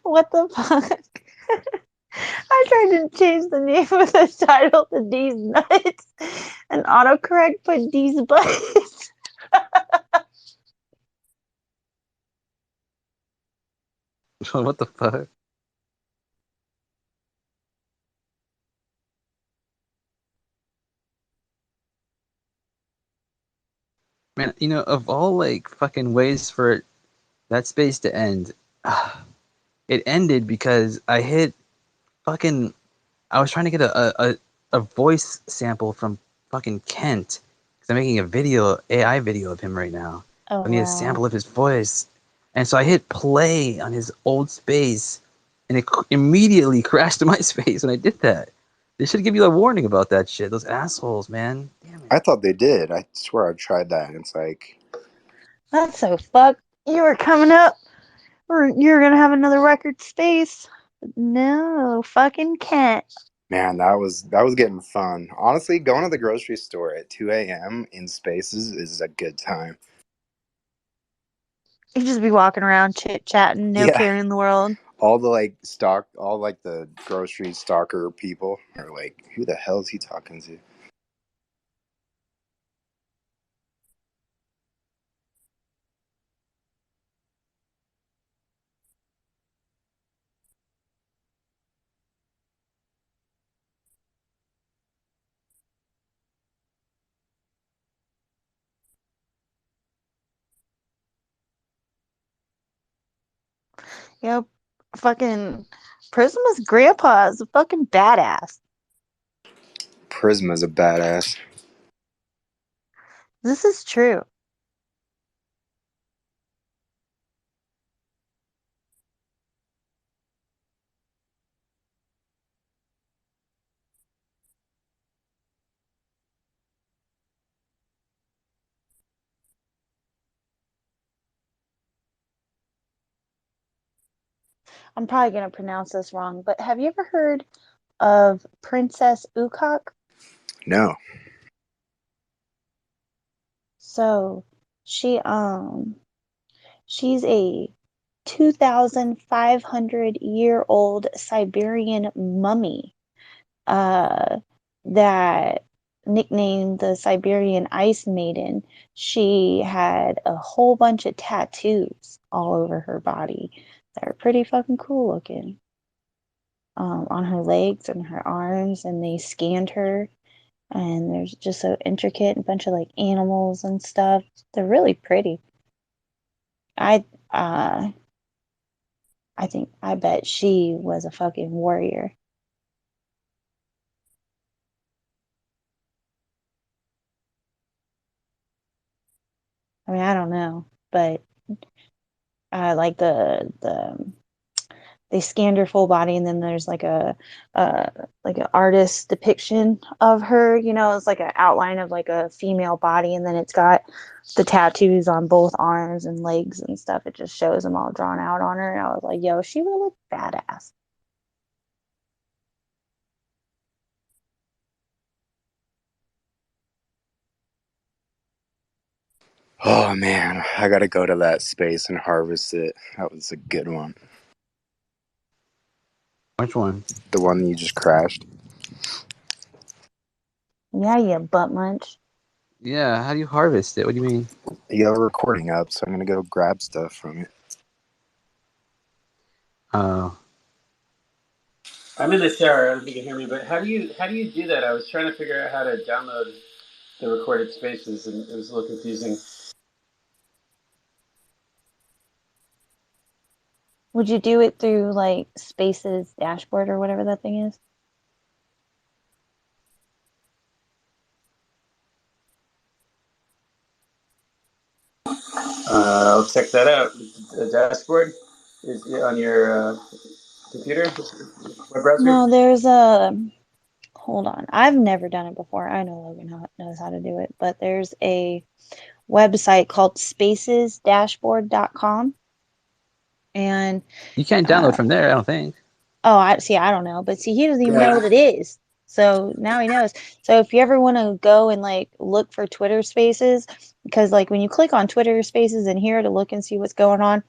What the fuck? I tried to change the name of the title to D's Nuts, and autocorrect put D's Butts. What the fuck? Man, of all like fucking ways for that space to end, it ended because I was trying to get a voice sample from fucking Kent because I'm making a AI video of him right now. Oh I need a wow. sample of his voice, and so I hit play on his old space, and it immediately crashed to my space when I did that. They should give you a warning about that shit. Those assholes, man. Damn it. I thought they did. I swear I've tried that, and it's like, That's so fucked. You were coming up, or you're gonna have another record space. No, fucking can't. man, that was getting fun. Honestly, going to the grocery store at 2 a.m. in spaces is a good time. You just be walking around chit chatting, no Yeah, care in the world. all like the grocery stalker people are like, who the hell is he talking to? Yep. Fucking Prisma's grandpa is a fucking badass. Prisma's a badass. This is true. I'm probably gonna pronounce this wrong, but have you ever heard of Princess Ukok? No. So she she's a 2,500-year-old Siberian mummy that nicknamed the Siberian Ice Maiden. She had a whole bunch of tattoos all over her body that are pretty fucking cool looking. On her legs and her arms, and they scanned her. And there's just so intricate, a bunch of like animals and stuff. They're really pretty. I uh I bet she was a fucking warrior. I mean, I don't know, but like the they scanned her full body, and then there's uh like an artist depiction of her. It's like an outline of like a female body, and then it's got the tattoos on both arms and legs and stuff. It just shows them all drawn out on her, and I was like, yo, she would look badass. Oh man, I gotta go to that space and harvest it. That was a good one. Which one? The one you just crashed. Yeah, you butt munch. Yeah, how do you harvest it? What do you mean? You have a recording up, so I'm gonna go grab stuff from it. Oh, I'm in the shower. I don't think you can hear me, but how do you do that? I was trying to figure out how to download the recorded spaces, and it was a little confusing. Would you do it through like Spaces dashboard or whatever that thing is? I'll check that out. The dashboard is on your computer, web browser. No, there's a hold on. I've never done it before. I know Logan knows how to do it, but there's a website called spacesdashboard.com. And you can't download uh, from there. I don't think. oh, I don't know, but see, he doesn't even know Yeah. what it is. So now he knows. So if you ever want to go and like look for Twitter Spaces, because like when you click on Twitter Spaces in here to look and see what's going on,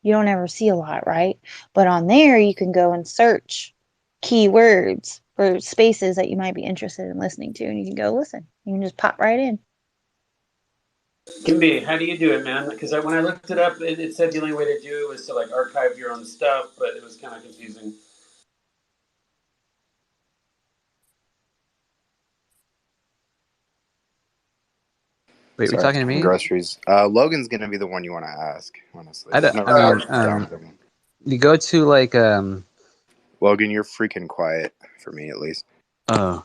you don't ever see a lot, right? But on there, you can go and search keywords for spaces that you might be interested in listening to, and you can go listen. You can just pop right in. Kimby, how do you do it, man? Because when I looked it up, it said the only way to do it was to like archive your own stuff, but it was kind of confusing. Wait, we Sorry, talking to me? groceries. Logan's gonna be the one you want to ask. Honestly, I, there's don't- no I reason mean, to reach out to him. you go to like Logan, you're freaking quiet for me at least. uh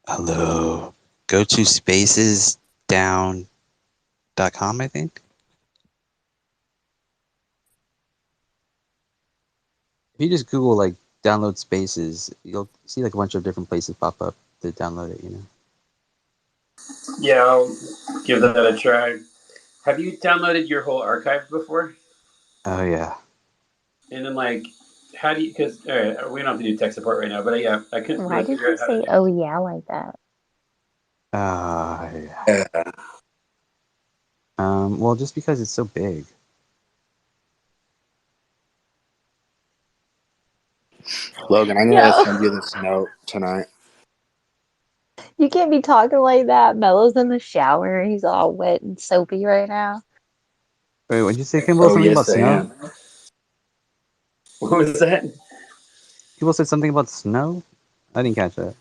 hello. Go to spacesdown.com, I think. If you just Google like download spaces, you'll see like a bunch of different places pop up to download it, you know. Yeah, I'll give that a try. Have you downloaded your whole archive before? Oh yeah. And then like, how do you? Because all right, we don't have to do tech support right now, but yeah, I couldn't Why really did figure you out how to say, do. oh yeah, like that? Yeah. Yeah. Well, just because it's so big. Logan, I'm gonna Yo, send you this note tonight. you can't be talking like that. Melo's in the shower. He's all wet and soapy right now. Wait, what'd you say, Kimball? Oh Something about yes, I snow? am. What was that? People said something about snow? I didn't catch that.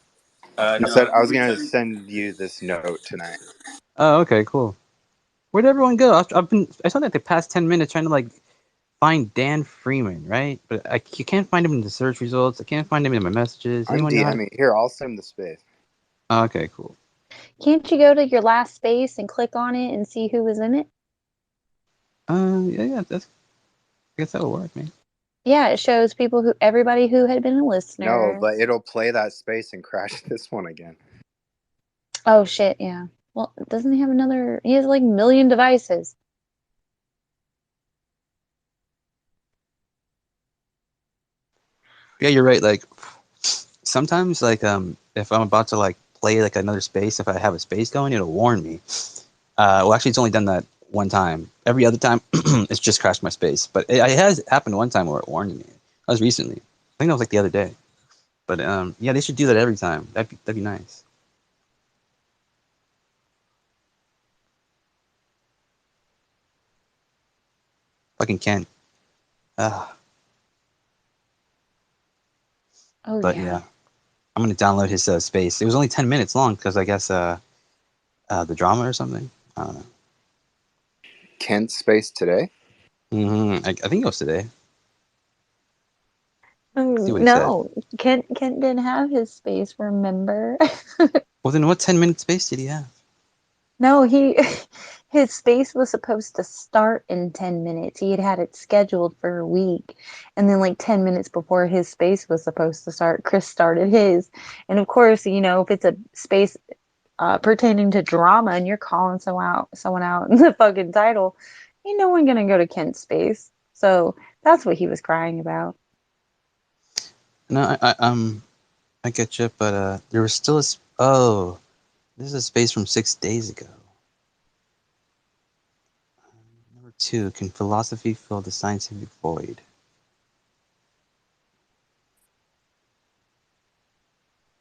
I said No, I was gonna send you this note tonight. Oh, okay, cool. Where'd everyone go? I spent like the past 10 minutes trying to like find Dan Freeman, right? But you can't find him in the search results. I can't find him in my messages. I'm Anyone know how to? DMing. Here, I'll send the space. Oh, okay, cool. Can't you go to your last space and click on it and see who was in it? Yeah, I guess that'll work, man. Yeah, it shows everybody who had been a No, listener. but it'll play that space and crash this one again. Oh shit, yeah. Well, doesn't he have another? He has like a million devices. Yeah, you're right. Like sometimes, like if I'm about to like play like another space, if I have a space going, it'll warn me. Well, actually, it's only done that one time. Every other time, it's just crashed my space. But it has happened one time where it warned me. That was recently. I think that was like the other day. But yeah, they should do that every time. That'd be nice. Fucking Kent. Uh, Oh but yeah. yeah, I'm gonna download his space. It was only 10 minutes long because I guess the drama or something. I don't know. Kent space today. I think it was today. See what he said. No, Kent didn't have his space, remember? Well, then what 10-minute space did he have? No, his space was supposed to start in 10 minutes. He had it scheduled for a week. And then like 10 minutes before his space was supposed to start, Chris started his. And of course, if it's a space pertaining to drama and you're calling someone out in the fucking title, ain't no one gonna go to Kent's space. So that's what he was crying about. No, I get you, but there was still oh, this is a space from 6 days ago. Number 2, can philosophy fill the scientific void?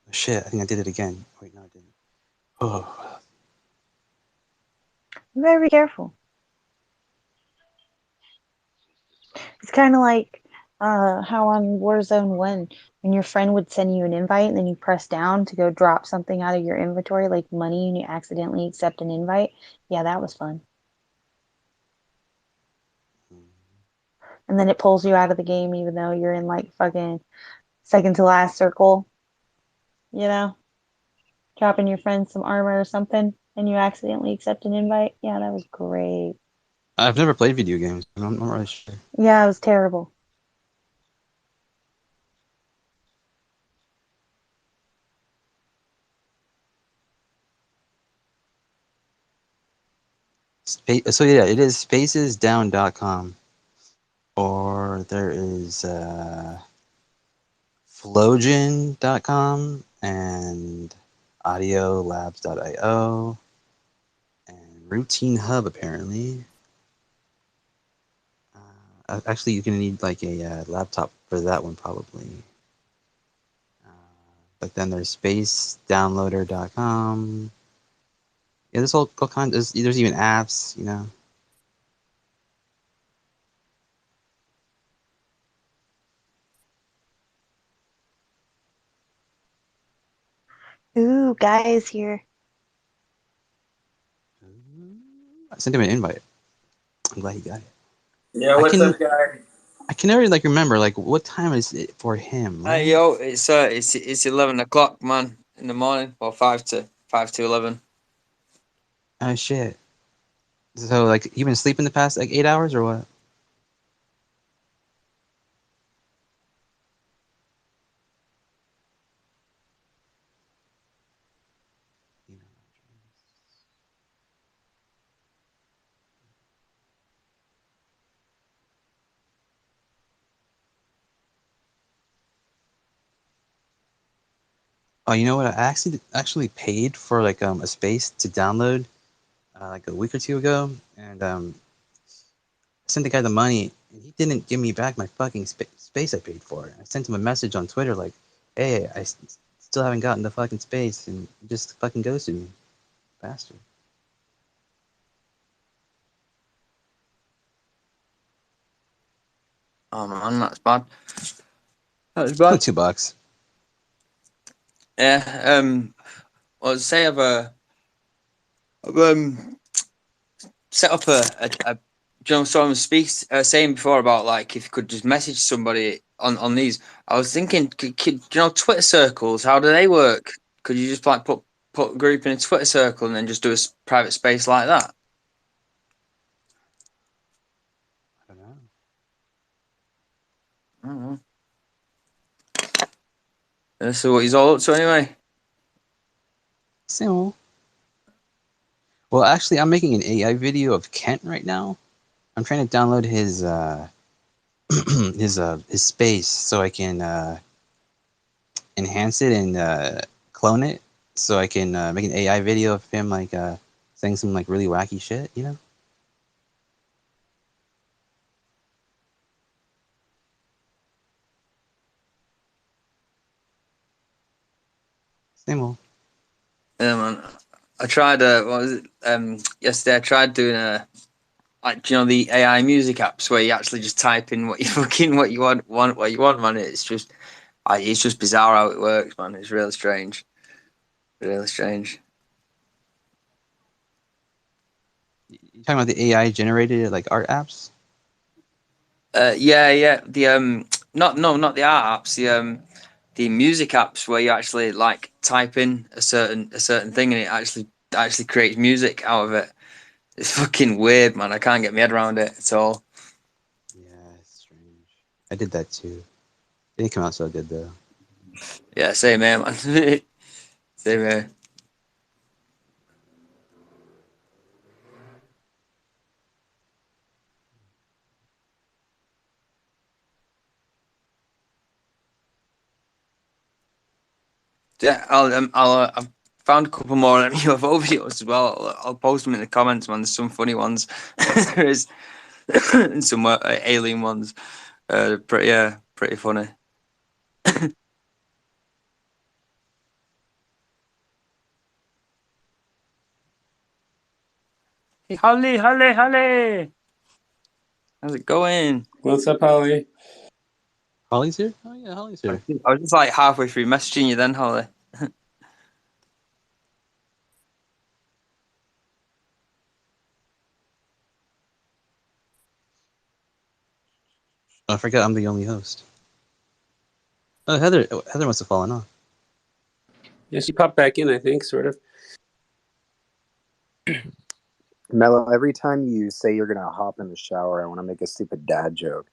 Oh, shit, I think I did it again. Wait, no, I didn't. Oh, Very careful. It's kind of like how on Warzone 1, when your friend would send you an invite and then you press down to go drop something out of your inventory, like money, and you accidentally accept an invite. Yeah, that was fun. And then it pulls you out of the game even though you're in like fucking second to last circle, you know, dropping your friend some armor or something and you accidentally accept an invite. Yeah, that was great. I've never played video games. I'm not really sure. Yeah, it was terrible. So yeah, it is spacesdown.com, or there is flogen.com and audiolabs.io and Routine Hub apparently. Actually, you're gonna need like a laptop for that one probably. Uh, but then there's spacedownloader.com. Yeah, there's all kinds. There's even apps, you know. Ooh, guys here. I sent him an invite. I'm glad he got it. Yeah, I what's can up, guy? I can never like remember like what time is it for him, Hey right? yo, it's 11 o'clock, man, in the morning, or 5 to 11. Oh shit. So like you been sleeping the past like 8 hours or what? Oh, you know what? I actually paid for like a space to download like a week or two ago, and I sent the guy the money, and he didn't give me back my fucking space I paid for. I sent him a message on Twitter like, "Hey, still haven't gotten the fucking space," and he just fucking ghosted me, bastard. Oh man, that's bad. That's It's only bad. $2. Yeah. Well, say I've set up someone speaks saying before about like if you could just message somebody on these. I was thinking, Twitter circles? How do they work? Could you just like put a group in a Twitter circle and then just do a private space like that? I don't know. I don't know. So what he's all up to anyway. So, well, actually, I'm making an AI video of Kent right now. I'm trying to download his his space so I can enhance it and clone it so I can make an AI video of him like saying some like really wacky shit, you know? Same old. Yeah, man. I tried. What was it? Yesterday I tried doing the AI music apps where you actually just type in what you what you want what you want, man. It's just bizarre how it works, man. It's really strange, really strange. You talking about the AI generated like art apps? Yeah. Not the art apps. The music apps where you actually like type in a certain thing and it actually creates music out of it. It's fucking weird, man. I can't get my head around it at all. Yeah, it's strange. I did that too. It didn't come out so good though. Yeah, same here, man. Same here. Yeah, I've found a couple more UFO videos as well. I'll post them in the comments, man. There's some funny ones. There is, and some alien ones. Pretty funny. Hey, Holly. How's it going? What's up, Holly? Holly's here? Oh yeah, Holly's here. I was just like halfway through messaging you then, Holly. Oh, I forgot I'm the only host. Oh, Heather must have fallen off. Yeah, she popped back in, I think, sort of. Mello, every time you say you're gonna hop in the shower, I want to make a stupid dad joke.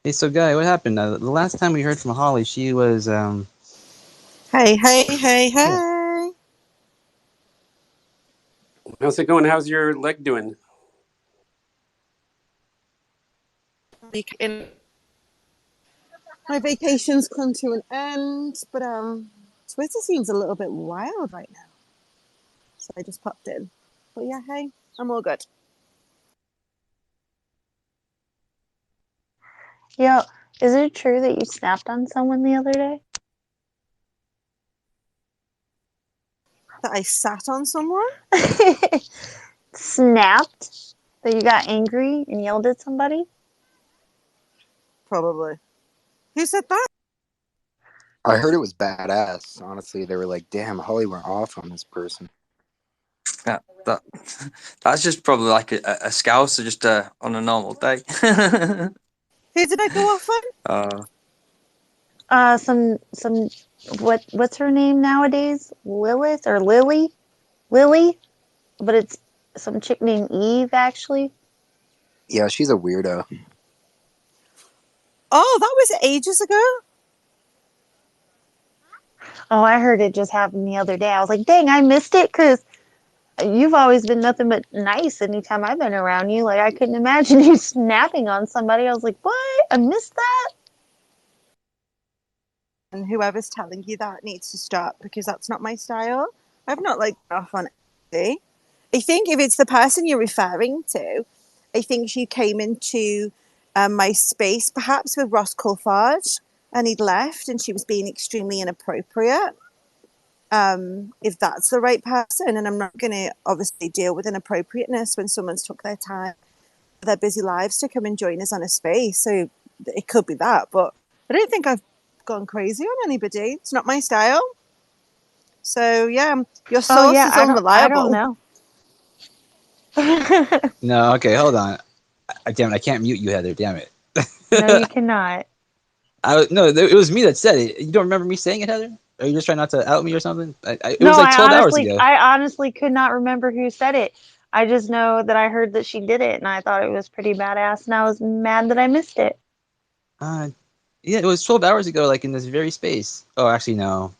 Hey, so Guy, what happened? The last time we heard from Holly, she was Hey, hey, hey, Yeah. hey. How's it going? How's your leg doing? My vacation's come to an end, but Twitter seems a little bit wild right now. So I just popped in. But yeah, hey, I'm all good. Yo, is it true that you snapped on someone the other day? That I sat on someone? Snapped? That you got angry and yelled at somebody? Probably. Who said that? I heard it was badass. Honestly, they were like, "Damn, Holly went off on this person." Yeah, that's just probably like a scouse, or just on a normal day. Who did I go off on? Some what's her name nowadays? Lilith or Lily? Lily? But it's some chick named Eve actually. Yeah, she's a weirdo. Oh, that was ages ago. Oh, I heard it just happened the other day. I was like, dang, I missed it because you've always been nothing but nice anytime I've been around you. Like, I couldn't imagine you snapping on somebody. I was like, what? I missed that? And whoever's telling you that needs to stop because that's not my style. I've not like off on anybody. I think if it's the person you're referring to, I think she came into my space perhaps with Ross Coulthard and he'd left and she was being extremely inappropriate. If that's the right person, and I'm not going to obviously deal with inappropriateness when someone's took their time, their busy lives to come and join us on a space. So it could be that, but I don't think I've gone crazy on anybody. It's not my style. So yeah, your Oh source yeah, is I don't unreliable. know. No, okay, hold on. Damn it, I can't mute you, Heather. Damn it. No, you cannot. No, it was me that said it. You don't remember me saying it, Heather? Are you just trying not to out me or something? It No, was like 12 hours ago. I honestly could not remember who said it. I just know that I heard that she did it, and I thought it was pretty badass, and I was mad that I missed it. Uh, yeah, it was 12 hours ago, like in this very space. Oh, actually, no.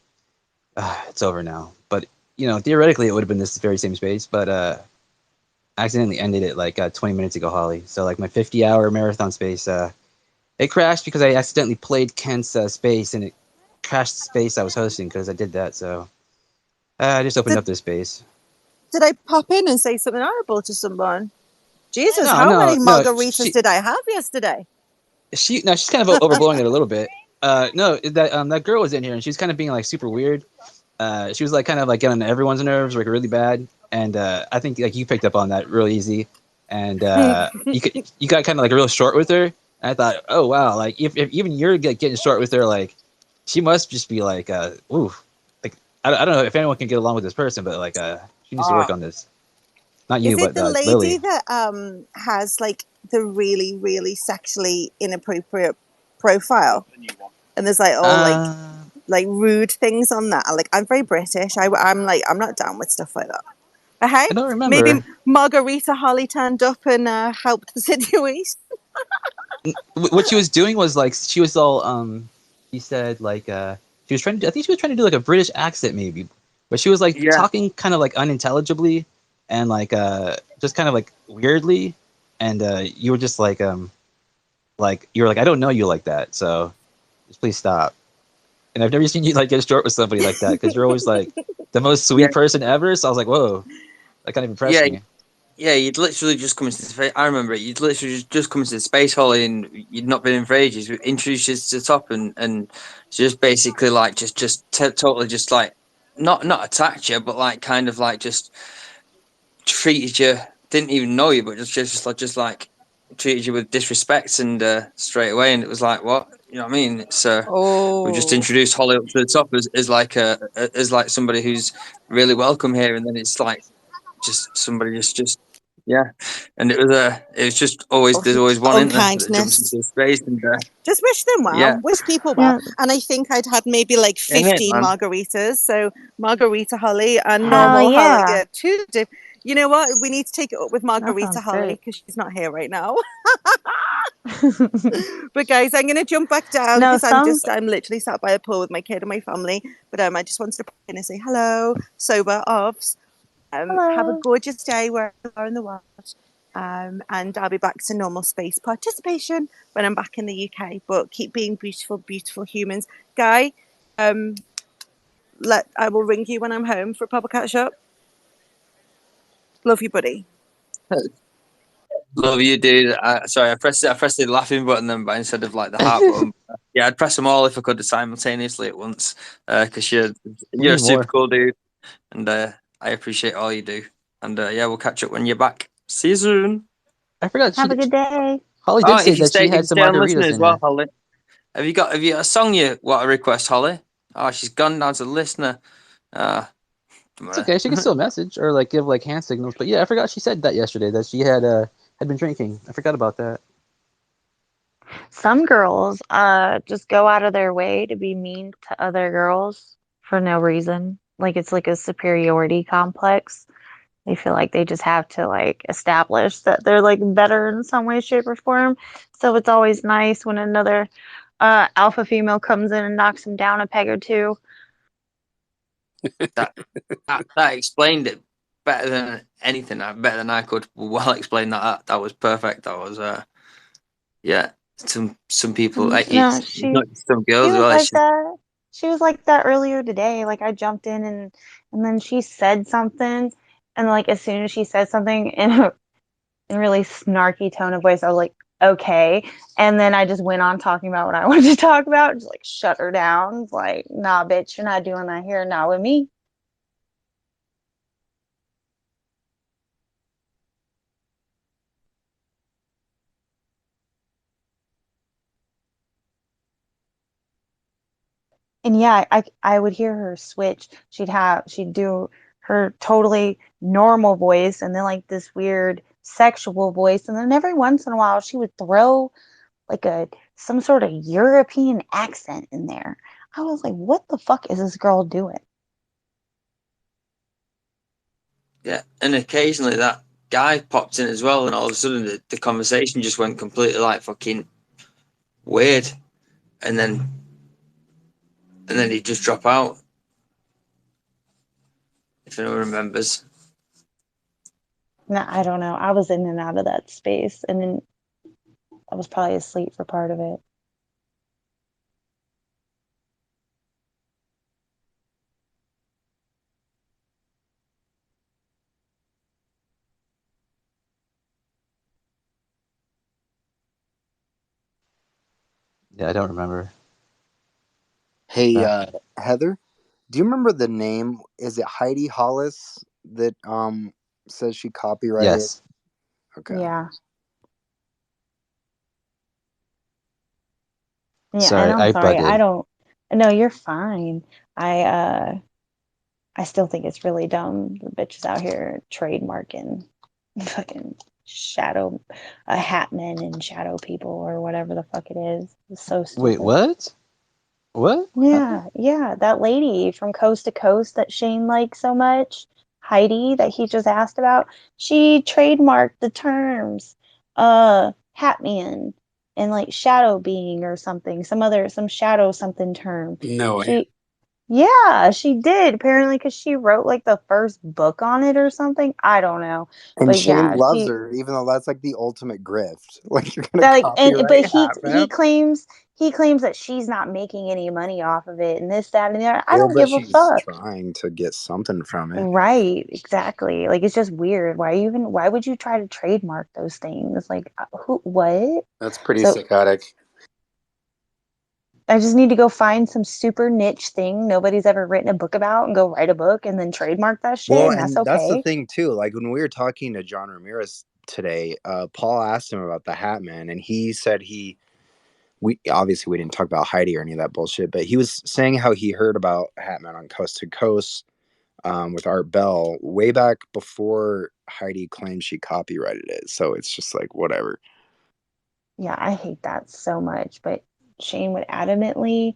It's over now. But, theoretically, it would have been this very same space, but I accidentally ended it like 20 minutes ago, Holly. So, like, my 50-hour marathon space, it crashed because I accidentally played Kent's space, and it crashed the space I was hosting because I did that. So, I just opened Did, up this space. did I pop in and say something horrible to someone? Jesus, No, how no, many no. margaritas did I have yesterday? She's kind of overblowing it a little bit. No, that girl was in here and she's kind of being like super weird. She was like kind of like getting on everyone's nerves like really bad, and I think like you picked up on that real easy, and you got kind of like real short with her. And I thought, oh wow, like if even you're getting short with her, like she must just be like, ooh, like I don't know if anyone can get along with this person, but like she needs to work on this. Not you, Is it but the lady Lily. that has like the really, really sexually inappropriate profile? And there's like all Uh, like rude things on that. Like I'm very British. I'm like I'm not down with stuff like that. But hey, I don't maybe remember. Margarita Holly turned up and helped the situation. What she was doing was like she was all she said like she was trying to I think she was trying to do like a British accent maybe, but she was like Yeah, talking kind of like unintelligibly and like just kind of like weirdly, and you were just like you were like I don't know you like that, so just please stop. And I've never seen you like get short with somebody like that because you're always like the most yeah, sweet person ever, so I was like whoa, that kind of impressed yeah, me. yeah. You'd literally just come into the space. I remember it. You'd literally just come into the space, Holly, and you'd not been in for ages. We introduced you to the top, and just basically like totally just like not attacked you, but like kind of like just treated you. Didn't even know you, but just like treated you with disrespect and straight away. And it was like, what, you know what I mean? It's we just Oh, introduced Holly up to the top as like as like somebody who's really welcome here, and then it's like just somebody just yeah. And it was just always there's always one in there that jumps into unkindness. the space, and Just wish them well. yeah, Wish people well. Yeah. And I think I'd had maybe like in it, 15 man. margaritas. So Margarita Holly and Hell normal Holly. yeah. Yeah, you know what? We need to take it up with That Margarita sounds Holly great. because she's not here right now. But guys, I'm going to jump back down No, because I'm literally sat by a pool with my kid and my family. But I just wanted to pop in and say hello, sober offs. Have a hello. gorgeous day wherever you are in the world. And I'll be back to normal space participation when I'm back in the UK. But keep being beautiful, beautiful humans. Guy, I will ring you when I'm home for a proper catch up. Love you, buddy. Love you, dude. Sorry, I pressed the laughing button then, but instead of like the heart button. Yeah, I'd press them all if I could simultaneously at once. Because you're a super cool dude, and I appreciate all you do. And yeah, we'll catch up when you're back. See you soon. I forgot. Have a good day. Holly did say that she had some stay on listening margaritas as in well, her. Holly. Have you got a song you want to request, Holly? Oh, she's gone down to listener. It's okay. She can still message or like give like hand signals. But yeah, I forgot she said that yesterday that she had been drinking. I forgot about that. Some girls just go out of their way to be mean to other girls for no reason. Like it's like a superiority complex. They feel like they just have to like establish that they're like better in some way, shape, or form. So it's always nice when another alpha female comes in and knocks them down a peg or two. that explained it better than anything. Better than I could well explain that. That was perfect. That was yeah. Some people like No, it's not just some girls as was well. like that. She was like that earlier today. Like I jumped in and then she said something, and like as soon as she said something in a really snarky tone of voice, I was like, okay. And then I just went on talking about what I wanted to talk about, just like shut her down. Like, nah, bitch, you're not doing that here, not with me. And yeah, I would hear her switch. She'd do her totally normal voice and then like this weird sexual voice. And then every once in a while she would throw like some sort of European accent in there. I was like, what the fuck is this girl doing? Yeah, and occasionally that guy popped in as well, and all of a sudden the conversation just went completely like fucking weird, and then he'd just drop out. If anyone remembers. No, I don't know. I was in and out of that space and then I was probably asleep for part of it. Yeah, I don't remember. Hey, Heather, do you remember the name? Is it Heidi Hollis that says she copyrighted? Yes. Okay. Yeah. Yeah, and Sorry, I'm I sorry. I butted. don't No, you're fine. I still think it's really dumb. The bitches out here trademarking fucking shadow Hatman and shadow people or whatever the fuck it is. It's so Wait, stupid. what? What happened? Yeah, that lady from Coast to Coast that Shane likes so much, Heidi, that he just asked about, she trademarked the terms Hatman and like shadow being or something, some shadow something term. No way. She Yeah, she did apparently because she wrote like the first book on it or something. I don't know, And but Shane yeah, loves she her, even though that's like the ultimate grift. Like you're gonna that like and but copyright he Hatman. claims that she's not making any money off of it and this that and the other. I Well, don't but give a she's fuck. trying to get something from it. Right, exactly. Like it's just weird. Why would you try to trademark those things? Like who what? That's pretty So psychotic. I just need to go find some super niche thing nobody's ever written a book about and go write a book and then trademark that shit Well, and that's and that's the okay. thing too. Like when we were talking to John Ramirez today, Paul asked him about the Hatman, and he said we obviously we didn't talk about Heidi or any of that bullshit, but he was saying how he heard about Hatman on Coast to Coast with Art Bell way back before Heidi claimed she copyrighted it. So it's just like whatever. Yeah, I hate that so much, but Shane would adamantly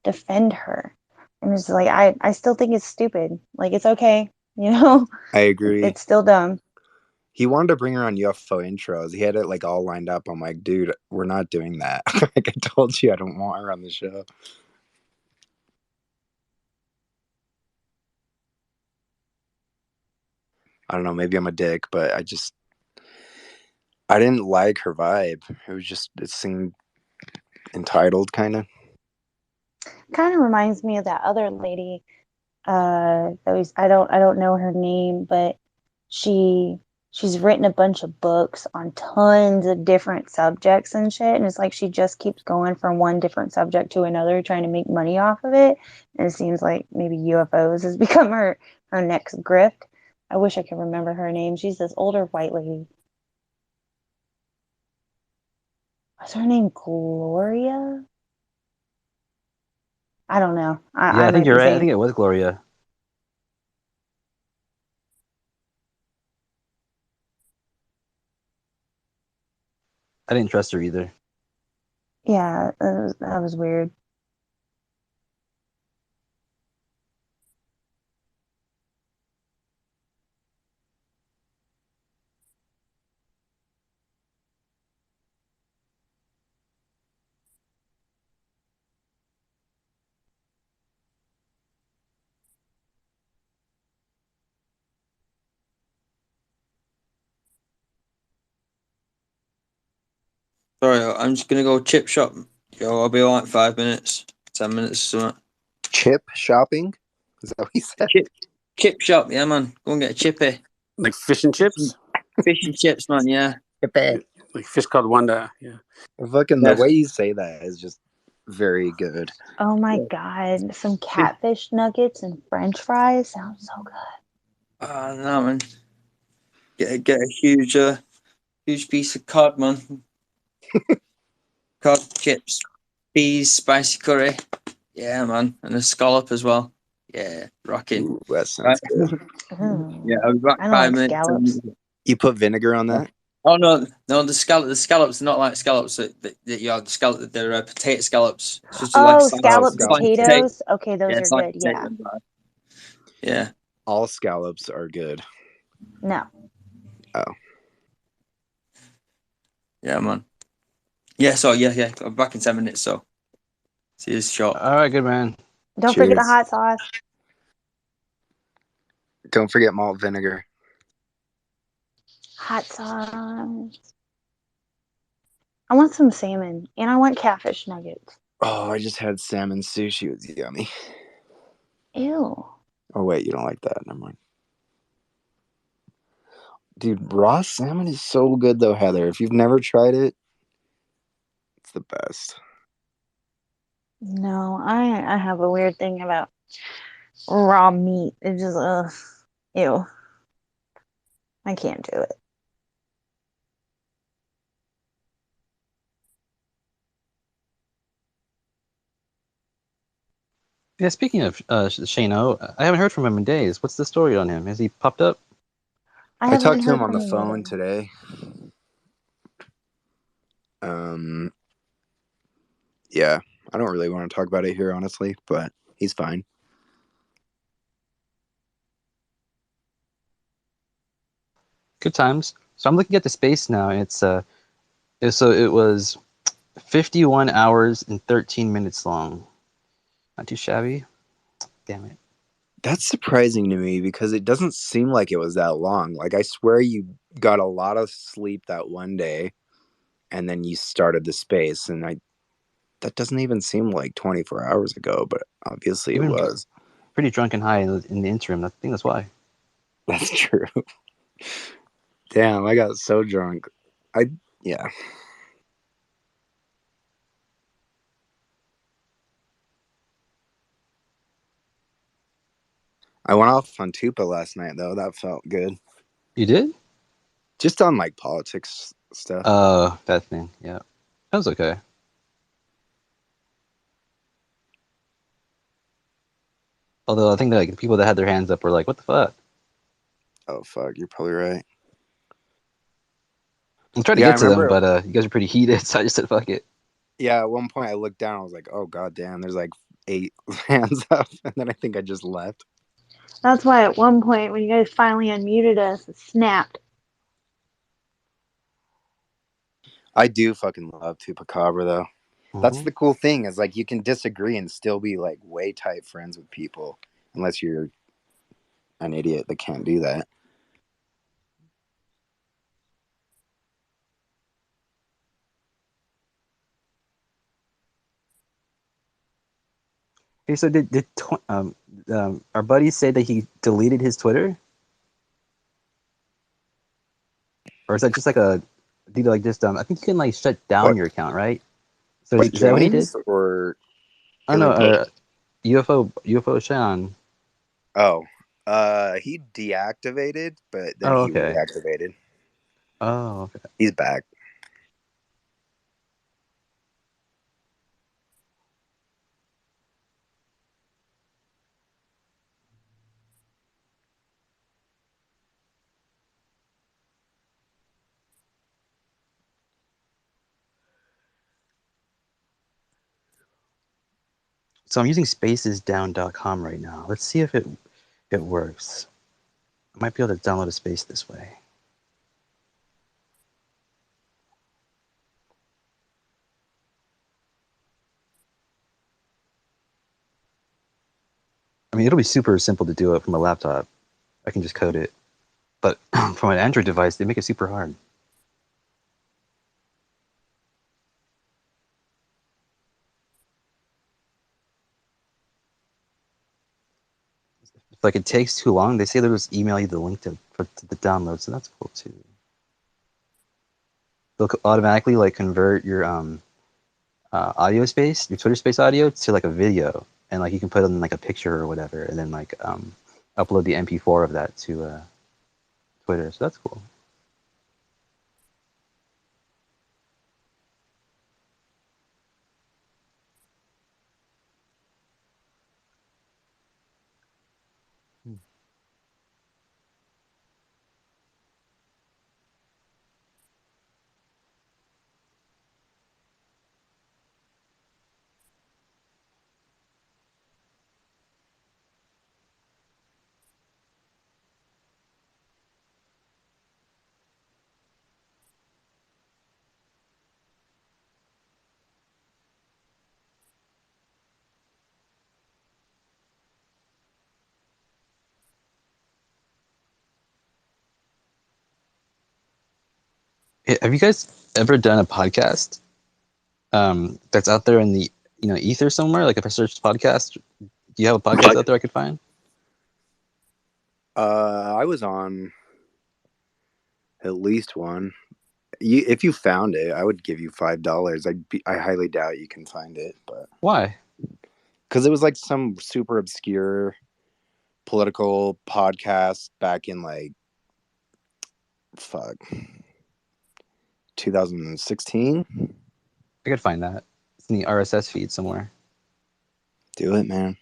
defend her. And it's like I still think it's stupid. Like it's okay, you know? I agree. It's still dumb. He wanted to bring her on UFO intros. He had it like all lined up. I'm like, dude, we're not doing that. Like I told you, I don't want her on the show. I don't know. Maybe I'm a dick, but I didn't like her vibe. It seemed entitled, kind of. Kind of reminds me of that other lady. I don't know her name, but she she's written a bunch of books on tons of different subjects and shit, and it's like she just keeps going from one different subject to another, trying to make money off of it. And it seems like maybe UFOs has become her next grift. I wish I could remember her name. She's this older white lady. What's her name? Gloria? I don't know. Yeah, I I think might you're be right. I saying. think it was Gloria. I didn't trust her either. Yeah, that was weird. Sorry, I'm just gonna go chip shop. Yo, I'll be all like 5 minutes, 10 minutes, or something. Chip shopping? Is that what he said? Chip shop, yeah, man. Go and get a chippy. Like fish and chips? Fish and chips, man. Yeah. Like fish called Wanda, yeah. Fucking the Yes. way you say that is just very good. Oh my God, some catfish nuggets and French fries sounds so good. Oh no, man. Get a huge piece of cod, man. Cod chips, peas, spicy curry. Yeah, man, and a scallop as well. Yeah, rocking. Ooh, that Right. sounds good. Yeah, I'll be back I don't five like minutes. scallops. You put vinegar on that? Oh no, the scallops are not like scallops that you have. They're potato scallops. It's just like Oh, Oh, scallop it's scallop like potato. potato. potatoes. Okay, Yeah, those are it's like good. potato. Yeah. Yeah, All scallops are good. No. Oh. yeah, man. Yeah, so yeah. I'm back in 10 minutes. So see you short. All right, good man. Don't forget the Cheers. hot sauce. Don't forget malt vinegar. Hot sauce. I want some salmon and I want catfish nuggets. Oh, I just had salmon sushi. It was yummy. Ew. Oh, wait, you don't like that. Never mind. Dude, raw salmon is so good, though, Heather. If you've never tried it, it's the best. No, I have a weird thing about raw meat. It just ew. I can't do it. Yeah, speaking of Shane O, I haven't heard from him in days. What's the story on him? Has he popped up? I I haven't talked to heard him on from the him phone either. today. Yeah, I don't really want to talk about it here, honestly, but he's fine. Good times. So I'm looking at the space now, and it was 51 hours and 13 minutes long. Not too shabby. Damn it. That's surprising to me because it doesn't seem like it was that long. Like, I swear you got a lot of sleep that one day and then you started the space, and that doesn't even seem like 24 hours ago, but obviously it Even was. pretty drunk and high in the interim. I think that's why. That's true. Damn, I got so drunk. Yeah. I went off on Tupa last night, though. That felt good. You did? Just on like politics stuff. That thing. Yeah, that was okay. Although I think that, like, the people that had their hands up were like, "What the fuck?" Oh, fuck. You're probably right. I'm trying to Yeah, I get to them, remember. but you guys are pretty heated, so I just said, "Fuck it." Yeah, at one point I looked down. I was like, oh, god damn. There's like 8 hands up. And then I think I just left. That's why at one point when you guys finally unmuted us, it snapped. I do fucking love Chupacabra though. That's Mm-hmm. the cool thing is like you can disagree and still be like way tight friends with people, unless you're an idiot that can't do that. Hey, so our buddy say that he deleted his Twitter, or is that just like a did he like just I think you can like shut down What? your account, right? So What, is that what he did? James or Oh no, Illipo? UFO Sean. Oh, he deactivated, but then Oh he okay. reactivated. Oh okay. He's back. So I'm using spacesdown.com right now. Let's see if it works. I might be able to download a space this way. I mean, it'll be super simple to do it from a laptop. I can just code it. But from an Android device, they make it super hard. If like it takes too long, they say they'll just email you the link to the download, so that's cool too. They'll automatically like convert your audio space, your Twitter space audio to like a video, and like you can put in like a picture or whatever, and then like upload the MP4 of that to Twitter. So that's cool. Hey, have you guys ever done a podcast that's out there in the ether somewhere? Like if I search podcast, do you have a podcast out there I could find? I was on at least one. If you found it, I would give you $5. I highly doubt you can find it, but Why? because it was like some super obscure political podcast back in like fuck 2016. I could find that. It's in the RSS feed somewhere. Do it, man.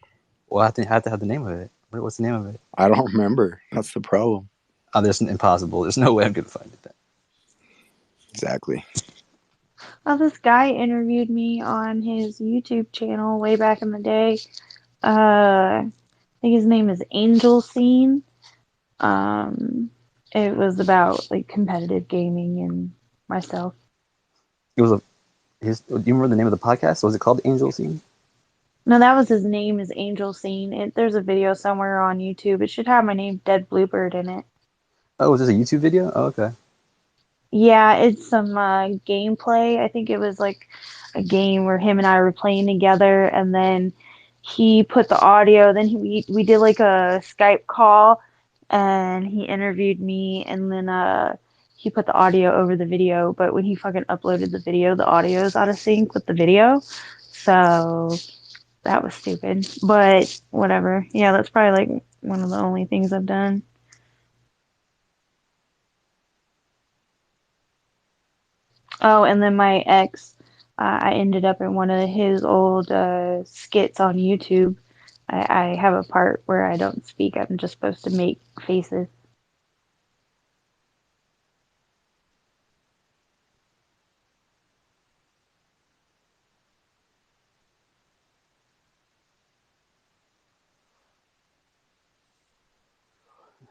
Well, I have to have the name of it. What's the name of it? I don't remember. That's the problem. Oh, there's impossible. There's no way I'm gonna find it. Then. Exactly. Oh, this guy interviewed me on his YouTube channel way back in the day. I think his name is Angel Scene. Um, it was about like competitive gaming and myself. It was do you remember the name of the podcast? Was it called Angel Scene? No, that was his name is Angel Scene. There's a video somewhere on YouTube. It should have my name Dead Bluebird in it. Oh, was this a YouTube video? Oh, okay. Yeah, it's some gameplay. I think it was like a game where him and I were playing together, and then he put the audio. Then we did like a Skype call, and he interviewed me, and then he put the audio over the video. But when he fucking uploaded the video, the audio is out of sync with the video, so that was stupid. But whatever. Yeah, that's probably like one of the only things I've done. Oh, and then my ex, I ended up in one of his old skits on YouTube. I have a part where I don't speak. I'm just supposed to make faces.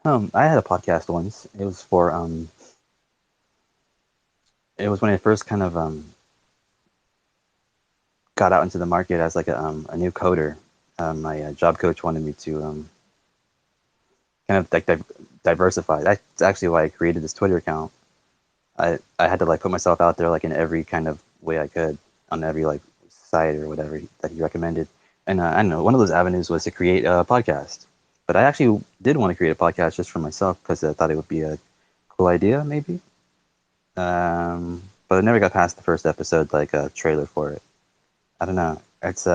I had a podcast once. It was for it was when I first kind of got out into the market as like a new coder. My job coach wanted me to kind of like diversify. That's actually why I created this Twitter account. I had to like put myself out there like in every kind of way I could on every like site or whatever that he recommended. And I don't know, one of those avenues was to create a podcast. But I actually did want to create a podcast just for myself because I thought it would be a cool idea, maybe. But I never got past the first episode, like a trailer for it. I don't know. It's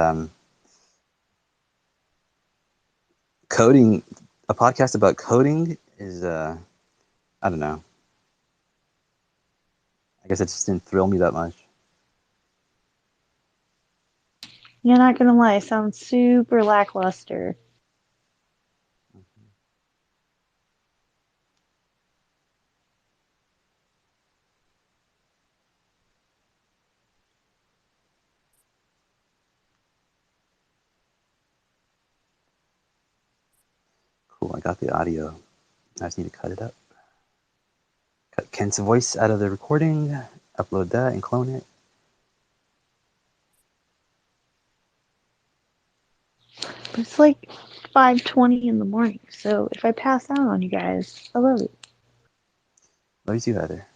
coding. A podcast about coding is I don't know. I guess it just didn't thrill me that much. You're not gonna lie, sounds super lackluster. Cool. I got the audio. I just need to cut it up. Cut Kent's voice out of the recording. Upload that and clone it. But it's like 5:20 in the morning, so if I pass out on you guys, I love it. Love you too, Heather.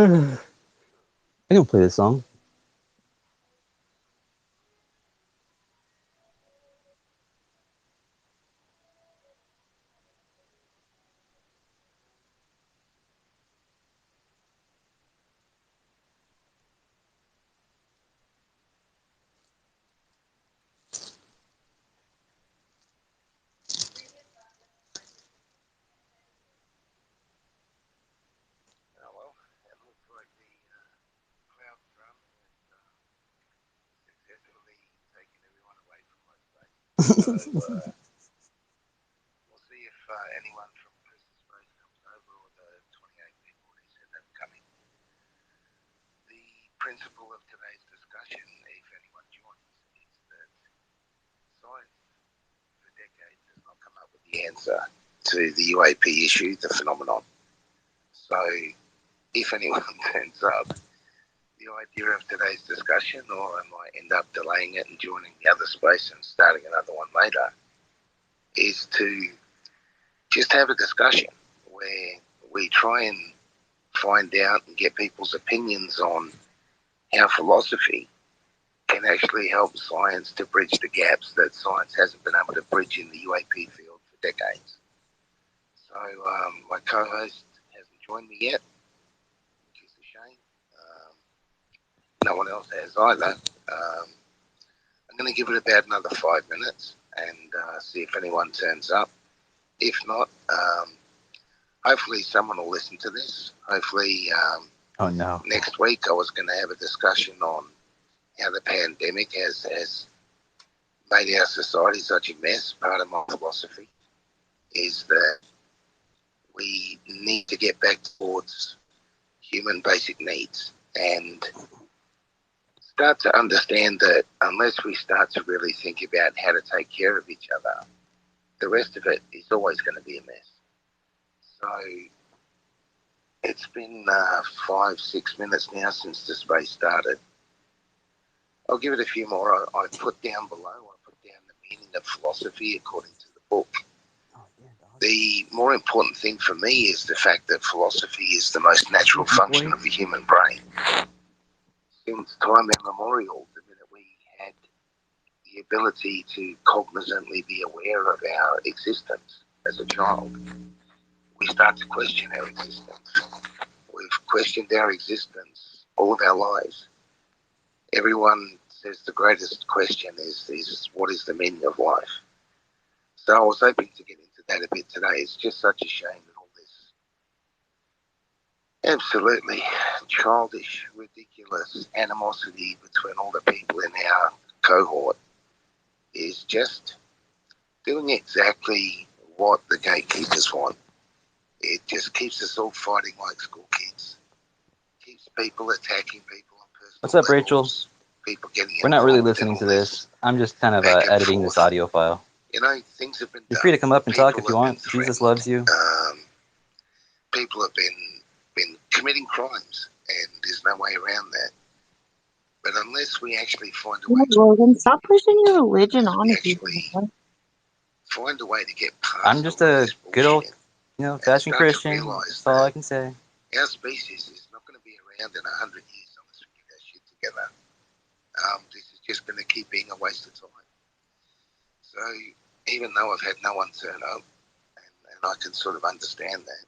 I don't play this song. Well, it looks like the cloud's drum has successfully taken everyone away from my space. So we'll see if anyone from Chris's space comes over, or the 28 people who said they were coming. The principle of today's discussion, if anyone joins, is that science for decades has not come up with the answer to the UAP issue, the phenomenon. So if anyone turns up, the idea of today's discussion, or I might end up delaying it and joining the other space and starting another one later, is to just have a discussion where we try and find out and get people's opinions on how philosophy can actually help science to bridge the gaps that science hasn't been able to bridge in the UAP field for decades. So my co-host hasn't joined me yet, which is a shame. no one else has either. I'm going to give it about another 5 minutes and see if anyone turns up. If not, hopefully someone will listen to this. Hopefully Oh no. next week I was going to have a discussion on how the pandemic has made our society such a mess. Part of my philosophy is that we need to get back towards human basic needs and start to understand that unless we start to really think about how to take care of each other, the rest of it is always going to be a mess. So it's been 5-6 minutes now since the space started. I'll give it a few more. I put down below, I put down the meaning of philosophy according to the book. The more important thing for me is the fact that philosophy is the most natural function of the human brain. Since time immemorial, the minute we had the ability to cognizantly be aware of our existence as a child, we start to question our existence. We've questioned our existence all of our lives. Everyone says the greatest question is what is the meaning of life? So I was hoping to get into that a bit today. It's just such a shame that all this absolutely childish, ridiculous animosity between all the people in our cohort is just doing exactly what the gatekeepers want. It just keeps us all fighting like school kids. Keeps people attacking people on personal What's up, Rachel? levels, people getting We're not really involved in listening all to this this. I'm just kind of back and editing this forth. audio file. You know, things have been You're done. free to come up and talk if People you have want. been Jesus threatened. loves you. People have been committing crimes, and there's no way around that. But unless we actually find a way to, Logan, stop pushing your religion unless we on people. actually find a way to get past I'm just all of a this good old, bullshit fashion start to Christian. realise That's all I that can say. our species is not going to be around in 100 years unless we get our shit together. This is just going to keep being a waste of time. So even though I've had no one turn up, and I can sort of understand that,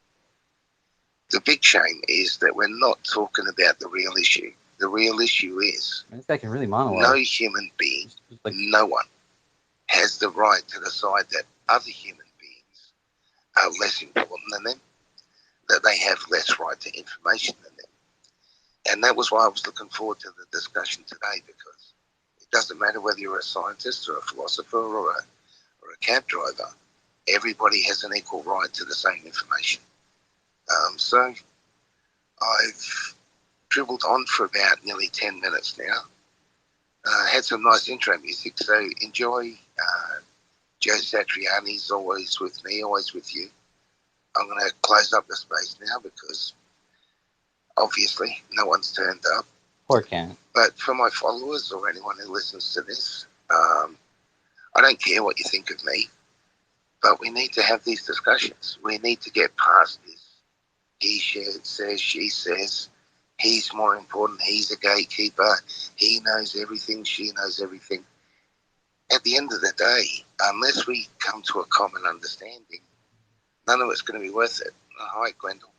the big shame is that we're not talking about the real issue. The real issue is Man, this guy can really no monologue. human being, Like, no one has the right to decide that other human beings are less important than them, that they have less right to information than them. And that was why I was looking forward to the discussion today, because it doesn't matter whether you're a scientist or a philosopher or a cab driver, everybody has an equal right to the same information. So I've dribbled on for about nearly 10 minutes now. Had some nice intro music, so enjoy. Joe Satriani's always with me, always with you. I'm going to close up the space now because obviously no one's turned up. poor Ken. But for my followers or anyone who listens to this, I don't care what you think of me, but we need to have these discussions. We need to get past this. He says, she says, he's more important, he's a gatekeeper, he knows everything, she knows everything. At the end of the day, unless we come to a common understanding, none of it's going to be worth it. Hi, Gwendol.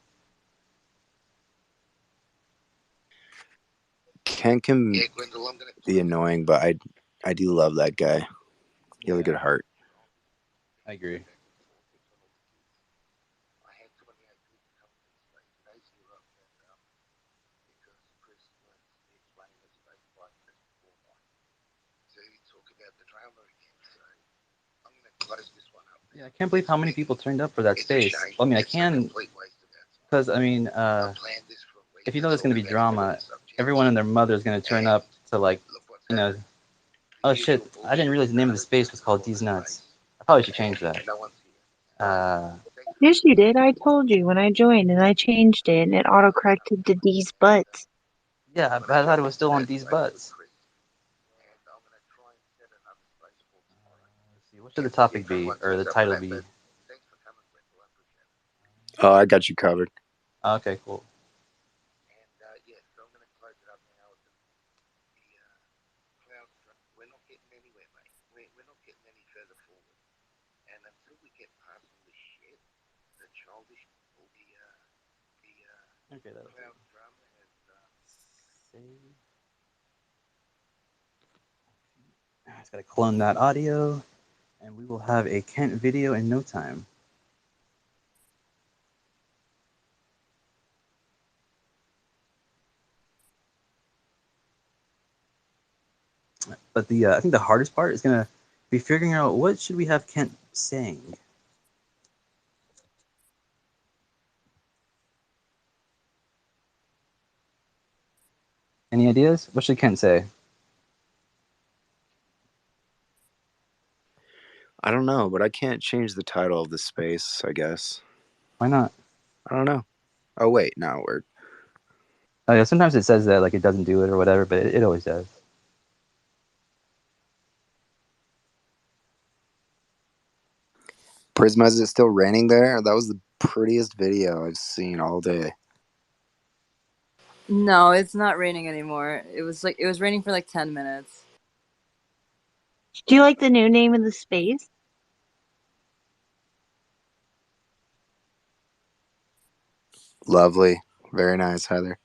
Ken can Yeah, Gwendol, I'm going to be annoying, but I do love that guy. He has a good heart. I agree. I had 28 people come to the space today, so you're up and because Chris was explaining the space 5 minutes before mine to talk about the drama again. So I'm going to close this one up Yeah, now. I can't believe how many people turned up for that It's a space. shame. I mean, I It's a can, complete waste of our time. because, I mean, I planned this for a week. if you know It's there's going all to be about drama, important subjects. everyone and their mother is going to turn And up to, like, look what's you know, happened. oh The shit, usual I didn't bullshit realize the name of the started space was taking called over the These Nuts. space. I probably should change And that. no one's here. So thanks for Yes, you did. I told you when I joined and I changed it and it auto-corrected to these butts. Yeah, but I thought it was still on These Butts. and I'm going to try and set another space for tomorrow. Let's see, what should the topic be, or the title be? Thanks for coming, Wendell. I appreciate it. Oh, I got you covered. Okay, cool. And yeah, so I'm going to close it up now. The cloud struck. We're not getting anywhere, mate. We're not getting any further forward. And until we get past all this shit, the childish, all the Okay, that'll cloud do. drama has Save. just gotta clone that audio, and we will have a Kent video in no time. But I think the hardest part is gonna be figuring out what should we have Kent saying. Any ideas? What should Kent say? I don't know, but I can't change the title of the space, I guess. Why not? I don't know. Oh, wait, no, we're... Oh, yeah, sometimes it says that like it doesn't do it or whatever, but it always does. Prisma, is it still raining there? That was the prettiest video I've seen all day. No, it's not raining anymore. It was raining for like 10 minutes. Do you like the new name of the space? Lovely. Very nice, Heather.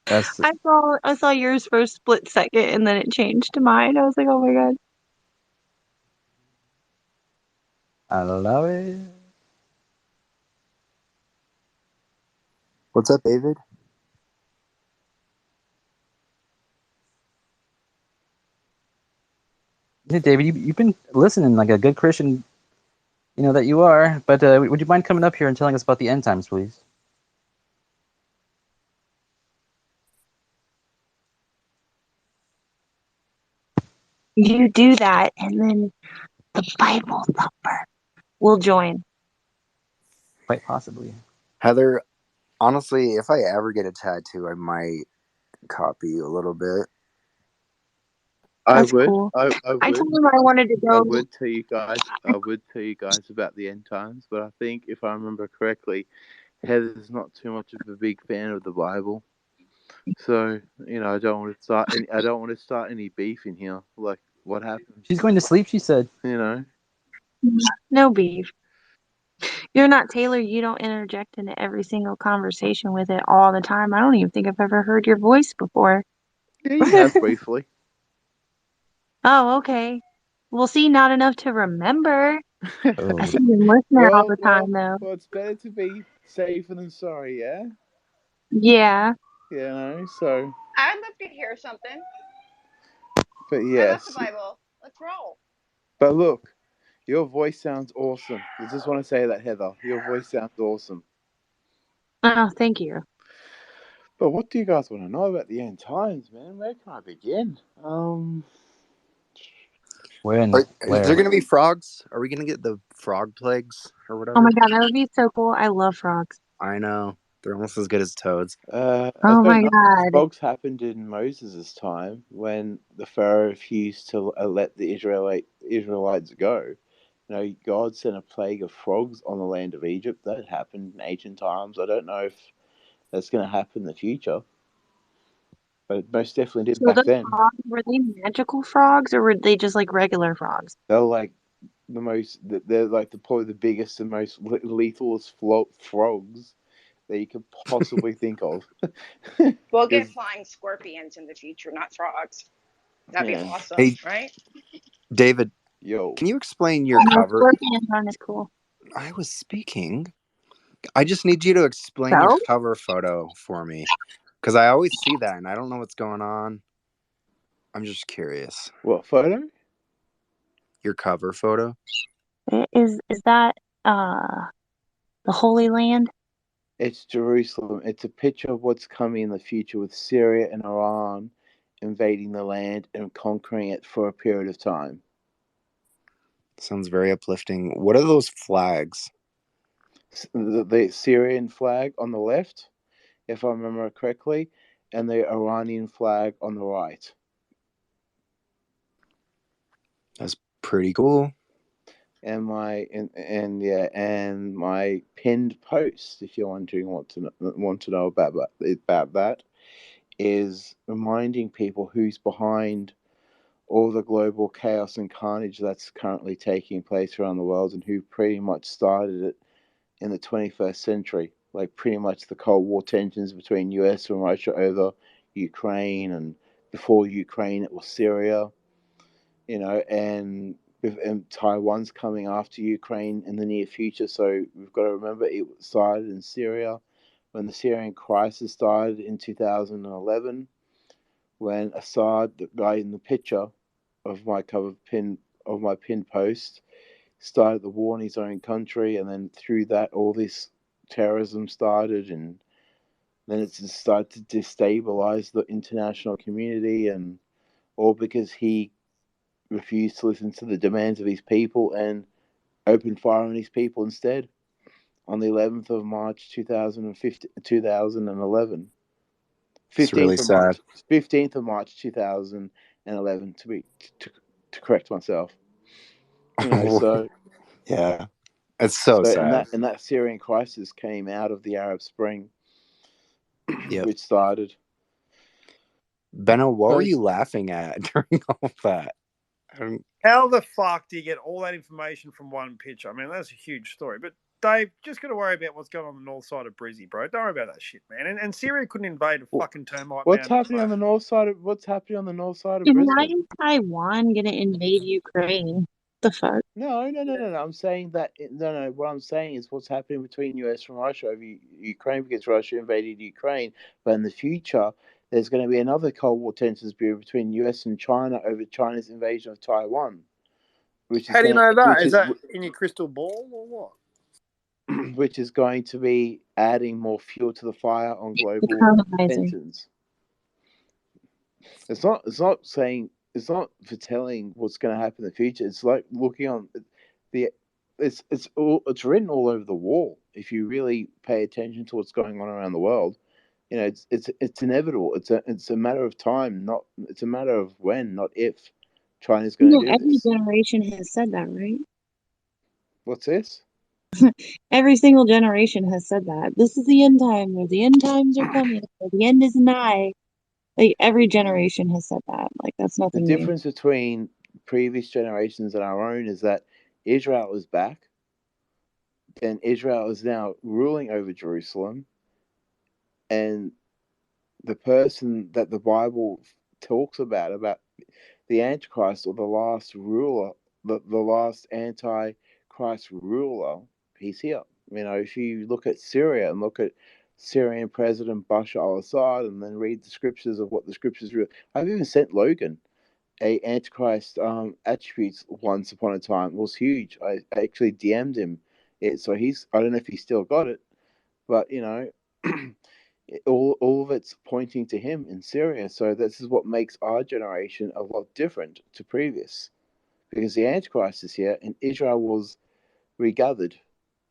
That's I saw yours for a split second and then it changed to mine. I was like, oh my god. I love it. What's up, David? Hey, David, you've been listening like a good Christian, that you are. But would you mind coming up here and telling us about the end times, please? You do that and then the Bible thumper will join. Quite possibly. Heather, honestly, if I ever get a tattoo, I might copy a little bit. That's I would. cool. I I would. told him I wanted to I go. would tell you guys. I would tell you guys about the end times, but I think if I remember correctly, Heather's not too much of a big fan of the Bible. So I don't want to start. I don't want to start any beef in here. Like what happened? She's going to sleep, she said. No beef. You're not Taylor. You don't interject into every single conversation with it all the time. I don't even think I've ever heard your voice before. Yeah, you have briefly. Oh, okay. Well, see, not enough to remember. Oh. I see you listening all the time, though. Well, it's better to be safer than sorry, yeah. Yeah. So. I'd love to hear something. But I love yes. the Bible. Let's roll. But look, your voice sounds awesome. I just want to say that, Heather. Your voice sounds awesome. Oh, thank you. But what do you guys want to know about the end times, man? Where can I begin? Where? Is there going to be frogs? Are we going to get the frog plagues or whatever? Oh my god, that would be so cool. I love frogs. I know. They're almost as good as toads. Oh my god. Frogs happened in Moses' time when the Pharaoh refused to let the Israelites go. God sent a plague of frogs on the land of Egypt. That happened in ancient times. I don't know if that's going to happen in the future, but it most definitely did So back those then. frogs, were they magical frogs or were they just like regular frogs? They're like probably the biggest and most lethalest frogs that you could possibly think of. We'll get flying scorpions in the future, not frogs. That'd be awesome, hey, right? David, can you explain your cover? Scorpion run is cool. I was speaking. I just need you to explain your cover photo for me, because I always see that and I don't know what's going on. I'm just curious. What photo? Your cover photo. Is that the Holy Land? It's Jerusalem. It's a picture of what's coming in the future with Syria and Iran invading the land and conquering it for a period of time. Sounds very uplifting. What are those flags? The Syrian flag on the left, if I remember correctly, and the Iranian flag on the right. That's pretty cool. And my my pinned post, if you're wondering want to know about that, is reminding people who's behind all the global chaos and carnage that's currently taking place around the world and who pretty much started it in the 21st century. Like pretty much the Cold War tensions between US and Russia over Ukraine and before Ukraine, it was Syria, and Taiwan's coming after Ukraine in the near future. So we've got to remember it started in Syria when the Syrian crisis started in 2011, when Assad, the guy in the picture of my pinned post, started the war in his own country, and then through that all this terrorism started, and then it just started to destabilize the international community, and all because he refused to listen to the demands of his people and opened fire on his people instead on the 11th of March 2011. It's really 15th of March, sad. 15th of March 2011 to correct myself. So yeah, it's so sad. and that Syrian crisis came out of the Arab Spring, Yep. which started. Benno, what were you laughing at during all that? How the fuck do you get all that information from one picture? I mean, that's a huge story. But Dave, just got to worry about what's going on the north side of Brizzy, bro. Don't worry about that shit, man. And Syria couldn't invade a fucking termite What's mound. happening on the north side of And Brisbane? why is Taiwan gonna invade Ukraine? The fuck? No. I'm saying that no. What I'm saying is what's happening between US and Russia over Ukraine, because Russia invaded Ukraine. But in the future, there's going to be another Cold War tensions between US and China over China's invasion of Taiwan. How do you know that? Is that in your crystal ball or what? Which is going to be adding more fuel to the fire on global tensions. It's not foretelling what's going to happen in the future. It's like looking on it's written all over the wall. If you really pay attention to what's going on around the world, it's inevitable. It's a matter of time, it's a matter of when, not if. China's going to do every this. generation has said that, right? What's this? Every single generation has said that. This is the end time, or the end times are coming, or the end is nigh. Like every generation has said that. Like that's nothing The new. difference between previous generations and our own is that Israel is back, and Israel is now ruling over Jerusalem, and the person that the Bible talks about the Antichrist, or the last ruler, the last Antichrist ruler, he's here. If you look at Syria and look at Syrian President Bashar al-Assad, and then read the scriptures of what the scriptures really. I've even sent Logan a Antichrist attributes once upon a time. It was huge. I actually DM'd him it, so I don't know if he still got it, but all of it's pointing to him in Syria. So this is what makes our generation a lot different to previous, because the Antichrist is here, and Israel was regathered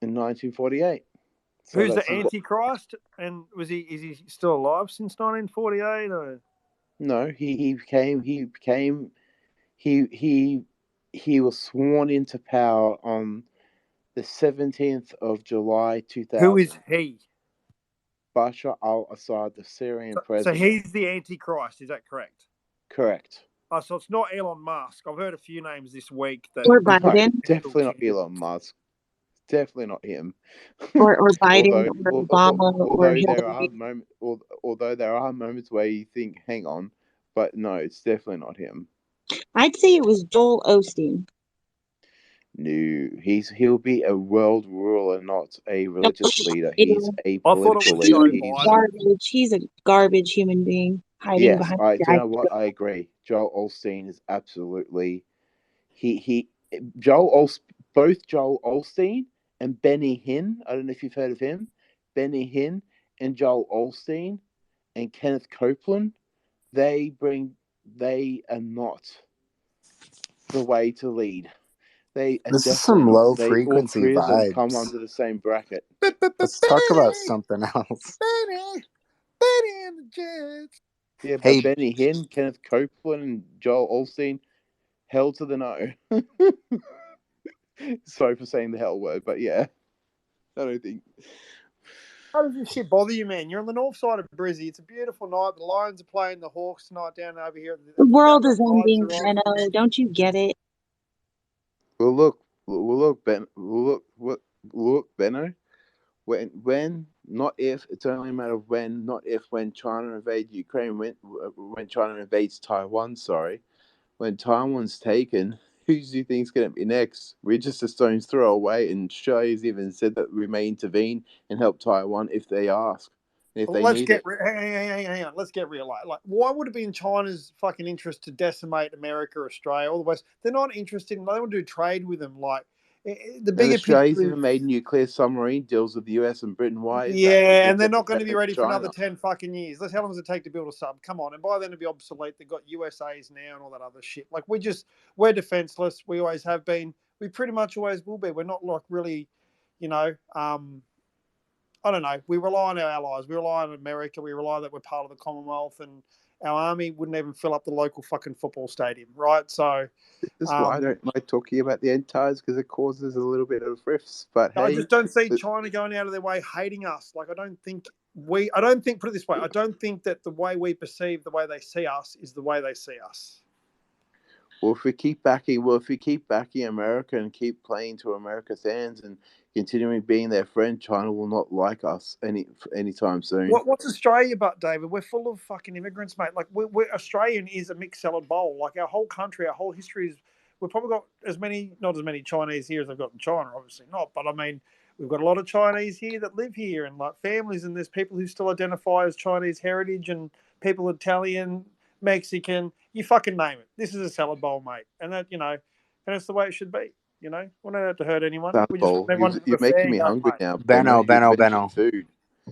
in 1948. So who's the Antichrist? And is he still alive since 1948? Or? No, he was sworn into power on the 17th of July 2000. Who is he? Bashar al-Assad, the Syrian president. So he's the Antichrist, is that correct? Correct. Oh, so it's not Elon Musk. I've heard a few names this week. Or Biden. No, definitely not Elon Musk. Definitely not him. Or Biden, or Obama, or Hillary. Although there are moments where you think, hang on, but no, it's definitely not him. I'd say it was Joel Osteen. No, he'll be a world ruler, not a religious leader. He's a political leader. He's a garbage human being hiding behind. Do you know what? I agree. Joel Osteen is absolutely both Joel Osteen and Benny Hinn. I don't know if you've heard of him. Benny Hinn and Joel Osteen and Kenneth Copeland. They are not the way to lead. This is some low frequency vibes. All three of them come under the same bracket. Let's talk about something else. Benny and the Jets. Yeah, but Benny Hinn, Kenneth Copeland, and Joel Osteen, hell to the no. Sorry for saying the hell word, but yeah, I don't think. How does this shit bother you, man? You're on the north side of Brizzy. It's a beautiful night. The Lions are playing the Hawks tonight down over here. The world is ending, Benno. Don't you get it? Well, look, Benno. When Not if. It's only a matter of when. Not if. When China invades Ukraine, when China invades Taiwan. Sorry, when Taiwan's taken, who do you think's going to be next? We're just a stone's throw away, and Australia's even said that we may intervene and help Taiwan if they ask, and if they Let's need get it. hang on. Let's get real. Like, why would it be in China's fucking interest to decimate America, Australia, all the West? They're not interested. They want to do trade with them. Like, the And bigger Australia's picture is, even made nuclear submarine deals with the US and Britain. Why is that? yeah, Because and they're they're not going to be protecting ready for another China. 10 fucking years. How long does it take to build a sub? Come on, and by then it'll be obsolete. They've got USAs now and all that other shit. Like, we're defenseless. We always have been. We pretty much always will be. We're not like really, you know. I don't know. We rely on our allies. We rely on America. We rely that we're part of the Commonwealth, and our army wouldn't even fill up the local fucking football stadium, right? So, This is why I don't like talking about the end times, because it causes a little bit of rifts. But I hey, just don't see China going out of their way hating us. Like, I don't think, put it this way, I don't think that the way we perceive the way they see us is the way they see us. well, if we keep backing America and keep playing to America's hands and continuing being their friend, China will not like us anytime soon. What's Australia but, David? We're full of fucking immigrants, mate. Like, we're Australian is a mixed salad bowl. Like, our whole country, our whole history is, we've probably got not as many Chinese here as they've got in China, obviously not. But I mean, we've got a lot of Chinese here that live here and like families, and there's people who still identify as Chinese heritage, and people Italian, Mexican, you fucking name it. This is a salad bowl, mate. And that, and it's the way it should be. We're not out to hurt anyone. Salad We just want bowl. everyone to You're have a fair making me young hungry mate. now. Benno, You mentioned Benno. food.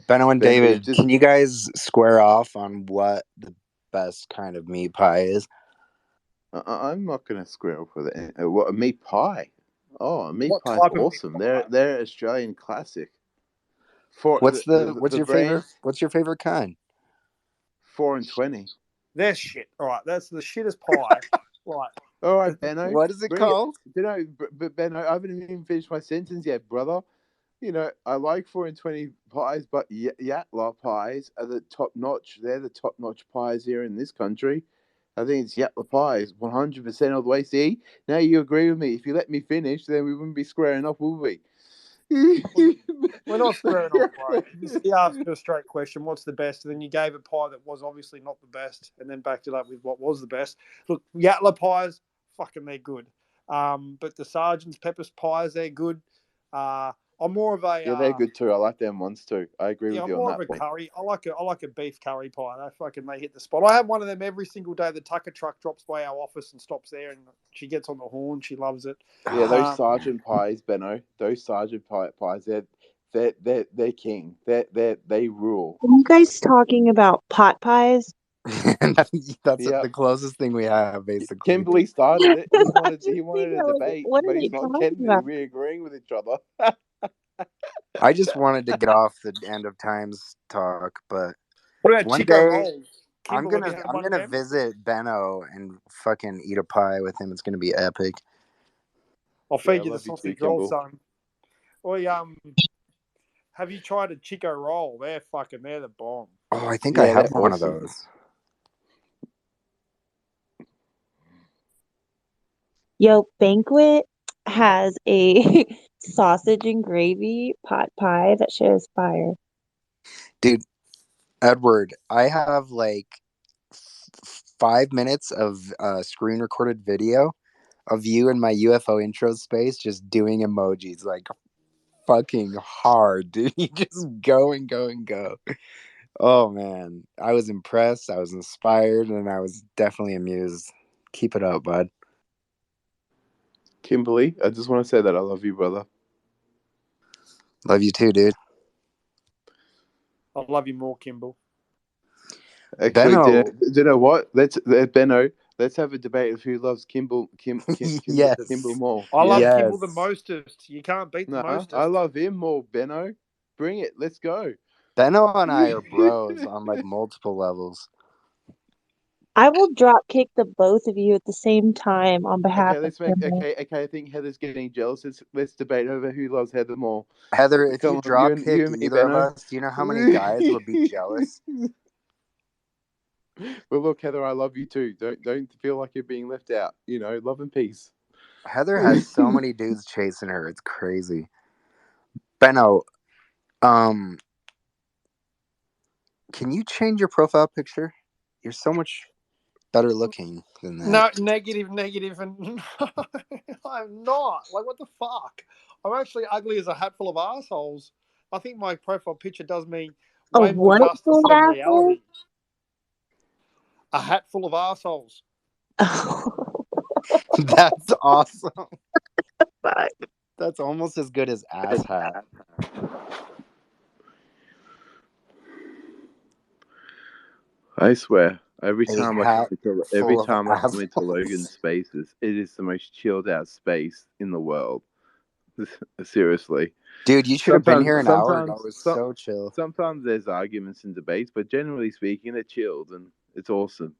Benno and Benno, David, can you guys square off on what the best kind of meat pie is? I'm not going to square up with it. What, a meat pie? Oh, a meat What pie's type of meat awesome. pie? They're Australian classic. What's The your brand? what's your favorite kind? 4 and 20. They're shit. All right, that's the shittest pie. Right. All right, Benno. What is it bring called? But Benno, I haven't even finished my sentence yet, brother. I like 4 and 20 pies, but Yatla pies are the top notch. They're the top notch pies here in this country. I think it's Yatla pies, 100% all the way. See, now you agree with me. If you let me finish, then we wouldn't be squaring up, would we? We're not squaring off, bro. You asked a straight question, what's the best? And then you gave a pie that was obviously not the best, and then backed it up with what was the best. Look, Yatla pies, fucking they're good. But the Sergeant's Pepper's pies, they're good. I'm more of a Yeah, they're good too. I like them ones too. I agree with I'm you on more that of a point. curry. I like a beef curry pie. They hit the spot. I have one of them every single day. The Tucker truck drops by our office and stops there, and she gets on the horn. She loves it. Yeah, those sergeant pies, Benno. Those sergeant pies. They're king. They rule. Are you guys talking about pot pies? That's the closest thing we have, basically. Kimberly started it. He wanted a Like, debate, what are but they he's not talking getting it. about? We're agreeing with each other. I just wanted to get off the end of times talk, but what about one Chico day rolls? I'm Kimble, have you had one of gonna them? visit Benno and fucking eat a pie with him. It's gonna be epic. I'll feed you I the love you sausage too, roll, Kimball. son. Or have you tried a Chico roll? They're the bomb. Oh, I think I have one of those. Yo, Banquet has a sausage and gravy pot pie that shit is fire. Dude, Edward, I have like 5 minutes of screen recorded video of you in my UFO intro space just doing emojis like fucking hard, dude. You just go and go and go. Oh man, I was impressed, I was inspired, and I was definitely amused. Keep it up, bud. Kimberly, I just want to say that I love you, brother. Love you too, dude. I love you more, Kimball. Actually, do you know what? Benno. Let's have a debate of who loves Kimball more. I love Kimball the mostest. You can't beat the mostest. I love him more, Benno. Bring it. Let's go. Benno and I are bros on like multiple levels. I will drop kick the both of you at the same time on behalf of Kimball. Okay. I think Heather's getting jealous. Let's debate over who loves Heather more. Heather, if you drop kick you and me, either of Benno. us, do you know how many guys would be jealous? Well, look, Heather, I love you too. Don't feel like you're being left out. Love and peace. Heather has so many dudes chasing her. It's crazy. Benno, Can you change your profile picture? You're so much better looking than that. No, negative, and I'm not. Like, what the fuck? I'm actually ugly as a hat full of assholes. I think my profile picture does me A way more what justice full than asshole? reality. A hat full of assholes. That's awesome. Fuck. That's almost as good as ass hat. I swear, every A time I hat full of come into assholes. Logan's spaces, it is the most chilled out space in the world. Seriously. Dude, you should have been here an hour ago. It was so chill. Sometimes there's arguments and debates, but generally speaking, they're chilled and it's awesome.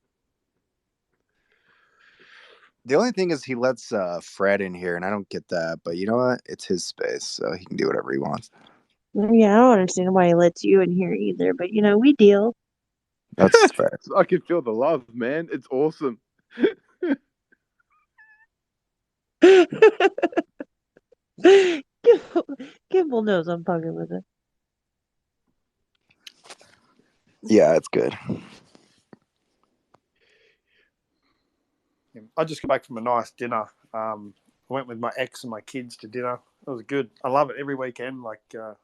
The only thing is he lets Fred in here, and I don't get that. But you know what? It's his space, so he can do whatever he wants. Yeah, I don't understand why he lets you in here either, but we deal. That's fair. I can feel the love, man. It's awesome. Kimball knows I'm fucking with it. Yeah, it's good. I just got back from a nice dinner. I went with my ex and my kids to dinner. It was good. I love it every weekend. Like, just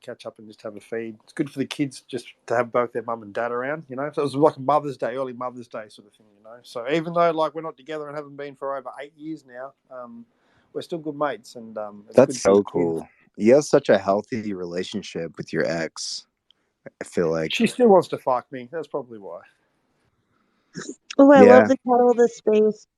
catch up and just have a feed. It's good for the kids just to have both their mum and dad around, you know. So it was like a Mother's Day, early Mother's Day sort of thing, you know. So even though like we're not together and haven't been for over 8 years now, we're still good mates, and it's That's good for so the kids. cool. You have such a healthy relationship with your ex. I feel like. She still wants to fuck me. That's probably why. Oh, I love Yeah. the title of this space.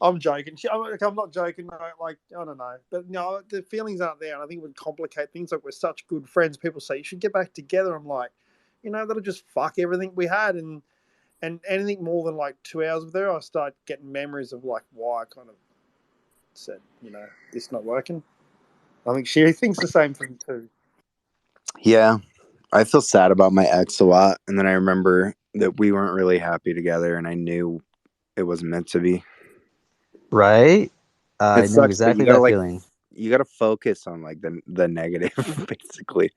I'm joking. I'm not joking. No, like, I don't know. But no, the feelings aren't there. And I think it would complicate things. Like, we're such good friends. People say, you should get back together. I'm like, that'll just fuck everything we had. And anything more than like 2 hours with her, I start getting memories of like why I kind of said, this not working. I think she thinks the same thing too. Yeah. I feel sad about my ex a lot. And then I remember that we weren't really happy together, and I knew it wasn't meant to be. Right? I It know sucks, but exactly that feeling. you gotta focus on like the negative, basically.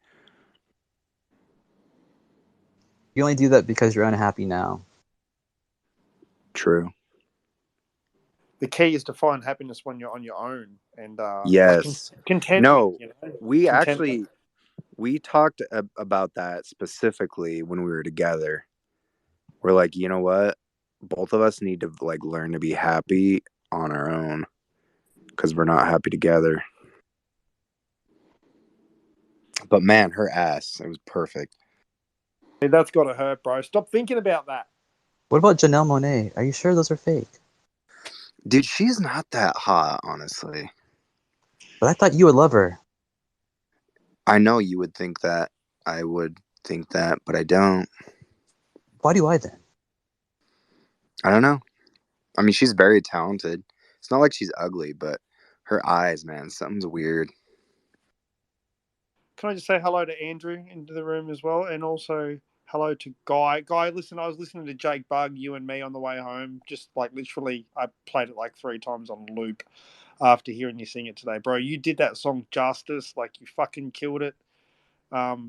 You only do that because you're unhappy now. True. The key is to find happiness when you're on your own, and Yes. contentment. No, we Contentment. we talked about that specifically when we were together. We're like, you know what? Both of us need to like learn to be happy on our own because we're not happy together. But man, her ass, it was perfect. Hey, that's gotta hurt, bro. Stop thinking about that. What about Janelle Monáe? Are you sure those are fake? Dude, she's not that hot, honestly. But I thought you would love her. I know you would think that. I would think that, but I don't. Why do I then? I don't know. I mean, she's very talented. It's not like she's ugly, but her eyes, man, something's weird. Can I just say hello to Andrew into the room as well, and also hello to Guy. Guy, listen, I was listening to Jake Bug, you and me on the way home. Just like literally, I played it like 3 times on loop after hearing you sing it today, bro. You did that song justice, like you fucking killed it.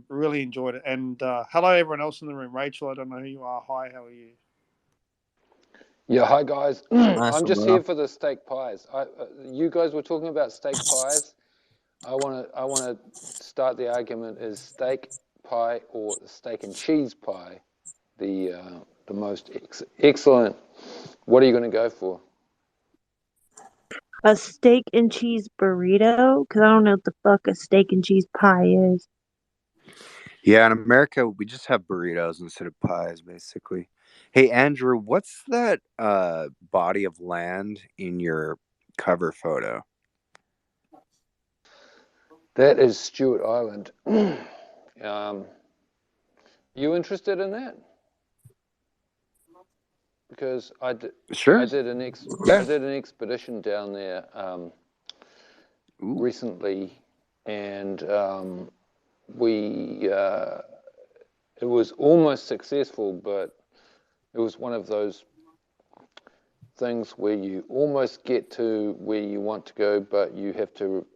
Really enjoyed it. And hello everyone else in the room. Rachel, I don't know who you are. Hi, how are you? Yeah, hi guys. Nice I'm one, just bro. here for the steak pies. You guys were talking about steak pies. I want to start the argument: is steak pie or steak and cheese pie the most excellent? What are you going to go for? A steak and cheese burrito? Because I don't know what the fuck a steak and cheese pie is. Yeah, in America, we just have burritos instead of pies, basically. Hey, Andrew, what's that body of land in your cover photo? That is Stewart Island. You interested in that? Because Sure. I did an expedition down there recently, and it was almost successful, but it was one of those things where you almost get to where you want to go, but you have to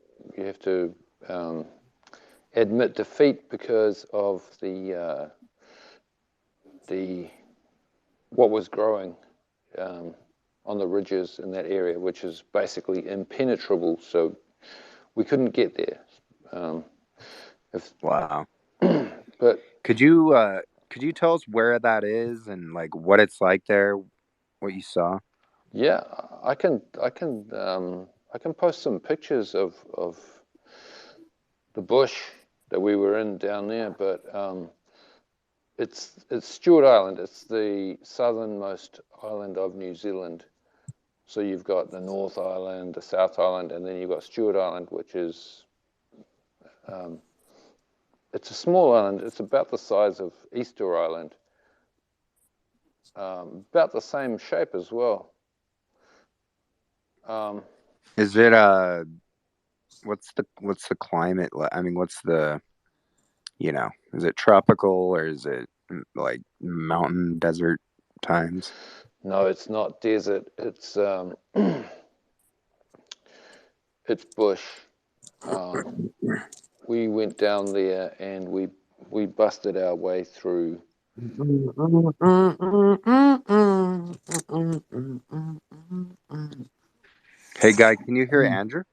admit defeat because of the what was growing on the ridges in that area, which is basically impenetrable. So we couldn't get there. Wow. But could you tell us where that is and like what it's like there, what you saw? Yeah, I can post some pictures of the bush that we were in down there, but it's Stewart Island. It's the southernmost island of New Zealand. So you've got the North Island, the South Island, and then you've got Stewart Island, which is it's a small island. It's about the size of Easter Island, about the same shape as well. Is it what's the climate like? I mean, what's the, is it tropical or is it like mountain desert times? No, it's not desert. It's it's bush. We went down there and we busted our way through. Hey, guy, can you hear Andrew?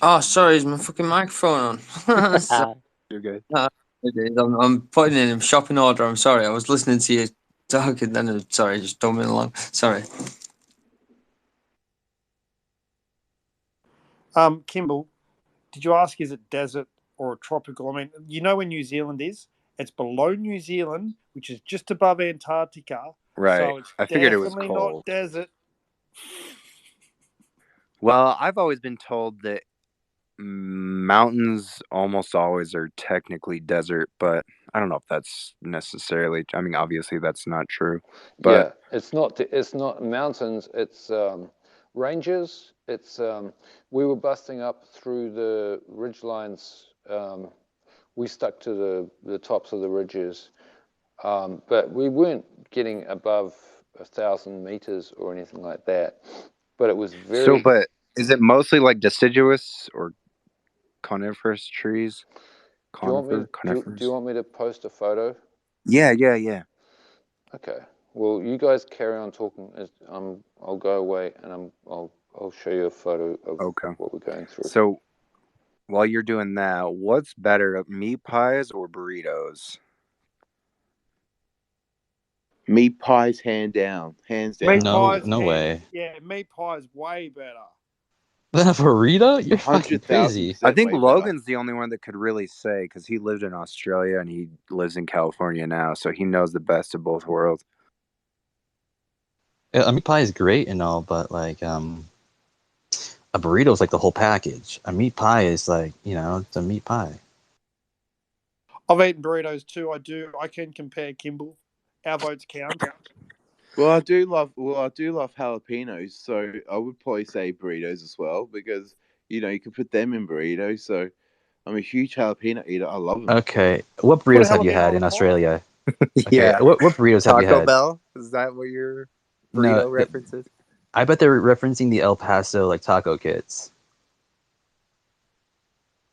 Oh, sorry, is my fucking microphone on? You're good. I'm putting in a shopping order. I'm sorry. I was listening to you talk and then sorry, just don't me along. Sorry. Kimball, did you ask is it desert or tropical? I mean, you know where New Zealand is? It's below New Zealand, which is just above Antarctica. Right. So it's I figured it was definitely cold. not desert. Well, I've always been told that mountains almost always are technically desert, but I don't know if that's necessarily. I mean, obviously that's not true. But yeah, it's not mountains. It's ranges. It's we were busting up through the ridge lines. We stuck to the tops of the ridges, but we weren't getting above 1,000 meters or anything like that. But it was very. So, but is it mostly like deciduous or coniferous trees? Do you want me to post a photo? Yeah. Okay. Well, you guys carry on talking. I'll go away and I'll show you a photo of what we're going through. So, while you're doing that, what's better, meat pies or burritos? Meat pies, hands down. Meat pies, no way. Yeah, meat pie is way better. Than a burrito? You're fucking crazy. I think Logan's the only one that could really say, because he lived in Australia and he lives in California now, so he knows the best of both worlds. A meat pie is great and all, but like a burrito is like the whole package. A meat pie is like, it's a meat pie. I've eaten burritos too. I can compare, Kimball. Our votes count. Well, I do love jalapenos, so I would probably say burritos as well, because you can put them in burritos. So I'm a huge jalapeno eater. I love them. Okay, what burritos have you had in Australia? Yeah. Okay, what burritos have you had? Taco Bell? Is that what your burrito reference is? I bet they're referencing the El Paso like taco kits.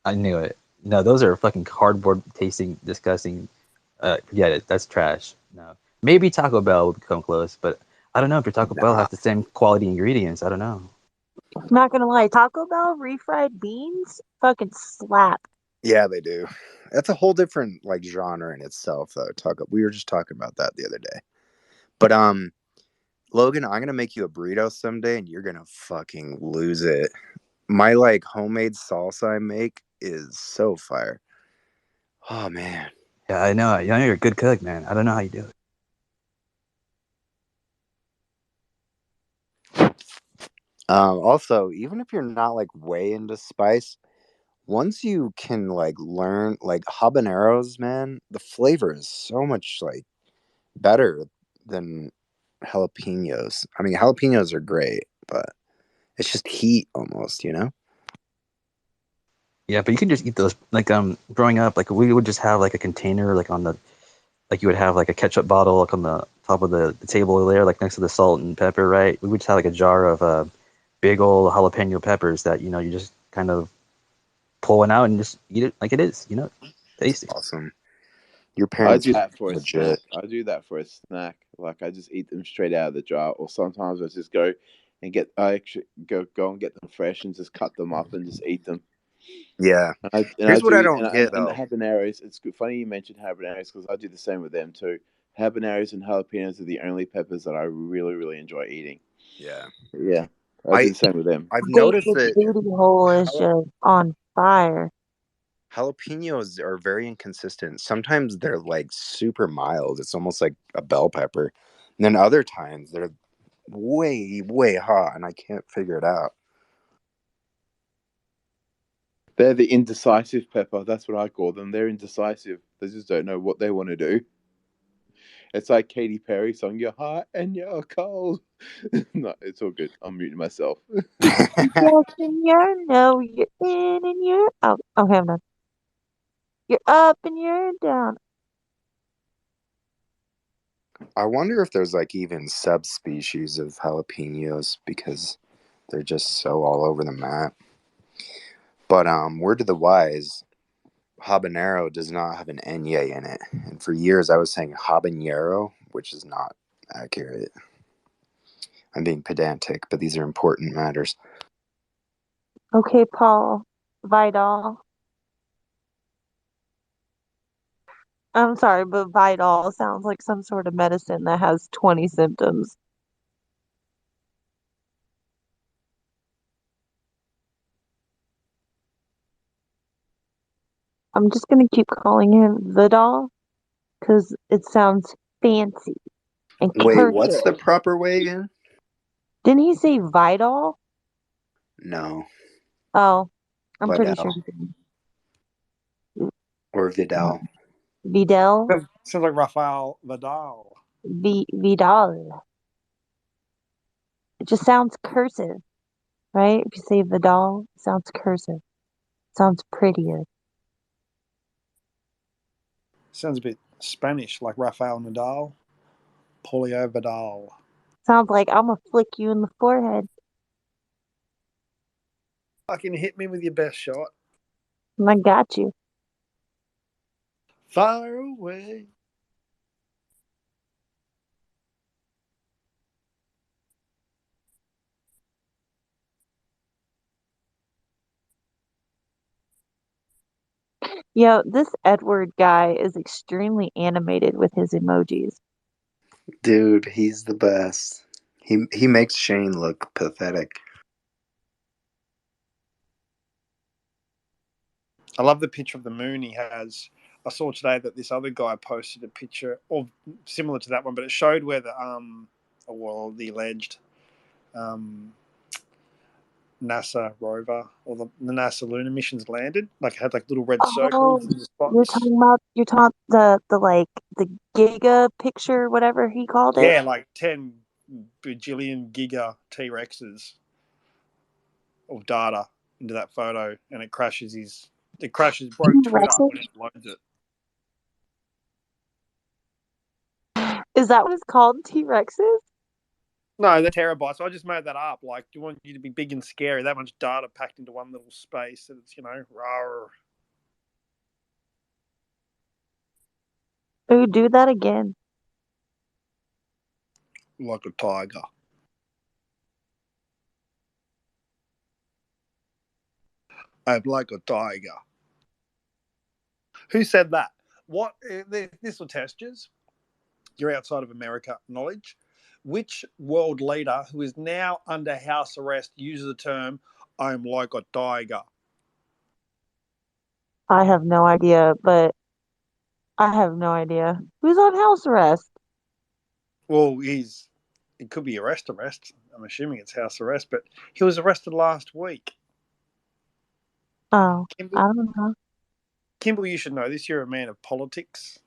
I knew it. No, those are fucking cardboard tasting, disgusting. Forget it. That's trash. No, maybe Taco Bell would come close, but I don't know if your Taco Bell has the same quality ingredients. I don't know. Not gonna lie, Taco Bell refried beans fucking slap. Yeah, they do. That's a whole different like genre in itself, though. We were just talking about that the other day. But Logan, I'm gonna make you a burrito someday, and you're gonna fucking lose it. My like homemade salsa I make is so fire. Oh man. Yeah, I know. You're a good cook, man. I don't know how you do it. Also, even if you're not like way into spice, once you can like learn like habaneros, man, the flavor is so much like better than jalapenos. I mean, jalapenos are great, but it's just heat almost, Yeah, but you can just eat those. Like growing up, like we would just have like a container, like on the, like you would have like a ketchup bottle like on the top of the table there, like next to the salt and pepper, right? We would just have like a jar of big old jalapeno peppers that you just kind of pull one out and just eat it like it is. You know, tasty. Awesome. Your I parents do that for a legit. snack. Like I just eat them straight out of the jar, or sometimes I just go and get. I actually go and get them fresh and just cut them up and just eat them. Yeah. And I Here's what I do don't get and though. habaneros. It's good, funny you mentioned habaneros because I do the same with them too. Habaneros and jalapenos are the only peppers that I really enjoy eating. Yeah. Yeah, I do I the same with them. I've noticed David's that booty hole is jala- just on fire. jalapenos are very inconsistent. Sometimes they're like super mild. It's almost like a bell pepper. And then other times they're way hot and I can't figure it out. They're the indecisive pepper. That's what I call them. They're indecisive. They just don't know what they want to do. It's like Katy Perry song, "You're hot and you're cold." No, it's all good. I'm muting myself. Yes, and you're no, you're in and you're out. Okay, I'm done. You're up and you're down. I wonder if there's like even subspecies of jalapenos because they're just so all over the map. But word to the wise, habanero does not have an enye in it. And for years I was saying habanero, which is not accurate. I'm being pedantic, but these are important matters. Okay, Paul. Vidal. I'm sorry, but Vidal sounds like some sort of medicine that has 20 symptoms. I'm just gonna keep calling him Vidal because it sounds fancy and Wait, what's the cursive. proper way again? Didn't he say Vidal? No, Oh, I'm pretty sure Vidal he did. or Vidal. Vidal? Sounds like Rafael Vidal. Vidal. It just sounds cursive, right? If you say Vidal, it sounds cursive. Sounds prettier. Sounds a bit Spanish, like Rafael Nadal. Polio Vidal. Sounds like I'm gonna flick you in the forehead. Fucking hit me with your best shot. And I got you. Far away. Yo, this Edward guy is extremely animated with his emojis. Dude, he's the best. He makes Shane look pathetic. I love the picture of the moon he has. I saw today that this other guy posted a picture of similar to that one, but it showed where the alleged um, NASA rover or the NASA lunar missions landed. Like it had like little red Oh, circles in the you're spots. talking the like the Giga picture, whatever he called it. Yeah, like 10 bajillion giga T Rexes of data into that photo, and broke Twitter T-Rexes? when it loads it. Is that what it's called? T-Rexes? No, they're terabytes. I just made that up. Like, do you want you to be big and scary? That much data packed into one little space, and it's rawr. Ooh, do that again. Like a tiger. I'm like a tiger. Who said that? What? This will test you. You're outside of America knowledge. Which world leader who is now under house arrest uses the term "I'm like a tiger"? I have no idea, but I have no idea. Who's on house arrest? Well, it could be arrest. I'm assuming it's house arrest, but he was arrested last week. Oh, I Kimball, don't know. Kimball, you should know this. You're a man of politics.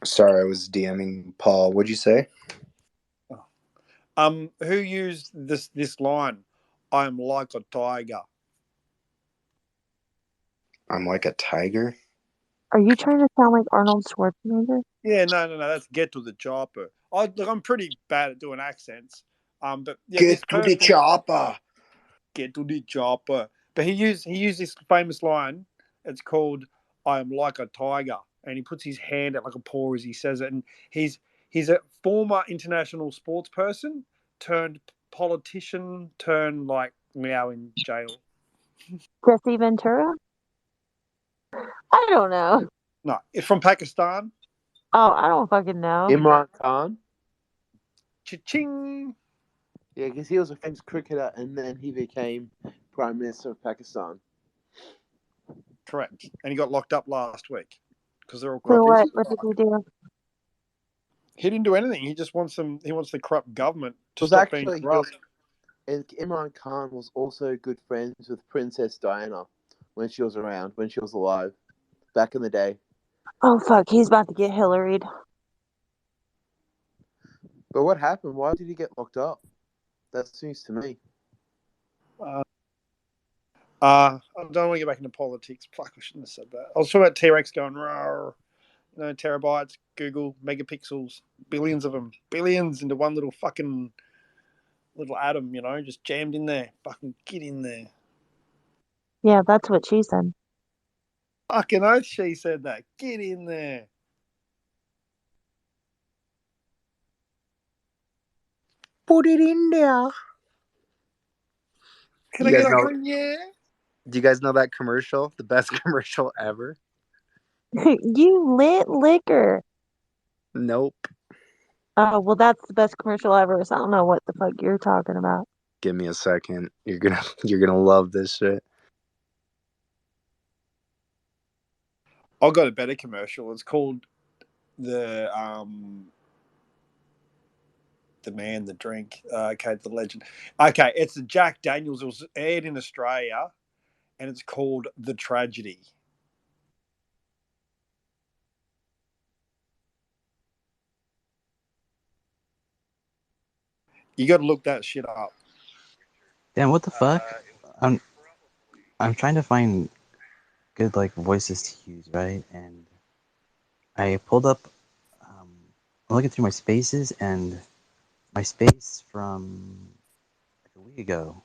Sorry, I was DMing Paul. What'd you say? Who used this line? I'm like a tiger. I'm like a tiger. Are you trying to sound like Arnold Schwarzenegger? Yeah, no. That's get to the chopper. I'm pretty bad at doing accents. But yeah, Get this to the person, chopper. get to the chopper. But he used this famous line. It's called "I am like a tiger," and he puts his hand out like a paw as he says it. And he's a former international sports person turned politician turned like now in jail. Jesse Ventura? I don't know. No, it's from Pakistan. Oh, I don't fucking know. Imran Khan. Cha-ching. Yeah, because he was a famous cricketer and then he became Prime Minister of Pakistan. Correct. And he got locked up last week because they're all For corrupt. what? What did he do? He didn't do anything. He just wants them. He wants the corrupt government to Was stop being actually corrupt. and Imran Khan was also good friends with Princess Diana when she was around, when she was alive, back in the day. Oh fuck, he's about to get Hillaried. But what happened? Why did he get locked up? That's news to me. I don't want to get back into politics. Fuck, I shouldn't have said that. I was talking about T-Rex going, rawr, terabytes, Google, megapixels, billions of them, billions into one little fucking little atom, just jammed in there. Fucking get in there. Yeah, that's what she said. Fucking oath she said that. Get in there. Put it in there. Can You I guys get a know? yeah? Do you guys know that commercial? The best commercial ever. You lit liquor. Nope. Oh, well, that's the best commercial ever, so I don't know what the fuck you're talking about. Give me a second. You're gonna love this shit. I got a better commercial. It's called the man, the drink. Okay, the legend. Okay, it's the Jack Daniels. It was aired in Australia, and it's called The Tragedy. You got to look that shit up. Damn, what the fuck? I'm trying to find good like voices to use, right? And I pulled up. I'm looking through my spaces, and my space from like a week ago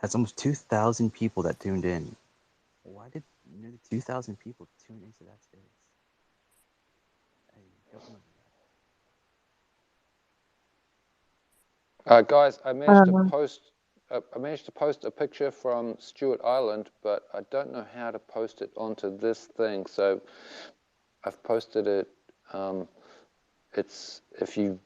has almost 2,000 people that tuned in. Why did nearly 2,000 people tune into that space? I don't know. Guys, I I managed don't to know. post. I managed to post a picture from Stewart Island, but I don't know how to post it onto this thing. So I've posted it. It's if you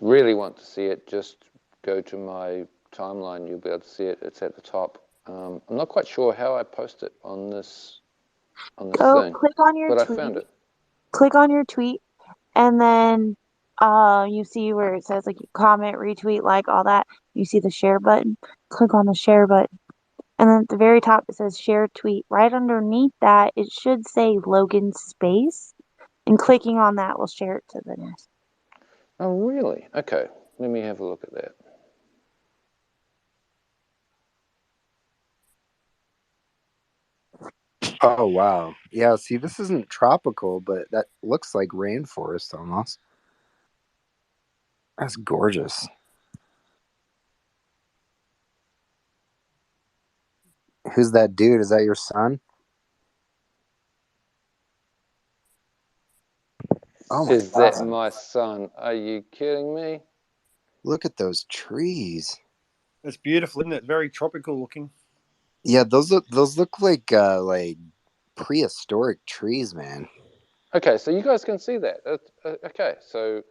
really want to see it, just go to my timeline. You'll be able to see it. It's at the top. I'm not quite sure how I post it on this thing, Click on your but I tweet. found it. Click on your tweet, and then you see where it says like comment, retweet, like all that. You see the share button. Click on the share button, and then at the very top it says share tweet. Right underneath that, it should say Logan Space, and clicking on that will share it to the nest. Oh, really? Okay. Let me have a look at that. Oh wow. Yeah, see, this isn't tropical, but that looks like rainforest almost. That's gorgeous. Who's that dude? Is that your son? Oh my Is that god. my son? Are you kidding me? Look at those trees. It's beautiful, isn't it? Very tropical looking. Yeah, those look like prehistoric trees, man. Okay, so you guys can see that. Okay, so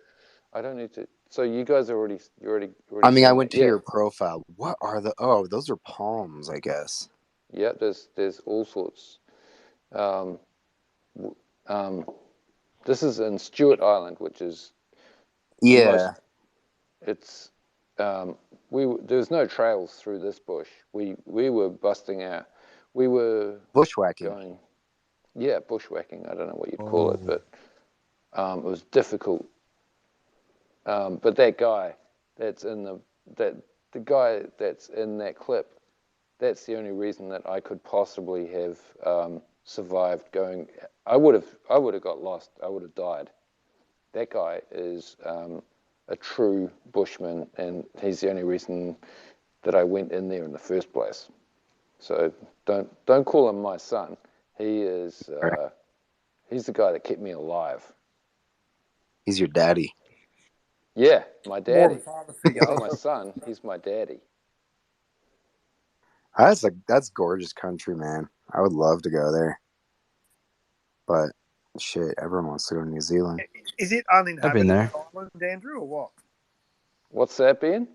I don't need to. So you guys already I mean, I seen went that. to Yeah. your profile. What are the? Oh, those are palms, I guess. Yeah, there's all sorts. Um, this is in Stewart Island, which is the most. Yeah, It's there's no trails through this bush. We were busting out. We were bushwhacking. going. Yeah, bushwhacking. I don't know what you'd call it, Oh. but it was difficult. But that guy that's in the guy that's in that clip, that's the only reason that I could possibly have survived going. I would have got lost. I would have died. That guy is a true bushman, and he's the only reason that I went in there in the first place. So don't call him my son. He is he's the guy that kept me alive. He's your daddy. Yeah, my More of a daddy. father figure. He's my son. He's my daddy. That's gorgeous country, man. I would love to go there. But shit, everyone wants to go to New Zealand. Is it I've been uninhabited there. island, Andrew, or what? What's that, Ben?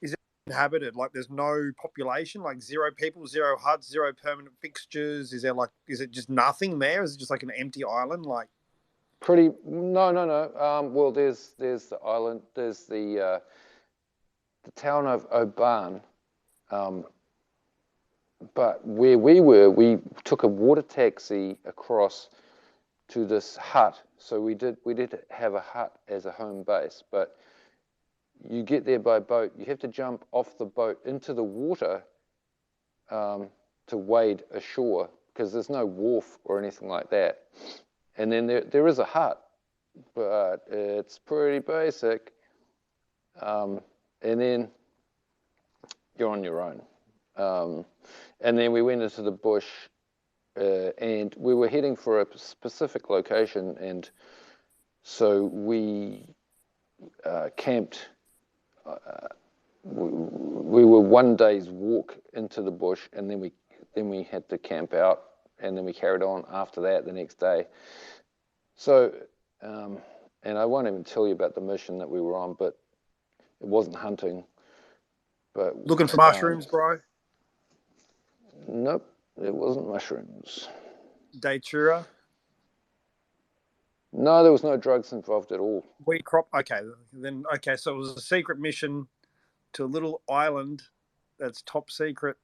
Is it inhabited? Like there's no population, like zero people, zero huts, zero permanent fixtures? Is it just nothing there? Is it just like an empty island? Like No. Well, there's the island. There's the town of Oban. But where we were, we took a water taxi across to this hut. So we did have a hut as a home base, but you get there by boat. You have to jump off the boat into the water to wade ashore because there's no wharf or anything like that. And then there is a hut, but it's pretty basic. And then you're on your own. And then we went into the bush, and we were heading for a specific location, and so we camped. We were one day's walk into the bush, and then we had to camp out, and then we carried on after that the next day. So, and I won't even tell you about the mission that we were on, but it wasn't hunting. But looking for mushrooms, bro. Nope, it wasn't mushrooms. Datura. No, there was no drugs involved at all. Wheat crop. Okay, so it was a secret mission to a little island that's top secret.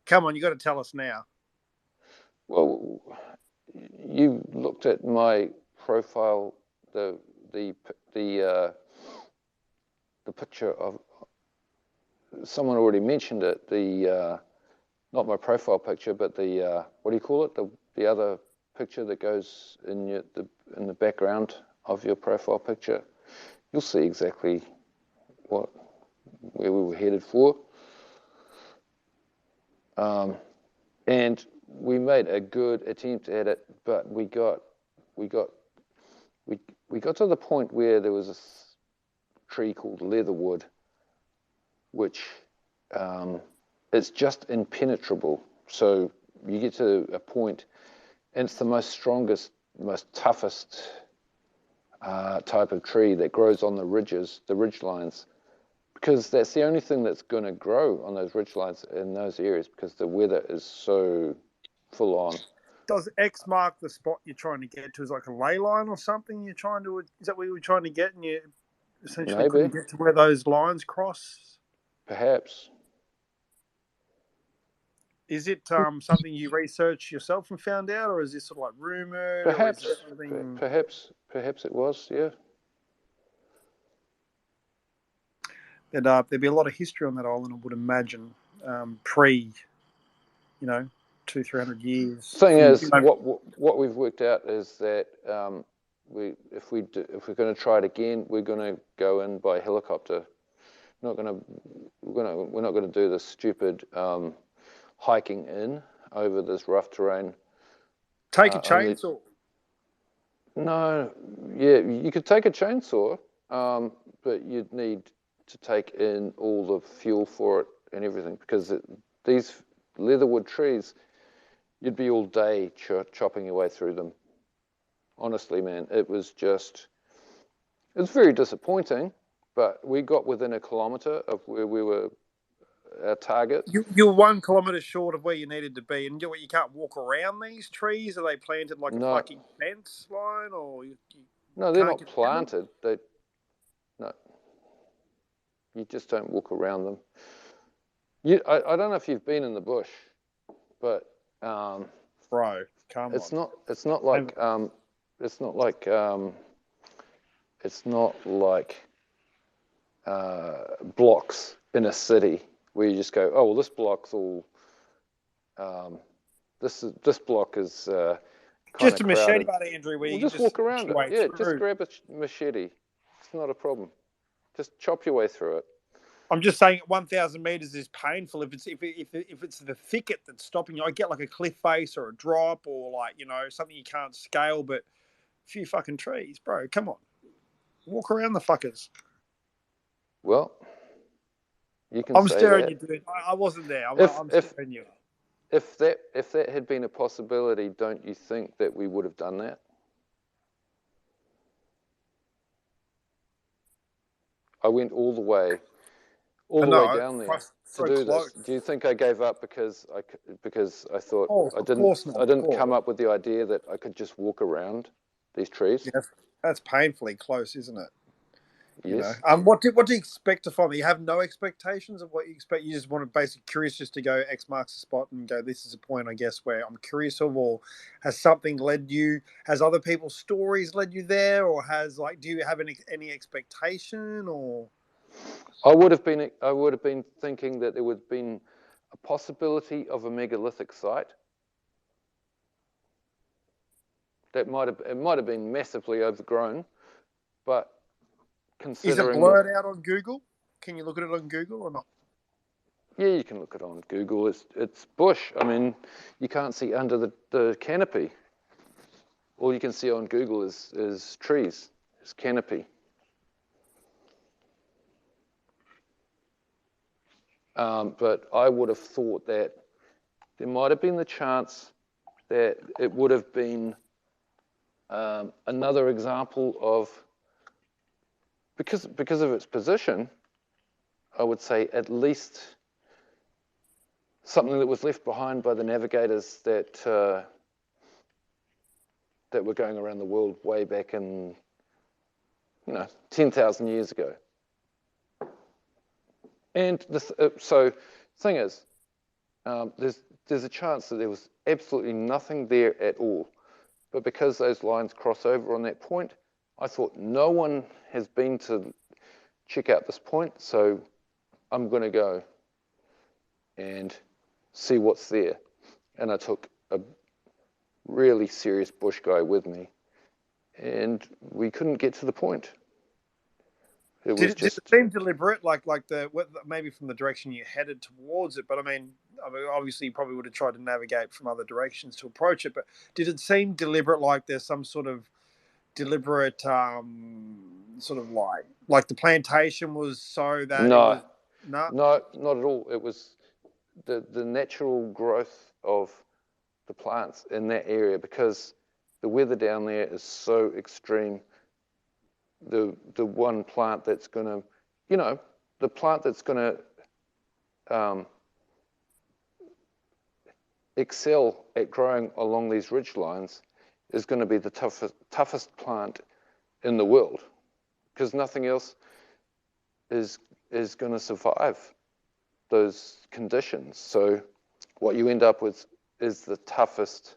Come on, you got to tell us now. Well, you looked at my profile, the picture of someone already mentioned it. The not my profile picture, but the what do you call it? The other picture that goes in the background of your profile picture. You'll see exactly where we were headed for. And we made a good attempt at it, but we got to the point where there was a tree called leatherwood, which it's just impenetrable. So you get to a point, and it's the most strongest, most toughest type of tree that grows on the ridges, the ridge lines, because that's the only thing that's going to grow on those ridge lines in those areas because the weather is so full on. Does X mark the spot you're trying to get to? Is like a ley line or something you're trying to? Is that what you were trying to get, and you essentially couldn't get to where those lines cross? Perhaps. Is it something you researched yourself and found out, or is this sort of like rumored? Perhaps. Or is something... Perhaps it was. Yeah. There'd be a lot of history on that island, I would imagine, pre, 200-300 years. Thing is, what we've worked out is that if we're going to try it again, we're going to go in by helicopter. We're not going to do this stupid hiking in over this rough terrain. Take a chainsaw. No, yeah, you could take a chainsaw, but you'd need to take in all the fuel for it and everything because these leatherwood trees, you'd be all day chopping your way through them. Honestly, man, it's very disappointing, but we got within a kilometre of where we were, our target. You're 1 kilometre short of where you needed to be, and you can't walk around these trees? Are they planted like a fucking fence line, or No, they're not planted. No, you just don't walk around them. I don't know if you've been in the bush, but bro, come on. It's not like blocks in a city where you just go, oh well, this block's all. This block is just a crowded. machete, buddy, Andrew. We'll just walk around it. Yeah, just grab a machete. It's not a problem. Just chop your way through it. I'm just saying 1,000 meters is painful if it's the thicket that's stopping you. I get like a cliff face or a drop or like, you know, something you can't scale, but a few fucking trees, bro. Come on. Walk around the fuckers. Well, you can I'm say staring that. you, dude. I wasn't there. I'm staring you. If that had been a possibility, don't you think that we would have done that? I went all the way down there to do this. Do you think I gave up because I thought I didn't come up with the idea that I could just walk around these trees? Yeah, that's painfully close, isn't it? Yes. You know. What do you expect to find? You have no expectations of what you expect. You just want to basically curious just to go X marks the spot and go. This is a point, I guess, where I'm curious of, or has something led you? Has other people's stories led you there, or do you have any expectation or? I would have been thinking that there would have been a possibility of a megalithic site. It might have been massively overgrown, but considering is it blurred out on Google? Can you look at it on Google or not? Yeah, you can look at it on Google. It's bush. I mean, you can't see under the canopy. All you can see on Google is trees, is canopy. But I would have thought that there might have been the chance that it would have been another example of, because of its position, I would say at least something that was left behind by the navigators that were going around the world way back in, 10,000 years ago. And so, thing is, there's a chance that there was absolutely nothing there at all. But because those lines cross over on that point, I thought no one has been to check out this point, so I'm going to go and see what's there. And I took a really serious bush guy with me, and we couldn't get to the point. Did it seem deliberate, maybe from the direction you headed towards it? But I mean, obviously, you probably would have tried to navigate from other directions to approach it. But did it seem deliberate, like there's some sort of deliberate, sort of like the plantation was so that no, it was not at all. It was the natural growth of the plants in that area, because the weather down there is so extreme. The one plant that's going to, the plant that's going to excel at growing along these ridge lines is going to be the toughest plant in the world, because nothing else is going to survive those conditions. So what you end up with is the toughest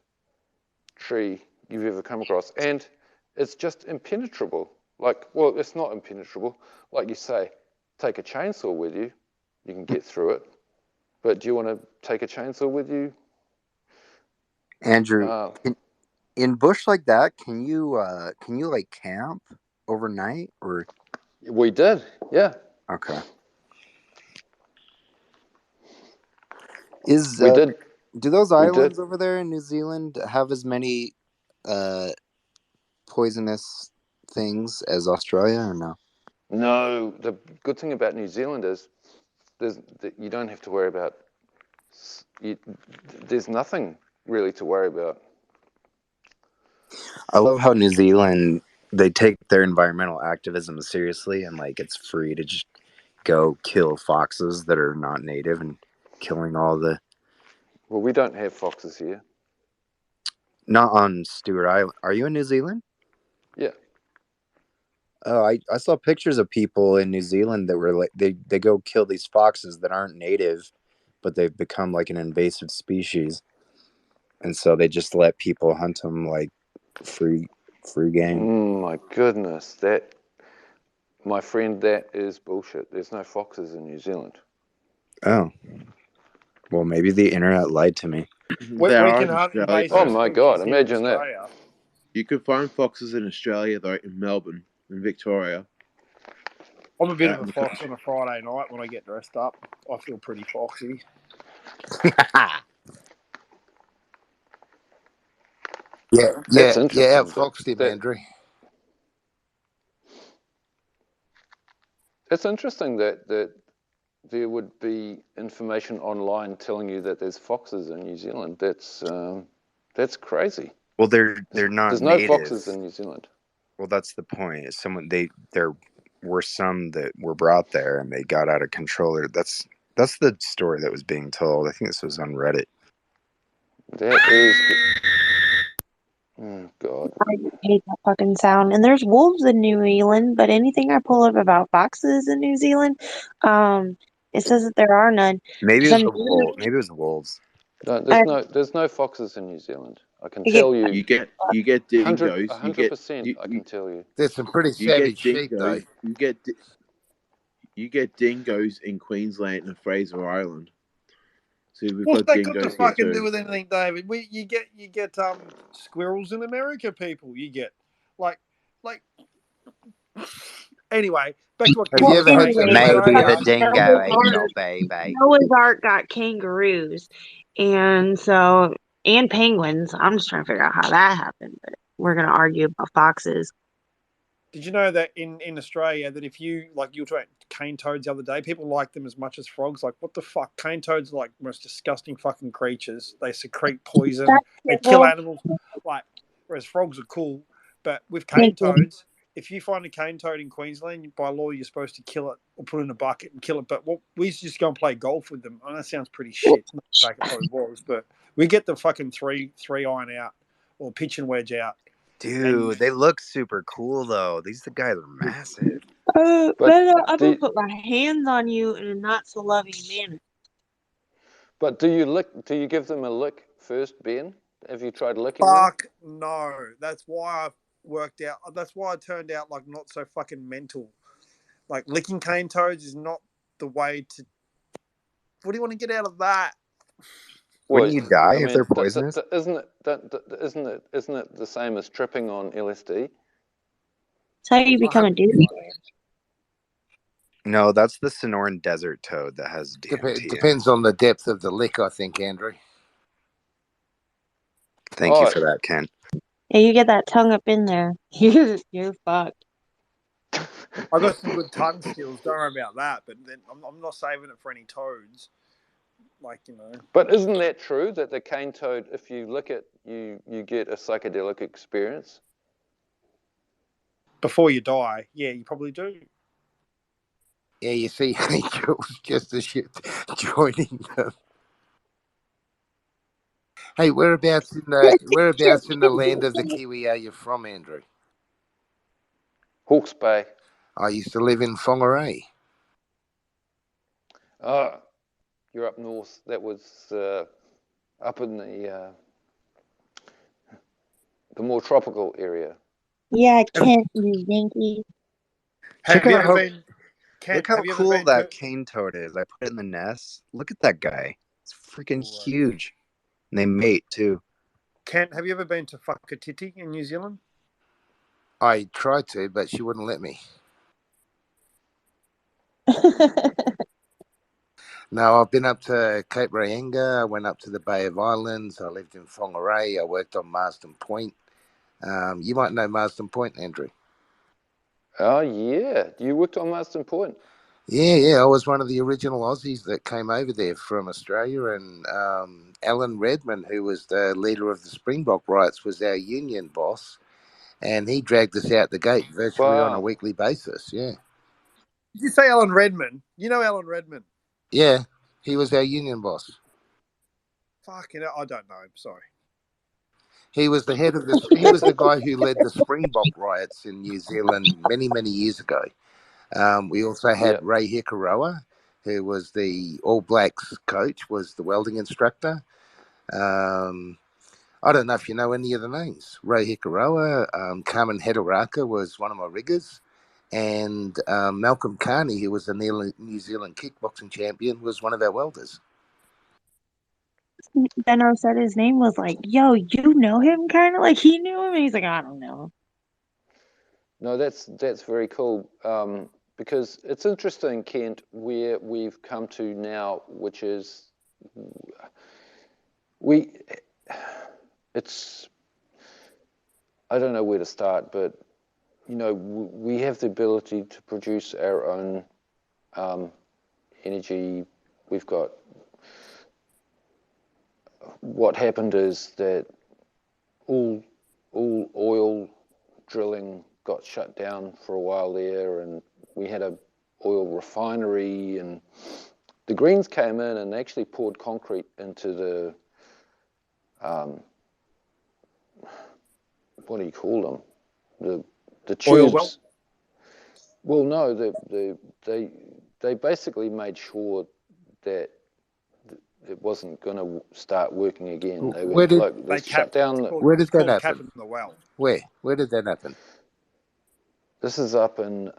tree you've ever come across, and it's just impenetrable. It's not impenetrable. Like you say, take a chainsaw with you, you can get through it. But do you want to take a chainsaw with you? Andrew, in bush like that, can you like camp overnight or? We did, yeah. Okay. We did. Do those islands over there in New Zealand have as many poisonous things as Australia, or no? No. The good thing about New Zealand is you don't have to worry about. There's nothing really to worry about. I love how New Zealand, they take their environmental activism seriously, and it's free to just go kill foxes that are not native and killing all the. Well, we don't have foxes here. Not on Stewart Island. Are you in New Zealand? Yeah. Oh, I saw pictures of people in New Zealand that were they go kill these foxes that aren't native, but they've become like an invasive species, and so they just let people hunt them like free game. My goodness, my friend, that is bullshit. There's no foxes in New Zealand. Oh, well, maybe the internet lied to me. We can hunt invasive. Oh my God! Imagine that. You could find foxes in Australia, though, in Melbourne, in Victoria. I'm a bit of a fox on a Friday night when I get dressed up. I feel pretty foxy. That's Yeah, interesting. outfoxed him, Andrew. It's interesting that there would be information online telling you that there's foxes in New Zealand. That's crazy. Well, they're not There's no native. foxes in New Zealand. Well, that's the point. Is there were some that were brought there and they got out of control. That's the story that was being told. I think this was on Reddit. That is. Oh God. I hate that fucking sound. And there's wolves in New Zealand, but anything I pull up about foxes in New Zealand, it says that there are none. Maybe it Some was the wolf. Maybe it was wolves. No, I there's no foxes in New Zealand. I can I get tell you. You get dingoes. 100%. I can tell you. There's some pretty You get savage sheep, though. dingoes. You get dingoes in Queensland and Fraser Island. So we've What's got that got to dingoes here fucking do too. with anything, David? You get squirrels in America, people. You get like anyway. Back to what Have Kim you was ever saying. had So anyway, maybe the Australia, dingo ate your baby? Noah's Ark got kangaroos, and penguins. I'm just trying to figure out how that happened, but we're gonna argue about foxes. did you know that in Australia that if you were talking cane toads the other day, people like them as much as frogs? Like, what the fuck? Cane toads are like the most disgusting fucking creatures. They secrete poison. They kill animals. Like, whereas frogs are cool. But with cane toads, if you find a cane toad in Queensland, by law you're supposed to kill it or put it in a bucket and kill it. But we used to just go and play golf with them. I know that sounds pretty shit. Not the fact it probably was, but we get the fucking three iron out or pitch and wedge out. Dude, they look super cool though. These guys are massive. But I'm gonna put my hands on you in a not so loving manner. But do you give them a lick first, Ben? Have you tried licking them? Fuck no. That's why That's why I turned out like not so fucking mental. Like licking cane toads is not the way to. What do you want to get out of that? Wouldn't you die if they're poisonous? Isn't it the same as tripping on LSD? That's how you become a dude. No, that's the Sonoran desert toad that has DMT. Depends on the depth of the lick, I think, Andrew. Thank you for that, Ken. Yeah, you get that tongue up in there. You're fucked. I got some good tongue skills. Don't worry about that. But then I'm not saving it for any toads. Like, you know. But isn't that true that the cane toad, if you lick it, you get a psychedelic experience? Before you die, yeah, you probably do. Yeah, you see angels just as shit joining them. Hey, whereabouts in the land of the Kiwi are you from, Andrew? Hawke's Bay. I used to live in Whangarei. Oh, you're up north. That was up in the more tropical area. Yeah, Kent, you Yankee. Have you ever been? Look how cool that cane toad is. I put it in the nest. Look at that guy. It's freaking huge. And they mate too. Kent, have you ever been to Whakatiti in New Zealand? I tried to, but she wouldn't let me. No, I've been up to Cape Reinga. I went up to the Bay of Islands. I lived in Whangarei. I worked on Marsden Point. You might know Marsden Point, Andrew. Oh, yeah. You worked on Marsden Point? Yeah. I was one of the original Aussies that came over there from Australia. And Alan Redman, who was the leader of the Springbok riots, was our union boss. And he dragged us out the gate virtually on a weekly basis, yeah. Did you say Alan Redman? You know Alan Redman? Yeah, he was our union boss. Fucking hell, I don't know. I'm sorry. He was the head of this. He was the guy who led the Springbok riots in New Zealand many, many years ago. We also had Ray Hikaroa, who was the All Blacks coach, was the welding instructor. I don't know if you know any of the names. Ray Hikaroa, Carmen Hedaraka was one of my riggers. And Malcolm Carney, who was the New Zealand kickboxing champion, was one of our welders. Benno said his name was like, yo, you know him? Kind of like he knew him. And he's like, I don't know. No, that's very cool. because it's interesting, Kent, where we've come to now, which is it's, I don't know where to start, but we have the ability to produce our own energy. We've got, what happened is that all oil drilling got shut down for a while there, and we had a oil refinery, and the Greens came in and actually poured concrete into the what do you call them, the tubes. Well, no, they basically made sure that it wasn't going to start working again. They were they shut down. Where did that happen? Capping the well. Where did that happen? This is up in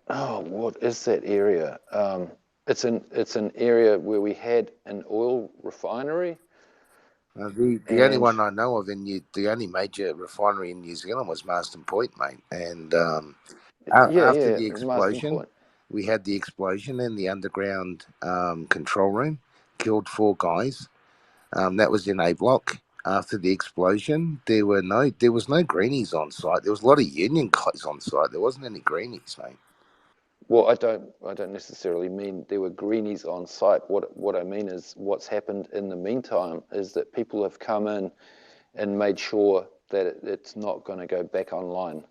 what is that area? It's an area where we had an oil refinery. The only one I know of the only major refinery in New Zealand was Marsden Point, mate. And after the explosion, we had the explosion in the underground control room, killed 4 guys. That was in A block. After the explosion, there was no greenies on site. There was a lot of union guys on site. There wasn't any greenies, mate. Well, I don't necessarily mean there were greenies on site. What I mean is what's happened in the meantime is that people have come in and made sure that it's not going to go back online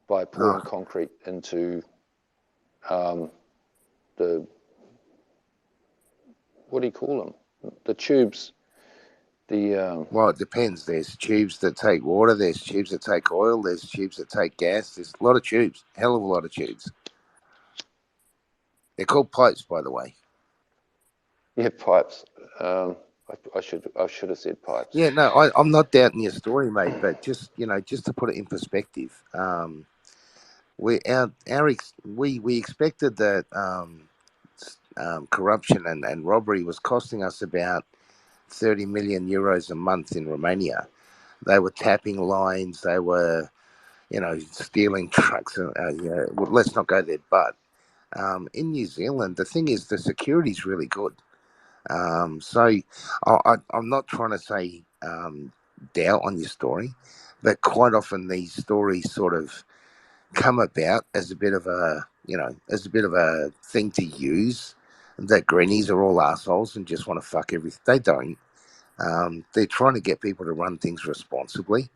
by pouring concrete into the, what do you call them? The tubes. Well, it depends. There's tubes that take water. There's tubes that take oil. There's tubes that take gas. There's a lot of tubes. Hell of a lot of tubes. They're called pipes, by the way. Yeah, pipes. I should have said pipes. Yeah, no, I'm not doubting your story, mate. But just to put it in perspective, we expected that corruption and robbery was costing us about 30 million euros a month in Romania. They were tapping lines. They were, stealing trucks. Well, let's not go there. But in New Zealand, the thing is, the security is really good. So I'm not trying to say doubt on your story, but quite often these stories sort of come about as a bit of a thing to use. That greenies are all assholes and just want to fuck everything. They don't. They're trying to get people to run things responsibly.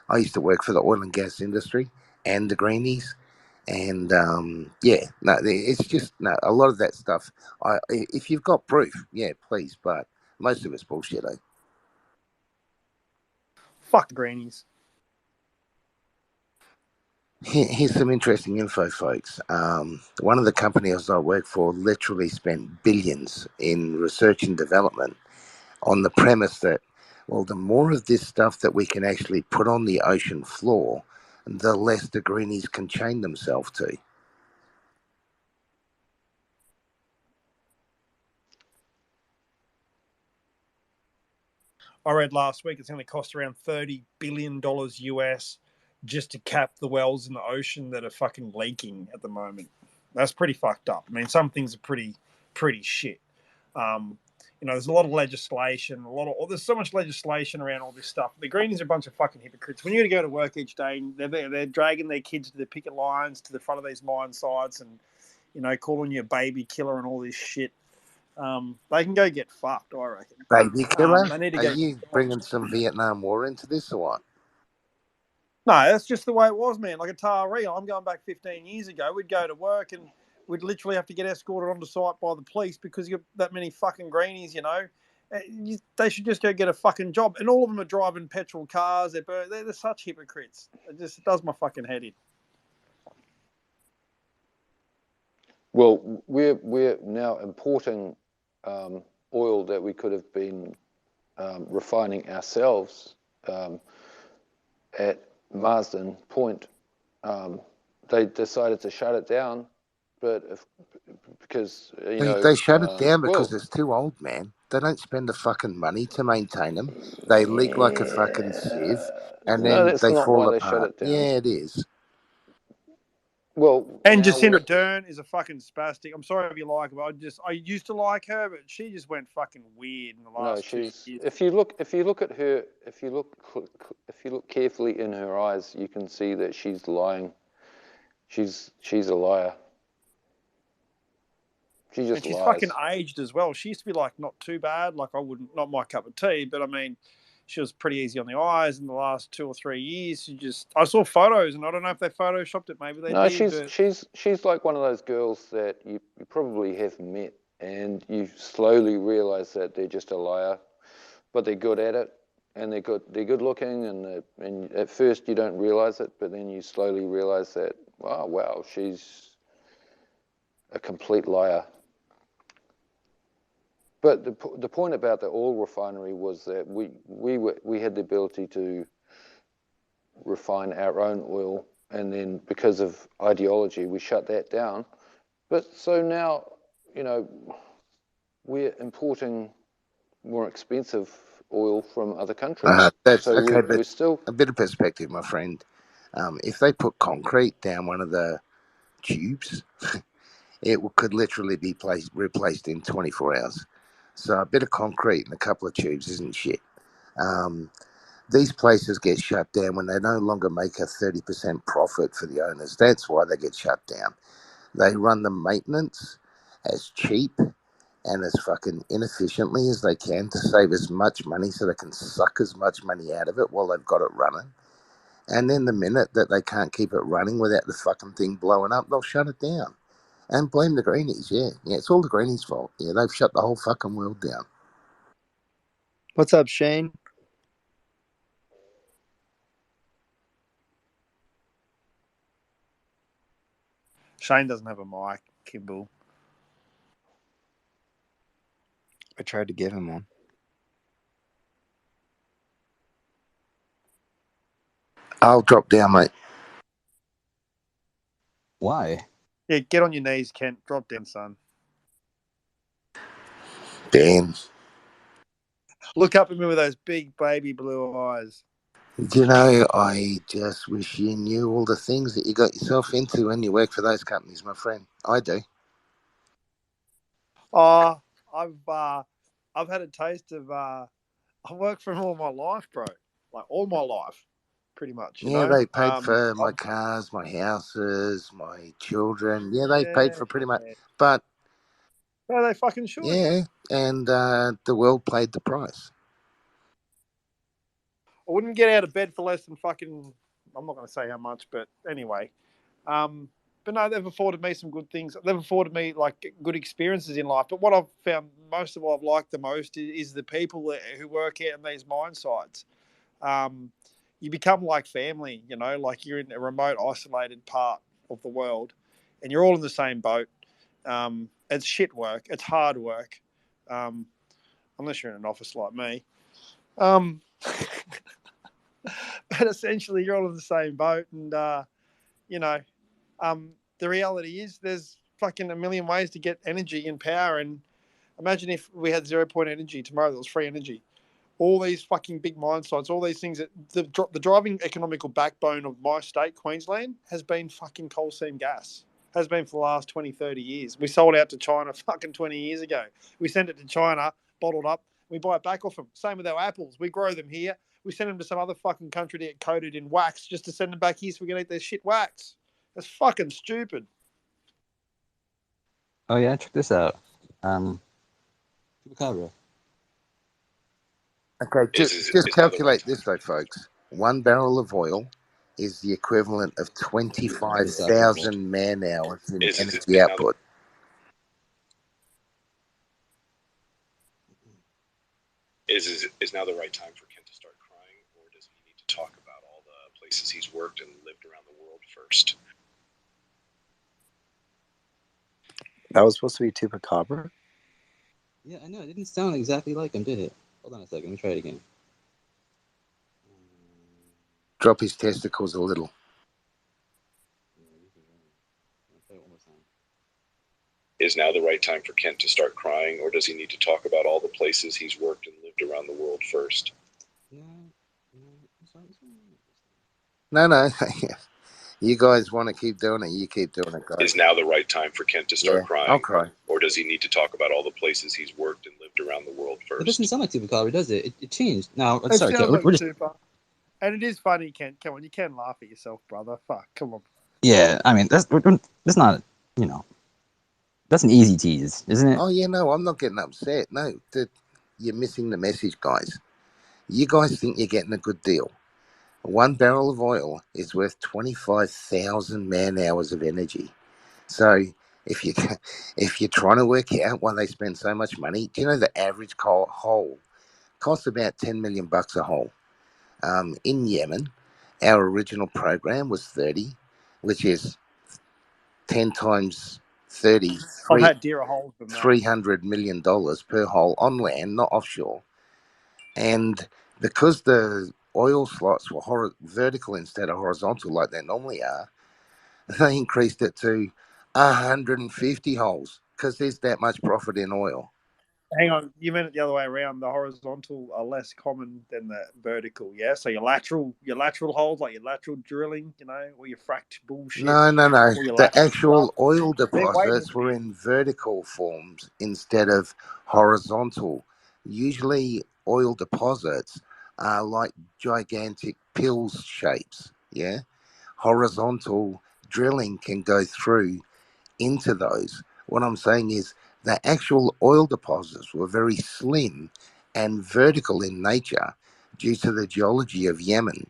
I used to work for the oil and gas industry and the greenies. And it's just a lot of that stuff. If you've got proof, yeah, please. But most of it's bullshit. Fuck the greenies. Here's some interesting info, folks. One of the companies I work for literally spent billions in research and development on the premise that, well, the more of this stuff that we can actually put on the ocean floor, the less the greenies can chain themselves to. I read last week it's going to cost around $30 billion US just to cap the wells in the ocean that are fucking leaking at the moment. That's pretty fucked up. I mean, some things are pretty shit. There's a lot of legislation, there's so much legislation around all this stuff. The Greenies are a bunch of fucking hypocrites. When you go to work each day, they're dragging their kids to the picket lines, to the front of these mine sites, and calling you a baby killer and all this shit. They can go get fucked, I reckon. Baby killer? They need to Are you bringing some Vietnam War into this or what? No, that's just the way it was, man. Like a Taree, I'm going back 15 years ago. We'd go to work and we'd literally have to get escorted onto site by the police because you got that many fucking greenies, They should just go get a fucking job. And all of them are driving petrol cars. They're such hypocrites. It does my fucking head in. Well, we're now importing oil that we could have been refining ourselves at Marsden Point. They decided to shut it down but because They shut it down because well, it's too old, man. They don't spend the fucking money to maintain them. They leak like a fucking sieve, and no, then that's they not fall why they shut apart. it down. Yeah, it is. Well, And now Jacinda Ardern is a fucking spastic. I'm sorry if you like her, but I used to like her, but she just went fucking weird in the last 2 years. if you look at her, if you look carefully in her eyes, you can see that she's lying. She's a liar. She just And she's lies. fucking aged as well. She used to be like not too bad. Like not my cup of tea, but I mean, she was pretty easy on the eyes in the last 2 or 3 years. I saw photos, and I don't know if they photoshopped it. Maybe they No, did. she's like one of those girls that you probably have met, and you slowly realize that they're just a liar, but they're good at it, and they're good looking, and at first you don't realize it, but then you slowly realize that, oh wow, she's a complete liar. But the point about the oil refinery was that we had the ability to refine our own oil, and then because of ideology we shut that down. But so now, we're importing more expensive oil from other countries. That's So okay, we're but still a bit of perspective, my friend. If they put concrete down one of the tubes, it could literally be replaced in 24 hours. So a bit of concrete and a couple of tubes isn't shit. These places get shut down when they no longer make a 30% profit for the owners. That's why they get shut down. They run the maintenance as cheap and as fucking inefficiently as they can to save as much money so they can suck as much money out of it while they've got it running. And then the minute that they can't keep it running without the fucking thing blowing up, they'll shut it down. And blame the greenies, yeah. Yeah, it's all the greenies' fault. Yeah, they've shut the whole fucking world down. What's up, Shane? Shane doesn't have a mic, Kimball. I tried to give him one. I'll drop down, mate. Why? Yeah, get on your knees, Kent. Drop down, son. Damn. Look up at me with those big baby blue eyes. You know, I just wish you knew all the things that you got yourself into when you work for those companies, my friend. I do. Oh, I've had a taste of. I worked for them all my life, bro. Like all my life, pretty much. Yeah, they paid for my cars, my houses, my children. Yeah, they paid for pretty much. But yeah, they fucking should. yeah, and the world paid the price. I wouldn't get out of bed for less than fucking. I'm not going to say how much, but anyway. But no, they've afforded me some good things. They've afforded me like good experiences in life. But what I've found most of what I've liked the most is the people who work out in these mine sites. You become like family, like you're in a remote, isolated part of the world, and you're all in the same boat. It's shit work. It's hard work, unless you're in an office like me. But essentially, you're all in the same boat, and the reality is there's fucking a million ways to get energy and power. And imagine if we had 0 point energy tomorrow that was free energy. All these fucking big mine sites, all these things that the driving economical backbone of my state, Queensland, has been fucking coal seam gas. Has been for the last 20, 30 years. We sold out to China fucking 20 years ago. We sent it to China, bottled up. We buy it back off them. Same with our apples. We grow them here. We send them to some other fucking country to get coated in wax just to send them back here so we can eat their shit wax. That's fucking stupid. Oh yeah, check this out. Chupacabra. Okay, just calculate this though, folks. 1 barrel of oil is the equivalent of 25,000 man hours in energy output. Is now the right time for Ken to start crying, or does he need to talk about all the places he's worked and lived around the world first? That was supposed to be Chupacabra? Yeah, I know. It didn't sound exactly like him, did it? Hold on a second. Let me try it again. Drop his testicles a little. I'll try it one more time. Is now the right time for Kent to start crying, or does he need to talk about all the places he's worked and lived around the world first? No. You guys want to keep doing it, you keep doing it, guys. Is now the right time for Kent to start Yeah, I'll crying, cry. or does he need to talk about all the places he's worked and lived around the world It first? doesn't sound like Super Calorie, does it? It changed. Now, It sorry, Kent. sounds like We're just super. And it is funny, Ken. Come on, you can laugh at yourself, brother. Fuck, come on. yeah. I mean, that's not that's an easy tease, isn't it? Oh yeah, no, I'm not getting upset. No, you're missing the message, guys. You guys think you're getting a good deal. 1 barrel of oil is worth 25,000 man hours of energy. So if you if you're trying to work out why they spend so much money, do you know the average coal hole costs about 10 million bucks a hole? In Yemen, our original program was 30, which is 10 times 30, I've had dearer holes than that. $300 million per hole on land, not offshore. And because the oil slots were vertical instead of horizontal like they normally are, they increased it to 150 holes because there's that much profit in oil. Hang on, you meant it the other way around. The horizontal are less common than the vertical, yeah. So your lateral holes, like your lateral drilling, or your fracked bullshit, No. or your The lateral actual stuff. oil They're way more deposits were big. in vertical forms instead of horizontal. Usually, oil deposits are like gigantic pills shapes, yeah? Horizontal drilling can go through into those. What I'm saying is the actual oil deposits were very slim and vertical in nature due to the geology of Yemen.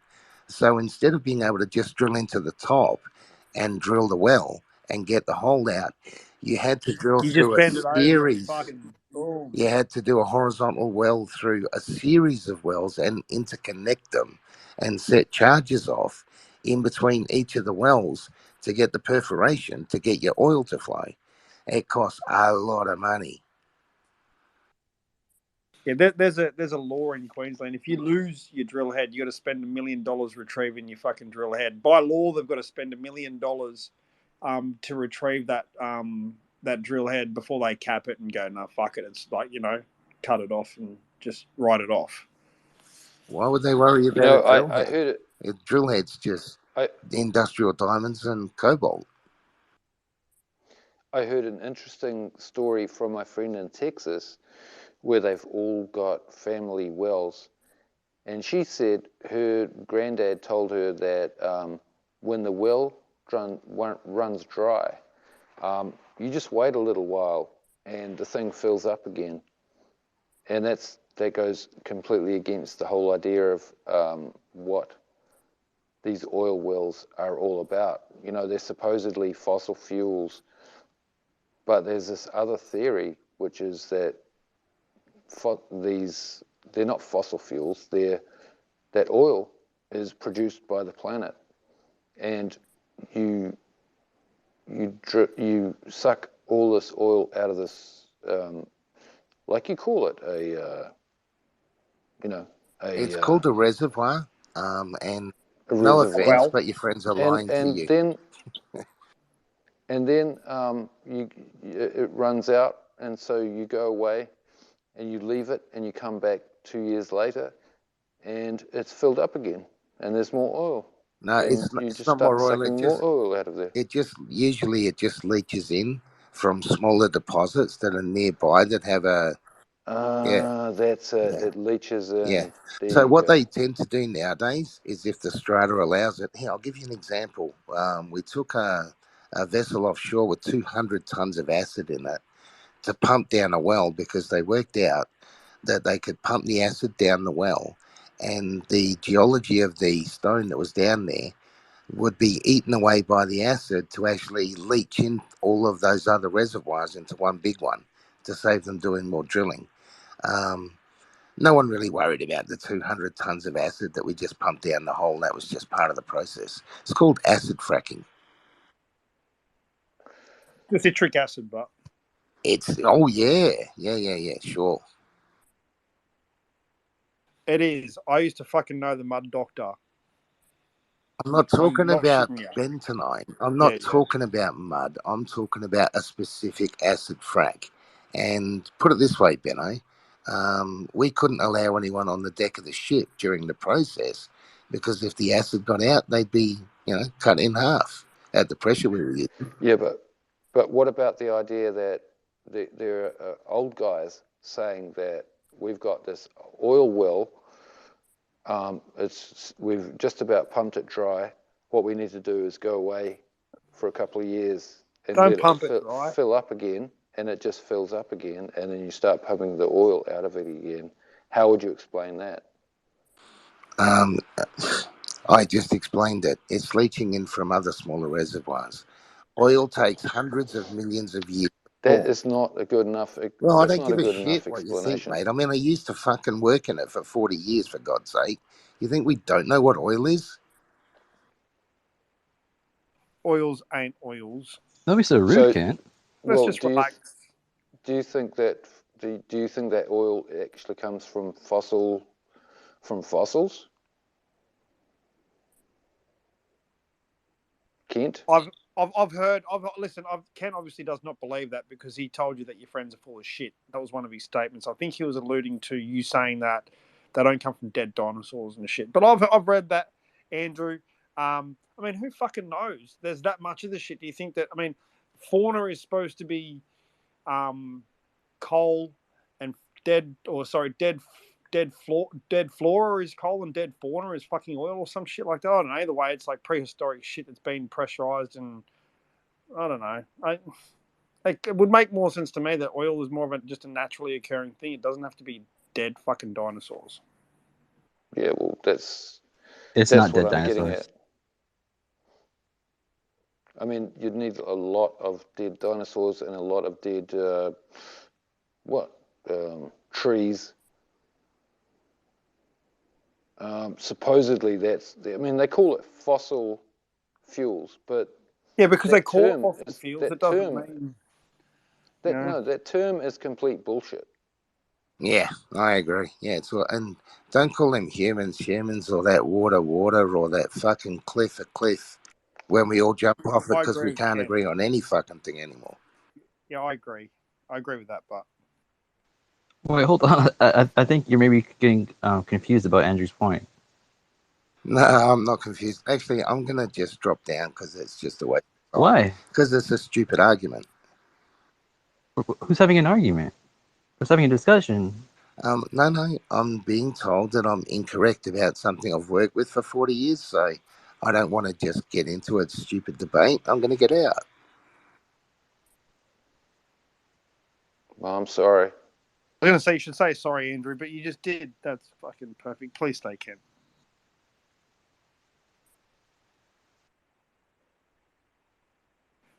So instead of being able to just drill into the top and drill the well and get the hole out, you had to drill You just through a bend it over and series. fucking boom. You had to do a horizontal well through a series of wells and interconnect them and set charges off in between each of the wells to get the perforation to get your oil to flow. It costs a lot of money. Yeah, there's a law in Queensland. If you lose your drill head, you got to spend $1 million retrieving your fucking drill head. By law, they've got to spend $1 million to retrieve that drill head before they cap it and go, no, fuck it. It's like, cut it off and just write it off. Why would they worry about a drill I head? heard it. A drill head's just industrial diamonds and cobalt. I heard an interesting story from my friend in Texas where they've all got family wells. And she said her granddad told her that when the well runs dry, you just wait a little while and the thing fills up again. And that goes completely against the whole idea of what these oil wells are all about. They're supposedly fossil fuels, but there's this other theory, which is that they're not fossil fuels. That oil is produced by the planet, and you suck all this oil out of this, like you call it It's called a reservoir, and a no reservoir. offense, but your friends are lying to And you. then it runs out, and so you go away, and you leave it, and you come back 2 years later, and it's filled up again, and there's more oil. No, and you it's just not start more oil. sucking more oil out of there. It just leaches in from smaller deposits that are nearby that have a That's it. yeah. It leaches in. Yeah. There So you what go. they tend to do nowadays is if the strata allows it. Here, I'll give you an example. We took a vessel offshore with 200 tons of acid in it to pump down a well because they worked out that they could pump the acid down the well, and the geology of the stone that was down there would be eaten away by the acid to actually leach in all of those other reservoirs into one big one to save them doing more drilling. Um, no one really worried about the 200 tons of acid that we just pumped down the hole. That was just part of the process. It's called acid fracking. The citric acid, but Oh yeah, sure. it is. I used to fucking know the mud doctor. I'm not talking not about shitting you. bentonite. I'm not Yeah. talking about mud. I'm talking about a specific acid frack. And put it this way, Benno, we couldn't allow anyone on the deck of the ship during the process because if the acid got out, they'd be, cut in half at the pressure we were using. Yeah, but what about the idea that there are old guys saying that we've got this oil well, we've just about pumped it dry. What we need to do is go away for a couple of years and Don't let it pump it dry. fill up again, and it just fills up again, and then you start pumping the oil out of it again. How would you explain that? Um, I just explained it. It's leaching in from other smaller reservoirs. Oil takes hundreds of millions of years. That is not a good enough. Well, I That's don't not a give a good enough shit what you think, explanation. mate. I mean, I used to fucking work in it for 40 years, for God's sake. You think we don't know what oil is? Oils ain't oils. Don't be so rude, So, Kent. Let's well, just relax. do you think that oil actually comes from fossils? Kent? I've heard. Listen. Ken obviously does not believe that because he told you that your friends are full of shit. That was one of his statements. I think he was alluding to you saying that they don't come from dead dinosaurs and shit. But I've read that, Andrew. I mean, who fucking knows? There's that much of the shit. Do you think that? I mean, fauna is supposed to be coal and dead flora is coal and dead fauna is fucking oil or some shit like that. I don't know. Either way, it's like prehistoric shit that's been pressurized and I don't know. It would make more sense to me that oil is more of just a naturally occurring thing. It doesn't have to be dead fucking dinosaurs. Yeah, well, It's that's not what dead I'm getting dinosaurs. at. I mean, you'd need a lot of dead dinosaurs and a lot of dead trees. Supposedly, I mean, they call it fossil fuels, but Yeah, because they that call it term fossil is fuels, it that doesn't term mean that term is complete bullshit. Yeah, I agree. Yeah, and don't call them humans or that water or that fucking cliff a cliff when we all jump off it I because we agree with can't Ken. agree on any fucking thing anymore. Yeah, I agree. I agree with that, but Wait, hold on. I think you're maybe getting confused about Andrew's point. No, I'm not confused. Actually, I'm gonna just drop down because it's just a waste of time. Why? Because it's a stupid argument. Who's having an argument? Who's having a discussion? No, I'm being told that I'm incorrect about something I've worked with for 40 years, so I don't want to just get into a stupid debate. I'm going to get out. Well, I'm sorry. I was going to say you should say sorry, Andrew, but you just did. That's fucking perfect. Please stay, Ken.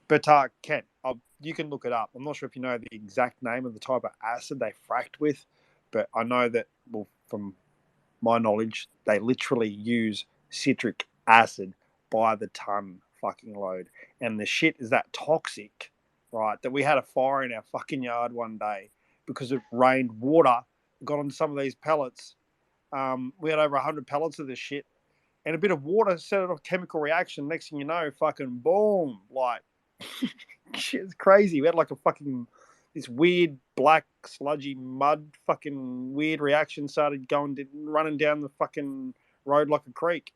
But Ken, you can look it up. I'm not sure if you know the exact name of the type of acid they fracked with, but I know that, well, from my knowledge, they literally use citric acid by the ton fucking load. And the shit is that toxic, right? That we had a fire in our fucking yard one day because it rained water, got on some of these pellets. We had over 100 pellets of this shit. And a bit of water set off a chemical reaction. Next thing you know, fucking boom. Like, shit's crazy. We had like a fucking this weird black sludgy mud fucking weird reaction started running down the fucking road like a creek.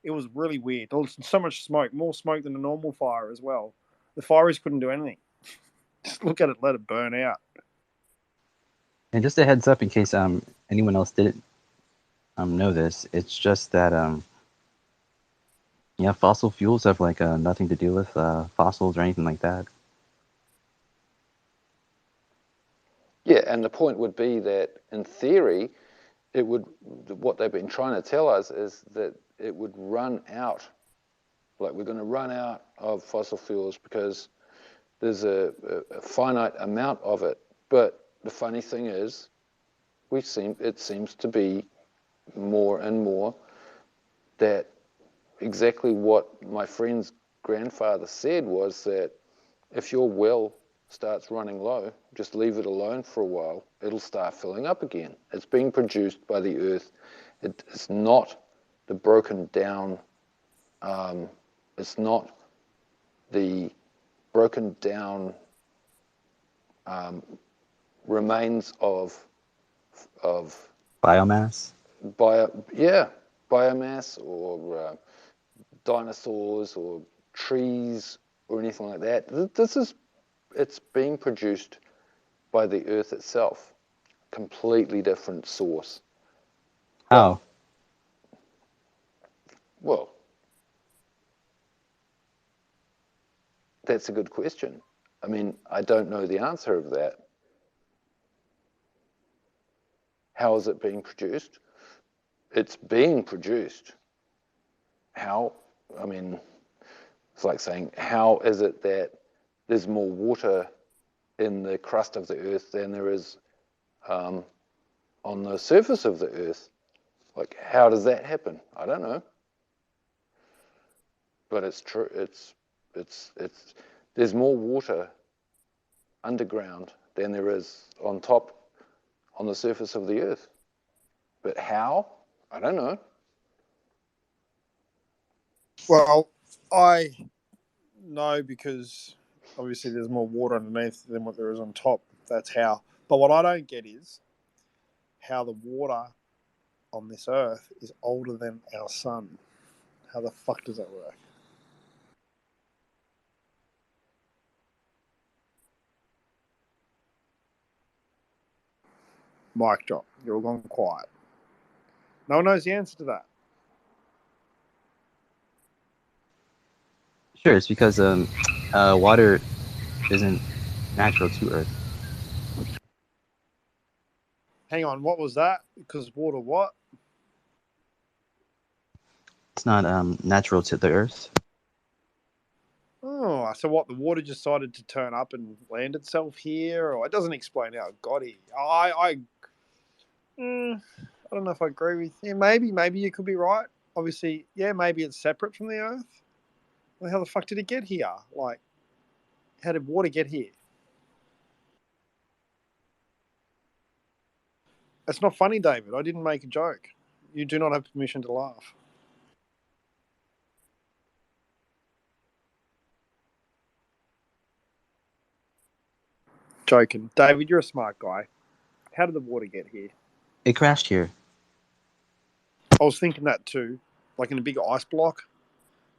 It was really weird. There was so much smoke, more smoke than a normal fire as well. The fires couldn't do anything. Just look at it, let it burn out. And just a heads up in case anyone else didn't know this, it's just that yeah, fossil fuels have like nothing to do with fossils or anything like that. Yeah, and the point would be that in theory, what they've been trying to tell us is that it would run out. Like we're going to run out of fossil fuels because there's a finite amount of it. But the funny thing is, it seems to be more and more that exactly what my friend's grandfather said was that if your well starts running low, just leave it alone for a while, it'll start filling up again. It's being produced by the earth. It's not the broken down It's not the broken down remains of Biomass. biomass or dinosaurs or trees or anything like that. It's being produced by the Earth itself. Completely different source. How? Well, that's a good question. I mean, I don't know the answer of that. How is it being produced? It's being produced. How? I mean, it's like saying, how is it that there's more water in the crust of the Earth than there is on the surface of the Earth? Like, how does that happen? I don't know. But it's true. There's more water underground than there is on the surface of the Earth. But how? I don't know. Well, I know because obviously there's more water underneath than what there is on top. That's how. But what I don't get is how the water on this Earth is older than our sun. How the fuck does that work? Mic drop. You're all gone quiet. No one knows the answer to that. Sure, it's because water isn't natural to Earth. Hang on, what was that? Because water what? It's not natural to the Earth. Oh, so what? The water decided to turn up and land itself here, or it doesn't explain how it got here. I don't know if I agree with you. Maybe you could be right. Obviously, yeah, maybe it's separate from the Earth. Well, how the fuck did it get here? Like, how did water get here? That's not funny, David. I didn't make a joke. You do not have permission to laugh. Joking. David, you're a smart guy. How did the water get here? It crashed here. I was thinking that too. Like in a big ice block.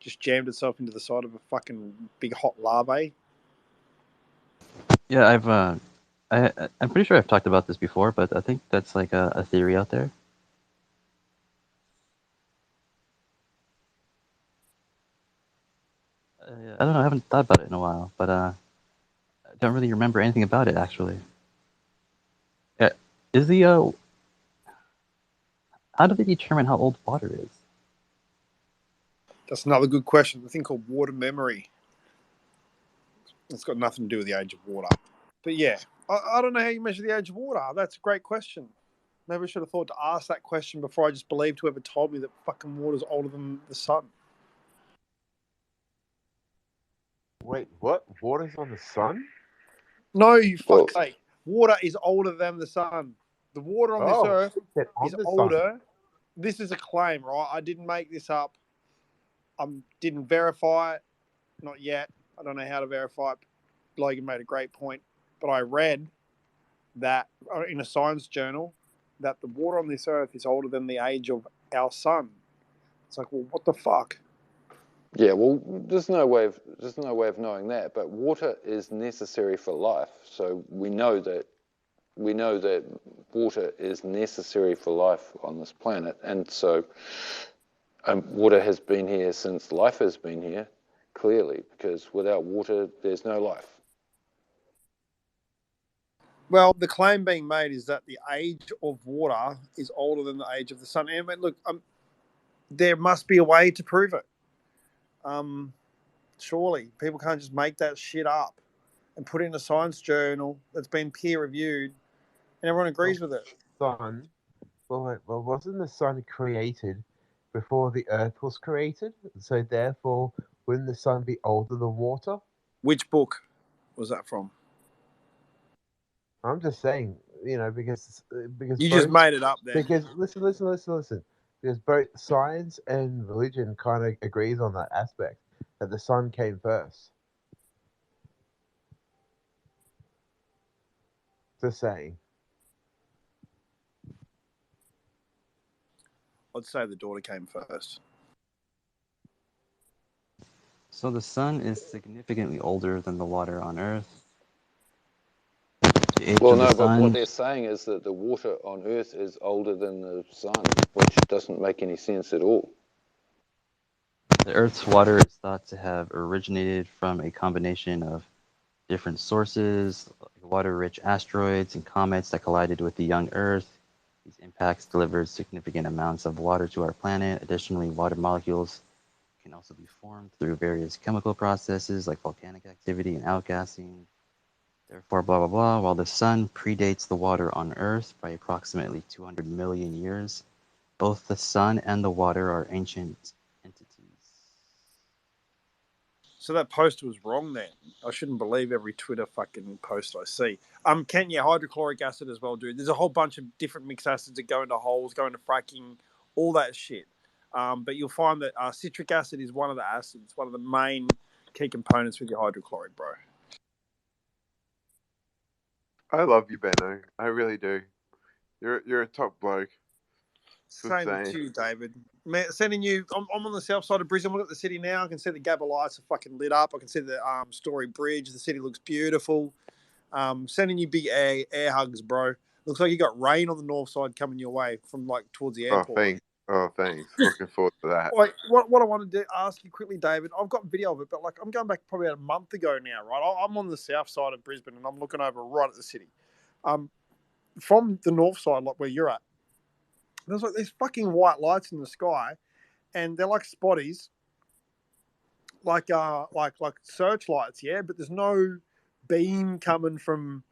Just jammed itself into the side of a fucking big hot lava. Yeah, I'm pretty sure I've talked about this before, but I think that's like a theory out there. I don't know. I haven't thought about it in a while, but I don't really remember anything about it actually. Yeah, is the how do they determine how old water is? That's another good question. The thing called water memory. It's got nothing to do with the age of water. But yeah, I don't know how you measure the age of water. That's a great question. Maybe I should have thought to ask that question before I just believed whoever told me that fucking water's older than the sun. Wait, what? Water's on the sun? No, you fuck's sake. Water is older than the sun. The water on this Earth is older. This is a claim, right? I didn't make this up. I didn't verify it. Not yet. I don't know how to verify it. Logan made a great point. But I read that in a science journal that the water on this Earth is older than the age of our sun. It's like, well, what the fuck? Yeah, well, there's no way of knowing that. But water is necessary for life, so we know that water is necessary for life on this planet, and so water has been here since life has been here. Clearly, because without water, there's no life. Well, the claim being made is that the age of water is older than the age of the sun. And look, there must be a way to prove it. Surely people can't just make that shit up and put it in a science journal that's been peer reviewed and everyone agrees with it. Sun. Well, wasn't the sun created before the Earth was created? So therefore, wouldn't the sun be older than water? Which book was that from? I'm just saying, because you just made it up then. Because listen. because both science and religion kind of agrees on that aspect that the sun came first. Just saying. I'd say the daughter came first. So the sun is significantly older than the water on Earth. The age Well, of the no, but what sun. they're saying is that the water on Earth is older than the sun, which doesn't make any sense at all. The Earth's water is thought to have originated from a combination of different sources, like water-rich asteroids and comets that collided with the young Earth. These impacts delivered significant amounts of water to our planet. Additionally, water molecules can also be formed through various chemical processes like volcanic activity and outgassing. Therefore, blah, blah, blah. While the sun predates the water on Earth by approximately 200 million years, both the sun and the water are ancient entities. So that post was wrong then. I shouldn't believe every Twitter fucking post I see. Kent, yeah, hydrochloric acid as well, dude. There's a whole bunch of different mixed acids that go into holes, go into fracking, all that shit. But you'll find that citric acid is one of the acids, one of the main key components with your hydrochloric, bro. I love you, Benno. I really do. You're a top bloke. Same with you, David. Man, sending you. I'm on the south side of Brisbane. Look at the city now. I can see the Gabba lights are fucking lit up. I can see the Story Bridge. The city looks beautiful. Sending you big air hugs, bro. Looks like you got rain on the north side coming your way from like towards the Oh, airport. thanks. Oh, thanks. Looking forward to that. Wait, what I wanted to ask you quickly, David. I've got video of it, but like I'm going back probably about a month ago now, right? I'm on the south side of Brisbane and I'm looking over right at the city. From the north side, like where you're at, there's like these fucking white lights in the sky, and they're like spotties, like searchlights, yeah. But there's no beam coming from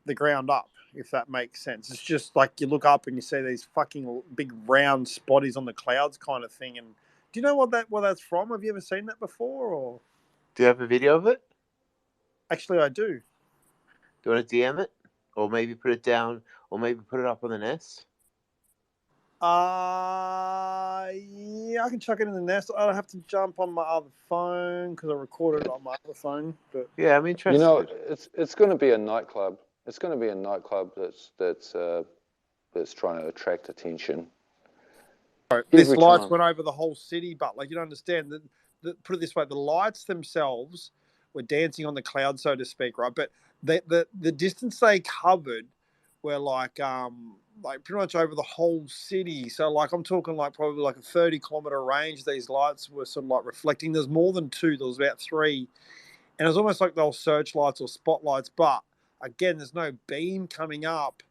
the ground up, if that makes sense. It's just like you look up and you see these fucking big round spotties on the clouds, kind of thing. And do you know what that's from? Have you ever seen that before? Or Do you have a video of it? actually, I do. Do you want to DM it, or maybe put it down, or maybe put it up on the nest? Yeah, I can chuck it in the nest. I have to jump on my other phone because I recorded it on my other phone. But yeah, I'm interested. You know, it's going to be a nightclub. It's going to be a nightclub that's trying to attract attention. This lights went over the whole city, but like you don't understand that. Put it this way: the lights themselves were dancing on the cloud, so to speak, right? But the distance they covered were like pretty much over the whole city. So like I'm talking like probably like a 30-kilometer range. These lights were sort of like reflecting. There's more than two. There was about three, and it was almost like those searchlights or spotlights. But again, there's no beam coming up.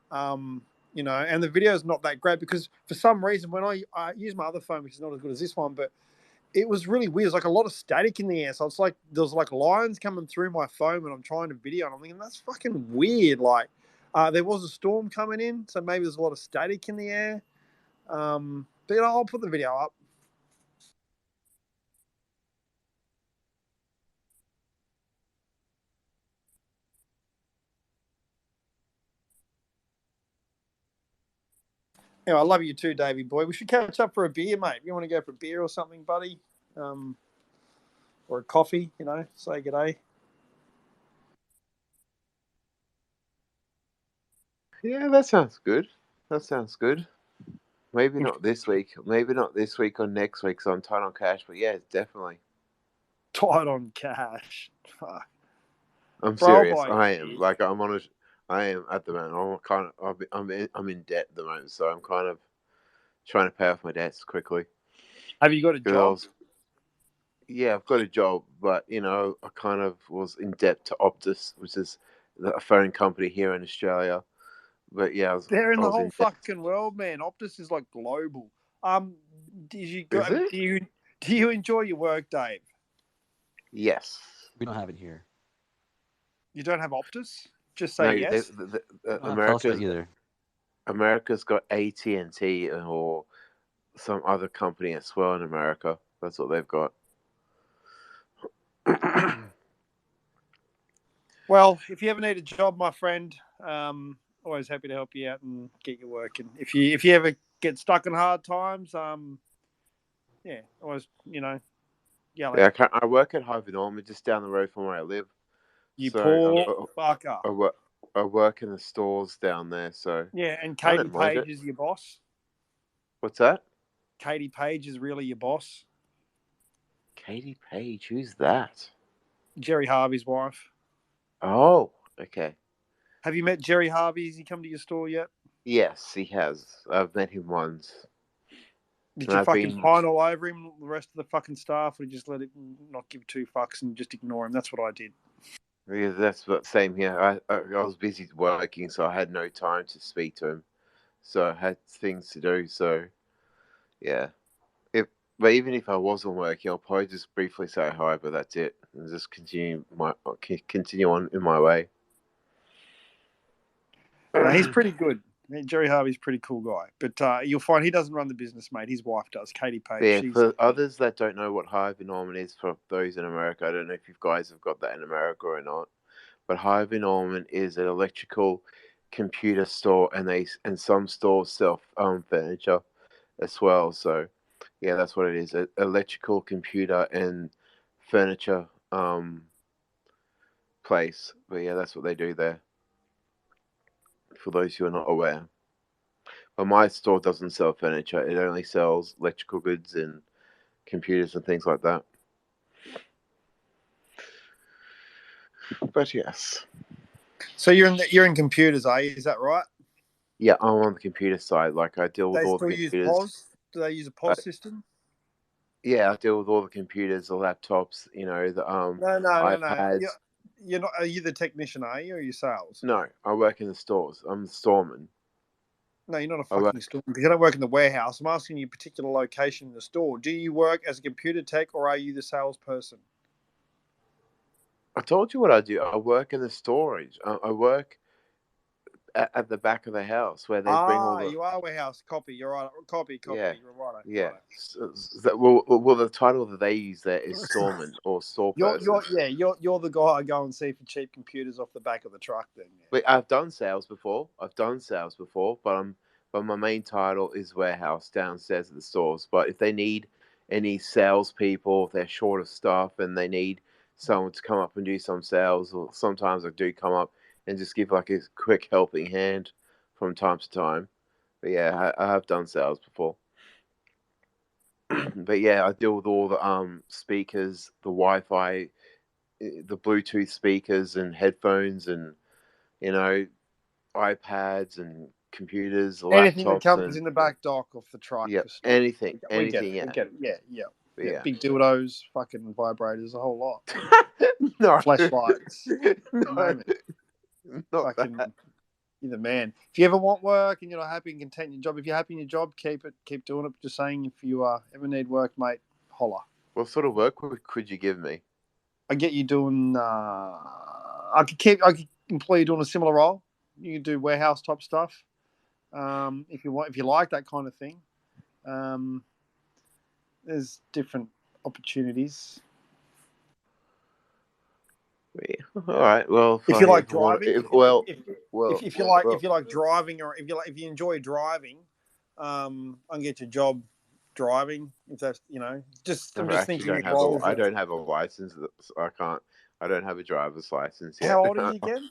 And the video is not that great because for some reason when I use my other phone, which is not as good as this one, but it was really weird. It's like a lot of static in the air. So it's like there's like lines coming through my phone when I'm trying to video, and I'm thinking that's fucking weird. Like there was a storm coming in, so maybe there's a lot of static in the air. But I'll put the video up. Anyway, I love you too, Davey boy. We should catch up for a beer, mate. You want to go for a beer or something, buddy? Or a coffee, say good day. Yeah, that sounds good. Maybe not this week. Maybe not this week or next week, so I'm tight on cash. But yeah, definitely. Tight on cash. Fuck. I'm serious. I am. Like I'm on a. I am at the moment. I'm kind of. I'm in debt at the moment, so I'm kind of trying to pay off my debts quickly. Have you got a job? Yeah, I've got a job, but I kind of was in debt to Optus, which is a phone company here in Australia. But yeah, they're in the whole in fucking world, man. Optus is like global. Do you enjoy your work, Dave? Yes. We don't have it here. You don't have Optus? Just say yes. America's either. America's got AT&T or some other company as well in America. That's what they've got. Well, if you ever need a job, my friend, always happy to help you out and get you working. If you ever get stuck in hard times. Yeah, always, yelling. Yeah, I work at Harvey Norman, just down the road from where I live. You So poor fucker. I work in the stores down there, so Yeah, and I Katie don't mind Page it. is your boss. What's that? Katie Page is really your boss. Katie Page, who's that? Jerry Harvey's wife. Oh, okay. Have you met Jerry Harvey? Has he come to your store yet? Yes, he has. I've met him once. Did And you I've fucking been pine all over him, the rest of the fucking staff, or you just let it not give two fucks and just ignore him? That's what I did. Yeah, that's what same here. I was busy working, so I had no time to speak to him. So I had things to do. So yeah, but even if I wasn't working, I'll probably just briefly say hi, but that's it, and just continue on in my way. No, he's pretty good. I mean, Jerry Harvey's a pretty cool guy, but you'll find he doesn't run the business, mate. His wife does, Katie Page. Yeah, She's for others that don't know what Harvey Norman is, for those in America, I don't know if you guys have got that in America or not, but Harvey Norman is an electrical computer store, and some stores sell furniture as well. So yeah, that's what it is: electrical computer and furniture place. But yeah, that's what they do there. For those who are not aware, but my store doesn't sell furniture; it only sells electrical goods and computers and things like that. But yes. so you're in computers, are you? Is that right? Yeah, I'm on the computer side. Like I deal with They all the still use computers. POS? Do they use a POS system? Yeah, I deal with all the computers, the laptops, the No. iPads. You're not. Are you the technician? Are you, or are you sales? No, I work in the stores. I'm the storeman. No, you're not a I work. fucking store because you don't work in the warehouse. I'm asking you a particular location in the store. Do you work as a computer tech or are you the salesperson? I told you what I do. I work in the storage. I work at the back of the house where they bring all the. You are warehouse. Copy. You're right. Copy. Yeah, You're right. yeah. Well, the title that they use there is storeman or store person. You're the guy I go and see for cheap computers off the back of the truck. Then. Yeah. But I've done sales before. But my main title is warehouse downstairs at the stores. But if they need any salespeople, if they're short of staff and they need someone to come up and do some sales, or sometimes I do come up and just give like a quick helping hand from time to time. But yeah, I have done sales before. But yeah, I deal with all the speakers, the Wi-Fi, the Bluetooth speakers and headphones, and you know iPads and computers, Anything that laptops, comes and in the back dock off the truck yeah, for store. anything, We get anything. it. We Yeah, get it. Yeah. but Yeah. yeah. Big dildos, fucking vibrators, a whole lot. No, Flashlights. You no, name it. not Fucking, that. you're the man. If you ever want work and you're not happy and content in your job, if you're happy in your job, keep it. Keep doing it. Just saying, if you ever need work, mate, holler. What sort of work could you give me? I get you doing. I could employ you doing a similar role. You can do warehouse type stuff. If you like that kind of thing. There's different opportunities. Yeah. All right. Well, If you like driving, if you like driving, or if you enjoy driving, I can get your job driving. If that's I'm just actually thinking of roles. I don't have a license. So I can't. I don't have a driver's license yet. How old are you again?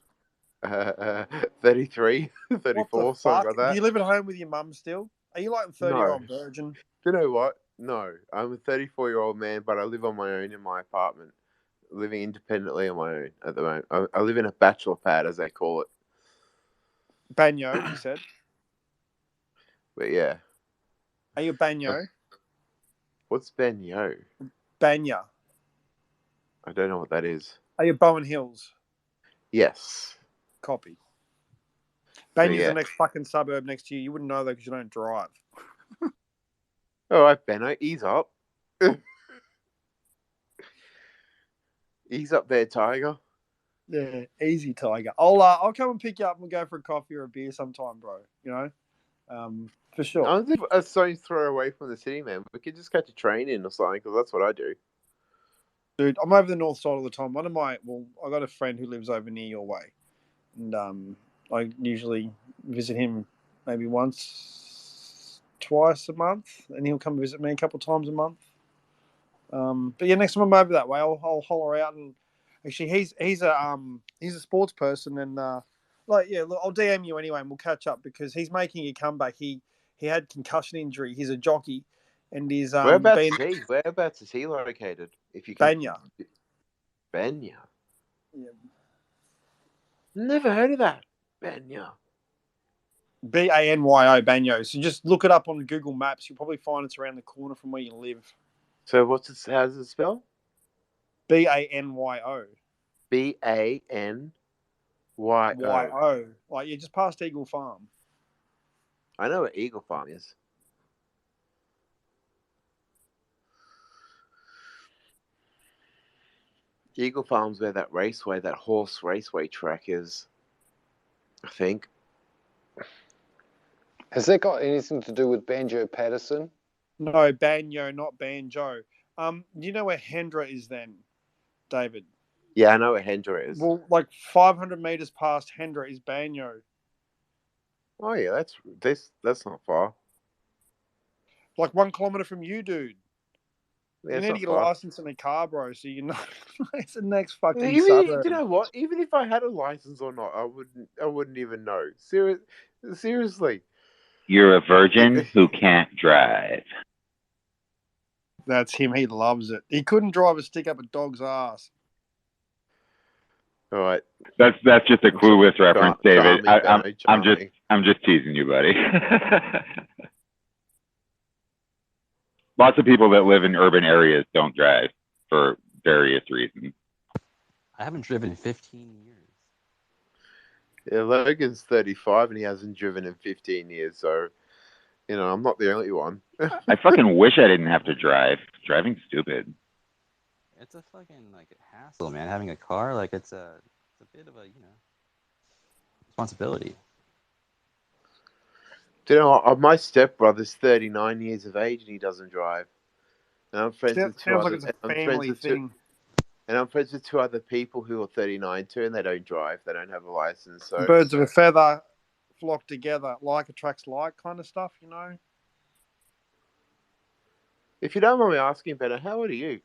33, What the 34, something fuck? like Do that. you live at home with your mum still? Are you like a 30-year-old No. virgin? You know what? No, I'm a 34-year-old man, but I live on my own in my apartment, living independently on my own at the moment. I live in a bachelor pad, as they call it. Banyo, you said. But yeah. Are you a banyo? What's Banyo? Banya. I don't know what that is. Are you Bowen Hills? Yes. Copy. Banya's yeah. the next fucking suburb next to you. You wouldn't know that because you don't drive. All right, Benno, ease up. Ease up there, Tiger. Yeah, easy, Tiger. I'll come and pick you up and we'll go for a coffee or a beer sometime, bro. For sure. I live a stone's throw away from the city, man. We could just catch a train in or something, because that's what I do. Dude, I'm over the north side all the time. I got a friend who lives over near your way, and I usually visit him maybe once, twice a month, and he'll come visit me a couple times a month. But yeah, next time I'm over that way, I'll holler out. And actually, he's a sports person, and look, I'll DM you anyway, and we'll catch up because he's making a comeback. He had concussion injury. He's a jockey, and he's Whereabouts been is he? Whereabouts is he located? If you can, Banya. Banya. Yeah. Never heard of that. Banya. Banyo, Banyo. So just look it up on Google Maps. You'll probably find it's around the corner from where you live. So how does it spell? Banyo. Banyo. YO. Like you just past Eagle Farm. I know what Eagle Farm is. Eagle Farm's where that horse raceway track is. I think. Has that got anything to do with Banjo Patterson? No, Banyo, not Banjo. Do you know where Hendra is then, David? Yeah, I know where Hendra is. Well, like 500 meters past Hendra is Banyo. Oh yeah, that's not far. Like 1 kilometer from you, dude. Yeah, you need to get a license in a car, bro, so you know it's the next fucking suburb. You know what? Even if I had a license or not, I wouldn't even know. Seriously. You're a virgin who can't drive. That's him. He loves it. He couldn't drive a stick up a dog's ass. All right. That's just a clueless reference, David. I'm just teasing you, buddy. Lots of people that live in urban areas don't drive for various reasons. I haven't driven in 15 years. Yeah, Logan's 35 and he hasn't driven in 15 years, so I'm not the only one. I fucking wish I didn't have to drive. Driving's stupid. It's a fucking hassle, man. Having a car, it's a bit of a responsibility. My stepbrother's 39 years of age and he doesn't drive. And I'm friends with two others. Like it's a family thing. And I'm friends with 2 other people who are 39 too, and they don't drive. They don't have a license. So birds of a feather flock together, like attracts like kind of stuff, If you don't mind me asking, Benno, how old are you?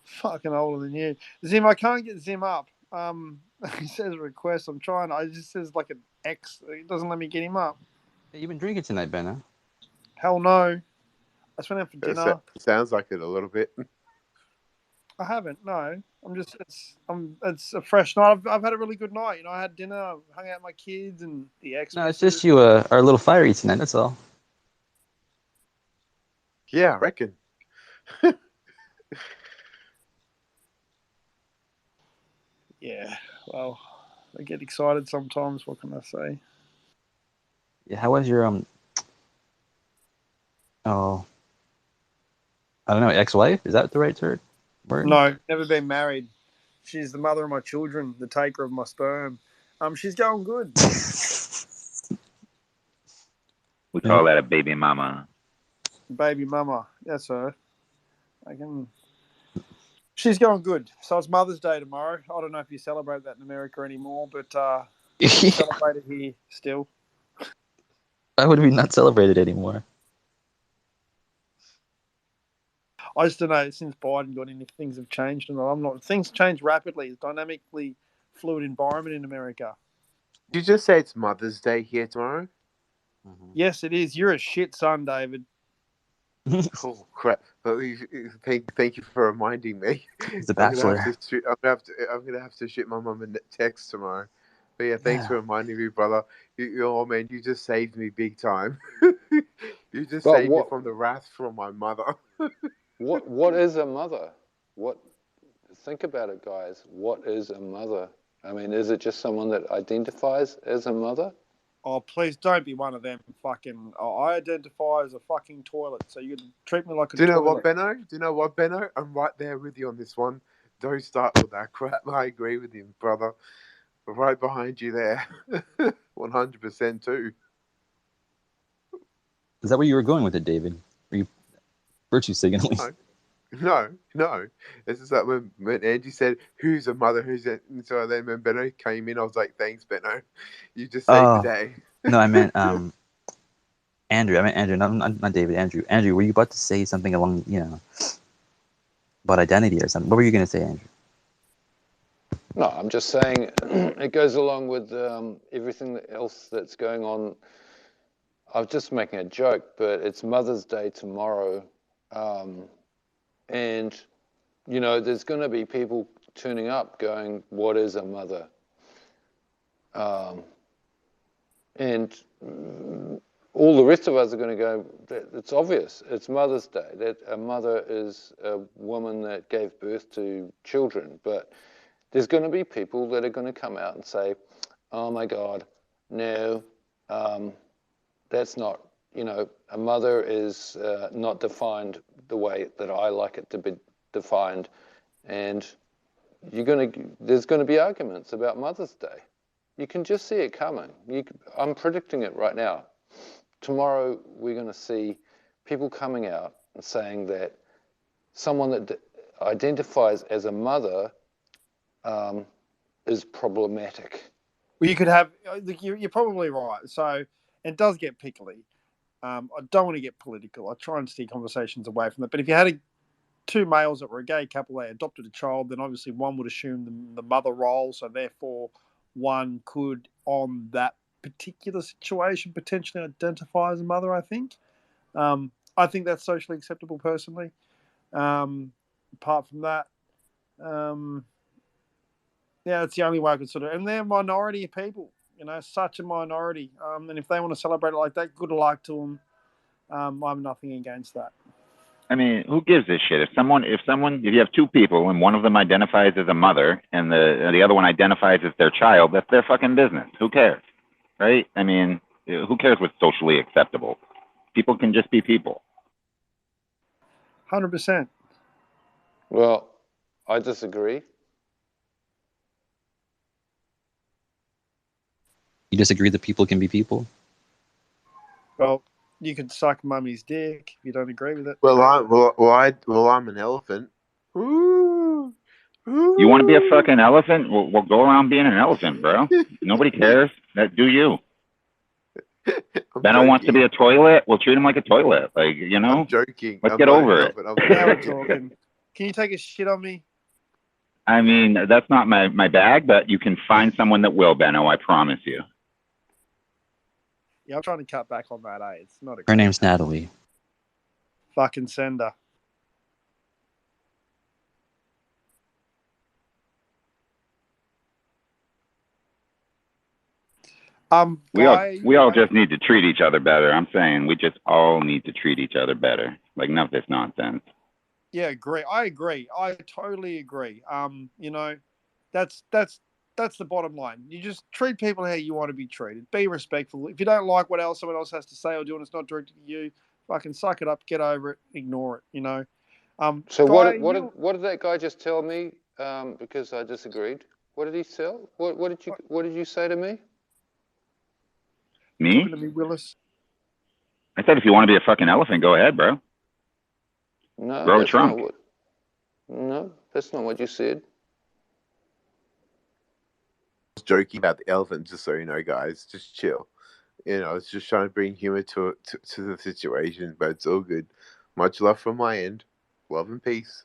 Fucking older than you, Zim. I can't get Zim up. He says request. I'm trying. It just says like an X. It doesn't let me get him up. Hey, you've been drinking tonight, Benno? Hell no. I just went out for dinner. Sounds like it a little bit. I haven't. No, it's a fresh night. I've had a really good night. I had dinner, I hung out with my kids and the ex. No, it's just you are a little fiery tonight. That's all. Yeah, I reckon. Yeah, well, I get excited sometimes. What can I say? Yeah, how was your I don't know, ex-wife? Is that the right word? No, never been married. She's the mother of my children, the taker of my sperm. She's going good. We call that a baby mama. Baby mama, that's her. She's going good. So it's Mother's Day tomorrow. I don't know if you celebrate that in America anymore, but we celebrate it here still. Why would we not celebrate it anymore? I just don't know since Biden got in if things have changed or not. Things change rapidly. It's a dynamically fluid environment in America. Did you just say it's Mother's Day here tomorrow? Mm-hmm. Yes, it is. You're a shit son, David. Oh crap! Thank you for reminding me. It's a bachelor. I'm gonna have to shoot my mum a text tomorrow. But yeah, thanks for reminding me, brother. Man, you just saved me big time. You just saved me from the wrath from my mother. What is a mother? Think about it, guys. What is a mother? I mean, is it just someone that identifies as a mother? Oh, please don't be one of them fucking... I identify as a fucking toilet, so you can treat me like a toilet. Do you know what, Benno? I'm right there with you on this one. Don't start with that crap. I agree with you, brother. We're right behind you there. 100% too. Is that where you were going with it, David? Were you virtue signaling? No. This is that when Angie said, "Who's a mother? Who's a..." And so then when Benno came in, I was like, "Thanks, Benno. You just saved the day." No, I meant Andrew, I mean Andrew, not David. Andrew, were you about to say something along, about identity or something? What were you going to say, Andrew? No, I'm just saying it goes along with everything else that's going on. I was just making a joke, but it's Mother's Day tomorrow, and there's going to be people turning up going, "What is a mother?" And all the rest of us are going to go, it's obvious. It's Mother's Day. That a mother is a woman that gave birth to children. But there's going to be people that are going to come out and say, oh my God, no, that's not, a mother is not defined the way that I like it to be defined. And there's going to be arguments about Mother's Day. You can just see it coming. I'm predicting it right now. Tomorrow we're going to see people coming out and saying that someone that identifies as a mother is problematic. Well, you could have. You're probably right. So it does get pickly. I don't want to get political. I try and steer conversations away from that. But if you had two males that were a gay couple, they adopted a child, then obviously one would assume the mother role. So therefore, one could, on that particular situation, potentially identify as a mother, I think. I think that's socially acceptable personally. Apart from that, that's the only way I could sort of... And they're a minority of people, such a minority. And if they want to celebrate it like that, good luck to them. I have nothing against that. I mean, who gives a shit? If you have two people and one of them identifies as a mother and the other one identifies as their child, that's their fucking business. Who cares, right? I mean, who cares what's socially acceptable? People can just be people. 100%. Well, I disagree. You disagree that people can be people? Well, you can suck mummy's dick if you don't agree with it. Well, I'm an elephant. Ooh. Ooh. You want to be a fucking elephant? Well, go around being an elephant, bro. Nobody cares. Do you? Benno wants to be a toilet. We'll treat him like a toilet. I'm joking. Let's get over it. Now we're talking. Can you take a shit on me? I mean, that's not my bag, but you can find someone that will, Benno. I promise you. Yeah, I'm trying to cut back on that. It's not a. Her name's Natalie. Fucking send her. We all just need to treat each other better. I'm saying we just all need to treat each other better. Like, none of this nonsense. Yeah, agree. I agree. I totally agree. That's the bottom line. You just treat people how you want to be treated. Be respectful. If you don't like what someone else has to say or do and it's not directed at you, fucking suck it up, get over it, ignore it. So Guy, what did that guy just tell me? Because I disagreed. What did he tell? What did you say to me? Me? Talking to me, Willis. I said if you want to be a fucking elephant, go ahead, bro. No, grow a trunk. No, that's not what you said. I was joking about the elephant, just so you know, guys. Just chill. It's just trying to bring humor to the situation, but it's all good. Much love from my end. Love and peace.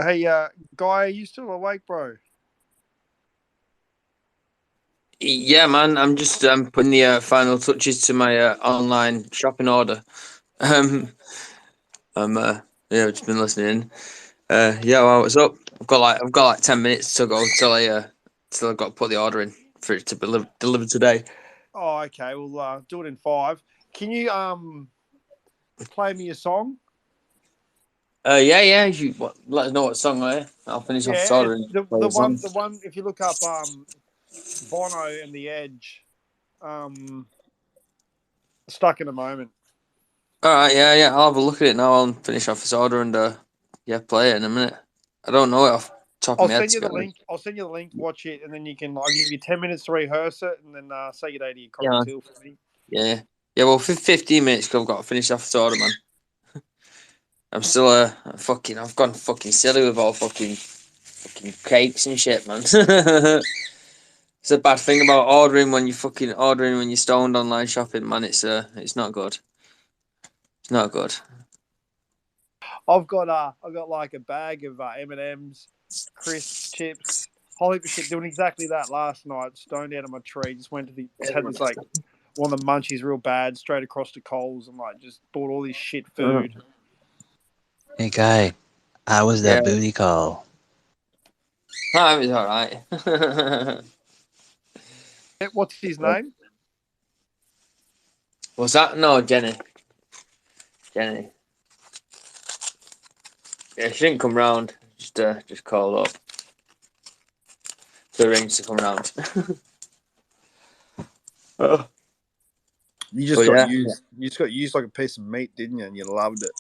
Hey, Guy, are you still awake, bro? Yeah, man. I'm just putting the final touches to my online shopping order. I'm just been listening. Well, what's up? I've got like 10 minutes to go till I've got to put the order in for it to be delivered today. Oh, okay. We'll do it in 5. Can you play me a song? Yeah. Let us know what song I'll finish off this order. The one. If you look up Bono and the Edge, Stuck in a Moment. All right, yeah. I'll have a look at it now. I'll finish off this order and play it in a minute. I don't know it off the top of my head. I'll send you the link. Watch it, and then I'll give you 10 minutes to rehearse it, and then say good day to your cocktail for me. Yeah. Well, 15 minutes because I've got to finish off this order, man. I'm still I've gone fucking silly with all fucking cakes and shit, man. It's a bad thing about ordering when you're stoned online shopping, man. It's not good. It's not good. I've got like a bag of M&Ms, crisps, chips, whole heap of shit. Doing exactly that last night. Stoned out of my tree. Just had this like one of the munchies real bad. Straight across to Coles and like just bought all this shit food. Hey, guy, how was that booty call? Oh, it was all right. What's his name? What's that? No, Jenny. Jenny. Yeah, she didn't come round. Just called up to arrange to come round. Oh. You just got used. You just got used like a piece of meat, didn't you? And you loved it.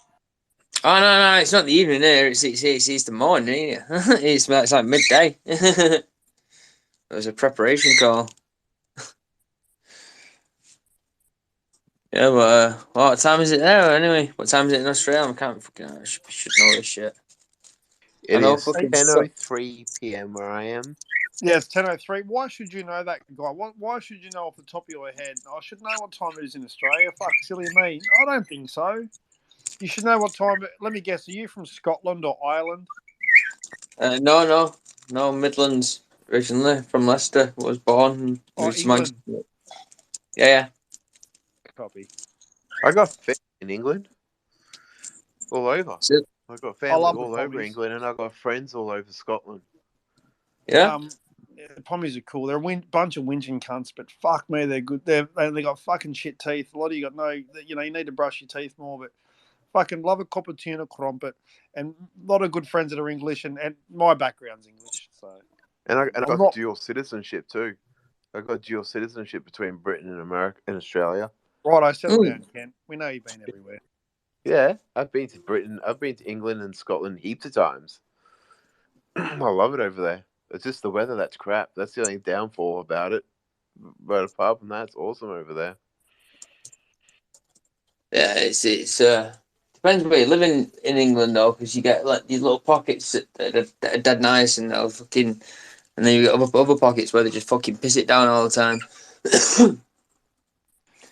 Oh no, it's not the evening here. It's the morning. It's like midday. It was a preparation call. Yeah, but what time is it there anyway? What time is it in Australia? I can't fucking. I should know this shit. It is 10:03 p.m. where I am. Yeah, it's 10:03. Why should you know that, guy? Why should you know off the top of your head? I should know what time it is in Australia. Fuck, silly me. I don't think so. You should know what time. Let me guess. Are you from Scotland or Ireland? No, Midlands. Originally from Leicester. Was born. England. Yeah. Copy. I got family in England. All over. I got family all over England, and I got friends all over Scotland. Yeah. The Pommies are cool. They're a bunch of whinging cunts, but fuck me, they're good. They got fucking shit teeth. A lot of you got you need to brush your teeth more, but fucking love a cup of tuna crumpet, and a lot of good friends that are English, and my background's English, so. And I got dual citizenship too. I got dual citizenship between Britain and America and Australia. Right, I settled down, Ken. We know you've been everywhere. Yeah, I've been to Britain. I've been to England and Scotland heaps of times. I love it over there. It's just the weather that's crap. That's the only downfall about it. But apart from that, it's awesome over there. Yeah, it's depends where you live in England though, because you get like these little pockets that are dead nice and they'll fucking, and then you get other pockets where they just fucking piss it down all the time.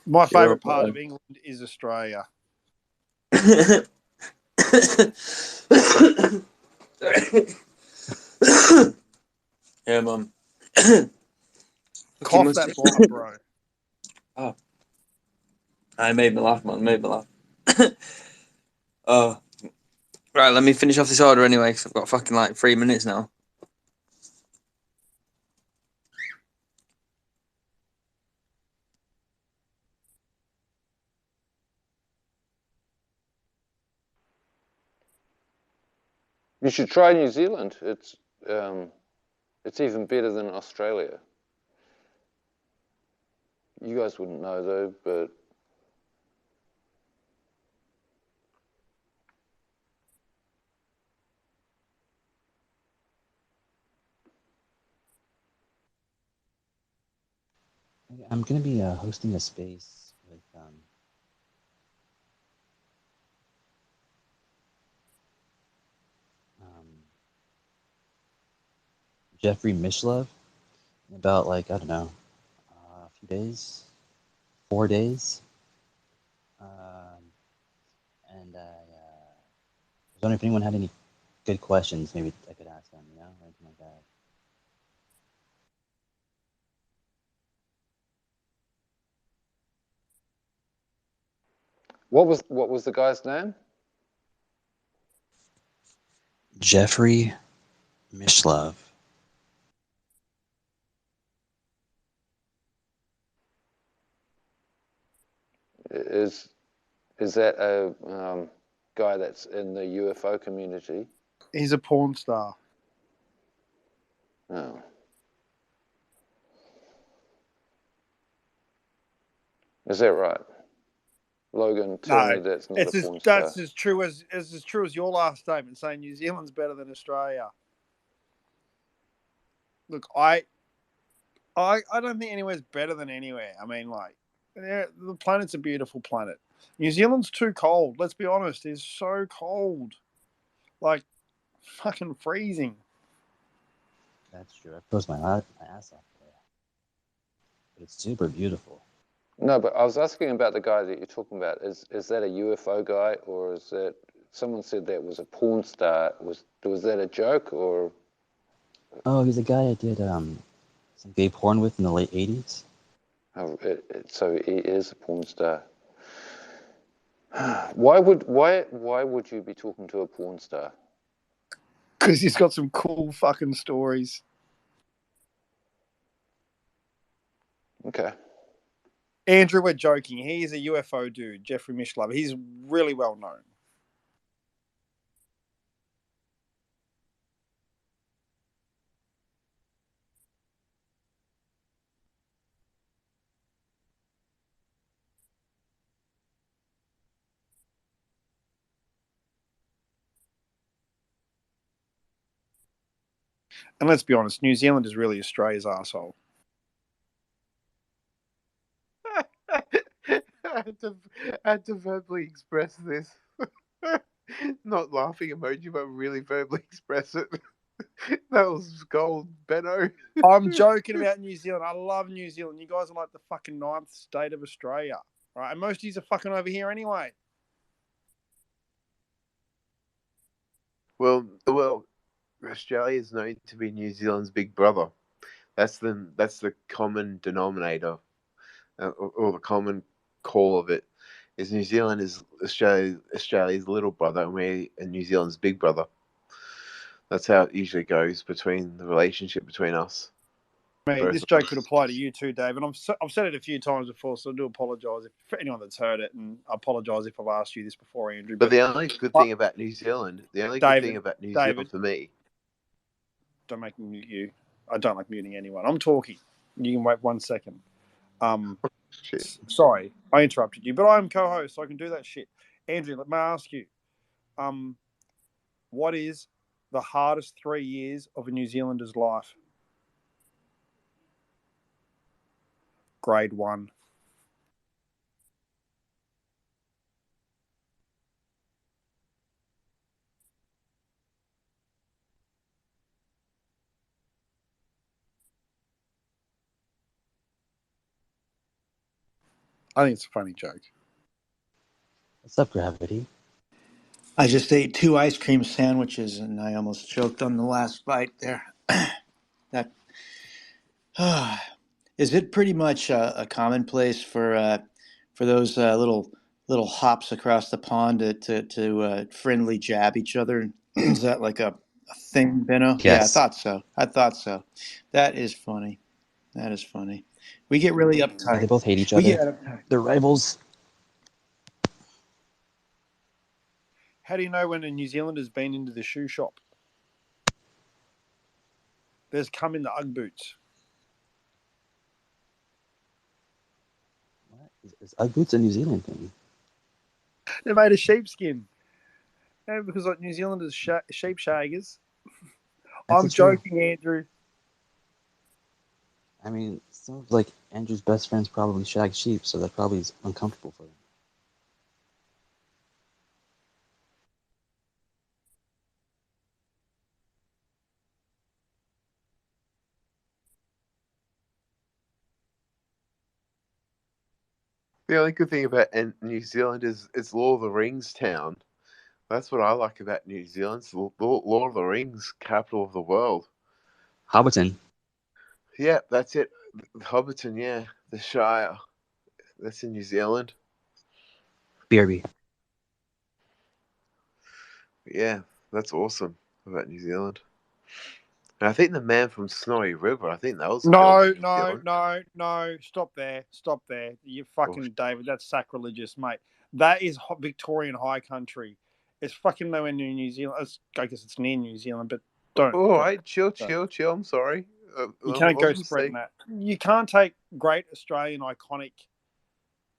My favourite part of England is Australia. Yeah, mum. Cough that block, bro. Oh. I made me laugh, man. Made me laugh. Oh. Right, let me finish off this order anyway, because I've got fucking like 3 minutes now. You should try New Zealand. It's even better than Australia. You guys wouldn't know though, but I'm going to be hosting a space with Jeffrey Mishlove in about, like, I don't know, a few days, 4 days. And I was wondering if anyone had any good questions maybe I could ask them, or anything like that. what was the guy's name? Jeffrey Mishlove. Is that a guy that's in the UFO community? He's a porn star. Oh. Is that right? Logan, tell me that's not a porn star. That's as true as your last statement, saying New Zealand's better than Australia. Look, I don't think anywhere's better than anywhere. I mean, like, the planet's a beautiful planet. New Zealand's too cold. Let's be honest, it's so cold, like fucking freezing. That's true. I froze my ass off there. It's super beautiful. No, but I was asking about the guy that you're talking about. Is that a UFO guy, or is that someone said that was a porn star? Was that a joke, or? Oh, he's a guy I did some gay porn with in the late '80s. Oh, so he is a porn star. Why would you be talking to a porn star? Because he's got some cool fucking stories. Okay. Andrew, we're joking. He's a UFO dude, Jeffrey Mishlove. He's really well known. And let's be honest, New Zealand is really Australia's arsehole. I had to verbally express this. Not laughing emoji, but really verbally express it. That was gold, Benno. I'm joking about New Zealand. I love New Zealand. You guys are like the fucking ninth state of Australia. Right? And most of you are fucking over here anyway. Well, Australia is known to be New Zealand's big brother. That's the common denominator, or the common call of it. Is New Zealand is Australia's little brother, and New Zealand's big brother. That's how it usually goes between the relationship between us. Mate, this joke could apply to you too, Dave. And I've said it a few times before, so I do apologise for anyone that's heard it, and I apologise if I've asked you this before, Andrew. But the only good thing about New Zealand, for me. Don't make me mute you. I don't like muting anyone. I'm talking. You can wait 1 second. Sorry, I interrupted you, but I'm co-host, so I can do that shit. Andrew, let me ask you, what is the hardest 3 years of a New Zealander's life? Grade 1. I think it's a funny joke. What's up, Gravity? I just ate 2 ice cream sandwiches and I almost choked on the last bite there. That is it pretty much a commonplace for those little hops across the pond to friendly jab each other? Is that like a thing, Benno? Yes. Yeah, I thought so. That is funny. We get really uptight. Yeah, they both hate each other. They're rivals. How do you know when a New Zealander's been into the shoe shop? There's come in the Ugg boots. What? Is Ugg boots a New Zealand thing? They're made of sheepskin. Yeah, because like New Zealanders sheep shaggers. I'm joking, Andrew. I mean, some of like Andrew's best friends probably shag sheep, so that probably is uncomfortable for them. The only good thing about New Zealand is it's Lord of the Rings town. That's what I like about New Zealand. It's Lord of the Rings, capital of the world. Hobbiton. Yeah, that's it. Hobbiton, yeah. The Shire. That's in New Zealand. BRB. Yeah, that's awesome about New Zealand. And I think the man from Snowy River, I think that was No. Stop there. You fucking David, that's sacrilegious, mate. That is Victorian high country. It's fucking nowhere near New Zealand. I guess it's near New Zealand, but don't. All right, chill. I'm sorry. You can't go spreading that. You can't take great Australian iconic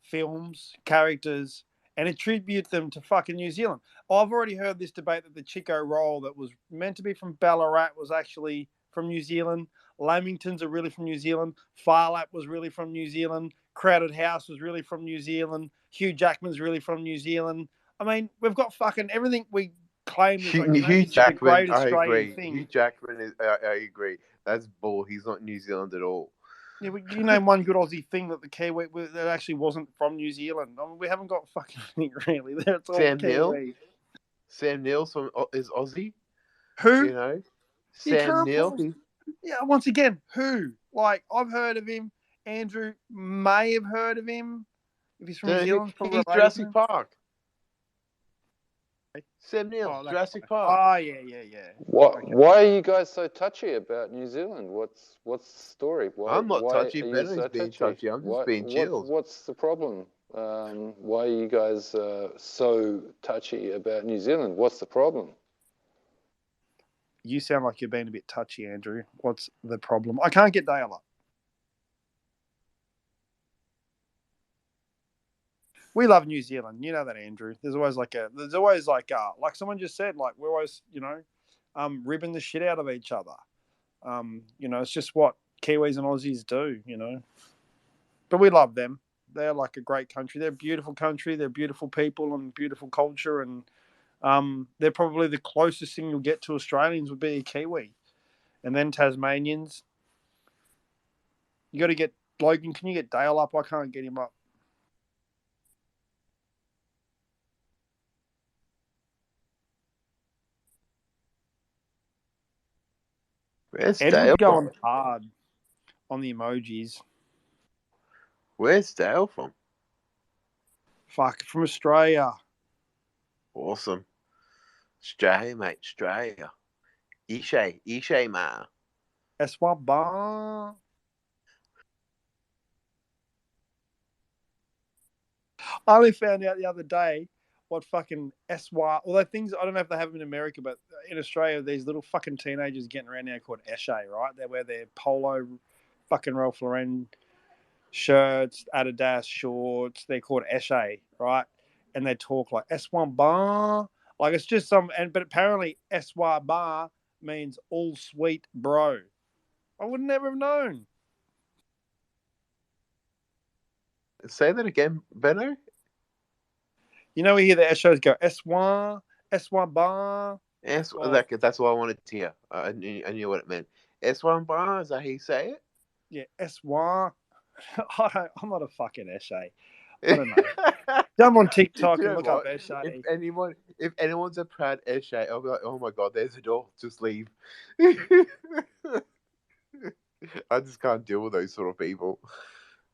films, characters, and attribute them to fucking New Zealand. I've already heard this debate that the Chico roll that was meant to be from Ballarat was actually from New Zealand. Lamingtons are really from New Zealand. Farlap was really from New Zealand. Crowded House was really from New Zealand. Hugh Jackman's really from New Zealand. I mean, we've got fucking everything we claim is like, Hugh this is the great I Australian agree. thing. Hugh Jackman is. I agree. That's bull. He's not New Zealand at all. Yeah, but you name one good Aussie thing that the Kiwi that actually wasn't from New Zealand. I mean, we haven't got fucking anything really. That's all Sam Neill. Kiwi. Sam Neill is Aussie. Who? You know, You Sam can't Neill. pull. Yeah, once again, who? Like, I've heard of him. Andrew may have heard of him. If he's from New Zealand, probably He's related to Jurassic him. Park. Sam Neill, Oh, Jurassic Park. Oh, yeah. Why are you guys so touchy about New Zealand? What's the story? I'm not touchy. Are you Benno's so being touchy? touchy. I'm just being chilled. What's the problem? Why are you guys so touchy about New Zealand? What's the problem? You sound like you're being a bit touchy, Andrew. What's the problem? I can't get Dale up. We love New Zealand. You know that, Andrew. There's always like someone just said, like, we're always, ribbing the shit out of each other. It's just what Kiwis and Aussies do, But we love them. They're like a great country. They're a beautiful country. They're beautiful people and beautiful culture. And they're probably the closest thing you'll get to Australians would be a Kiwi. And then Tasmanians. You got to get Logan. Can you get Dale up? I can't get him up. Where's Edward's Dale going from? hard on the emojis. Where's Dale from? Fuck, from Australia. Awesome. Australia, mate. Australia. Ishe, ma. Eswaba. I only found out the other day what fucking SY, although things, I don't know if they have them in America, but in Australia, these little fucking teenagers getting around now called Eshe, right? They wear their polo fucking Ralph Lauren shirts, Adidas shorts. They're called Eshe, right? And they talk like S1 bar. Like it's just but apparently SY bar means all sweet bro. I would never have known. Say that again, Benno. We hear the Eshos go S1, S1 bar. That's what I wanted to hear. I knew what it meant. S1 bar, is that how you say it? Yeah, S1. I'm not a fucking Eshe. I don't know. Jump on TikTok and look up Eshe. If anyone's a proud Eshe, I'll be like, oh my god, there's a door. Just leave. I just can't deal with those sort of people.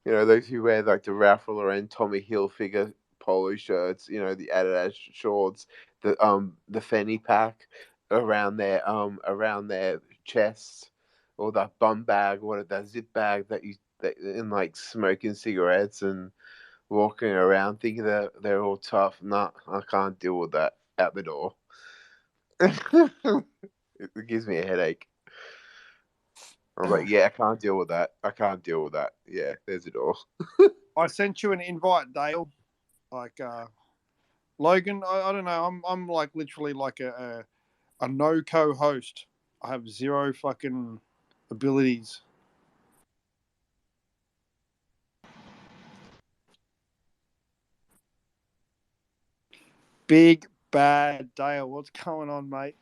Those who wear like the Ralph Lauren Tommy Hilfiger polo shirts, the Adidas shorts, the fanny pack around their chests, or that bum bag, that zip bag that in like smoking cigarettes and walking around thinking that they're all tough. Nah, I can't deal with that. Out the door. It gives me a headache. I'm like, yeah, I can't deal with that. Yeah, there's a door. I sent you an invite, Dale. Like Logan, I don't know. I'm like literally like a no co-host. I have zero fucking abilities. Big bad Dale, what's going on, mate?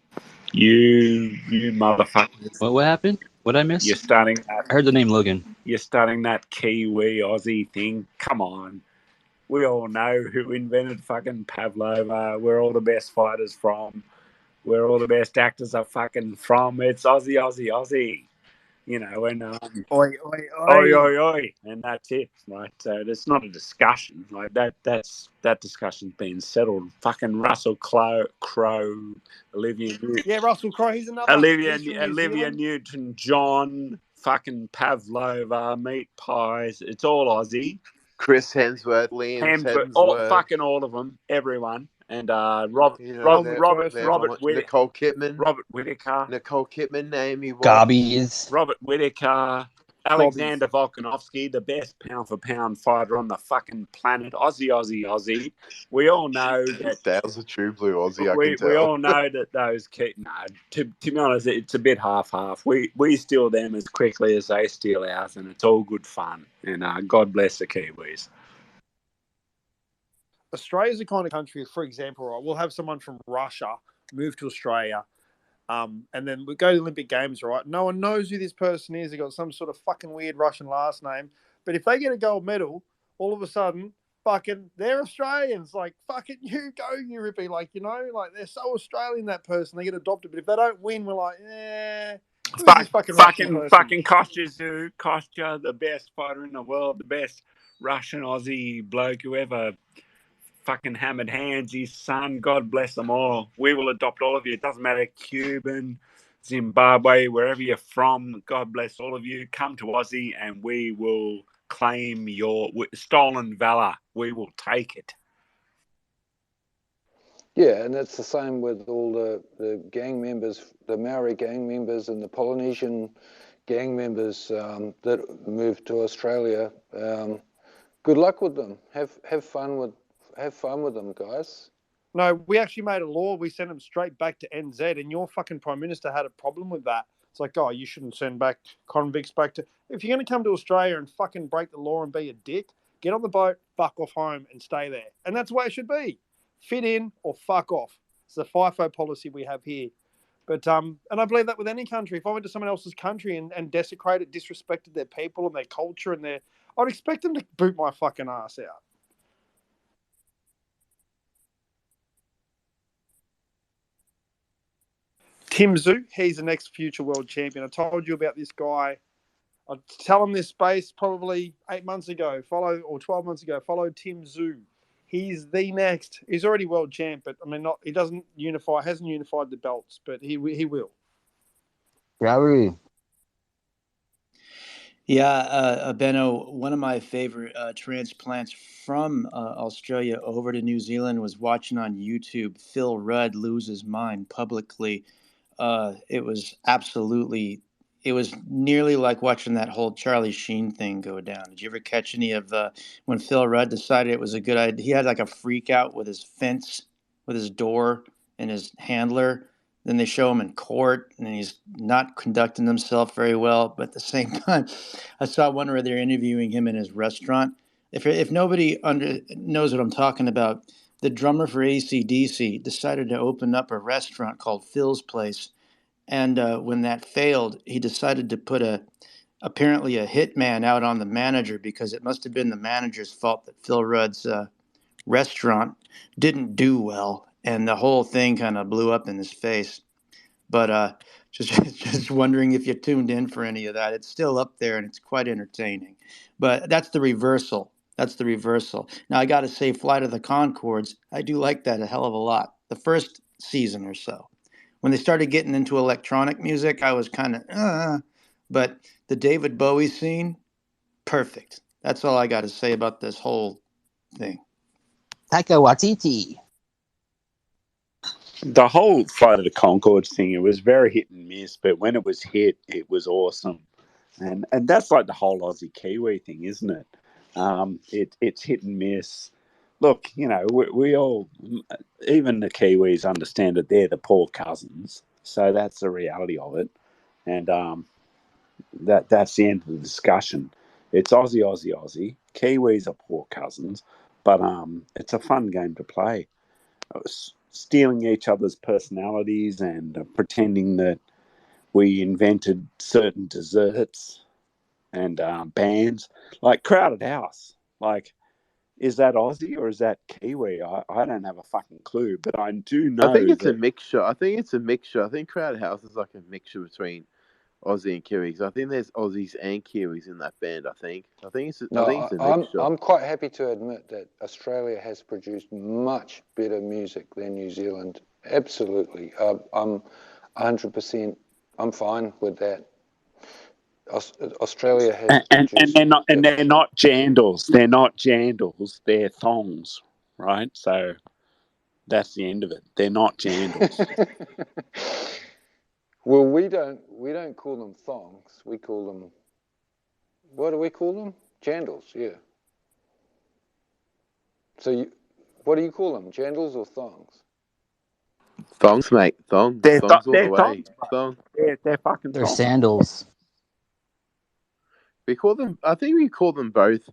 You motherfuckers. What happened? What I miss? You're starting that. I heard the name Logan. You're starting that Kiwi Aussie thing. Come on. We all know who invented fucking Pavlova. We're all the best fighters from. We're all the best actors are fucking from. It's Aussie, Aussie, Aussie. And Oi, oi, oi. oi, oi, oi, and that's it, right? So it's not a discussion like that. That discussion's been settled. Fucking Russell Crowe, Olivia Newton, Yeah, Russell Crowe. He's another. He's from New Olivia Zealand. Newton-John, fucking Pavlova, meat pies. It's all Aussie. Chris Hemsworth, Liam Hemsworth, All of them, everyone. And Robert Nicole Kidman, Robert Whittaker, Naomi Watts, Gobbies. Robert Whittaker, Alexander Volkanovski, the best pound for pound fighter on the fucking planet. Aussie, Aussie, Aussie. We all know that. Dale's a true blue Aussie. I can tell. We all know that those to be honest, it's a bit half. We steal them as quickly as they steal ours, and it's all good fun. And God bless the Kiwis. Australia's the kind of country, for example, right, we'll have someone from Russia move to Australia. And then we go to the Olympic Games, right? No one knows who this person is. They got some sort of fucking weird Russian last name. But if they get a gold medal, all of a sudden, fucking, they're Australians. Like, fucking, you go, Europe. Like, you know, like, they're so Australian, that person. They get adopted. But if they don't win, we're like, who is this fucking Russian person? Fucking Kostya, the best fighter in the world, the best Russian Aussie bloke who ever fucking hammered hands, his son, God bless them all. We will adopt all of you. It doesn't matter, Cuban, Zimbabwe, wherever you're from, God bless all of you. Come to Aussie and we will claim your stolen valor. We will take it. Yeah, and it's the same with all the gang members, the Maori gang members and the Polynesian gang members that moved to Australia. Good luck with them. Have fun with them, guys. No, we actually made a law. We sent them straight back to NZ, and your fucking Prime Minister had a problem with that. It's like, oh, you shouldn't send back convicts back to... If you're going to come to Australia and fucking break the law and be a dick, get on the boat, fuck off home, and stay there. And that's the way it should be. Fit in or fuck off. It's the FIFO policy we have here. But and I believe that with any country. If I went to someone else's country and desecrated, disrespected their people and their culture and their... I'd expect them to boot my fucking ass out. Tim Zhu, he's the next future world champion. I told you about this guy. I'd tell him this space probably 8 months ago, or 12 months ago. Follow Tim Zhu. He's the next. He's already world champ, but I mean, he hasn't unified the belts, but he will. Gravity. Yeah, Benno, one of my favorite transplants from Australia over to New Zealand was watching on YouTube Phil Rudd lose his mind publicly. It was nearly like watching that whole Charlie Sheen thing go down. Did you ever catch any of when Phil Rudd decided it was a good idea? He had like a freak out with his fence, with his door and his handler. Then they show him in court, and he's not conducting himself very well. But at the same time, I saw one where they're interviewing him in his restaurant. If nobody knows what I'm talking about, the drummer for AC/DC decided to open up a restaurant called Phil's Place. And when that failed, he decided to put apparently a hitman out on the manager because it must have been the manager's fault that Phil Rudd's restaurant didn't do well. And the whole thing kind of blew up in his face. But just wondering if you tuned in for any of that. It's still up there and it's quite entertaining. But that's the reversal. Now, I got to say, Flight of the Conchords, I do like that a hell of a lot. The first season or so. When they started getting into electronic music, I was kind of, but the David Bowie scene, perfect. That's all I got to say about this whole thing. Taika Waititi. The whole Flight of the Conchords thing, it was very hit and miss, but when it was hit, it was awesome. And that's like the whole Aussie Kiwi thing, isn't it? It's hit and miss. Look, you know, we all, even the Kiwis, understand that they're the poor cousins. So that's the reality of it. And that's the end of the discussion. It's Aussie, Aussie, Aussie. Kiwis are poor cousins, but it's a fun game to play. Stealing each other's personalities and pretending that we invented certain desserts and bands, like Crowded House. Like, is that Aussie or is that Kiwi? I don't have a fucking clue, but I do know. I think it's a mixture. I think Crowded House is like a mixture between Aussie and Kiwis. I think there's Aussies and Kiwis in that band. I think it's a mixture. I'm quite happy to admit that Australia has produced much better music than New Zealand. Absolutely, I'm 100%. I'm fine with that. Australia has and they're not jandals. They're not jandals. They're thongs, right? So that's the end of it. They're not jandals. Well, we don't call them thongs. We call them, what do we call them? Jandals, yeah. So what do you call them? Jandals or thongs? Thongs, mate. Thongs. They're thongs all the way. thongs. Thongs. They're fucking They're thongs. sandals. We call them. I think we call them both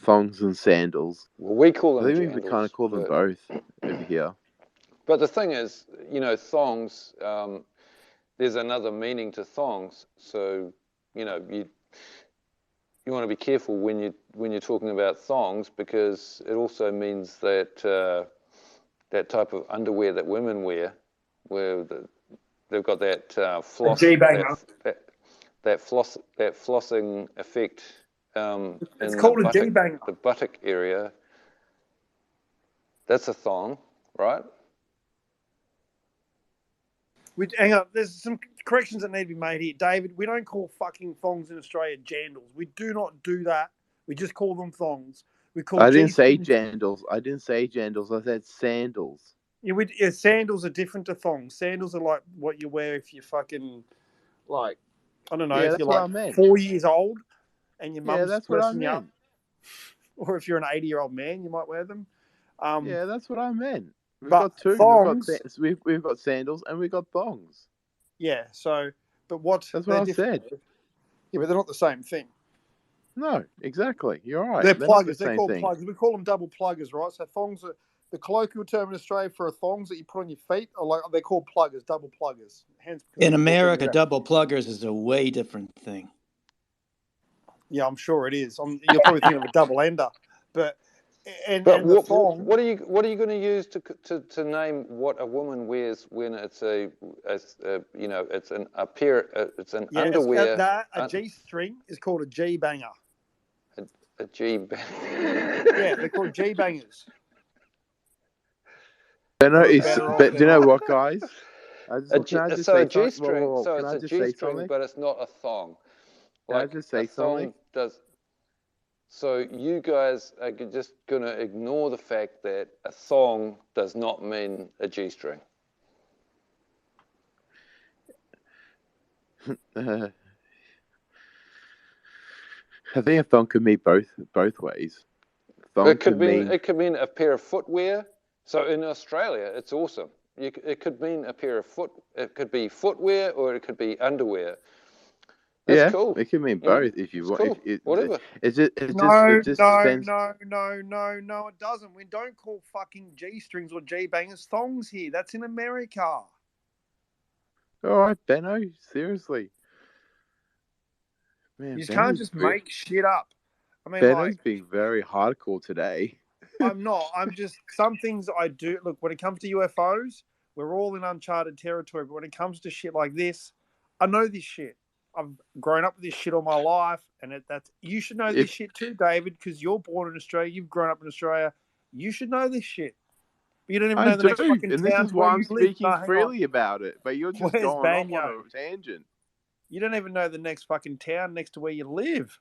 thongs and sandals. Well, we call them. I think we jandals, kind of call them both over here. But the thing is, you know, thongs. there's another meaning to thongs. So, you want to be careful when you're talking about thongs, because it also means that that type of underwear that women wear, where they've got that floss, that flossing effect It's in called a G-banger. the buttock area. That's a thong, right? Hang on, there's some corrections that need to be made here. David, we don't call fucking thongs in Australia jandals. We do not do that. We just call them thongs. We call I didn't say G-strings. jandals. I didn't say jandals. I said sandals. Yeah, sandals are different to thongs. Sandals are like what you wear if you're fucking, like, I don't know, Yeah, if that's you're what like I meant. 4 years old and your Yeah, mum's that's what I dressing you up, meant. or if you're an 80-year-old man, you might wear them. Yeah, that's what I meant. We've But got two. thongs, We've got sandals and we've got thongs. yeah. So, but what That's what they're I different. said. Yeah, but they're not the same thing. No, exactly. You're right. They're They're not the pluggers. They're same called thing. pluggers. We call them double pluggers, right? So thongs are the colloquial term in Australia for a thongs that you put on your feet, or like they're called pluggers, double pluggers. Hence, In people call America, them. double pluggers is a way different thing. Yeah, I'm sure it is. You're probably thinking of a double ender, but But the thong. what are you going to use to name what a woman wears when it's a it's an underwear. A G-string is called a G-banger. A G. Yeah, they're called G-bangers. Do you know what, guys? So a G-string. So it's a G-string, but it's not a thong. Can I just say something? So you guys are just going to ignore the fact that a thong does not mean a G-string. I think a thong could mean both ways. It could mean a pair of footwear. So in Australia, it's awesome. It could mean a pair of It could be footwear, or it could be underwear. That's cool. It can mean both if you want. Cool. Whatever. It just No, depends. no, it doesn't. We don't call fucking G-strings or G-bangers thongs here. That's in America. All right, Benno. Seriously, man, You can't just make shit up. I mean, Benno's being very hardcore today. I'm not. I'm just, some things I do. Look, when it comes to UFOs, we're all in uncharted territory. But when it comes to shit like this, I know this shit. I've grown up with this shit all my life, and you should know this shit too, David, because you're born in Australia. You've grown up in Australia. You should know this shit. But you don't even know the next fucking and town. this is why I'm speaking live. freely about it. But you're just going off on a tangent. You don't even know the next fucking town next to where you live.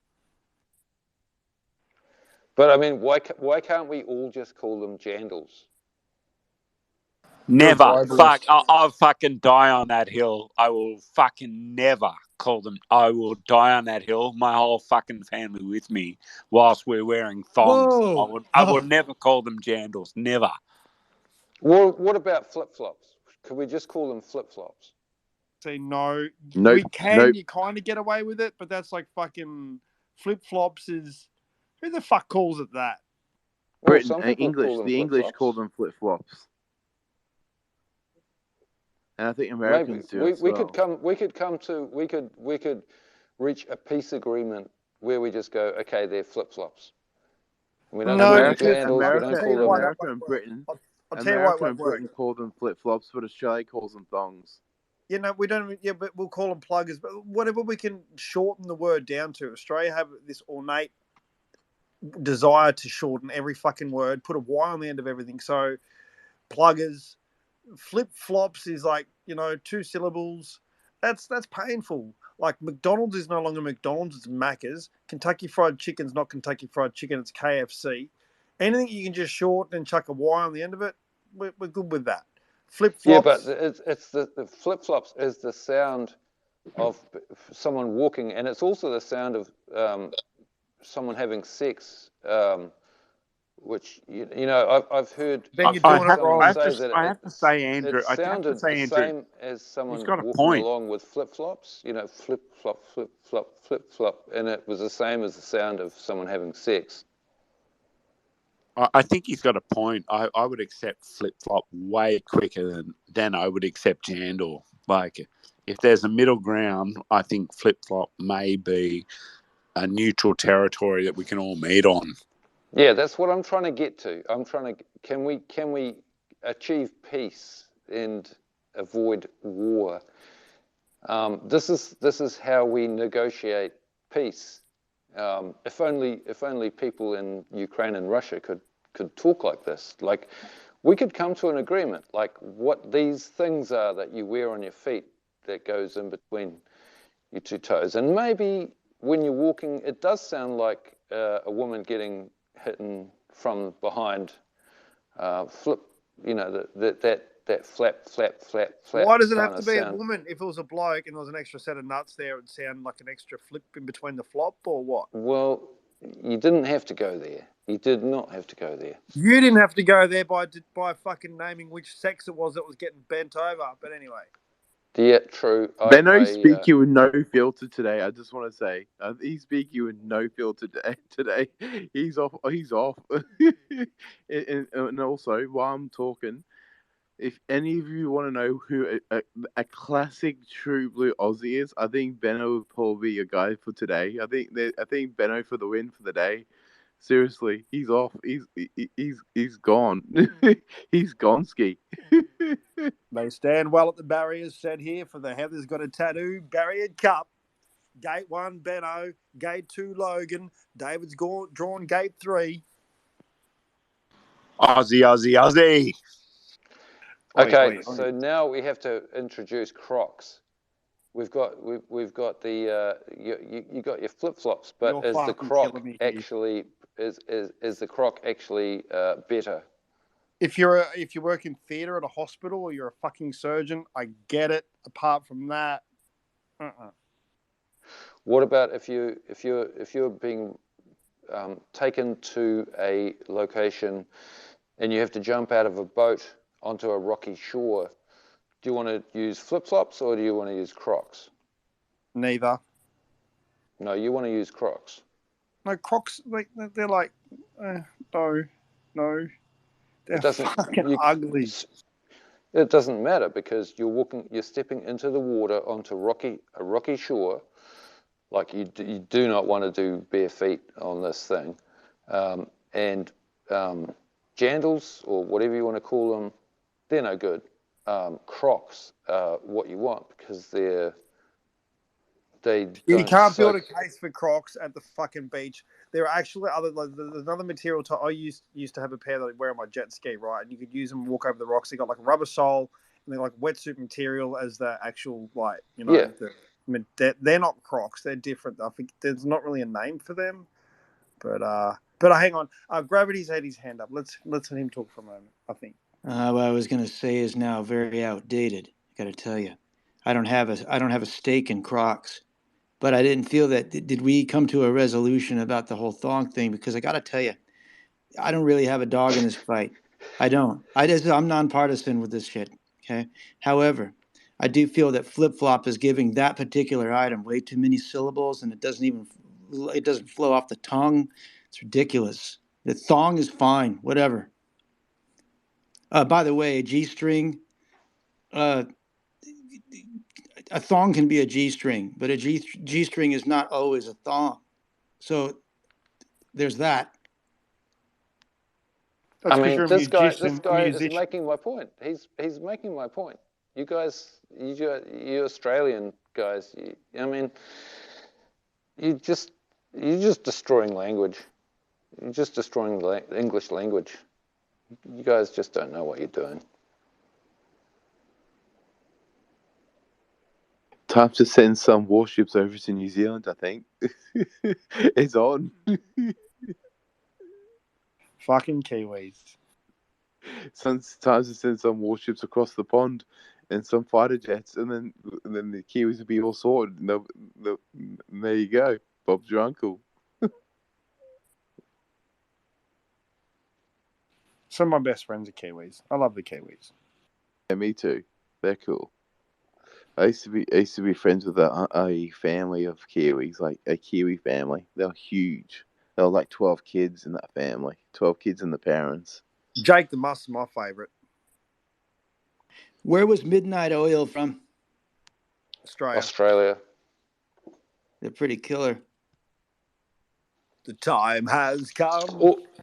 But I mean, why can't we all just call them jandals? Never. Fuck. I'll fucking die on that hill. I will fucking never call them. I will die on that hill. My whole fucking family with me whilst we're wearing thongs. Whoa. I would never call them jandals. Never. Well, what about flip-flops? Could we just call them flip-flops? Say no. Nope. We can. Nope. You kind of get away with it, but that's like fucking flip-flops is... Who the fuck calls it that? Britain, English. The English call them flip-flops. And I think Americans do as well. We could reach a peace agreement where we just go, okay, they're flip-flops. We don't call them jandals. We don't call them. America and Britain. America and Britain call them flip-flops, but Australia calls them thongs. You know, we don't. Yeah, but we'll call them pluggers. But whatever we can shorten the word down to. Australia have this ornate desire to shorten every fucking word, put a Y on the end of everything. So, pluggers. Flip-flops is like, 2 syllables. That's painful. Like McDonald's is no longer McDonald's, it's Macca's. Kentucky Fried Chicken's not Kentucky Fried Chicken, it's KFC. Anything you can just shorten and chuck a Y on the end of it, we're good with that. Flip-flops. Yeah, but it's the flip-flops is the sound of someone walking, and it's also the sound of someone having sex. Which I've heard. I have to say, Andrew. It sounded the same as someone walking along with flip-flops. Flip-flop, flip-flop, flip-flop, and it was the same as the sound of someone having sex. I think he's got a point. I would accept flip-flop way quicker than I would accept jandal. Like, if there's a middle ground, I think flip flop may be a neutral territory that we can all meet on. Yeah, that's what I'm trying to get to. I'm trying to. Can we achieve peace and avoid war? This is how we negotiate peace. If only people in Ukraine and Russia could talk like this. Like, we could come to an agreement, like what these things are that you wear on your feet that goes in between your two toes. And maybe when you're walking, it does sound like a woman getting hit from behind, flip, that flap, flap, flap, flap. Why does it have kind to of be a sound. woman? If it was a bloke and there was an extra set of nuts there, it would sound like an extra flip in between the flop, or what? Well, you didn't have to go there. You did not have to go there. You didn't have to go there by fucking naming which sex it was that was getting bent over. But anyway. Yeah, true. Benno speaking with no filter today. I just want to say he's speaking with no filter today. He's off. He's off. and also, while I'm talking, if any of you want to know who a classic true blue Aussie is, I think Benno would probably be a guy for today. I think Benno for the win for the day. Seriously, he's off. He's gone. He's gone ski. They stand well at the barriers set here for the Heather's Got a Tattoo Barrier Cup. Gate 1, Benno. Gate 2, Logan. David's drawn gate 3. Aussie, Aussie, Aussie. Okay, so now we have to introduce Crocs. We've got the you got your flip flops, but is the Croc actually better? If you work in theatre at a hospital or you're a fucking surgeon, I get it. Apart from that, What about if you're being taken to a location and you have to jump out of a boat onto a rocky shore? Do you want to use flip flops or do you want to use Crocs? Neither. No, you want to use Crocs. No, Crocs, they're like, no. They're fucking ugly. It doesn't matter because you're stepping into the water onto a rocky shore. Like you do not want to do bare feet on this thing. And jandals or whatever you want to call them, they're no good. Crocs are what you want because you can't build a case for Crocs at the fucking beach. There are actually there's another material. I used to have a pair that I wear on my jet ski, right? And you could use them and walk over the rocks. They got like a rubber sole and they're like wetsuit material as the actual they're not Crocs. They're different. I think there's not really a name for them. But hang on. Gravity's had his hand up. Let's let him talk for a moment. I think. What I was going to say is now very outdated. I got to tell you, I don't have a stake in Crocs, but I didn't feel that. Did we come to a resolution about the whole thong thing? Because I got to tell you, I don't really have a dog in this fight. I don't. I'm nonpartisan with this shit. Okay. However, I do feel that flip flop is giving that particular item way too many syllables, and it doesn't flow off the tongue. It's ridiculous. The thong is fine. Whatever. By the way, a G-string, a thong can be a G-string, but a G-string is not always a thong. So there's that. I mean, this guy is making my point. He's making my point. You guys, you Australian guys, you're just destroying language. You're just destroying the English language. You guys just don't know what you're doing. Time to send some warships over to New Zealand, I think. It's on. Fucking Kiwis. It's time to send some warships across the pond and some fighter jets, and then the Kiwis will be all sorted. And there you go. Bob's your uncle. Some of my best friends are Kiwis. I love the Kiwis. Yeah, me too. They're cool. I used to be friends with a family of Kiwis, like a Kiwi family. They're huge. There were like 12 kids in that family. 12 kids and the parents. Jake the Muss is my favourite. Where was Midnight Oil from? Australia. They're pretty killer. The time has come.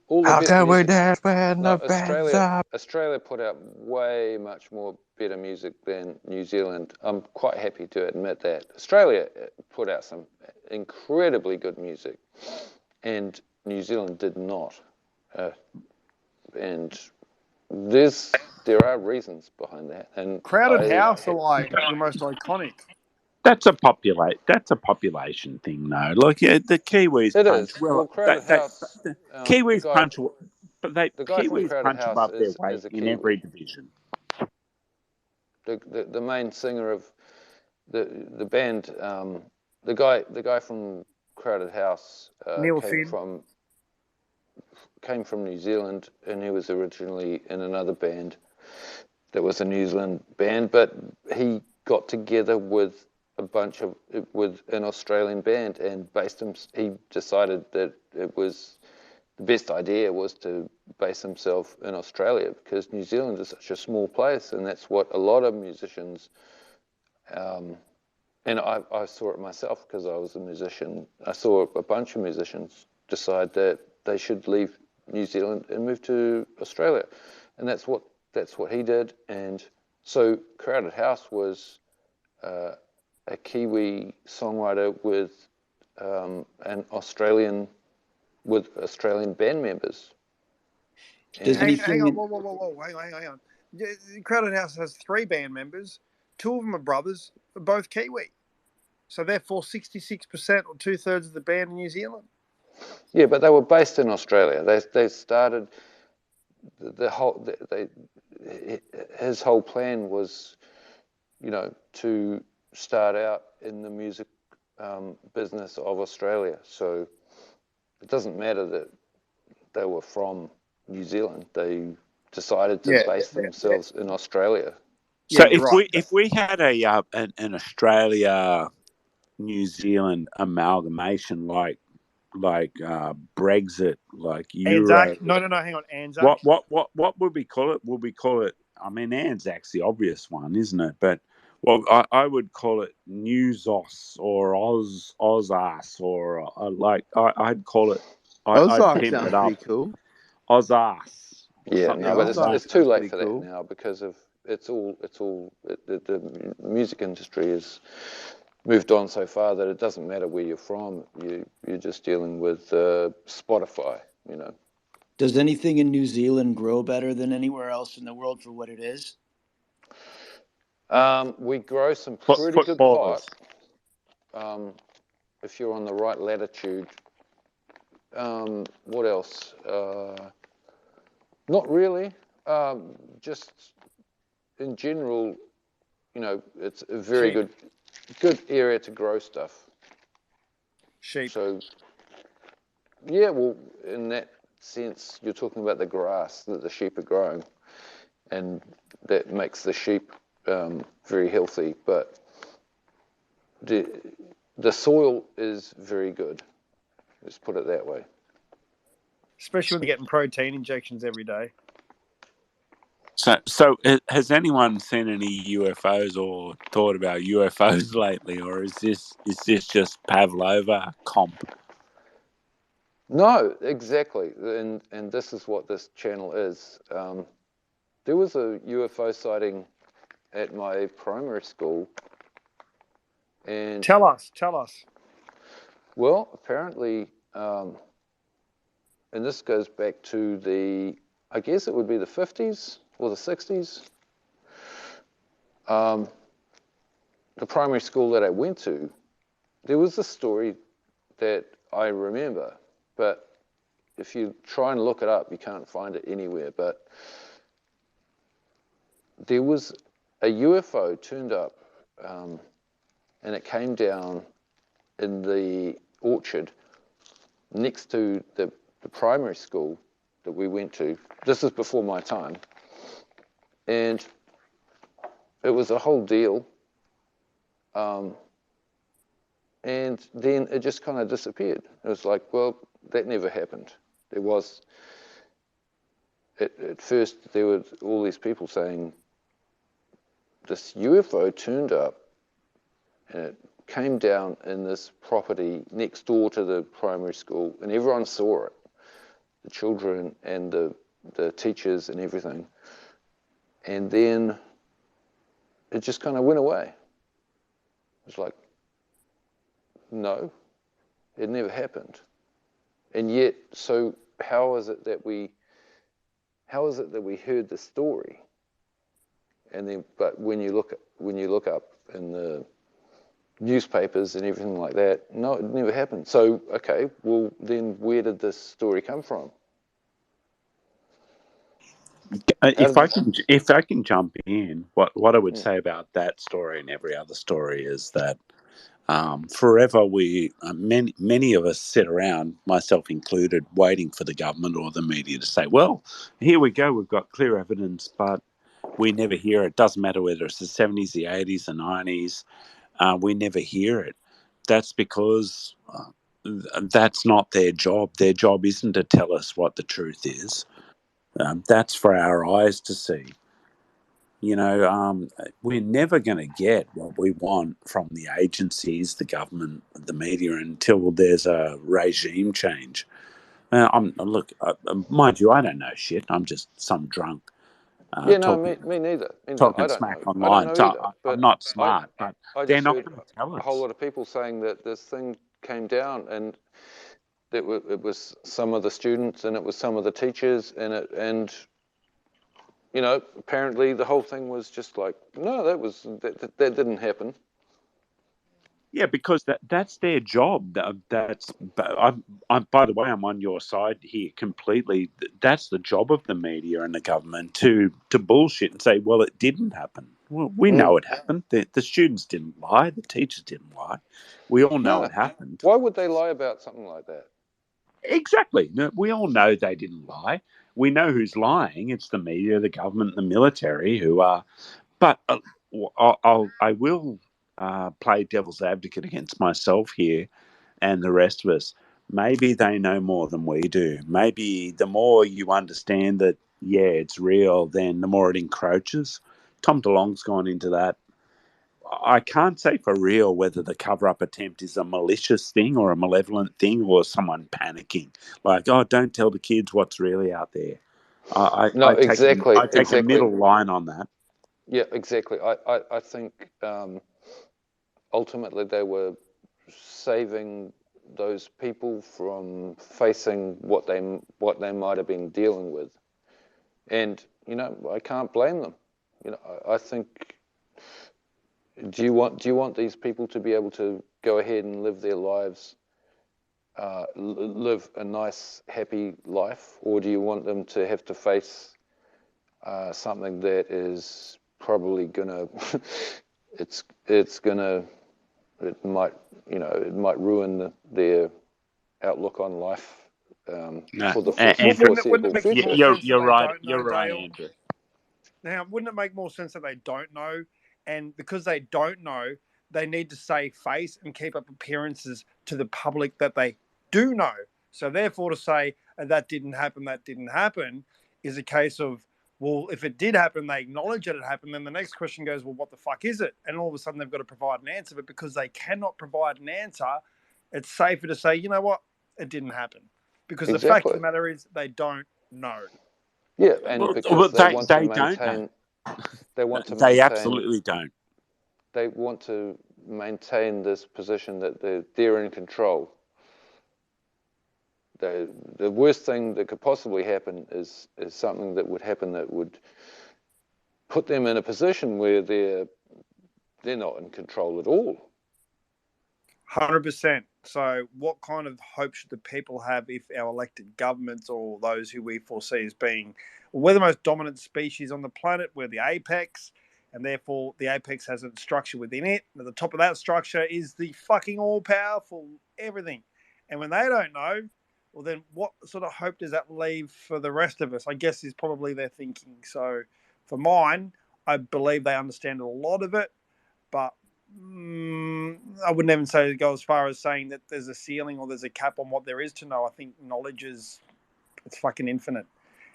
All the How best can we music. dance when No, the band's up? Australia put out way much more better music than New Zealand. I'm quite happy to admit that. Australia put out some incredibly good music, and New Zealand did not. And there are reasons behind that. And Crowded House are like the most iconic. That's a population thing, though. Like the Kiwis It punch is. well. Well, Crowded House. The The Kiwis guy, punch, but the guy from Kiwis Crowded punch House above their weight is a in Kiwi. every division. The main singer of the band, the guy from Crowded House Neil Finn. came from New Zealand, and he was originally in another band that was a New Zealand band, but he got together with an Australian band and he decided that it was the best idea was to base himself in Australia, because New Zealand is such a small place, and that's what a lot of musicians, and I saw it myself because I was a musician. I saw a bunch of musicians decide that they should leave New Zealand and move to Australia, and that's what he did. And so Crowded House was a Kiwi songwriter with Australian band members. Hang on, whoa, hang on. Crowded House has 3 band members. 2 of them are brothers, both Kiwi. So therefore, 66% or 2/3 of the band in New Zealand. Yeah, but they were based in Australia. They started his whole plan was, to start out in the music business of Australia. So it doesn't matter that they were from New Zealand. They decided to base themselves in Australia. So if we had an Australia New Zealand amalgamation like Brexit, like Euro. Anzac? No, hang on, Anzac. What would we call it? Would we call it? I mean, Anzac's the obvious one, isn't it? But I would call it Newsos or Ozas or I'd call it. I'd pimp it up. Pretty cool. Ozas. Yeah, no, but it's too late for that now because of the music industry has moved on so far that it doesn't matter where you're from. You're just dealing with Spotify, Does anything in New Zealand grow better than anywhere else in the world for what it is? We grow some pretty good pot. If you're on the right latitude. What else? Not really. Just in general, it's a very good area to grow stuff. Sheep. So, yeah, well, in that sense, you're talking about the grass that the sheep are growing, and that makes the sheep very healthy. But the soil is very good. Let's put it that way. Especially when they're getting protein injections every day. So has anyone seen any UFOs or thought about UFOs lately, or is this just Pavlova comp? No, exactly, and this is what this channel is. There was a UFO sighting at my primary school, and tell us. Well, apparently, and this goes back to I guess it would be the 50s or the 60s. The primary school that I went to, there was a story that I remember, but if you try and look it up, you can't find it anywhere. But there was a UFO turned up, and it came down in the orchard next to the primary school that we went to. This is before my time. And it was a whole deal. And then it just kind of disappeared. It was like, well, that never happened. There was, at first, there were all these people saying, this UFO turned up and it came down in this property next door to the primary school, and everyone saw it, the children and the teachers and everything. And then it just kind of went away. It was like, no, it never happened. And yet, so how is it that we heard the story? And then, but when you look up in the newspapers and everything like that, no, it never happened. So, okay, well then where did this story come from? If I can jump in, what I would say about that story and every other story is that forever many of us sit around, myself included, waiting for the government or the media to say, well, here we go, we've got clear evidence, but we never hear it. Doesn't matter whether it's the 70s, the 80s, the 90s, we never hear it. That's because that's not their job. Their job isn't to tell us what the truth is. That's for our eyes to see. You know, we're never going to get what we want from the agencies, the government, the media until there's a regime change. Look, mind you, I don't know shit. I'm just some drunk Yeah, no, talking me neither. talking I don't smack know. I don't online. know So either. I'm But not smart, but I they're just not heard going to tell a whole us. lot of people saying that this thing came down, and that it was some of the students and it was some of the teachers, and you know, apparently the whole thing was just like, no, that didn't happen. Yeah, because that's their job. By the way, I'm on your side here completely. That's the job of the media and the government to bullshit and say, well, it didn't happen. Well, we know it happened. The students didn't lie. The teachers didn't lie. We all know No, it happened. why would they lie about something like that? Exactly. No, we all know they didn't lie. We know who's lying. It's the media, the government, the military who are. But I will play devil's advocate against myself here and the rest of us. Maybe they know more than we do. Maybe the more you understand that, yeah, it's real, then the more it encroaches. Tom DeLong's gone into that. I can't say for real whether the cover up attempt is a malicious thing or a malevolent thing or someone panicking. Like, oh, don't tell the kids what's really out there. No, exactly, I take a middle line on that. Yeah, exactly. I think ultimately they were saving those people from facing what they might have been dealing with, and you know, I can't blame them. You know, I think. Do you want these people to be able to go ahead and live their lives, live a nice, happy life, or do you want them to have to face something that is probably gonna, it might ruin their outlook on life No, for the Wouldn't it foreseeable make future. more sense that you're they right. don't You're know, right, Dale? Andrew. Now, wouldn't it make more sense that they don't know? And because they don't know, they need to save face and keep up appearances to the public that they do know. So therefore to say that didn't happen is a case of, well, if it did happen, they acknowledge that it happened. Then the next question goes, well, what the fuck is it? And all of a sudden they've got to provide an answer. But because they cannot provide an answer, it's safer to say, you know what, it didn't happen. Because the fact of Exactly. the matter is they don't know. Yeah, and because they want to they don't know. maintain, they want to They maintain, absolutely don't. they want to maintain this position that they're in control. The worst thing that could possibly happen is something that would happen that would put them in a position where they're not in control at all. 100%. So, what kind of hope should the people have if our elected governments or those who we foresee as being, well, we're the most dominant species on the planet, we're the apex, and therefore the apex has a structure within it. And at the top of that structure is the fucking all powerful everything. And when they don't know, well, then what sort of hope does that leave for the rest of us? I guess is probably their thinking. So, for mine, I believe they understand a lot of it, but I wouldn't even say go as far as saying that there's a ceiling or there's a cap on what there is to know. I think knowledge it's fucking infinite,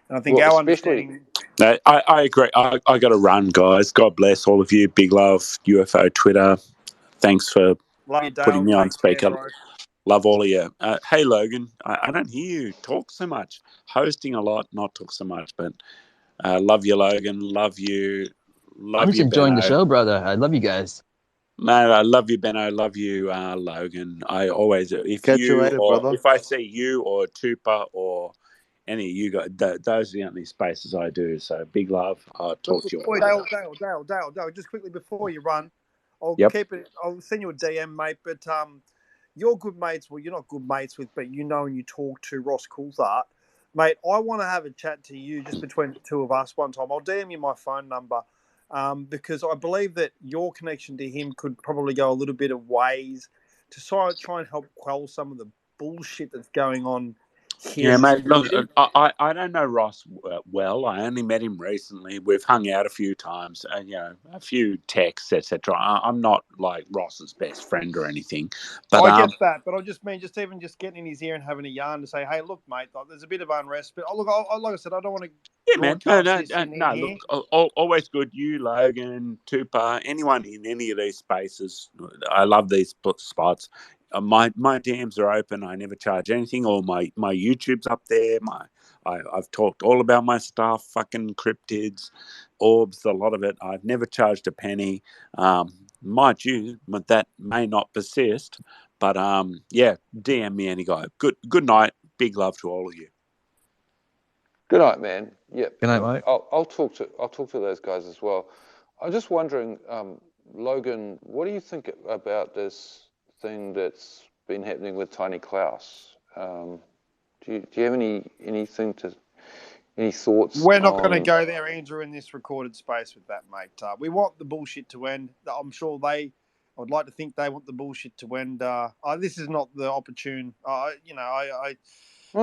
and I think our understanding. No, I agree. I got to run, guys. God bless all of you. Big love, UFO Twitter. Thanks for Love you, Dale. putting me on Take care, speaker. bro. Love all of you. Hey, Logan, I don't hear you talk so much. Hosting a lot, not talk so much, but love you, Logan. Love you. I'm Love just you, enjoying the Benno. show, brother. I love you guys. Man, I love you, Benno. Love you, Logan. I always, Catch you later, brother. if I see you or Tupa or any of you guys, those are the only spaces I do. So big love. I'll talk to you all Boy, later. Dale, just quickly before you run, I'll Yep. keep it. I'll send you a DM, mate. But you're good mates. Well, you're not good mates with, but you know, and you talk to Ross Coulthart, mate. I want to have a chat to you just between the two of us one time. I'll DM you my phone number, because I believe that your connection to him could probably go a little bit of ways to try and help quell some of the bullshit that's going on here Yeah, in this mate. Look, community. I don't know Ross well. I only met him recently. We've hung out a few times, and a few texts, etc. I'm not like Ross's best friend or anything, but I get that, but I just mean even just getting in his ear and having a yarn to say, "Hey, look, mate, like, there's a bit of unrest." But like I said, I don't want to yeah, man. broadcast this in No. here. Look, always good. You, Logan, Tupa, anyone in any of these spaces. I love these spots. My DMs are open. I never charge anything. Or my YouTube's up there. I've talked all about my stuff. Fucking cryptids, orbs, a lot of it. I've never charged a penny. Might you, but that may not persist. But yeah, DM me any guy. Good night. Big love to all of you. Good night, man. Yep. Good night, Mike. I'll talk to those guys as well. I'm just wondering, Logan, what do you think about this thing that's been happening with Tiny Klaus? Do you have any thoughts We're not going to on? go there, Andrew, in this recorded space with that, mate. We want the bullshit to end. I'm sure I would like to think they want the bullshit to end. This is not the opportune.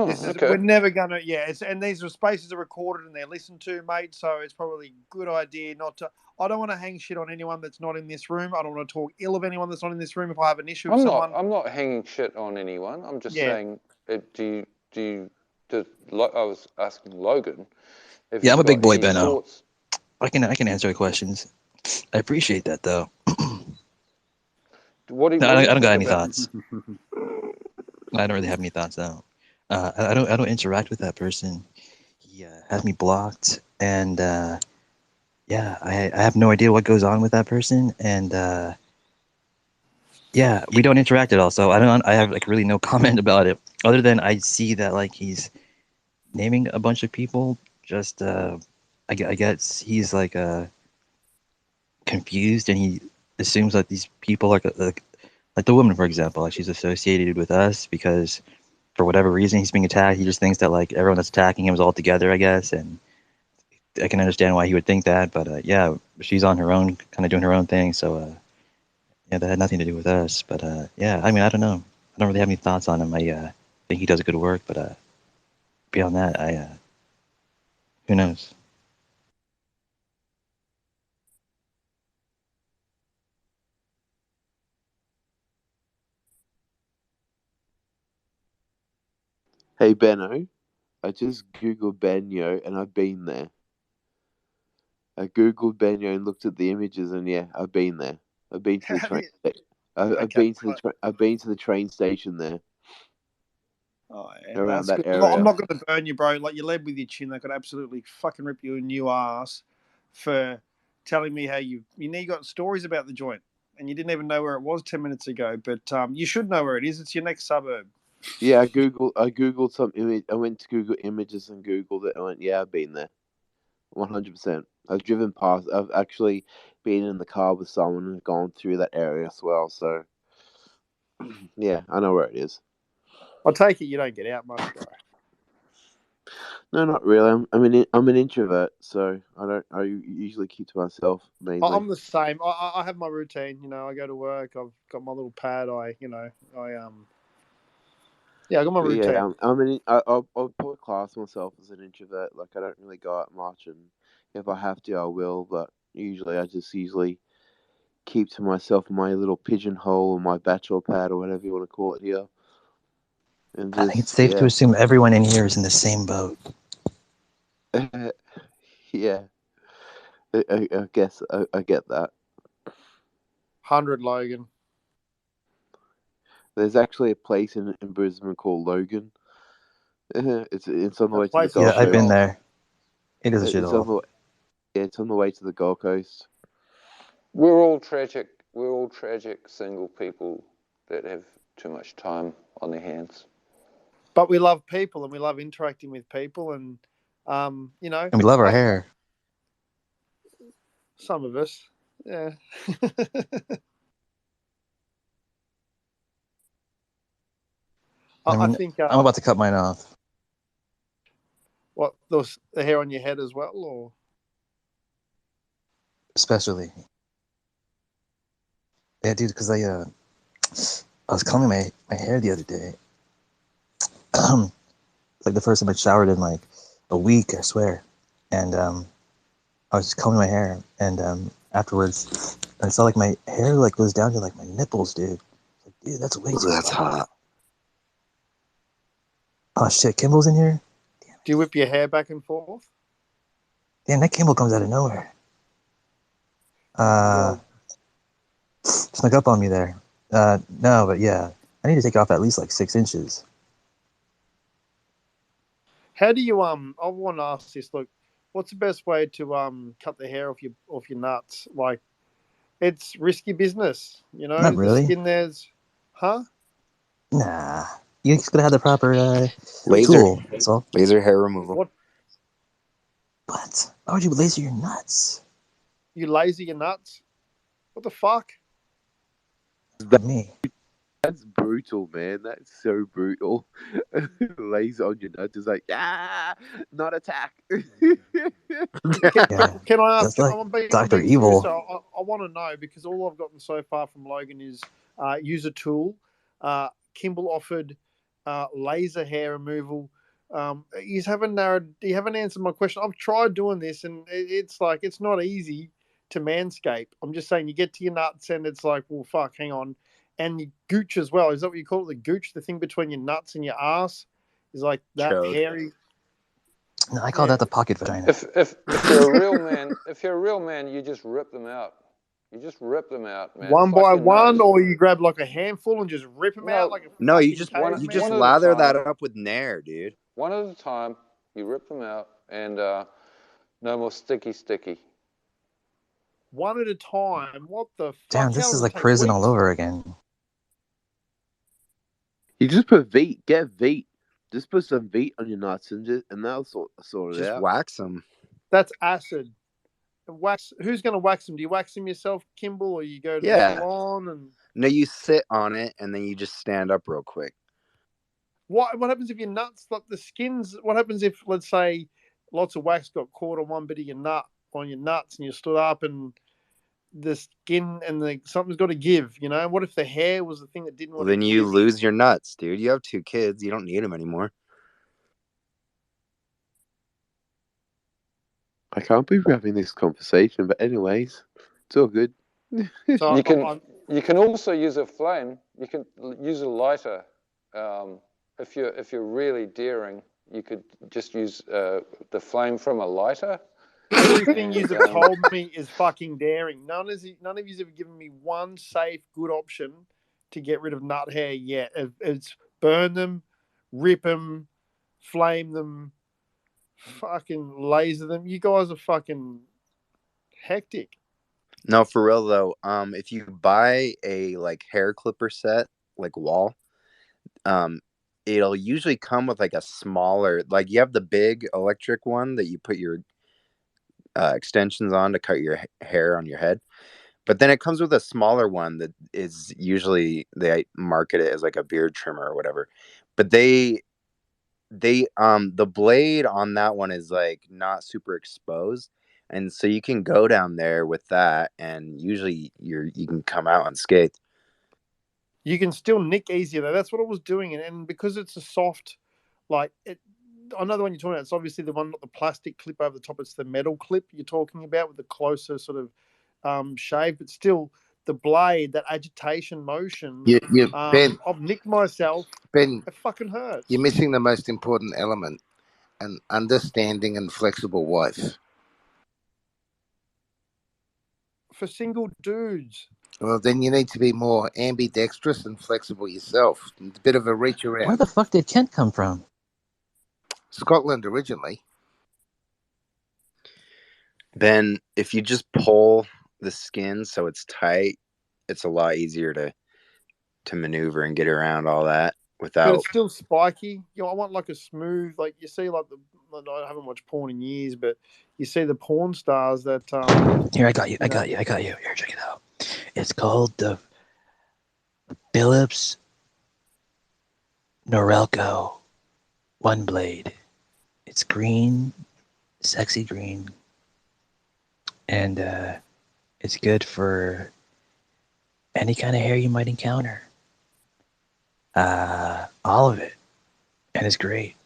This is Okay. we're never going to. Yeah, and these spaces are recorded and they're listened to, mate. So it's probably a good idea not to. I don't want to hang shit on anyone that's not in this room. I don't want to talk ill of anyone that's not in this room. If I have an issue with someone, I'm not hanging shit on anyone. I'm just Yeah. saying, I was asking Logan if Yeah, he's I'm a big got boy, any Benno. thoughts. I can answer your questions. I appreciate that, though. What do No, I you don't got think any about? thoughts. I don't really have any thoughts now. I don't interact with that person. He has me blocked, and yeah, I have no idea what goes on with that person, and yeah, we don't interact at all. So I have like really no comment about it, other than I see that like he's naming a bunch of people. Just I guess he's like confused, and he assumes that these people are like the woman, for example, like she's associated with us because for whatever reason he's being attacked. He just thinks that like everyone that's attacking him is all together, I guess, and I can understand why he would think that. But yeah, she's on her own, kind of doing her own thing. So yeah, that had nothing to do with us. But yeah, I mean, I don't know. I don't really have any thoughts on him. I think he does good work, but beyond that, who knows? Hey Benno, I just googled Benyo and I've been there. I googled Benyo and looked at the images, and yeah, I've been there. I've been to the train. I've Okay. been to the I've been to the train station there. Oh, yeah, Around that's that good. Look, I'm area. not going to burn you, bro. Like, you led with your chin. They could absolutely fucking rip you a new ass for telling me how you got stories about the joint and you didn't even know where it was 10 minutes ago. But you should know where it is. It's your next suburb. Yeah, I googled some image. I went to Google Images and googled it. I went, yeah, I've been there, 100%. I've driven past. I've actually been in the car with someone and gone through that area as well. So yeah, I know where it is. I take it you don't get out much, bro. No, not really. I'm an introvert, so I don't. I usually keep to myself mainly. I'm the same. I have my routine. I go to work. I've got my little pad. Yeah, I got my But routine. yeah, I'll probably class myself as an introvert. Like I don't really go out much, and if I have to, I will. But usually, I just usually keep to myself in my little pigeonhole or my bachelor pad or whatever you want to call it here. And I think it's just safe to assume everyone in here is in the same boat. yeah, I guess I get that. 100, Logan. There's actually a place in Brisbane called Logan. It's on the A way to the place Yeah, Gold is I've been shit. Coast. there. It is a It's on shithole. it's on the way to the Gold Coast. We're all tragic. We're all tragic single people that have too much time on their hands. But we love people and we love interacting with people, and you know, And we love our hair. some of us, yeah. I I mean, think I'm about to cut mine off. what the hair on your head as well, or Especially. Yeah, dude, because I was combing my hair the other day. It's like the first time I showered in like a week, I swear. And I was just combing my hair, and afterwards I saw like my hair like goes down to like my nipples, dude. Like, dude, that's way too That's far. hot. Oh shit, Kimball's in here? do you whip your hair back and forth? Damn, that Kimball comes out of nowhere. Well, Snuck up on me there. No, but yeah. I need to take off at least like 6 inches. how do you I want to ask this. Look, what's the best way to cut the hair off your nuts? Like, it's risky business, you know. Not The really. skin there's, huh? Nah. You just gotta have the proper Laser. tool. That's all. Laser hair removal. What, What? Why would you laser your nuts? you laser your nuts? What the fuck? Me. That's brutal, man. That's so brutal. Lays on your nuts is like, not attack. Can I ask? That's like I'm Dr. being serious. Evil. I want to know, because all I've gotten so far from Logan is use a tool. Kimball offered laser hair removal. You haven't answered my question. I've tried doing this, and it's like it's not easy to manscape. I'm just saying, you get to your nuts, and it's like, well, fuck, hang on, and your gooch as well. Is that what you call it? The gooch, the thing between your nuts and your ass, is like that Chode. hairy. No, I call that the pocket vagina. If you're a real man, you just rip them out. You just rip them out, man. One It's like by your one, nose. or you grab like a handful and just rip them out like a No, you fucking just caveman? lather that up with Nair, dude. One at a time, you rip them out, and no more sticky. One at a time. What the Damn, fuck? this How is does it like take prison all weeks? over again. You just put Veet. Get Veet. Just put some Veet on your nuts and that'll sort it Just out. wax them. That's acid. Wax. Who's going to wax them? Do you wax them yourself, Kimball, or you go to the Yeah. salon? And No, you sit on it and then you just stand up real quick. what happens if your nuts, like the skins? What happens if, let's say, lots of wax got caught on one bit of your nut, on your nuts, and you stood up and the skin and something's got to give? You know, what if the hair was the thing that didn't Well, want to then you give? lose your nuts, dude. You have 2 kids. You don't need them anymore. I can't believe we're having this conversation, but anyways, it's all good. So You can also use a flame. You can use a lighter. If you're really daring, you could just use the flame from a lighter. Everything you have told me is fucking daring. None of you have given me one safe, good option to get rid of nut hair yet. It's burn them, rip them, flame them, fucking laser them. You guys are fucking hectic. No, for real though. If you buy a like hair clipper set, like wall, it'll usually come with like a smaller, like you have the big electric one that you put your extensions on to cut your hair on your head. But then it comes with a smaller one that is usually they market it as like a beard trimmer or whatever. But the blade on that one is like not super exposed. And so you can go down there with that and usually you can come out unscathed. You can still nick easier though. That's what I was doing, and because it's a soft, like it. I know the one you're talking about. It's obviously the one, not the plastic clip over the top. It's the metal clip you're talking about with the closer sort of shave, but still the blade, that agitation motion. Ben, I've nicked myself. Ben, It fucking hurts. you're missing the most important element: an understanding and flexible wife. For single dudes. Well, then you need to be more ambidextrous and flexible yourself. A bit of a reach Where around. the fuck did Kent come from? Scotland originally. Then if you just pull the skin so it's tight, it's a lot easier to maneuver and get around all that But without. it's still spiky. You know, I want like a smooth, like you see, like I haven't watched porn in years, but you see the porn stars that Here, I got you. Here, check it out. It's called the Phillips Norelco One Blade. It's green, sexy green, and it's good for any kind of hair you might encounter. All of it, and it's great.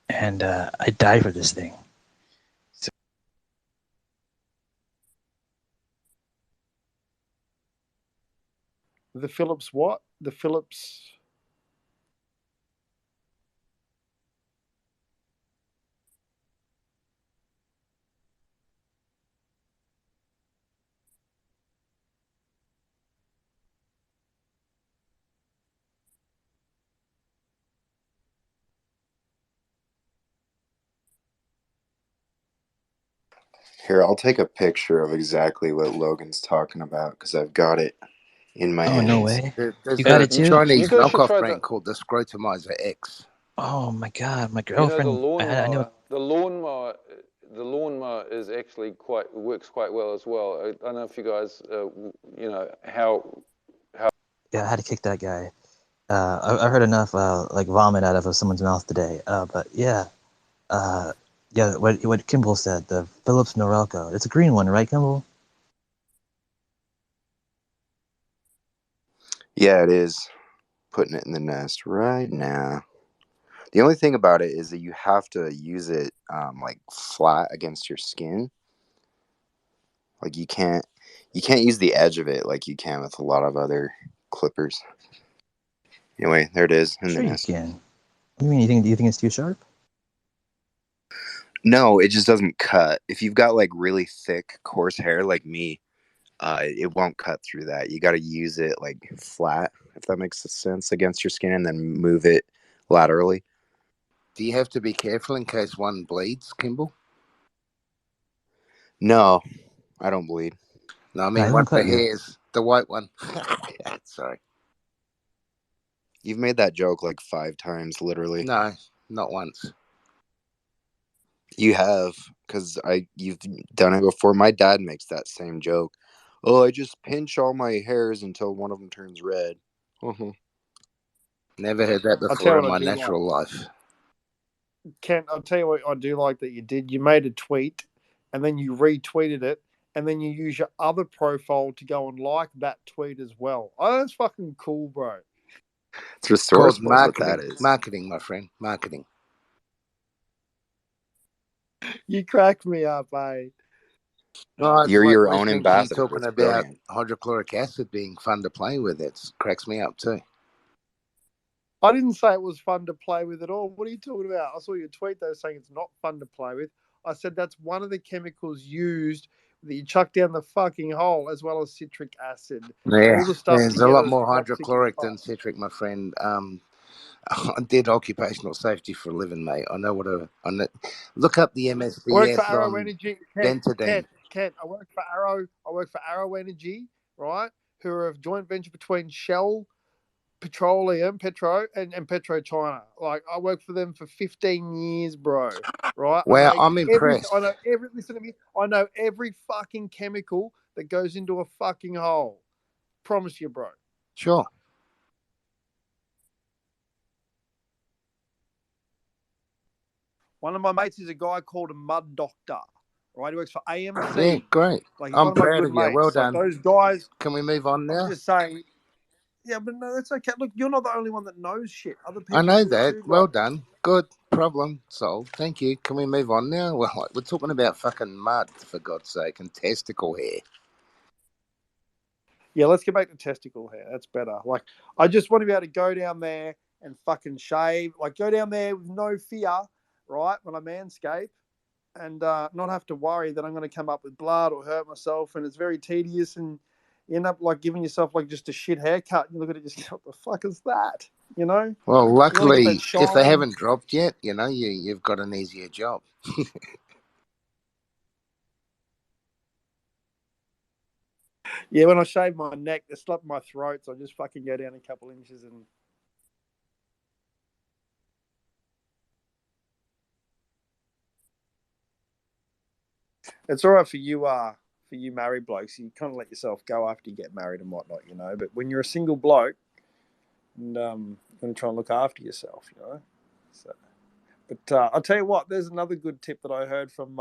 And I die for this thing. So, the Phillips what? The Phillips. Here, I'll take a picture of exactly what Logan's talking about because I've got it in my oh no hands. way! There's You got a it too? Chinese You guys should knockoff try brand the. called the Scrotomizer X. Oh my god, my You know the girlfriend. I know. lawnmower. The lawnmower is actually works quite well as well. I don't know if you guys, you know how. Yeah, I had to kick that guy. I heard enough like vomit out of someone's mouth today. But yeah, yeah. What Kimball said, the Phillips Norelco. It's a green one, right, Kimball? Yeah, it is. Putting it in the nest right now. The only thing about it is that you have to use it like flat against your skin. Like you can't use the edge of it like you can with a lot of other clippers. Anyway, there it is in the Sure you nest. can. What do you mean? You think it's too sharp? No, it just doesn't cut. If you've got like really thick, coarse hair like me, it won't cut through that. You got to use it like flat, if that makes sense, against your skin, and then move it laterally. Do you have to be careful in case one bleeds, Kimball? No, I don't bleed. No, I Nah, mean it one won't of the cut you. hairs, the white one. Sorry. You've made that joke like 5 times, literally. No, not once. You have, because you've done it before. My dad makes that same joke. Oh, I just pinch all my hairs until one of them turns red. Uh-huh. Never heard that I'll tell before you in what my I do like. natural life. Kent, I'll tell you what I do like that you did. You made a tweet, and then you retweeted it, and then you use your other profile to go and like that tweet as well. Oh, that's fucking cool, bro. It's It's called resourceful, is what that marketing. is. Marketing, my friend. Marketing. You cracked me up, eh? No, it's You're like your own listening to you ambassador. talking It's about brilliant. hydrochloric acid being fun to play with. It cracks me up too. I didn't say it was fun to play with at all. What are you talking about? I saw your tweet though saying it's not fun to play with. I said that's one of the chemicals used that you chuck down the fucking hole, as well as citric acid. Yeah, All the stuff there's a lot together is more toxic as hydrochloric than fuck. citric, my friend. I did occupational safety for a living, mate. I know what I know. Look up the I work for MSDS Arrow on Energy. Bentadine. Kent. I work for Arrow. I work for Arrow Energy, right? Who are a joint venture between Shell, Petro, and PetroChina. Like I worked for them for 15 years, bro. Right? I Well, know I'm every. I impressed. know every. Listen to me. I know every fucking chemical that goes into a fucking hole. Promise you, bro. Sure. One of my mates is a guy called a mud doctor. Right? He works for AMC. Yeah, great. Like he's I'm one of my proud good of you. Well mates. Like done. those guys. Can we move on I'm now? just saying. Yeah, but no, that's okay. Look, you're not the only one that knows shit. Other I people know do that. too, bro. Well done. Good. Problem solved. Thank you. Can we move on now? Well, we're talking about fucking mud, for God's sake, and testicle hair. Yeah, let's get back to testicle hair. That's better. Like, I just want to be able to go down there and fucking shave. Like, go down there with no fear, right, when I manscape, and not have to worry that I'm going to come up with blood or hurt myself. And it's very tedious. And You end up like giving yourself like just a shit haircut. And you look at it, just what the fuck is that? You know. Well, You want to get that luckily, if they shine. haven't dropped yet, you've got an easier job. Yeah, when I shave my neck, they slap my throat, so I just fucking go down a couple inches and. It's all right for you married blokes. You kind of let yourself go after you get married and whatnot, you know. But when you're a single bloke, and you're going to try and look after yourself, you know. So, but I'll tell you what. There's another good tip that I heard from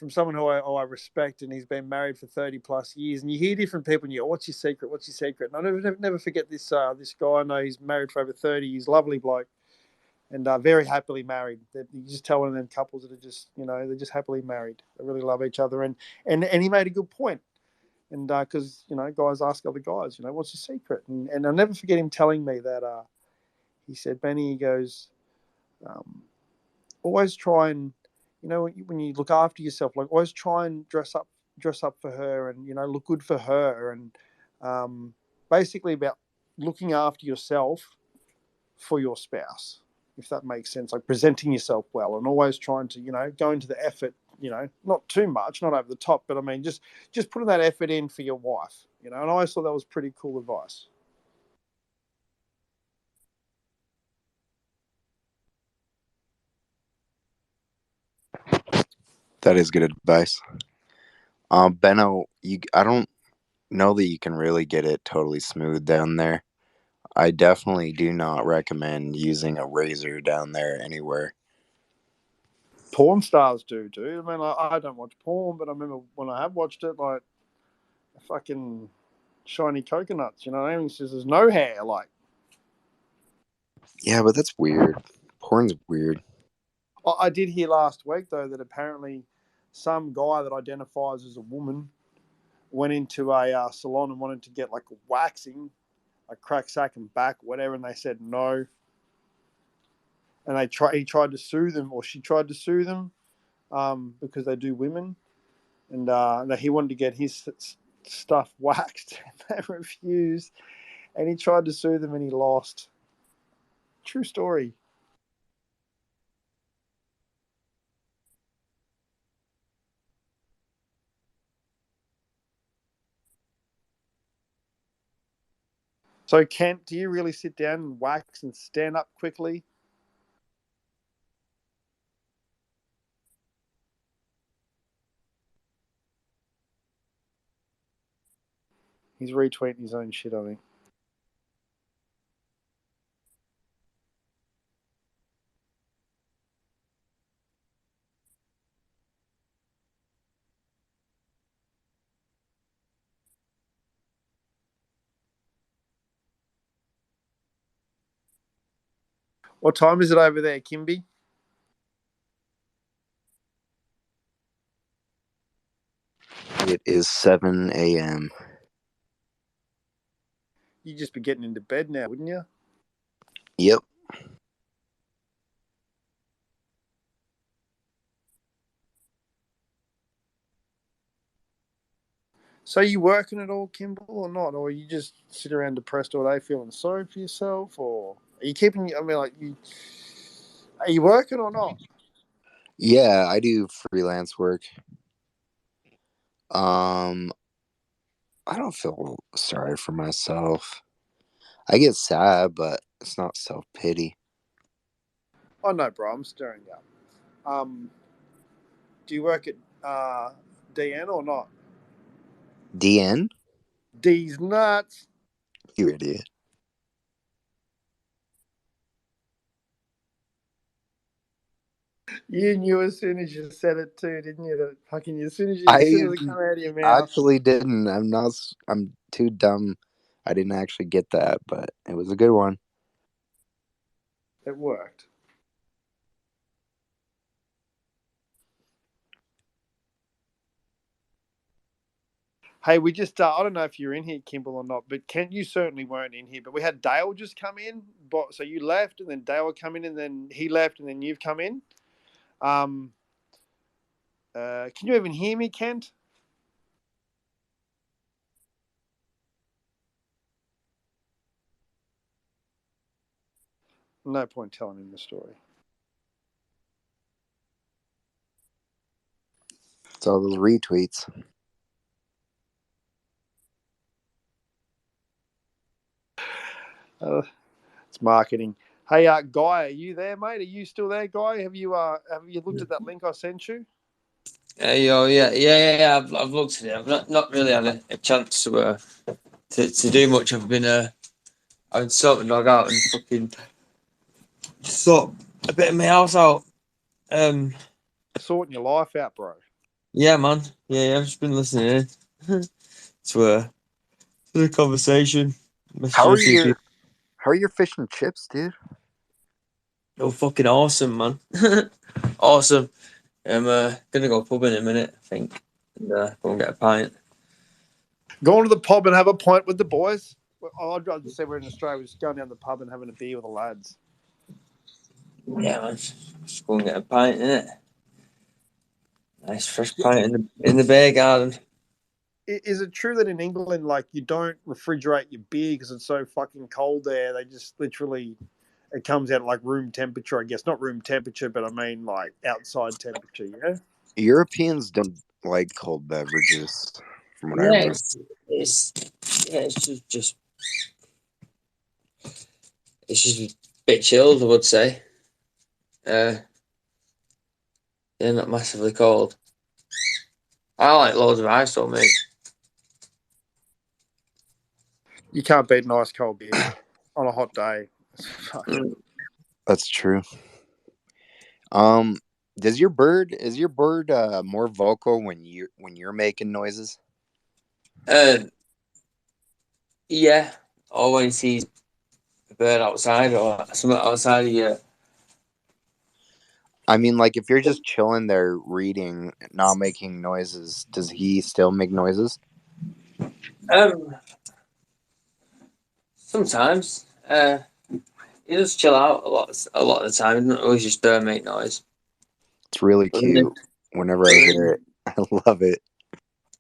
someone who I respect, and he's been married for 30 plus years. And you hear different people, and you go, "What's your secret? What's your secret?" And I never forget this this guy. I know he's married for over 30. He's a lovely bloke. And very happily married. You just tell one of them couples that are just, they're just happily married. They really love each other. And he made a good point. And because, guys ask other guys, what's your secret? And I'll never forget him telling me that he said, Benny, he goes, always try and, when you look after yourself, like always try and dress up for her and, look good for her. And basically about looking after yourself for your spouse, if that makes sense, like presenting yourself well and always trying to, go into the effort, not too much, not over the top, but I mean, just putting that effort in for your wife, and I always thought that was pretty cool advice. That is good advice. Benno, I don't know that you can really get it totally smooth down there. I definitely do not recommend using a razor down there anywhere. Porn stars do, dude. I mean, I don't watch porn, but I remember when I have watched it, like, fucking shiny coconuts, I mean, says there's no hair, like. Yeah, but that's weird. Porn's weird. I did hear last week, though, that apparently some guy that identifies as a woman went into a salon and wanted to get like a waxing, like crack, sack, and back, whatever, and they said no. And he tried to sue them, or she tried to sue them, because they do women, and that he wanted to get his stuff waxed, and they refused. And he tried to sue them, and he lost. True story. So, Kent, do you really sit down and wax and stand up quickly? He's retweeting his own shit, I think. What time is it over there, Kimby? It is 7 a.m. You'd just be getting into bed now, wouldn't you? Yep. So you working at all, Kimball, or not? Or you just sit around depressed all day feeling sorry for yourself? Or are you keeping, I mean, are you working or not? Yeah, I do freelance work. I don't feel sorry for myself. I get sad, but it's not self-pity. Oh, no, bro, I'm stirring you up. Do you work at DN or not? DN? D's nuts. You idiot. You knew as soon as you said it too, didn't you? That fucking as soon as I it came out of your mouth. actually didn't. I'm too dumb. I didn't actually get that, but it was a good one. It worked. Hey, we just, I don't know if you're in here, Kimball, or not, but Kent, you certainly weren't in here. But we had Dale just come in. So you left, and then Dale come in, and then he left, and then you've come in. Can you even hear me, Kent? No point telling him the story. It's all those retweets. It's marketing. Hey, Guy, are you there, mate? Are you still there, Guy? Have you looked at that link I sent you? Yeah. I've looked at it. I've not really had a chance to do much. I've been sorting dog out and fucking sort a bit of my house out. Sorting your life out, bro. Yeah, man. Yeah. I've just been listening to the conversation. How Messaging are a few people. your fish and chips, dude? Oh, fucking awesome, man. Awesome. I'm gonna go pub in a minute, I think, and go and get a pint. Going to the pub and have a pint with the boys. I'd rather say we're in Australia. We're just going down to the pub and having a beer with the lads. Yeah, man. Just go and get a pint, innit? Nice fresh pint in the beer garden. Is it true that in England, like, you don't refrigerate your beer because it's so fucking cold there? They just literally, it comes out at like room temperature, I guess. Not room temperature, but I mean like outside temperature, yeah? Europeans don't like cold beverages, from what I Yeah, remember. it's just a bit chilled, I would say. Yeah, not massively cold. I like loads of ice on me. You can't beat an ice cold beer on a hot day. That's true. Is your bird more vocal when you're making noises? Yeah, or when he sees a bird outside or something outside of you. I mean, like, if you're just chilling there reading, not making noises, does he still make noises? Sometimes. He does chill out a lot of the time. He doesn't always just make noise. It's really cute. Whenever I hear it, I love it.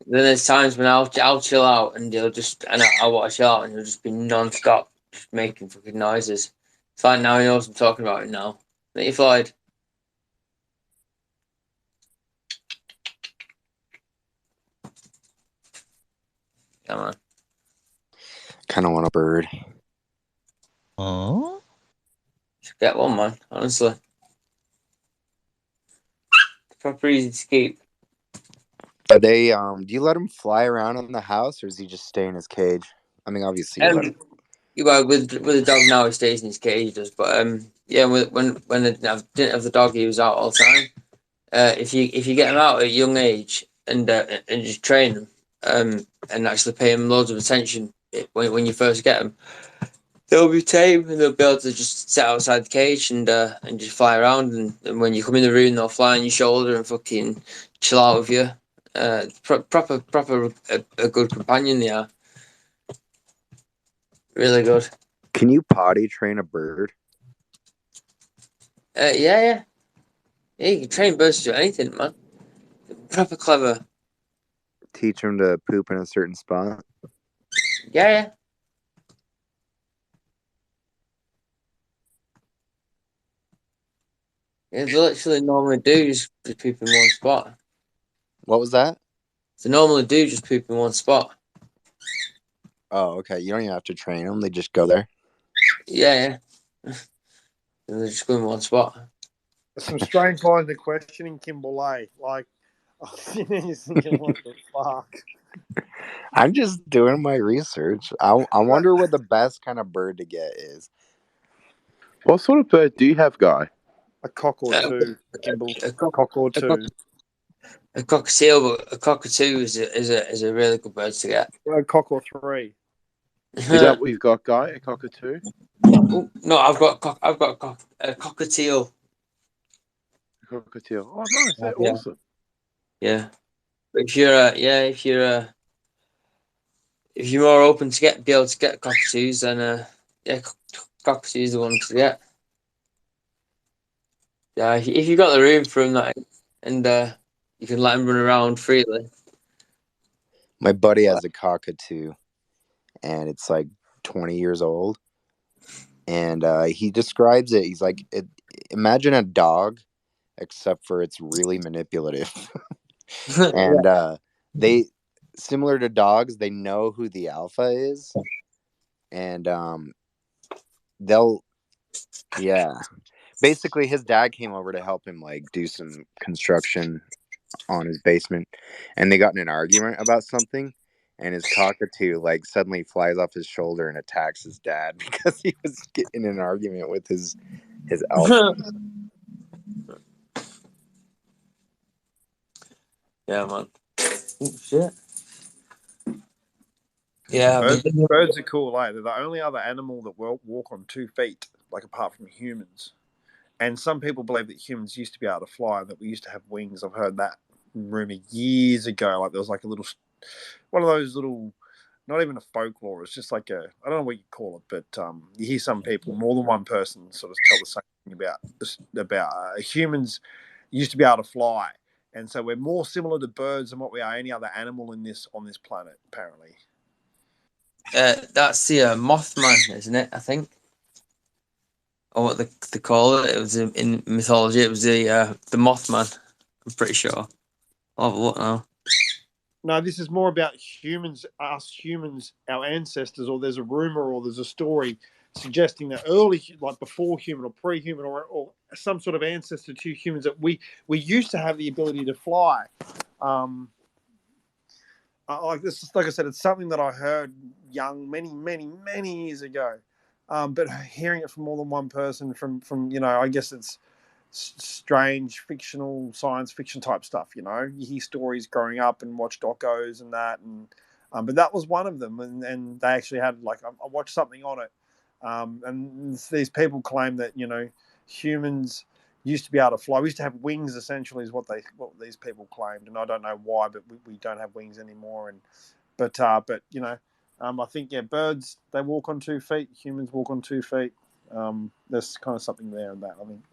Then there's times when I'll chill out and I want to chill out and he'll just be non-stop just making fucking noises. It's like now he knows I'm talking about it now. Ain't you, Floyd? Come on. Kind of want a bird. Oh. Should get one, man. Honestly, proper easy to keep. Are they? Do you let him fly around in the house, or does he just stay in his cage? I mean, obviously you let him. Well, with the dog now, he stays in his cage, does. But yeah, when I didn't have the dog, he was out all the time. If you get him out at a young age and just train them, and actually pay him loads of attention when you first get them, they'll be tame and they'll be able to just sit outside the cage and just fly around. And when you come in the room, they'll fly on your shoulder and fucking chill out with you. Proper a good companion they are. Really good. Can you potty train a bird? Yeah. You can train birds to do anything, man. Proper clever. Teach him to poop in a certain spot? Yeah. Yeah, they literally normally do just poop in one spot. What was that? They normally do just poop in one spot. Oh, okay. You don't even have to train them; they just go there. Yeah. And they just go in one spot. Some strange lines of questioning, Kimberley. Like, you're thinking, what the fuck? I'm just doing my research. I wonder what the best kind of bird to get is. What sort of bird do you have, Guy? A cock or two, Kimball. A cock or two. A cockatiel, but a cockatoo is a really good bird to get. A cock or three. Is that what you've got, Guy? A cockatoo? No, I've got a cockatiel. A cockatiel. Oh, nice. They're awesome. Yeah. But if you're more open to be able to get cockatoos, then cockatoos are the one to get. Yeah, if you've got the room for them, and you can let them run around freely. My buddy has a cockatoo, and it's like 20 years old. and he describes it. He's like, imagine a dog, except for it's really manipulative. And they, similar to dogs, they know who the alpha is, and they'll, yeah. Basically, his dad came over to help him like do some construction on his basement, and they got in an argument about something. And his cockatoo like suddenly flies off his shoulder and attacks his dad because he was getting in an argument with his alpha. Yeah, man. Oh, shit. Yeah, Birds are cool. Like they're the only other animal that walk on 2 feet, like apart from humans. And some people believe that humans used to be able to fly, that we used to have wings. I've heard that rumor years ago. Like there was like a little, one of those little, not even a folklore. It's just like a, I don't know what you call it, but you hear some people, more than one person, sort of tell the same thing about this, about humans used to be able to fly, and so we're more similar to birds than what we are any other animal on this planet, apparently. That's the Mothman, isn't it? I think. Or what they call it. It was in mythology. It was the Mothman. I'm pretty sure. I'll have a look now. No, this is more about humans, us humans, our ancestors, or there's a rumor or there's a story suggesting that early, like before human or pre-human or some sort of ancestor to humans, that we used to have the ability to fly. Like this, like I said, it's something that I heard young, many years ago. But hearing it from more than one person, from I guess it's strange fictional science fiction type stuff. You hear stories growing up and watch docos and that, and but that was one of them, and they actually had like I watched something on it, and these people claim that humans used to be able to fly. We used to have wings, essentially, is what these people claimed, and I don't know why, but we don't have wings anymore. And but I think birds, they walk on 2 feet. Humans walk on 2 feet. There's kind of something there in that. I think.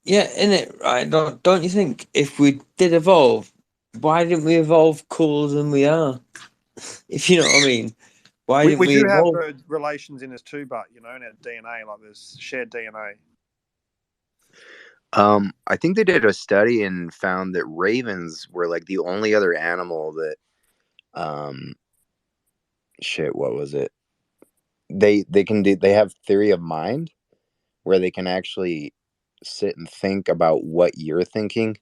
Yeah, in it, right? Don't you think if we did evolve, why didn't we evolve cooler than we are? If you know what I mean. Why didn't We we do have evolve? relations in us too, but in our DNA, like there's shared DNA. I think they did a study and found that ravens were like the only other animal that, what was it? They can do. They have theory of mind where they can actually sit and think about what you're thinking.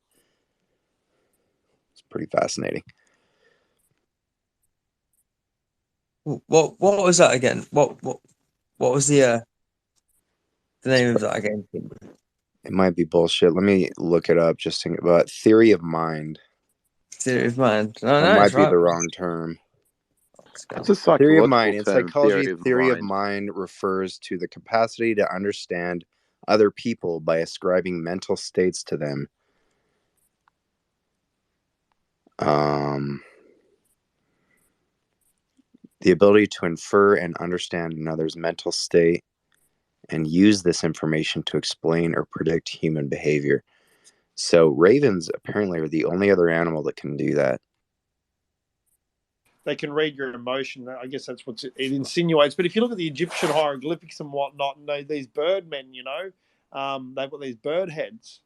It's pretty fascinating. What was that again? What was the name of that again? It might be bullshit. Let me look it up. Just think about theory of mind. Theory of mind. No, That no, it's might be right. the wrong term. It's a Theory of psychological mind. In term, psychology, theory theory of of mind. mind refers to the capacity to understand other people by ascribing mental states to them. The ability to infer and understand another's mental state and use this information to explain or predict human behavior. So ravens apparently are the only other animal that can do that. They can read your emotion. I guess that's what it insinuates. But if you look at the Egyptian hieroglyphics and whatnot, and these bird men, they've got these bird heads.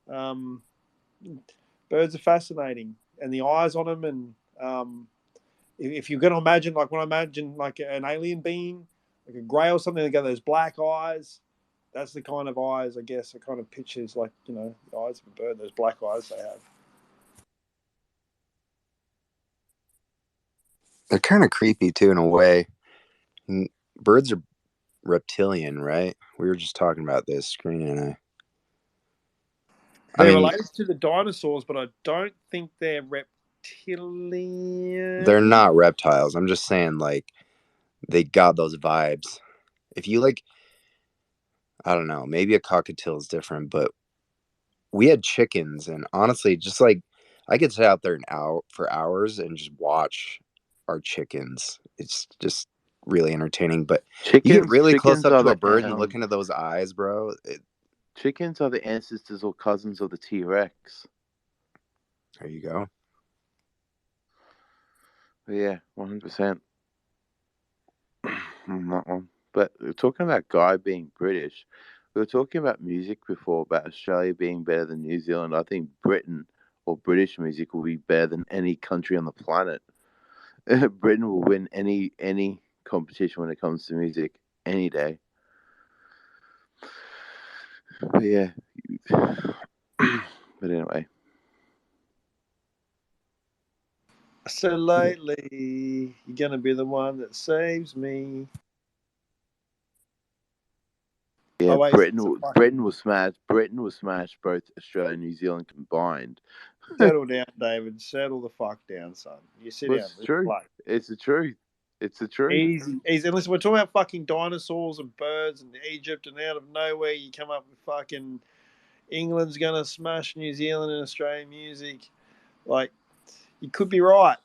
Birds are fascinating, and the eyes on them. And if you're going to imagine, like when I imagine like an alien being, like a grey or something, they got those black eyes. That's the kind of eyes, I guess, the kind of pictures, like the eyes of a bird, those black eyes they have. They're kind of creepy too, in a way. Birds are reptilian, right? We were just talking about this, Screen and I. They're related to the dinosaurs, but I don't think they're reptilian. They're not reptiles. I'm just saying, like, they got those vibes. If you like, I don't know, maybe a cockatiel is different, but we had chickens, and honestly, just like I could sit out there for hours and just watch our chickens. It's just really entertaining. But you get really close up to a bird and you look into those eyes, bro. Chickens are the ancestors or cousins of the T-Rex. There you go. Yeah, 100%. That one. But we're talking about Guy being British. We were talking about music before, about Australia being better than New Zealand. I think Britain or British music will be better than any country on the planet. Britain will win any competition when it comes to music any day. But yeah. But anyway. So lately, you're gonna be the one that saves me. Yeah, Oasis are Britain fucking will smash both Australia and New Zealand combined. settle down, David. Settle the fuck down, son. You sit Well, down. it's true. Like, It's the truth. It's the truth. easy, easy. And listen, we're talking about fucking dinosaurs and birds and Egypt, and out of nowhere, you come up with fucking England's gonna smash New Zealand and Australian music. Like, you could be right.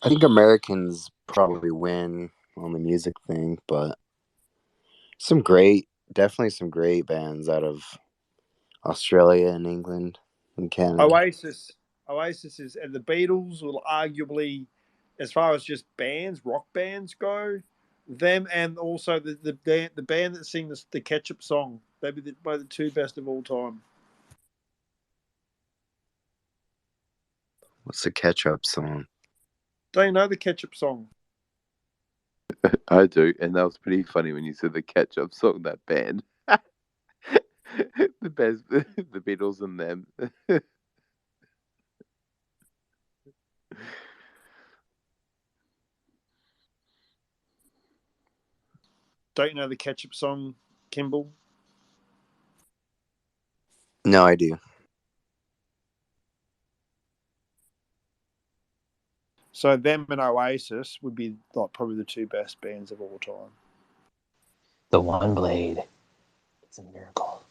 I think Americans probably win on the music thing, but definitely some great bands out of Australia and England and Canada. Oasis is, and the Beatles will arguably, as far as just bands, rock bands go, them and also the band that sing the Ketchup song. They'd be by the two best of all time. What's the catch-up song? Don't you know the Ketchup song? I do, and that was pretty funny when you said the catch-up song, that band. The best, the Beatles and them. Don't you know the Ketchup song, Kimball? No, I do. So them and Oasis would be like probably the two best bands of all time. The One Blade. It's a miracle.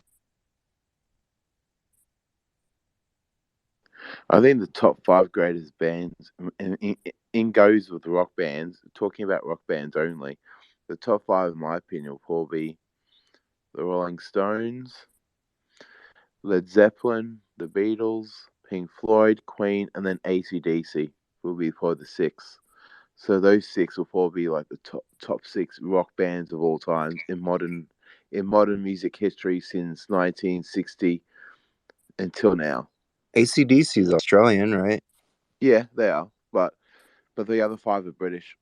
I think the top 5 greatest bands, and in goes with rock bands, talking about rock bands only, the top 5, in my opinion, will probably be the Rolling Stones, Led Zeppelin, the Beatles, Pink Floyd, Queen, and then AC/DC will be probably the 6. So those 6 will probably be like the top 6 rock bands of all time in modern music history since 1960 until now. AC/DC is Australian, right? Yeah, they are, but the other 5 are British.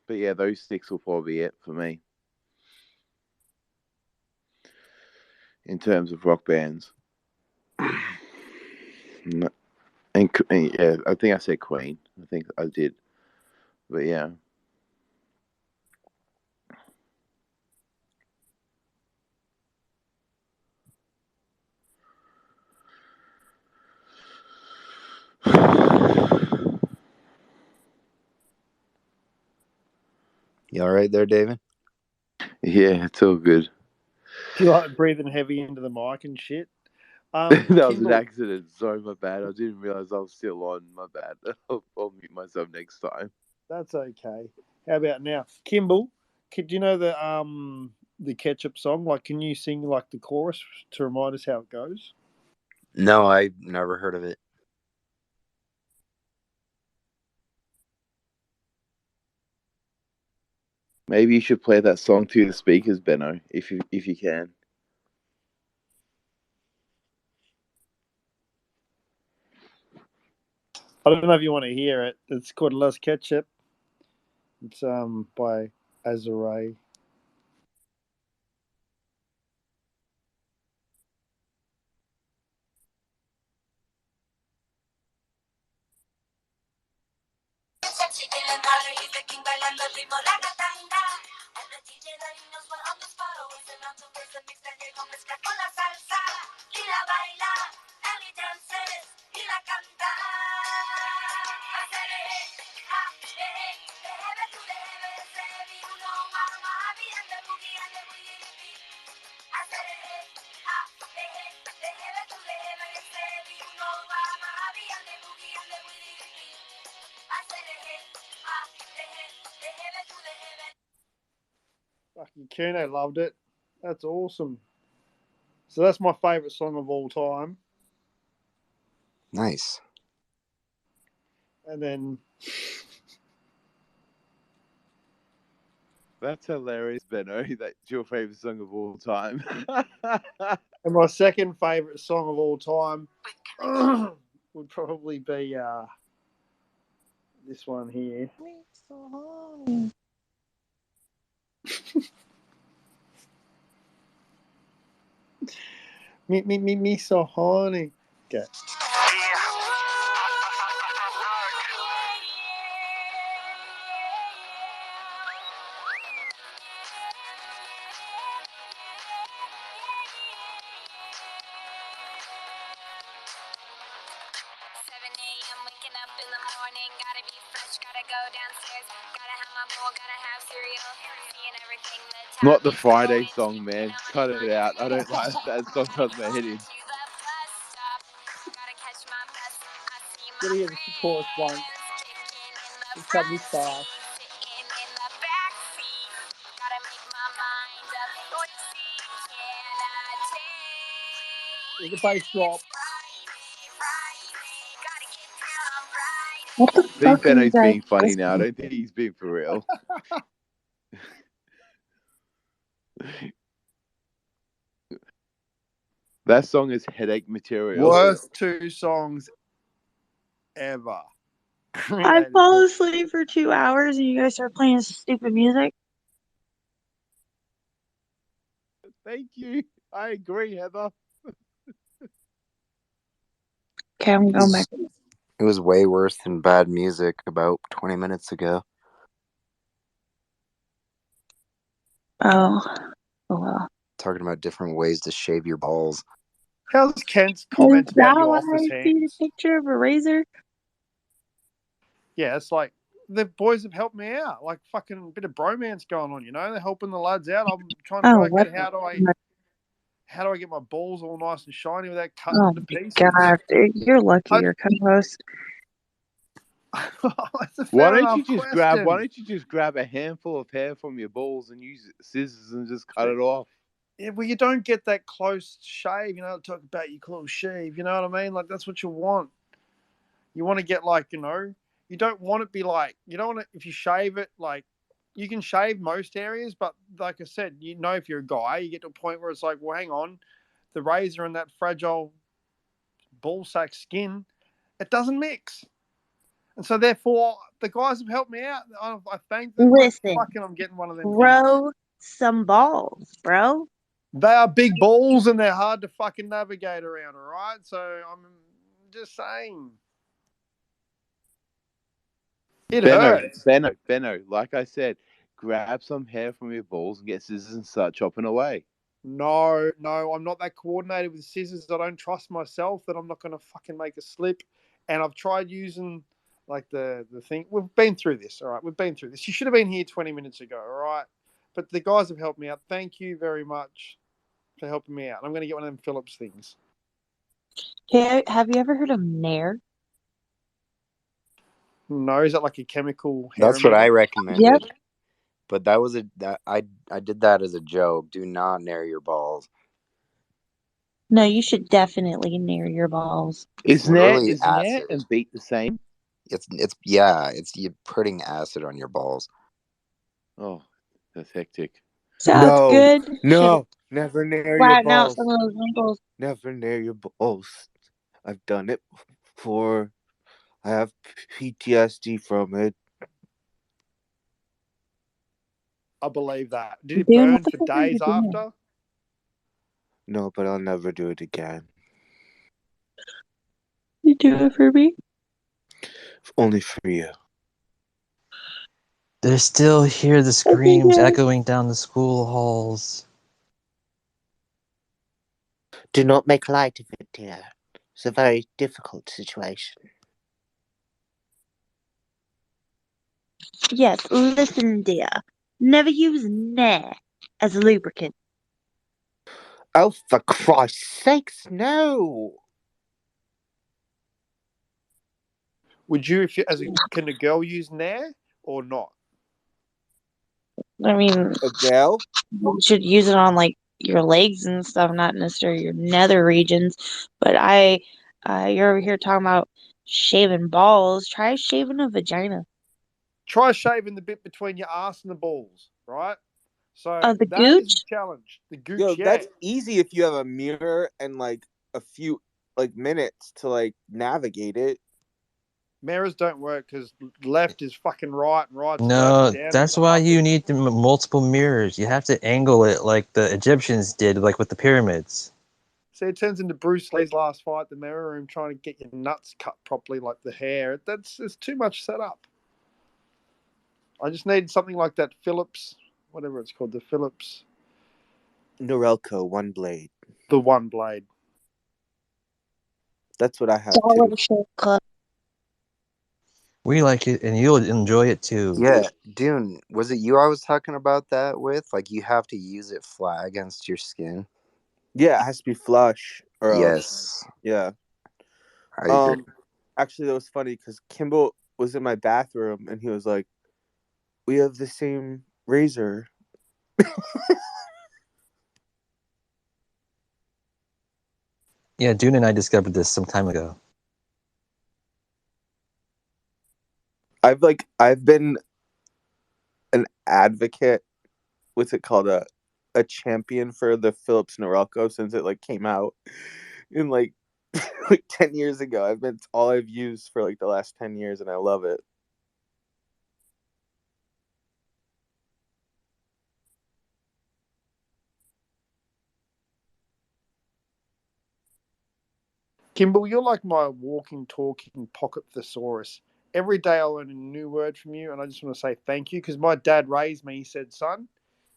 But yeah, those 6 will probably be it for me in terms of rock bands. And yeah, I think I said Queen. I think I did, but yeah. You all right there, David? Yeah, it's all good. You like breathing heavy into the mic and shit. That was an Kimball, accident. Sorry, my bad. I didn't realize I was still on. My bad. I'll mute myself next time. that's okay. How about now, Kimball? Do you know the Ketchup song? Like, can you sing like the chorus to remind us how it goes? No, I've never heard of it. Maybe you should play that song through the speakers, Benno, if you can. I don't know if you want to hear it. It's called Las Ketchup. It's by Azure. Fucking Kuno loved it. That's awesome. So that's my favourite song of all time. Nice. And then That's hilarious, Benno. That's your favorite song of all time. And my second favorite song of all time would probably be this one here. Me so horny. Okay. Not the Friday song, man. Cut it out. I don't like that song. Does my head in. Gotta hear the chorus once. It's got me fast. With the bass drop. What the I fuck think are you Benno's guys being funny now. I listening don't think he's being for real. That song is headache material. Worst two songs ever. I fall asleep for 2 hours and you guys start playing stupid music. Thank you. I agree, Heather. Okay, I'm going back. It was way worse than bad music about 20 minutes ago. Oh well. Talking about different ways to shave your balls. How's Kent's Is comment about that your why office I see the hands? picture of a razor? Yeah, it's like the boys have helped me out. Like fucking bit of bromance going on, you know? They're helping the lads out. I'm trying to Oh, work what out the how do I get my balls all nice and shiny without cutting Oh them to my pieces? god, dude, you're lucky your co-host. That's a Why fair don't you enough just question. grab a handful of hair from your balls and use scissors and just cut it off? Yeah, well, you don't get that close shave, you know, talk about your close shave, you know what I mean? Like, that's what you want. You want to get, like, you know, you don't want it to be like, you don't want to, if you shave it, like, you can shave most areas, but like I said, you know, if you're a guy, you get to a point where it's like, well, hang on, the razor and that fragile ball sack skin, it doesn't mix. And so, therefore, the guys have helped me out. I thank them. Listen, Fucking, I'm getting one of them things. grow some balls, bro. They are big balls and they're hard to fucking navigate around, all right? So I'm just saying. It hurts. Benno, like I said, grab some hair from your balls and get scissors and start chopping away. No, I'm not that coordinated with scissors. I don't trust myself that I'm not going to fucking make a slip. And I've tried using like the thing. We've been through this, all right? We've been through this. You should have been here 20 minutes ago, all right? But the guys have helped me out. Thank you very much for helping me out. I'm going to get one of them Phillips things. Okay, have you ever heard of Nair? No, is that like a chemical hair That's what removal? I recommended. Yep. But that was I did that as a joke. Do not nair your balls. No, you should definitely Nair your balls. Is Nair acid. and beat the same? It's you're putting acid on your balls. Oh, that's hectic. Sounds good. No, never nair your Flatten out balls. some of those wrinkles. Never nair your balls. I've done it before. I have PTSD from it. I believe that. Did it Dude, burn what the for fuck are you days doing? after? No, but I'll never do it again. You do it for me? Only for you. They still hear the screams echoing down the school halls. Do not make light of it, dear. It's a very difficult situation. Yes, listen, dear. Never use Nair as a lubricant. Oh, for Christ's sakes, no! Would you, can a girl use Nair or not? I mean, A girl? you should use it on like your legs and stuff, not necessarily your nether regions. But you're over here talking about shaving balls. Try shaving a vagina. Try shaving the bit between your ass and the balls, right? So The that is gooch? a challenge. The gooch, Yo, yeah. that's easy if you have a mirror and like a few like minutes to like navigate it. Mirrors don't work because left is fucking right and right's No, further down. that's why you need the multiple mirrors. You have to angle it like the Egyptians did, like with the pyramids. See, it turns into Bruce Lee's last fight, the mirror room, trying to get your nuts cut properly, like the hair. It's too much setup. I just need something like that Phillips, whatever it's called, the Phillips, Norelco one blade. the one blade. That's what I have too. Dollar shortcut. We like it, and you'll enjoy it too. Yeah, Dune, was it you I was talking about that with? Like, you have to use it flat against your skin. Yeah, it has to be flush or else. Yes, Yeah. I agree. Actually, that was funny because Kimball was in my bathroom and he was like, "We have the same razor." Yeah, Dune and I discovered this some time ago. I've been an advocate, what's it called, a champion for the Philips Norelco since it like came out in like like 10 years ago. It's all I've used for like the last 10 years and I love it. Kimball, you're like my walking, talking pocket thesaurus. Every day I learn a new word from you, and I just want to say thank you because my dad raised me. He said, "Son,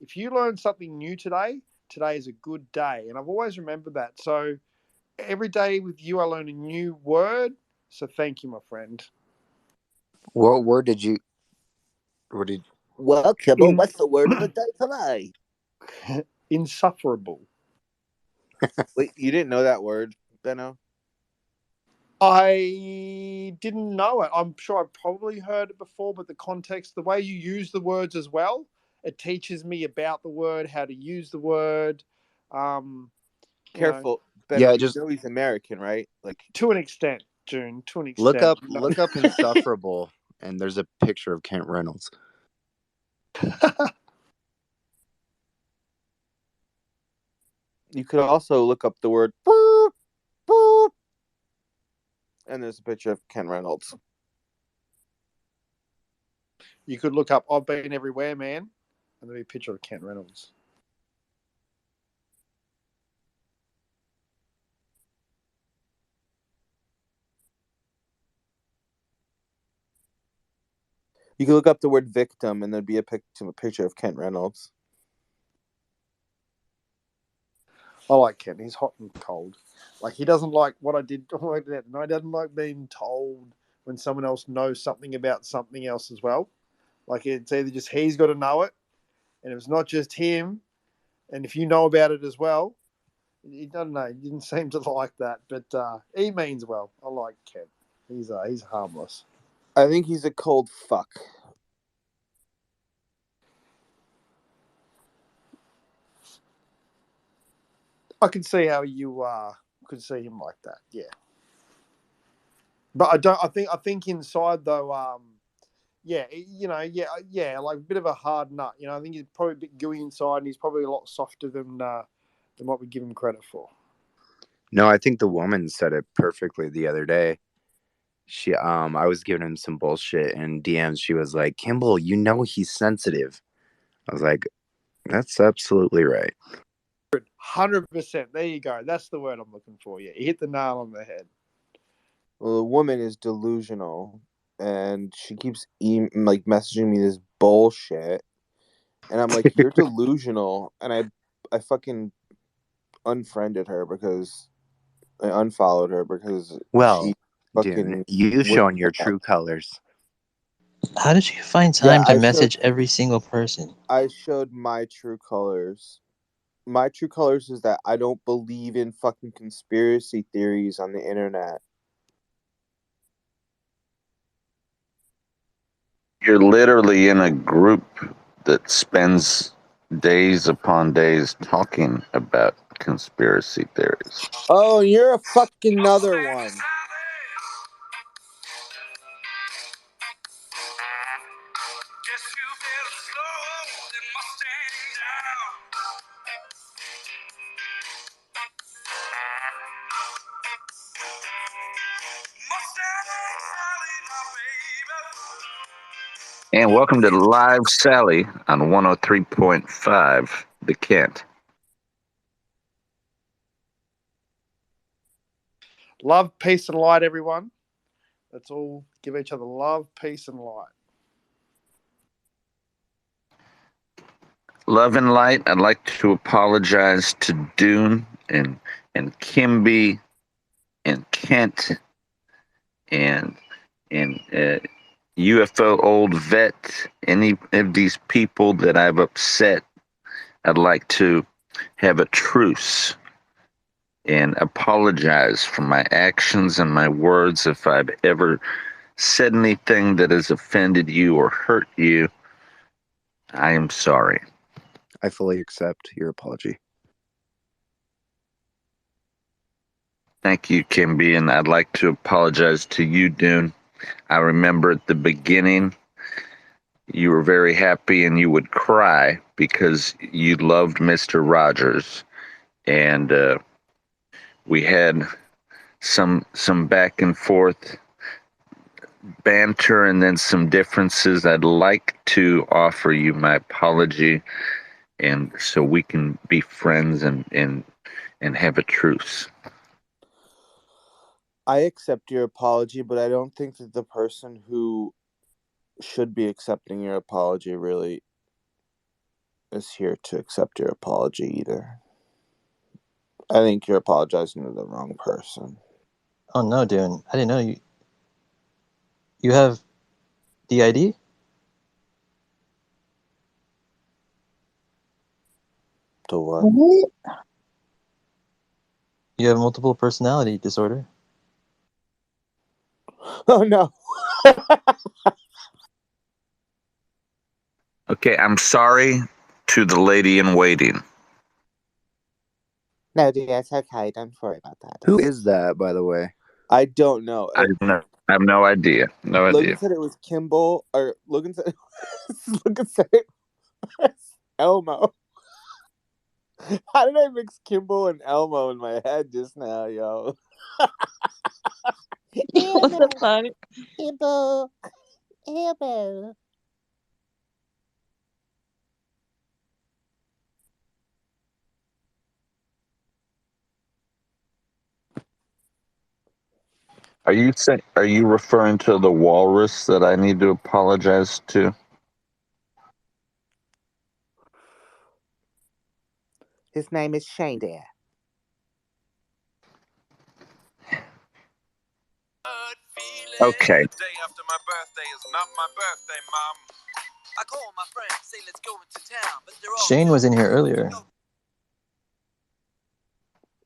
if you learn something new today, today is a good day," and I've always remembered that. So every day with you, I learn a new word. So thank you, my friend. What word did you? Well, Kimball, what's the word of the day today? Insufferable. Wait, you didn't know that word, Benno? I didn't know it. I'm sure I've probably heard it before, but the context, the way you use the words as well, it teaches me about the word, how to use the word. Careful, Benno. Yeah, You just know he's American, right? Like to an extent, June. To an extent. look up insufferable, and there's a picture of Kent Reynolds. You could also look up the word boop, boop, and there's a picture of Ken Reynolds. You could look up I've Been Everywhere, Man, and there'll be a picture of Kent Reynolds. You could look up the word victim, and there'd be a picture of Kent Reynolds. I like Kent. He's hot and cold. Like, he doesn't like what I did. And he doesn't like being told when someone else knows something about something else as well. Like, it's either just he's got to know it, and if it's not just him, and if you know about it as well, he doesn't know. He didn't seem to like that, but he means well. I like Kent. He's harmless. I think he's a cold fuck. I can see how you could see him like that. Yeah, but I don't. I think inside though, yeah, like a bit of a hard nut. I think he's probably a bit gooey inside, and he's probably a lot softer than what we give him credit for. No, I think the woman said it perfectly the other day. I was giving him some bullshit in DMs. She was like, "Kimball, you know he's sensitive." I was like, "That's absolutely right." 100%. There you go. That's the word I'm looking for. Yeah, you hit the nail on the head. Well, the woman is delusional, and she keeps messaging me this bullshit, and I'm like, "You're delusional," and I fucking unfriended her because I unfollowed her because Well, she dude, fucking you went showing your that. true colors. How did you find Yeah, time to message every single person? I showed my true colors. My true colors is that I don't believe in fucking conspiracy theories on the internet. You're literally in a group that spends days upon days talking about conspiracy theories. Oh, you're a fucking another one. And welcome to Live Sally on 103.5 The Kent. Love, peace, and light, everyone. Let's all give each other love, peace, and light. Love and light. I'd like to apologize to Dune and Kimby and Kent and UFO old vet. Any of these people that I've upset, I'd like to have a truce and apologize for my actions and my words if I've ever said anything that has offended you or hurt you. I am sorry. I fully accept your apology. Thank you, Kimby, and I'd like to apologize to you, Dune. I remember at the beginning you were very happy and you would cry because you loved Mr. Rogers, and we had some back and forth banter and then some differences. I'd like to offer you my apology, and so we can be friends and have a truce. I accept your apology, but I don't think that the person who should be accepting your apology really is here to accept your apology either. I think you're apologizing to the wrong person. Oh no, Dune. I didn't know you. You have DID? To what? What? You have multiple personality disorder. Oh no. Okay, I'm sorry to the lady in waiting. No, dude, that's okay. Don't worry about that. Who is that, by the way? I don't know. I have no idea. No Logan idea. said it was Kimball, or Logan said it was Elmo. How did I mix Kimball and Elmo in my head just now, yo? What the fuck? Kimball. Elmo. Are you referring to the walrus that I need to apologize to? His name is Shane Dare. Okay. The day after my birthday is not my birthday, Mom. I call my friends, say let's go into town, but they're all Shane was in here earlier.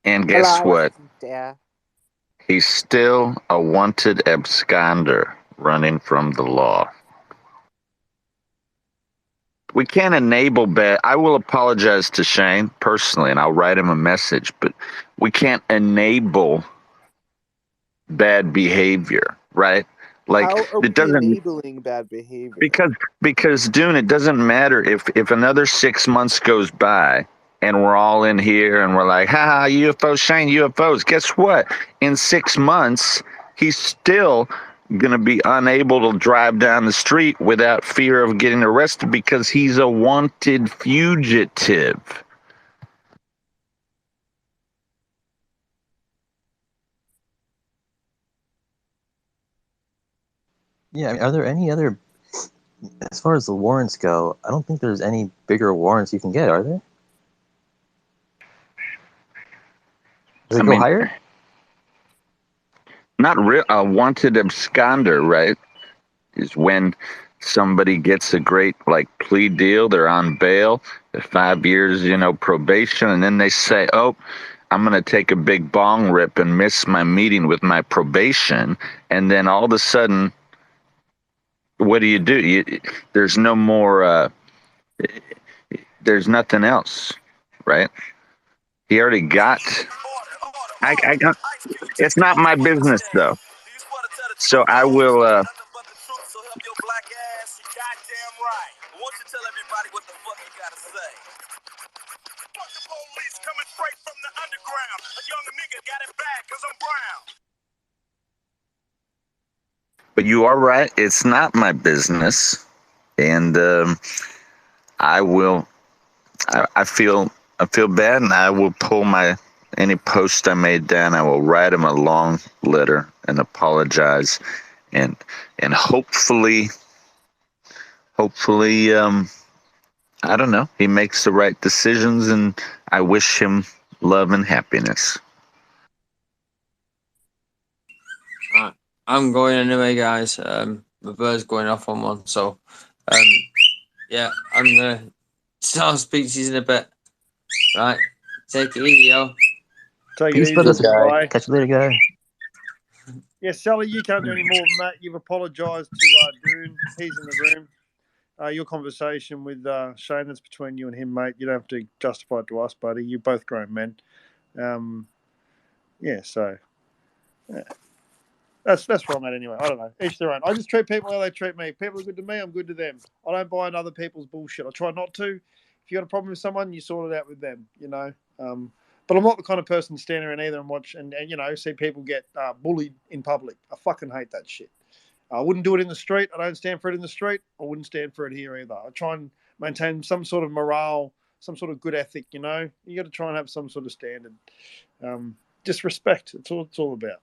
And guess Hello, what? Dare. He's still a wanted absconder running from the law. We can't enable bad. I will apologize to Shane personally, and I'll write him a message, but we can't enable bad behavior, right? Like, How are it we doesn't, enabling bad behavior? because Dune, it doesn't matter if another 6 months goes by and we're all in here and we're like, haha, UFOs, Shane, UFOs. Guess what? In 6 months, he's still going to be unable to drive down the street without fear of getting arrested because he's a wanted fugitive. Yeah, I mean, are there any other, as far as the warrants go, I don't think there's any bigger warrants you can get, are there? Does it go higher? Not real. A wanted absconder, right, is when somebody gets a great plea deal, they're on bail, 5 years, probation, and then they say, oh, I'm going to take a big bong rip and miss my meeting with my probation, and then all of a sudden, what do? There's no more, there's nothing else, right? He already got, it's not my business, though. So I will, goddamn right. I want you to tell everybody what the fuck you gotta say. Fuck the police coming straight from the underground. A young nigga got it bad cause I'm brown. but you are right, it's not my business. and I will. I feel bad, and I will pull any post I made down. I will write him a long letter and apologize, and hopefully, I don't know, he makes the right decisions, and I wish him love and happiness. I'm going anyway, guys. The bird's going off on one, so yeah, I'm gonna. I'll speak to you in a bit. Right, take it easy, yo. Take Peace, it brother. easy, guy. Catch you later, guy. Yeah, Sally, you can't do any more than that. You've apologised to Doon. He's in the room. Your conversation with Shane, that's between you and him, mate. You don't have to justify it to us, buddy. You're both grown men. Yeah, so yeah. That's where I'm at anyway. I don't know. Each their own. I just treat people how they treat me. People are good to me, I'm good to them. I don't buy into other people's bullshit. I try not to. If you got a problem with someone, you sort it out with them, you know. But I'm not the kind of person to stand around either and watch and you know, see people get bullied in public. I fucking hate that shit. I wouldn't do it in the street. I don't stand for it in the street. I wouldn't stand for it here either. I try and maintain some sort of morale, some sort of good ethic, you know. You got to try and have some sort of standard. Just respect. It's all about.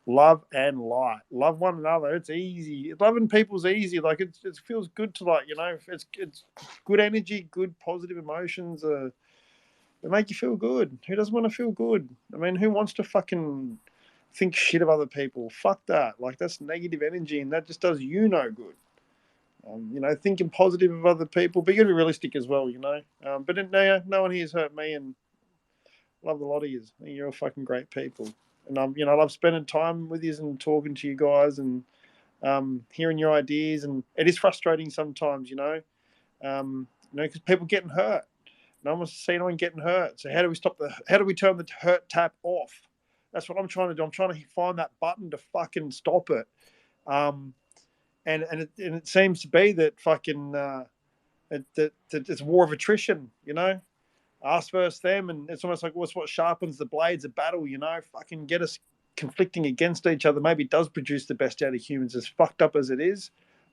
Love and light. Love one another. It's easy. Loving people's easy. Like it feels good to, like, you know, it's good energy, good positive emotions. They make you feel good. Who doesn't want to feel good? I mean, who wants to fucking think shit of other people? Fuck that. Like, that's negative energy, and that just does you no good. You know, thinking positive of other people, but you got to be realistic as well, you know. But no one here's hurt me, and love the lot of you. You're all fucking great people, and you know, I love spending time with you and talking to you guys and hearing your ideas. And it is frustrating sometimes, you know, because people getting hurt. No one wants to see anyone getting hurt. So how do we how do we turn the hurt tap off? That's what I'm trying to do. I'm trying to find that button to fucking stop it. And it seems to be that fucking that it's war of attrition, you know, us versus them, and it's almost like what's what sharpens the blades of battle, you know, fucking get us conflicting against each other. Maybe it does produce the best out of humans, as fucked up as it is.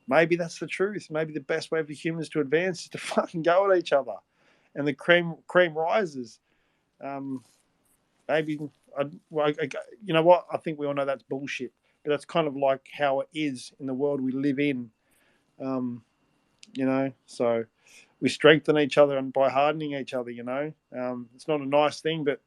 Maybe that's the truth. Maybe the best way for humans to advance is to fucking go at each other, and the cream rises. Maybe you know what? I think we all know that's bullshit, but that's kind of like how it is in the world we live in. You know, so we strengthen each other and by hardening each other. You know, it's not a nice thing, but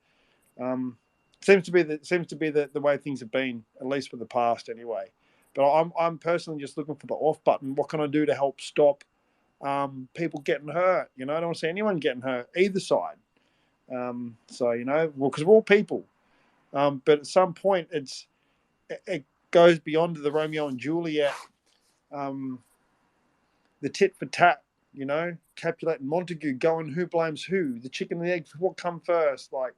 seems to be the way things have been, at least for the past anyway. But I'm personally just looking for the off button. What can I do to help stop people getting hurt? You know, I don't want to see anyone getting hurt either side. So you know, well, because we're all people. But at some point, it goes beyond the Romeo and Juliet, the tit for tat. You know, Capulet and Montague going who blames who, the chicken and the egg, what come first? Like,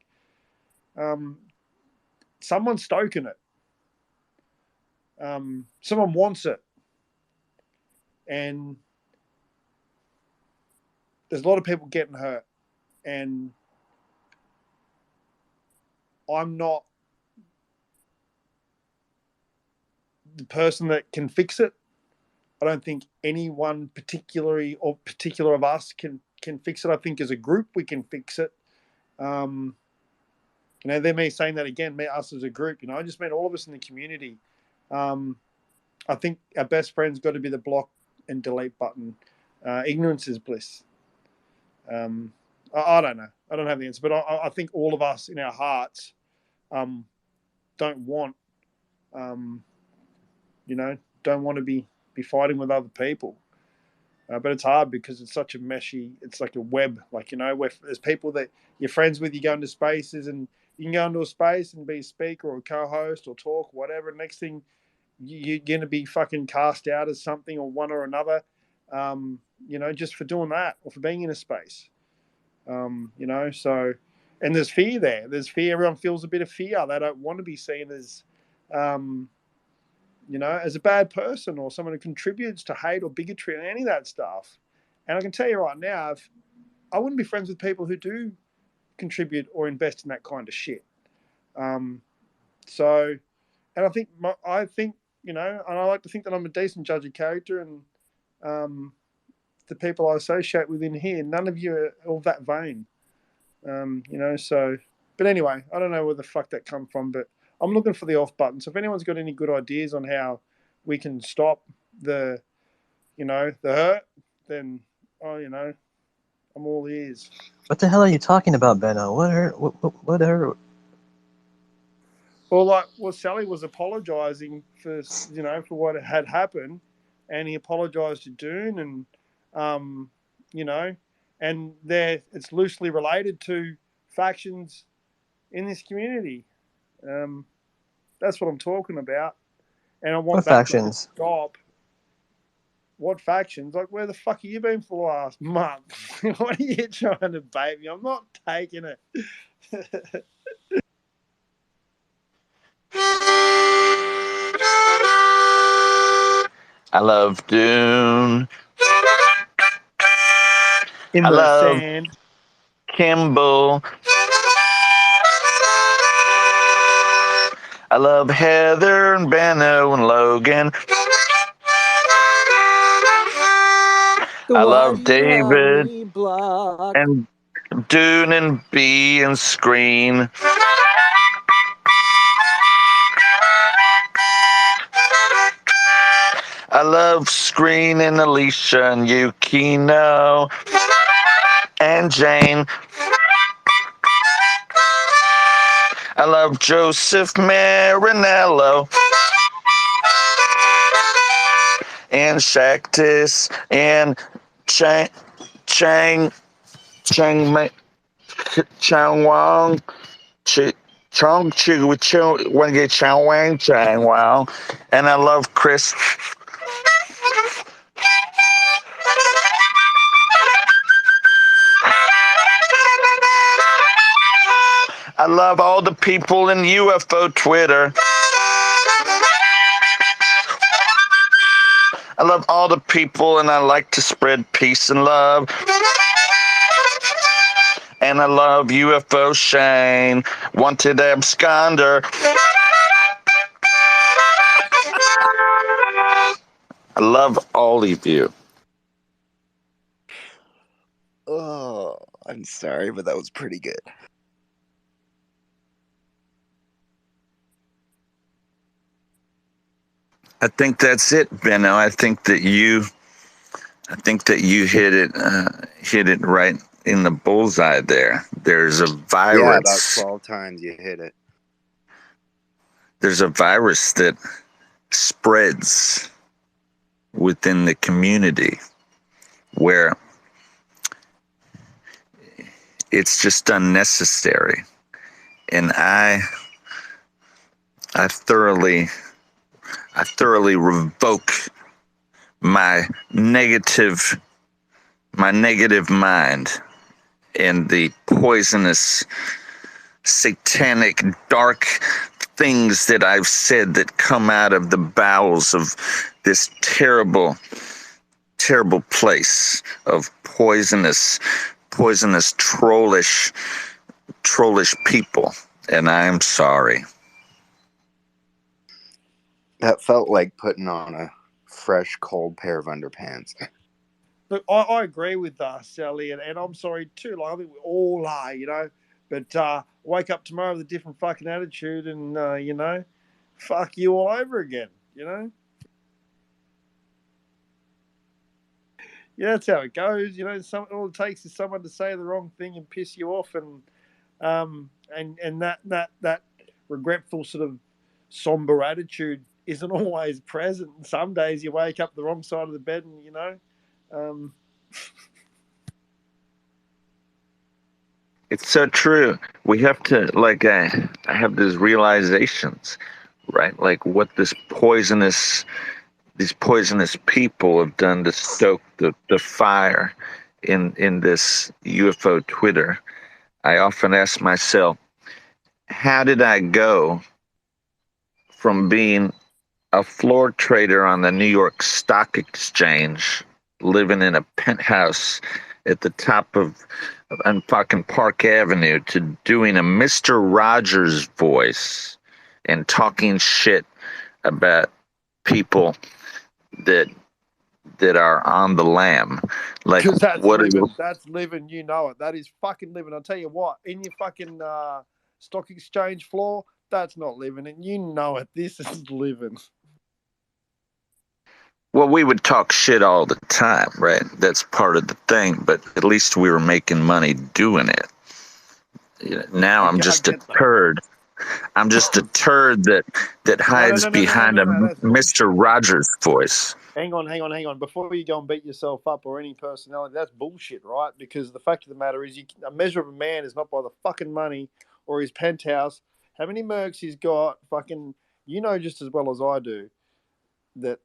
someone's stoking it. Someone wants it, and there's a lot of people getting hurt, and I'm not the person that can fix it. I don't think anyone particular of us can fix it. I think as a group we can fix it. You know, they're me saying that again, us as a group. You know, I just mean all of us in the community. I think our best friend's got to be the block and delete button. Ignorance is bliss. I don't know. I don't have the answer, but I think all of us in our hearts don't want, you know, don't want to be fighting with other people. But it's hard because it's such a meshy, it's like a web, like, you know, where there's people that you're friends with, you go into spaces and you can go into a space and be a speaker or a co-host or talk, whatever. Next thing, you're going to be fucking cast out as something or one or another, you know, just for doing that or for being in a space. You know, so, and there's fear there. There's fear. Everyone feels a bit of fear. They don't want to be seen as, you know, as a bad person or someone who contributes to hate or bigotry and any of that stuff. And I can tell you right now, I wouldn't be friends with people who do contribute or invest in that kind of shit. So And I think, and I like to think that I'm a decent judge of character, and the people I associate with in here, none of you are of that vein. So, but anyway, I don't know where the fuck that come from, but I'm looking for the off button. So if anyone's got any good ideas on how we can stop the hurt, then I'm all ears. What the hell are you talking about, Benno? What hurt? What hurt? Well, Sally was apologising for what had happened, and he apologised to Dune, and and it's loosely related to factions in this community. That's what I'm talking about, and I want What that to factions? stop. What factions? Like, where the fuck have you been for the last month? What are you trying to bait me? I'm not taking it. I love Dune. In I the love sand. Kimball. I love Heather and Benno and Logan. I Why love you have David me blocked? and Dune and B and Screen. I love Screen and Alicia and Yukino and Jane. I love Joseph Marinello and Shaktis and Chang Wang Chong Chu Wang Chang Wang Chang Wang, and I love Chris. I love all the people in UFO Twitter. I love all the people, and I like to spread peace and love. And I love UFO Shane, wanted absconder. I love all of you. Oh, I'm sorry, but that was pretty good. I think that's it, Benno. I think that you hit it right in the bullseye there. There's a Yeah, about virus. 12 times you hit it. There's a virus that spreads within the community where it's just unnecessary. And I thoroughly revoke my negative mind and the poisonous, satanic, dark things that I've said that come out of the bowels of this terrible place of poisonous, trollish people. And I am sorry. That felt like putting on a fresh, cold pair of underpants. Look, I agree with Sally, and I'm sorry too. Like, I think we all are, But wake up tomorrow with a different fucking attitude, and fuck you all over again. Yeah, that's how it goes. All it takes is someone to say the wrong thing and piss you off, and that regretful sort of somber attitude isn't always present. Some days you wake up the wrong side of the bed, and It's so true. We have to, like, I have these realizations, right? Like what these poisonous people have done to stoke the fire in this UFO Twitter. I often ask myself, how did I go from being a floor trader on the New York Stock Exchange, living in a penthouse at the top of on fucking Park Avenue, to doing a Mr. Rogers voice and talking shit about people that are on the lam. Like, Because that's what are you? living. That's living. You know it. That is fucking living. I'll tell you what. In your fucking stock exchange floor, that's not living, and you know it. This is living. Well, we would talk shit all the time, right? That's part of the thing, but at least we were making money doing it. Now I'm I just a get that. turd. I'm just a turd that hides behind a No. That's Mr. bullshit. Rogers voice. Hang on. Before you go and beat yourself up or any personality, that's bullshit, right? Because the fact of the matter is, a measure of a man is not by the fucking money or his penthouse, how many mercs he's got. Fucking, you know just as well as I do that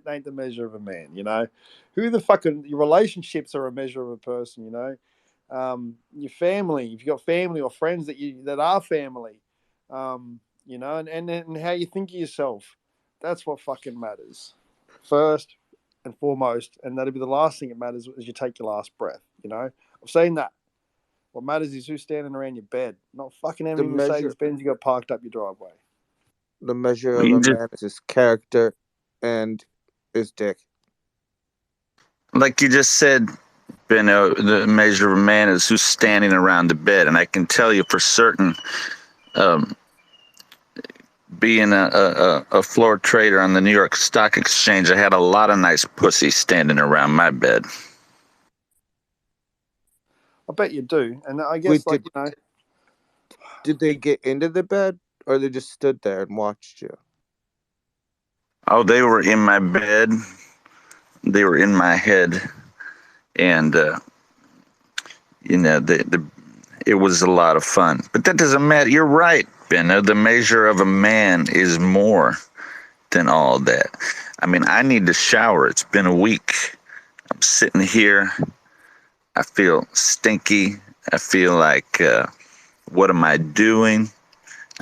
ain't the measure of a man. You know, who the fucking your relationships are a measure of a person. You know, your family. If you've got family or friends that are family, you know, and how you think of yourself. That's what fucking matters first and foremost, and that'll be the last thing that matters as you take your last breath. You know, I've seen that. What matters is who's standing around your bed, not fucking how The many measure Mercedes Benz you got parked up your driveway. the measure of You a just, man is his character and his dick. like you just said, Benno, the measure of a man is who's standing around the bed, and I can tell you for certain, um, being a floor trader on the New York Stock Exchange, I had a lot of nice pussy standing around my bed. I bet you do, and I guess Wait, like you know. did they get into the bed or they just stood there and watched you? Oh, they were in my bed. They were in my head, and you know, it was a lot of fun. But that doesn't matter. You're right, Benno. The measure of a man is more than all that. I mean, I need to shower. It's been a week. I'm sitting here. I feel stinky. I feel like, what am I doing?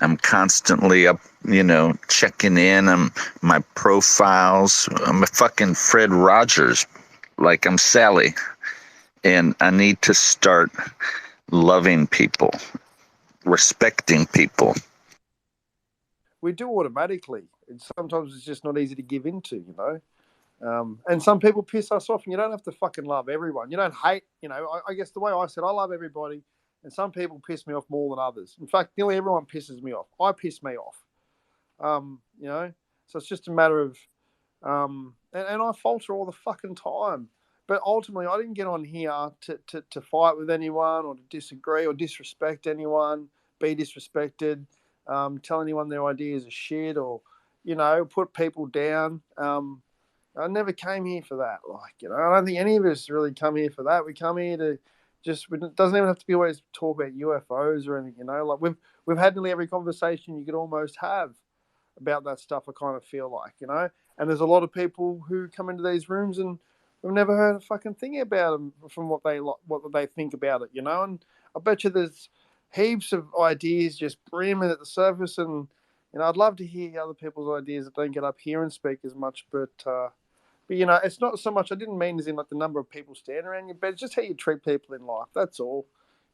I'm constantly up, checking in on my profiles. I'm a fucking Fred Rogers, like I'm Sally. And I need to start loving people, respecting people. We do automatically. Sometimes it's just not easy to give into, you know. And some people piss us off, and you don't have to fucking love everyone. You don't hate, you know. I guess the way I said, I love everybody, and some people piss me off more than others. In fact, nearly everyone pisses me off. I piss me off, you know. So it's just a matter of, and I falter all the fucking time. But ultimately, I didn't get on here to fight with anyone or to disagree or disrespect anyone, be disrespected, tell anyone their ideas are shit or, you know, put people down. I never came here for that. Like, you know, I don't think any of us really come here for that. We come here to just, it doesn't even have to be always talk about UFOs or anything, you know. Like, we've had nearly every conversation you could almost have about that stuff, I kind of feel like, you know. And there's a lot of people who come into these rooms and we've never heard a fucking thing about them from what they think about it, you know. And I bet you there's heaps of ideas just brimming at the surface, and you know, I'd love to hear other people's ideas that don't get up here and speak as much, but you know, it's not so much. I didn't mean as in like the number of people standing around your bed. It's just how you treat people in life. That's all.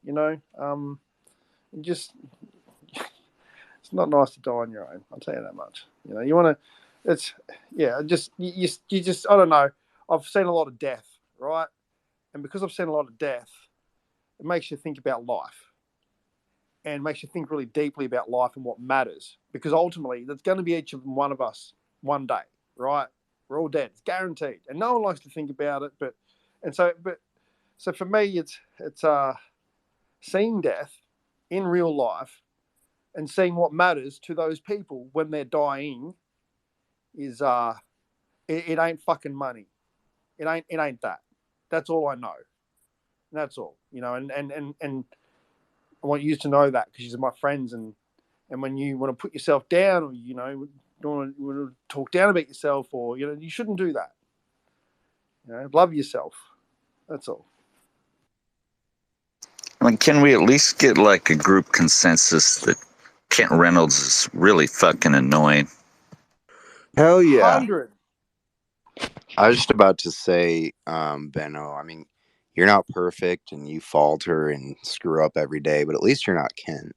You know, just it's not nice to die on your own. I'll tell you that much. You know, you want to. It's yeah. Just you just I don't know. I've seen a lot of death, right? And because I've seen a lot of death, it makes you think about life, and makes you think really deeply about life and what matters. Because ultimately, that's going to be each of one of us one day, right? We're all dead. It's guaranteed, and no one likes to think about it. So for me, it's seeing death in real life and seeing what matters to those people when they're dying is it ain't fucking money. It ain't that. That's all I know. And that's all, you know. And I want you to know that because you're my friends, and when you want to put yourself down, or you know, don't want to talk down about yourself, or you know, you shouldn't do that. You know, love yourself. That's all. I mean, can we at least get like a group consensus that Kent Reynolds is really fucking annoying? Hell yeah. 100. I was just about to say, Benno, I mean, you're not perfect and you falter and screw up every day, but at least you're not Ken.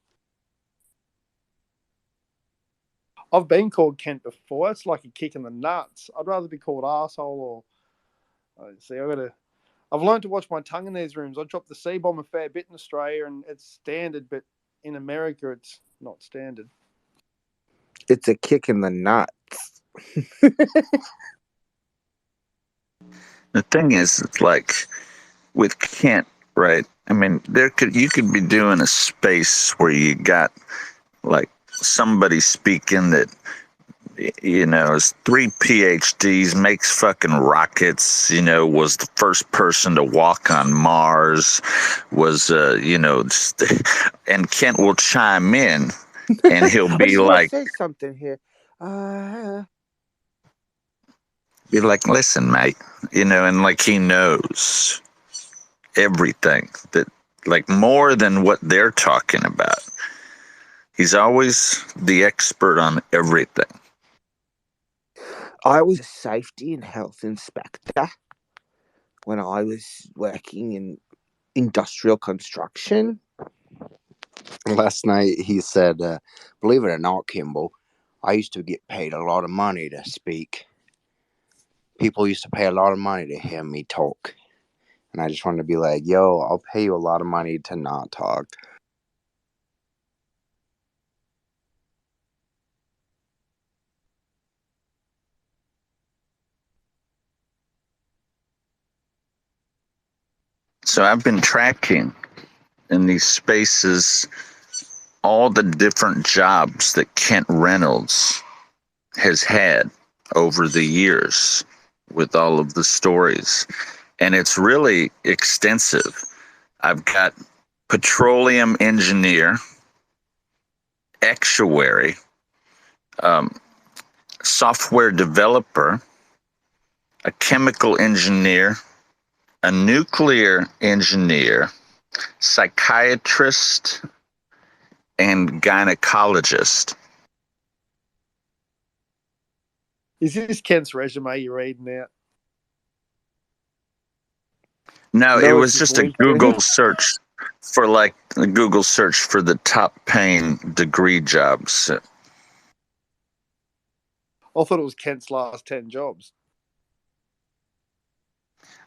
I've been called Kent before. That's like a kick in the nuts. I'd rather be called arsehole or. See, I've learned to watch my tongue in these rooms. I drop the C-bomb a fair bit in Australia, and it's standard, but in America, it's not standard. It's a kick in the nuts. The thing is, it's like with Kent, right? I mean, you could be doing a space where you got like somebody speaking that is 3 PhDs, makes fucking rockets, was the first person to walk on Mars, was and Kent will chime in and he'll I be just want like, to say something here. be like, listen, mate, and like he knows everything that, like, more than what they're talking about. He's always the expert on everything. I was a safety and health inspector when I was working in industrial construction. Last night he said, believe it or not, Kimball, I used to get paid a lot of money to speak. People used to pay a lot of money to hear me talk. And I just wanted to be like, yo, I'll pay you a lot of money to not talk. So I've been tracking in these spaces all the different jobs that Kent Reynolds has had over the years with all of the stories. And it's really extensive. I've got petroleum engineer, actuary, software developer, a chemical engineer, a nuclear engineer, psychiatrist, and gynecologist. Is this Kent's resume you're reading out? No, it No, was it's his just a LinkedIn. Google search for the top paying degree jobs. I thought it was Kent's last 10 jobs.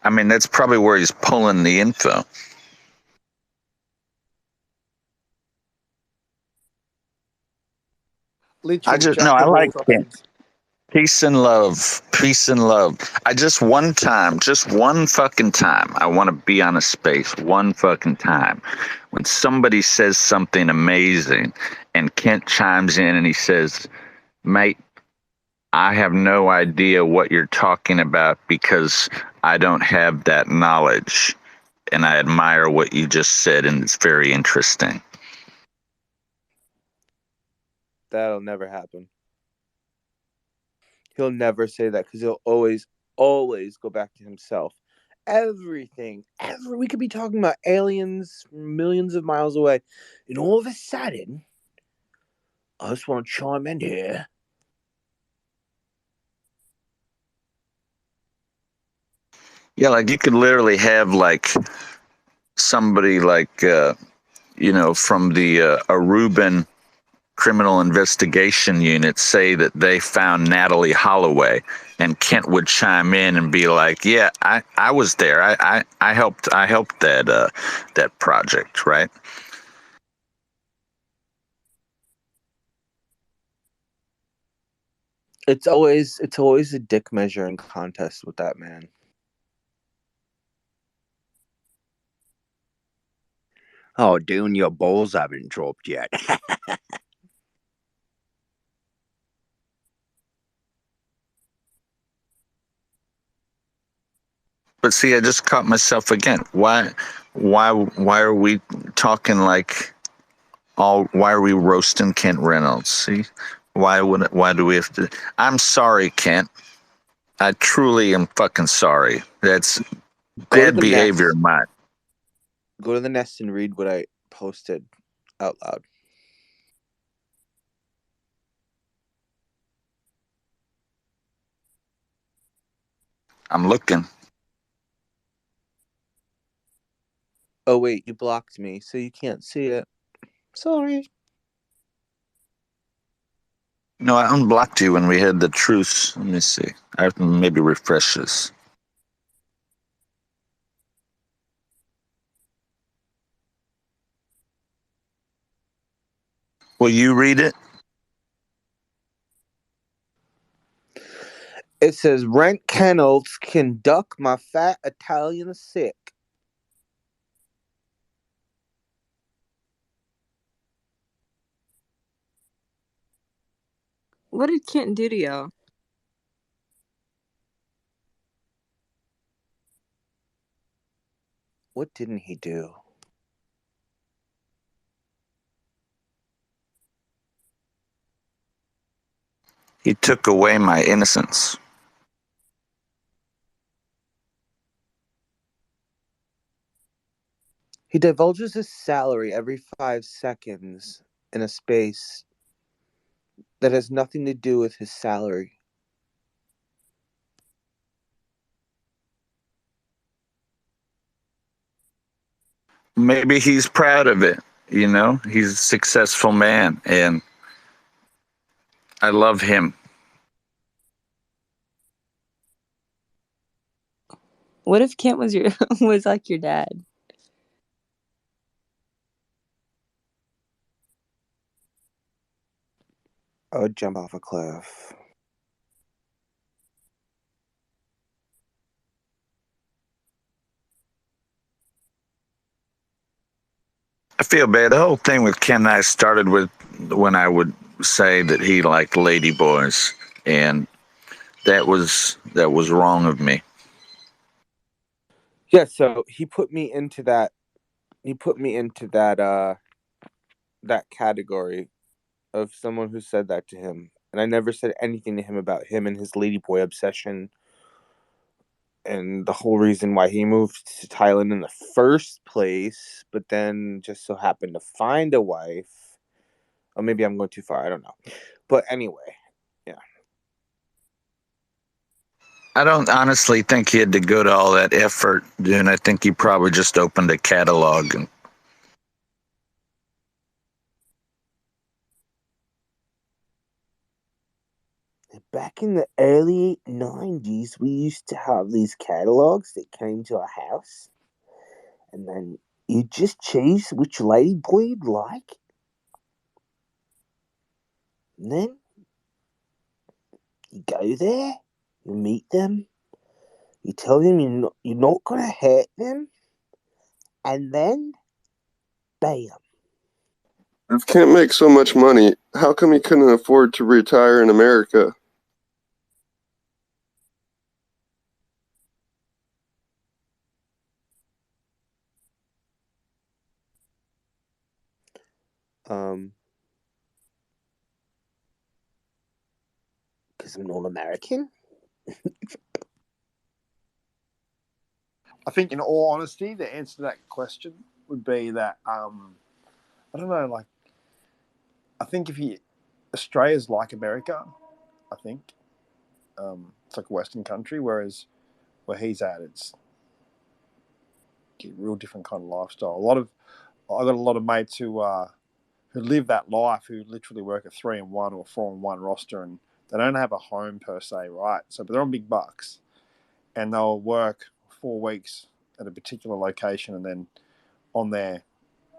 I mean, that's probably where he's pulling the info. Literal jack I of all like Kent. trades. Peace and love. Peace and love. Just one fucking time, I want to be on a space one fucking time when somebody says something amazing and Kent chimes in and he says, mate, I have no idea what you're talking about because I don't have that knowledge. And I admire what you just said, and it's very interesting. That'll never happen. He'll never say that because he'll always go back to himself. Everything, we could be talking about aliens millions of miles away, and all of a sudden, I just want to chime in here. Yeah, like you could literally have like somebody like from the Aruban Criminal Investigation Unit say that they found Natalie Holloway, and Kent would chime in and be like, "Yeah, I was there. I helped that project, right?" It's always a dick measuring contest with that man. Oh, dude, your balls haven't dropped yet. But see, I just caught myself again. Why are we talking like why are we roasting Kent Reynolds? See, why do we have to? I'm sorry, Kent. I truly am fucking sorry. That's Go to bad the behavior nest. of mine. Go to the nest and read what I posted out loud. I'm looking. Oh wait, you blocked me, so you can't see it. Sorry. No, I unblocked you when we had the truce. Let me see. I have to maybe refresh this. Will you read it? It says rent kennels can duck my fat Italian sick. What did Kent do to you? What didn't he do? He took away my innocence. He divulges his salary every 5 seconds in a space that has nothing to do with his salary. Maybe he's proud of it. You know, he's a successful man, and I love him. What if Kent was your was like your dad? I would jump off a cliff. I feel bad. The whole thing with Ken and I started with when I would say that he liked lady boys, and that was wrong of me. Yeah, so he put me into that. He put me into that category of someone who said that to him, and I never said anything to him about him and his ladyboy obsession, and the whole reason why he moved to Thailand in the first place, but then just so happened to find a wife. Or maybe I'm going too far. I don't know, but anyway, yeah. I don't honestly think he had to go to all that effort, dude. I think he probably just opened a catalog and Back in the early 90s, we used to have these catalogs that came to our house, and then you just choose which ladyboy you'd like, and then you go there, you meet them, you tell them you're not going to hurt them, and then, bam. If Kent makes so much money, how come he couldn't afford to retire in America? Because I'm not American. I think, in all honesty, the answer to that question would be that I don't know. Like, I think Australia's like America. I think it's like a Western country, whereas where he's at, it's a real different kind of lifestyle. I got a lot of mates who live that life, who literally work a 3-in-1 or 4-in-1 roster, and they don't have a home per se, right? So, but they're on big bucks, and they'll work 4 weeks at a particular location, and then on their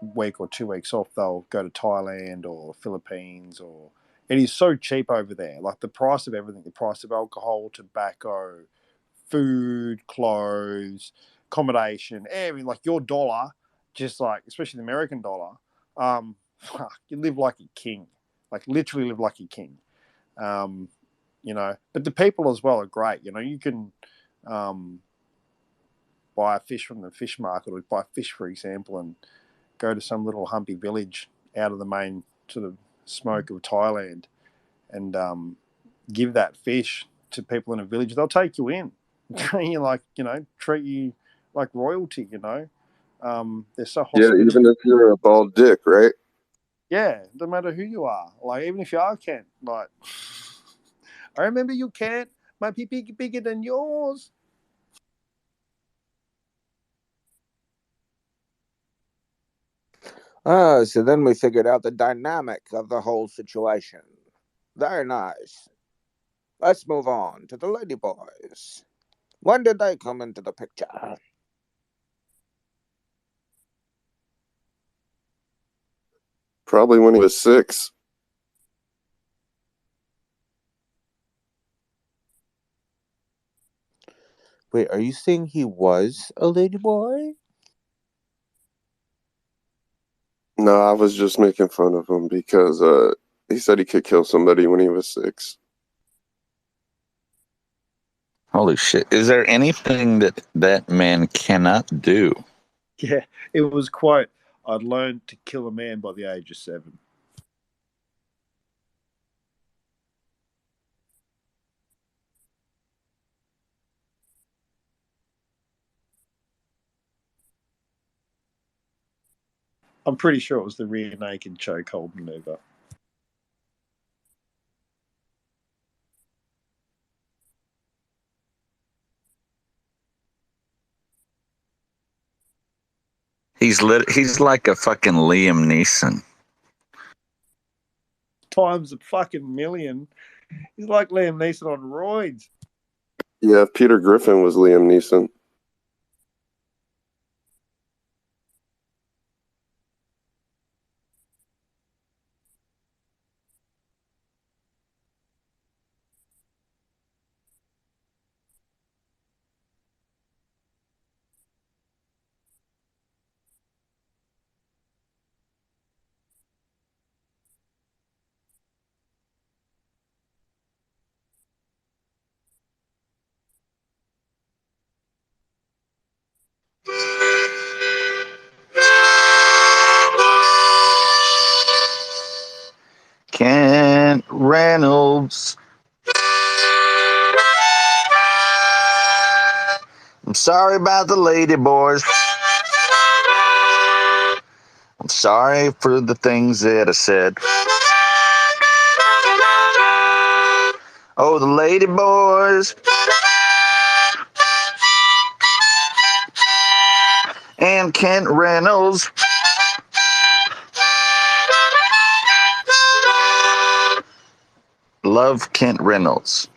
week or 2 weeks off, they'll go to Thailand or Philippines, or it is so cheap over there. Like the price of everything, the price of alcohol, tobacco, food, clothes, accommodation, everything. Like your dollar, just like especially the American dollar, fuck, you live like a king. Like literally live like a king. Um, but the people as well are great. You can buy a fish from the fish market, or buy fish, for example, and go to some little humpy village out of the main sort of smoke of Thailand, and give that fish to people in a village. They'll take you in, treat you like royalty. They're so Yeah, even hospitable. if you're a bald dick, right? Yeah, no matter who you are. Like even if you are Kent, like I remember you Kent, my pee pee bigger than yours. So then we figured out the dynamic of the whole situation. Very nice. Let's move on to the lady boys. When did they come into the picture? Probably when he was 6. Wait, are you saying he was a lady boy? No, I was just making fun of him because he said he could kill somebody when he was 6. Holy shit. Is there anything that that man cannot do? Yeah, it was quote, I'd learned to kill a man by the age of 7. I'm pretty sure it was the rear naked chokehold maneuver. He's like a fucking Liam Neeson. Times a fucking million. He's like Liam Neeson on roids. Yeah, Peter Griffin was Liam Neeson. Kent Reynolds. I'm sorry about the lady boys. I'm sorry for the things that I said. Oh, the lady boys. And Kent Reynolds. Love Kent Reynolds.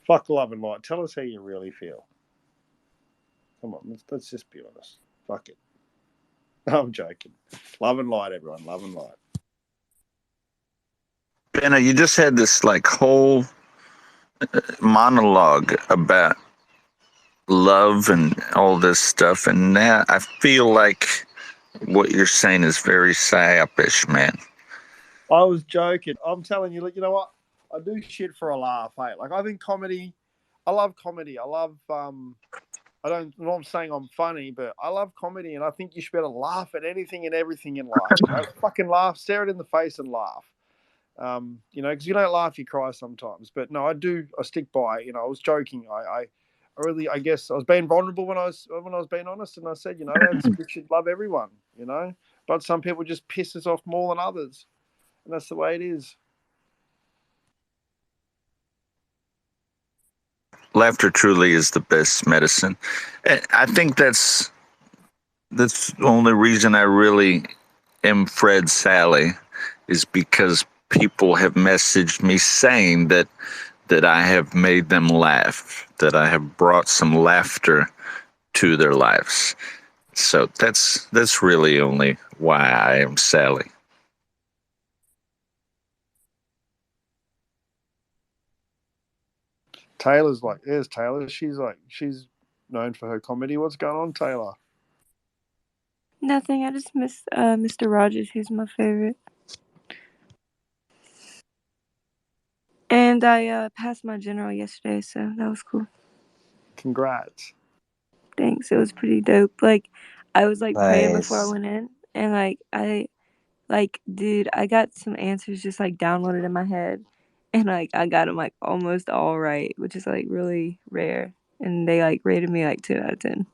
Fuck love and light. Tell us how you really feel. Come on, let's just be honest. Fuck it. I'm joking. Love and light, everyone. Love and light. Benno, you just had this like whole monologue about love and all this stuff, and now I feel like what you're saying is very psyopish, man. I was joking. I'm telling you, you know what? I do shit for a laugh, hey. Like I think comedy. I love comedy. I love I don't. I'm not saying I'm funny, but I love comedy, and I think you should be able to laugh at anything and everything in life. You know, fucking laugh, stare it in the face, and laugh. You know, because you don't laugh, you cry sometimes. But no, I do. I stick by. You know, I was joking. I really, I guess, I was being vulnerable when I was being honest, and I said, you know, that's we should love everyone. You know, but some people just piss us off more than others, and that's the way it is. Laughter truly is the best medicine. I think that's the only reason I really am Fred Sally is because people have messaged me saying that I have made them laugh, that I have brought some laughter to their lives. So that's really only why I am Sally. Taylor's like, there's Taylor. She's known for her comedy. What's going on, Taylor? Nothing. I just miss Mr. Rogers. He's my favorite. And I passed my general yesterday, so that was cool. Congrats. Thanks. It was pretty dope. Like I was like praying before I Nice. went in, and dude, I got some answers just like downloaded in my head, and like I got them like almost all right, which is like really rare. And they like rated me like 10 out of 10.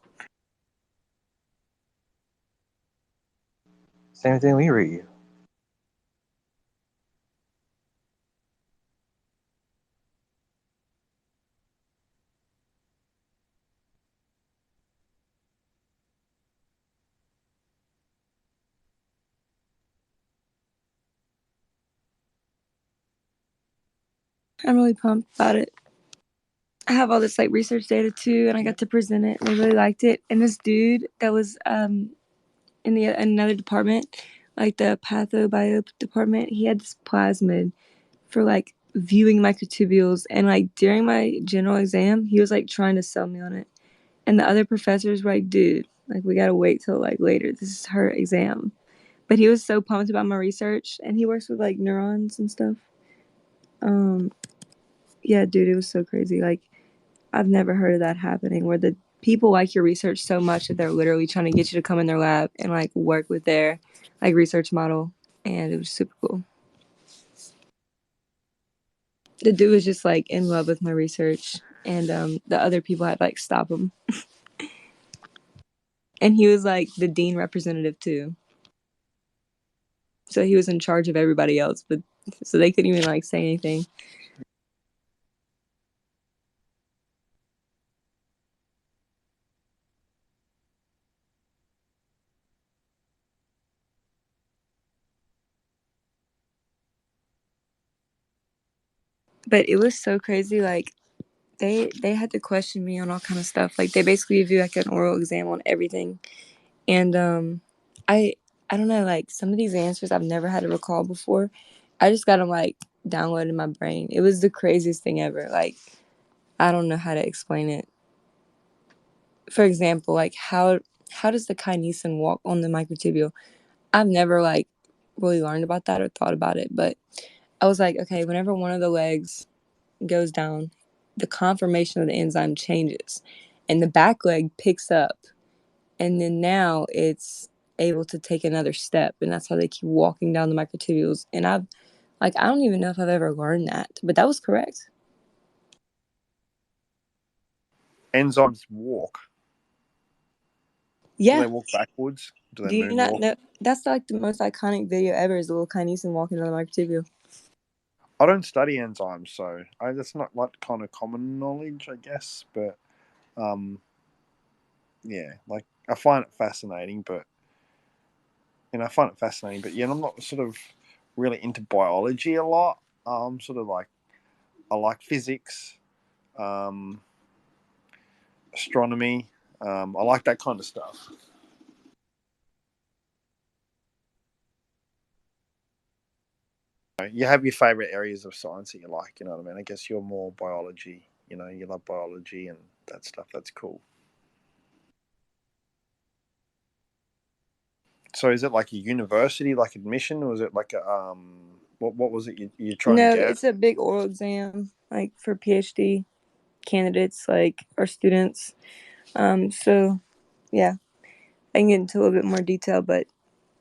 Same thing we read you. I'm really pumped about it. I have all this like research data too, and I got to present it, and they really liked it. And this dude that was in another department, like the pathobio department, he had this plasmid for like viewing microtubules, and like during my general exam, he was like trying to sell me on it, and the other professors were like, "Dude, like we gotta wait till like later. This is her exam." But he was so pumped about my research, and he works with like neurons and stuff. Yeah, dude, it was so crazy. Like, I've never heard of that happening where the people like your research so much that they're literally trying to get you to come in their lab and like work with their like research model, and it was super cool. The dude was just like in love with my research, and the other people had like stop him. And he was like the dean representative too, so he was in charge of everybody else, but so they couldn't even like say anything. But it was so crazy. Like they had to question me on all kind of stuff. Like they basically give you like an oral exam on everything, and I I don't know, like some of these answers I've never had to recall before. I just got them like downloaded in my brain. It was the craziest thing ever. Like I don't know how to explain it. For example, like how does the kinesin walk on the microtubule? I've never like really learned about that or thought about it, but I was like, okay, whenever one of the legs goes down, the conformation of the enzyme changes and the back leg picks up, and then now it's able to take another step, and that's how they keep walking down the microtubules. And I don't even know if I've ever learned that, but that was correct. Enzymes walk. Do Yeah. they walk backwards? Do they Do you not moonwalk? know? That's like the most iconic video ever, is the little kinesin walking down the microtubule. I don't study enzymes, so that's not like kind of common knowledge, I guess. But yeah, like I find it fascinating, but yeah, I'm not sort of really into biology a lot. Sort of like I like physics, um, astronomy. I like that kind of stuff. You have your favorite areas of science that you like. You know what I mean? I guess you're more biology. You know, you love biology and that stuff. That's cool. So is it like a university, like admission, or is it like a what was it you're trying to No, get? it's a big oral exam, like for PhD candidates, like or students. So yeah, I can get into a little bit more detail, but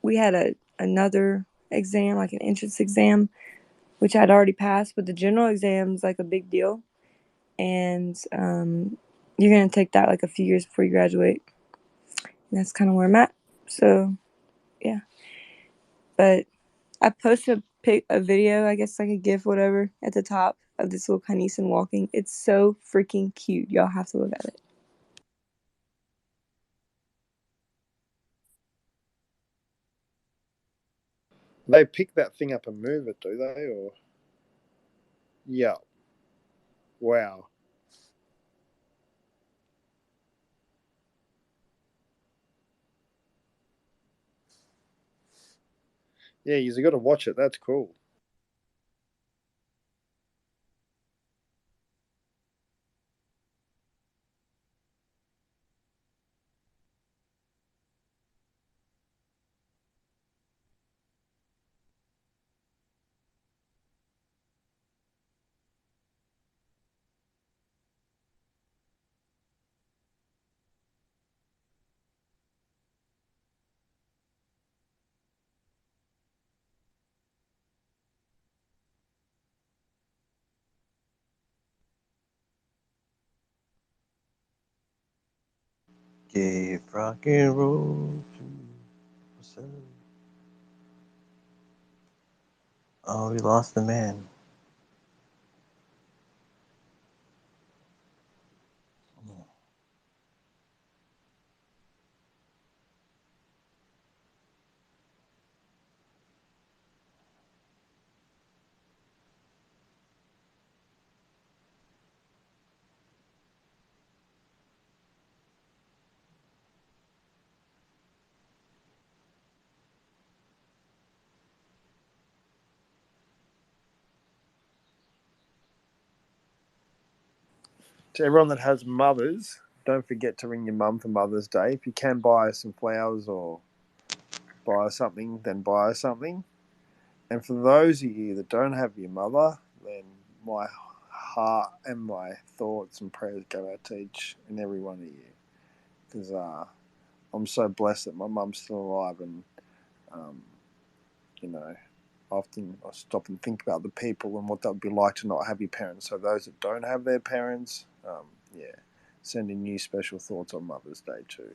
we had another exam, like an entrance exam, which I'd already passed, but the general exam is like a big deal, and you're gonna take that like a few years before you graduate. And that's kind of where I'm at. So yeah, but I posted a video, I guess like a GIF, whatever, at the top of this little kinesin walking. It's so freaking cute. Y'all have to look at it. They pick that thing up and move it, do they? Or yeah, wow. Yeah, you got to watch it. That's cool. Gave rock and roll to myself. Oh, we lost the man. To everyone that has mothers, don't forget to ring your mum for Mother's Day. If you can buy her some flowers or buy her something, then buy her something. And for those of you that don't have your mother, then my heart and my thoughts and prayers go out to each and every one of you. Because I'm so blessed that my mum's still alive, and you know, often I stop and think about the people and what that would be like to not have your parents. So those that don't have their parents, yeah, sending you special thoughts on Mother's Day too.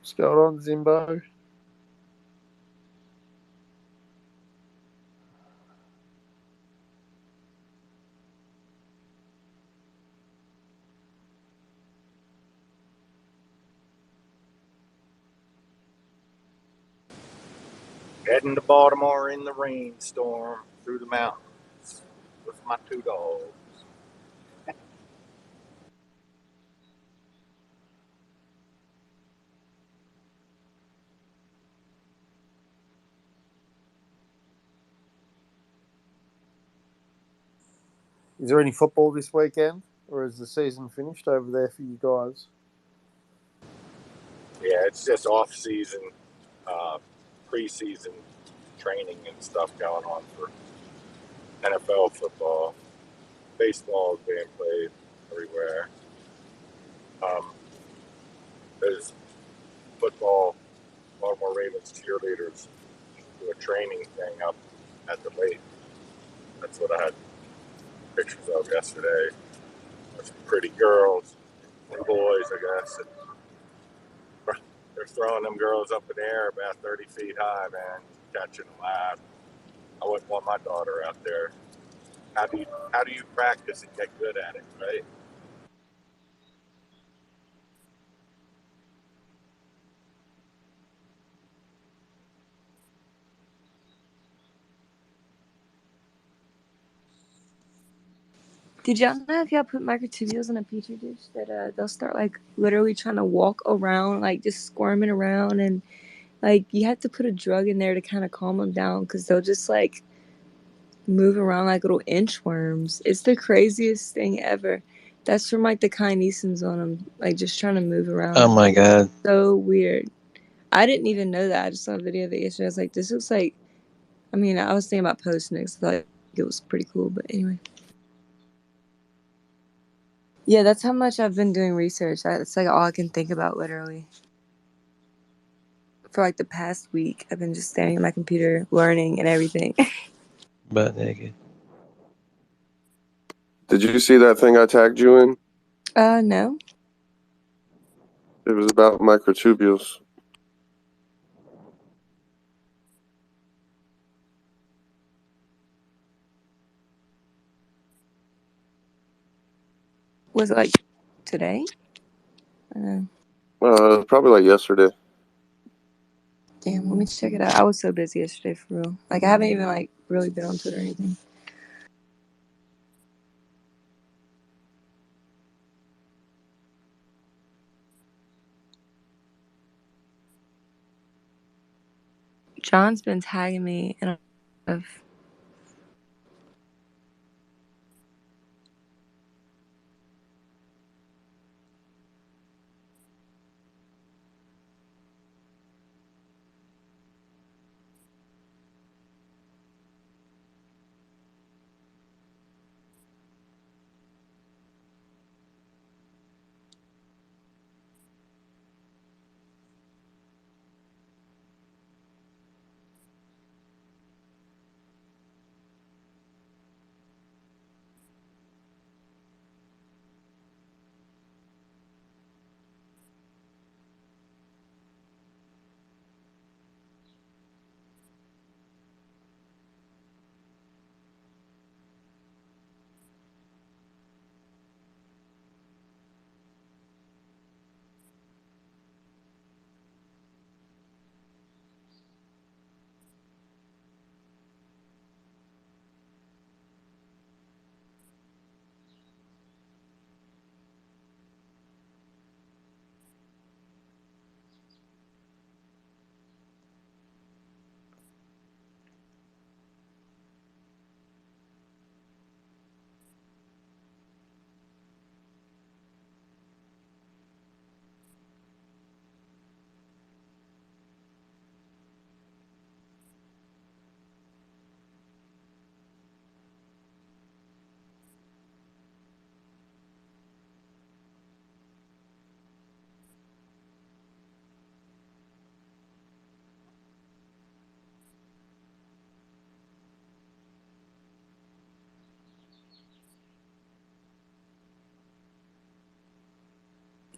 What's going on, Zimbo? Heading to Baltimore in the rainstorm through the mountains with my two dogs. Is there any football this weekend, or is the season finished over there for you guys? Yeah, it's just off season, preseason training and stuff going on for NFL football. Baseball is being played everywhere. There's football, Baltimore Ravens cheerleaders do a training thing up at the lake. That's what I had pictures of yesterday. There's some pretty girls and boys, I guess. And they're throwing them girls up in the air about 30 feet high, man, catching them live. I wouldn't want my daughter out there. How do you practice and get good at it, right? Did y'all know if y'all put microtubules in a petri dish that they'll start like literally trying to walk around, like just squirming around, and like you have to put a drug in there to kind of calm them down because they'll just like move around like little inchworms. It's the craziest thing ever. That's from like the kinesins on them, like just trying to move around. Oh my god. So weird. I didn't even know that. I just saw a video of it yesterday. I was like, this looks like. I mean, I was thinking about posting it 'cause I thought it was pretty cool, but anyway. Yeah, that's how much I've been doing research. It's like all I can think about, literally. For like the past week, I've been just staring at my computer, learning and everything. Butt naked. Did you see that thing I tagged you in? No. It was about microtubules. Was it like today? Probably like yesterday. Damn, let me check it out. I was so busy yesterday, for real. Like, I haven't even like really been on Twitter or anything. John's been tagging me in a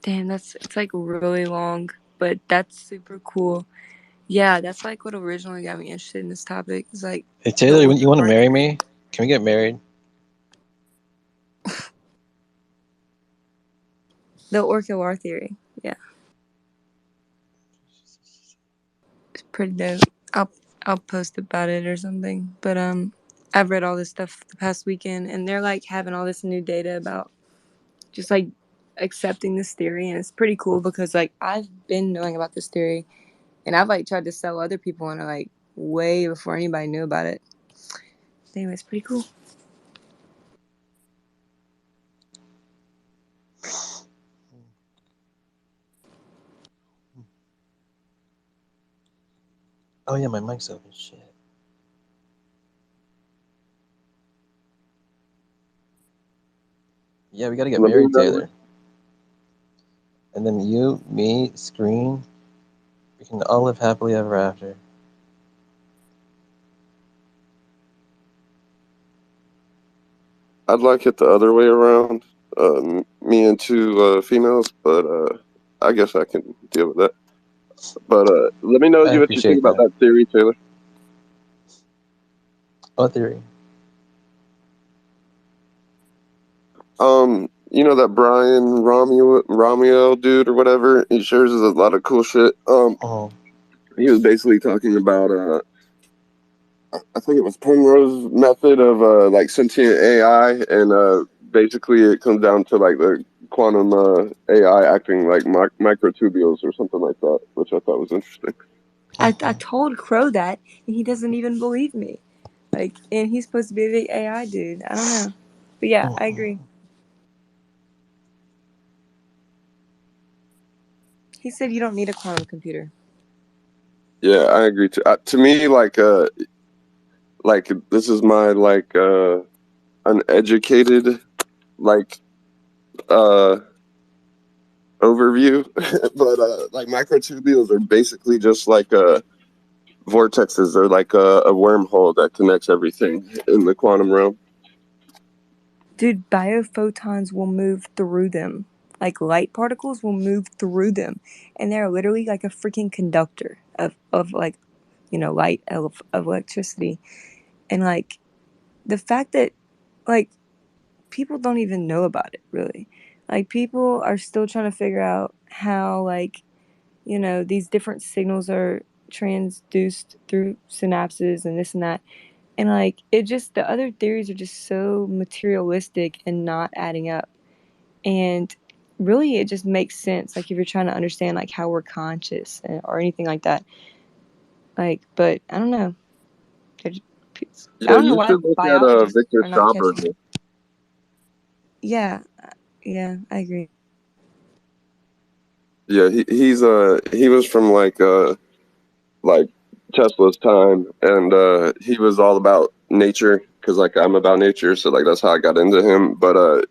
Damn, it's like really long, but that's super cool. Yeah, that's like what originally got me interested in this topic. It's like, Hey Taylor, you want to marry me? Can we get married? the Orca War theory. Yeah, it's pretty dope. I'll post about it or something. But I've read all this stuff the past weekend, and they're like having all this new data about just like accepting this theory, and it's pretty cool because like I've been knowing about this theory, and I've like tried to sell other people on it like way before anybody knew about it. Anyway, it's pretty cool. Oh yeah, my mic's open. Shit. Yeah, we gotta get Let me married, know. Taylor. And then you, me, Screen, we can all live happily ever after. I'd like it the other way around. Me and two females, but I guess I can deal with that. But let me know I what you think appreciate about that. that theory, Taylor. What theory? You know that Brian Romeo dude or whatever? He shares a lot of cool shit. He was basically talking about I think it was Penrose's method of like sentient AI, and basically it comes down to like the quantum AI acting like microtubules or something like that, which I thought was interesting. I told Crow that, and he doesn't even believe me. Like, and he's supposed to be a big AI dude. I don't know. But yeah, I agree. He said you don't need a quantum computer. Yeah, I agree too. To me, like this is my uneducated like uh overview, but like microtubules are basically just like vortexes. They're like a wormhole that connects everything in the quantum realm. Dude, biophotons will move through them. Like light particles will move through them. And they're literally like a freaking conductor of like, light, of electricity. And like the fact that like people don't even know about it really. Like people are still trying to figure out how like, these different signals are transduced through synapses and this and that. And like it just the other theories are just so materialistic and not adding up. And really it just makes sense like if you're trying to understand like how we're conscious or anything like that. Like, but I don't know. I Yeah, don't know you why should look at biologists Victor are not catching Schauberger. it. Yeah, I agree. Yeah, he was from like Tesla's time, and he was all about nature because like I'm about nature, so like that's how I got into him. But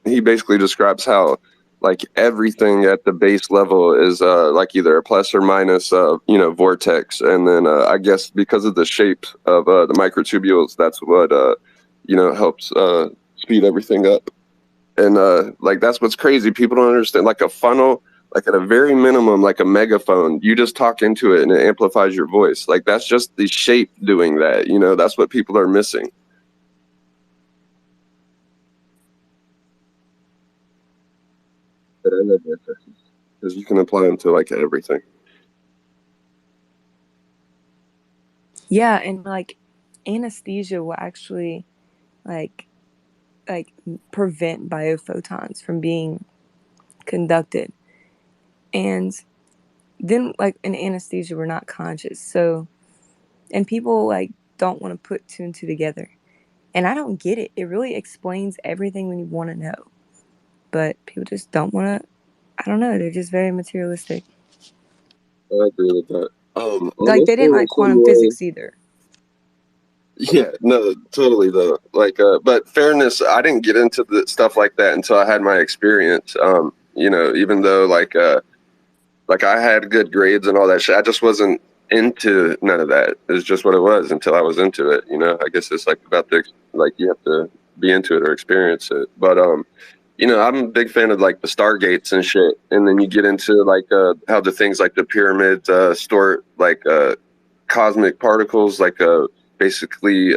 he basically describes how like everything at the base level is like either a plus or minus vortex, and then I guess because of the shape of the microtubules, that's what helps speed everything up. And like that's what's crazy. People don't understand. Like a funnel, like at a very minimum, like a megaphone, you just talk into it and it amplifies your voice. Like that's just the shape doing that. That's what people are missing. Because you can apply them to like everything. Yeah, and like anesthesia will actually like prevent biophotons from being conducted. And then like in anesthesia we're not conscious. So and people like don't want to put two and two together. And I don't get it. It really explains everything when you want to know. But people just don't want to. I don't know. They're just very materialistic. I agree with that. Like they Honestly, didn't in like some quantum way, physics either. yeah, no, totally though. Like, but fairness, I didn't get into the stuff like that until I had my experience. Even though like I had good grades and all that shit. I just wasn't into none of that. It's just what it was until I was into it. I guess it's like about the like you have to be into it or experience it. But I'm a big fan of like the stargates and shit. And then you get into like how the things like the pyramids store like cosmic particles, like basically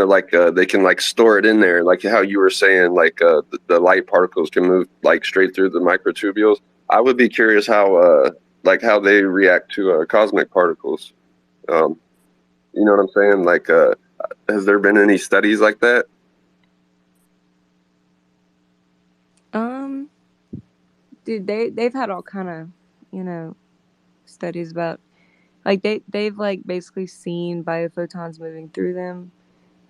like they can like store it in there, like how you were saying, like the light particles can move like straight through the microtubules. I would be curious how they react to cosmic particles. um you know what I'm saying, like has there been any studies like that? Um, dude, they've had all kind of studies about like they've like basically seen biophotons moving through them.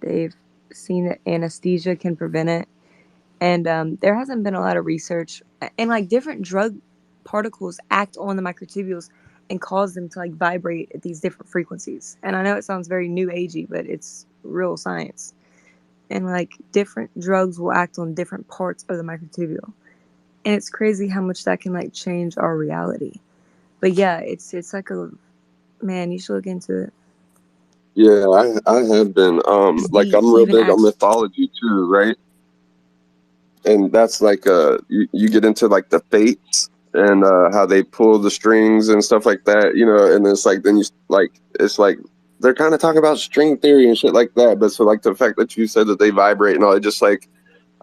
They've seen that anesthesia can prevent it. And there hasn't been a lot of research. And like different drug particles act on the microtubules and cause them to like vibrate at these different frequencies. And I know it sounds very new agey, but it's real science. And like different drugs will act on different parts of the microtubule. And it's crazy how much that can like change our reality. But yeah, it's like a man, you should look into it. Yeah, I have been. Like The I'm real even big on acts. mythology too, right? And that's like you get into like the fates and how they pull the strings and stuff like that, and it's like then you like it's like they're kind of talking about string theory and shit like that, but so like the fact that you said that they vibrate and all, it just like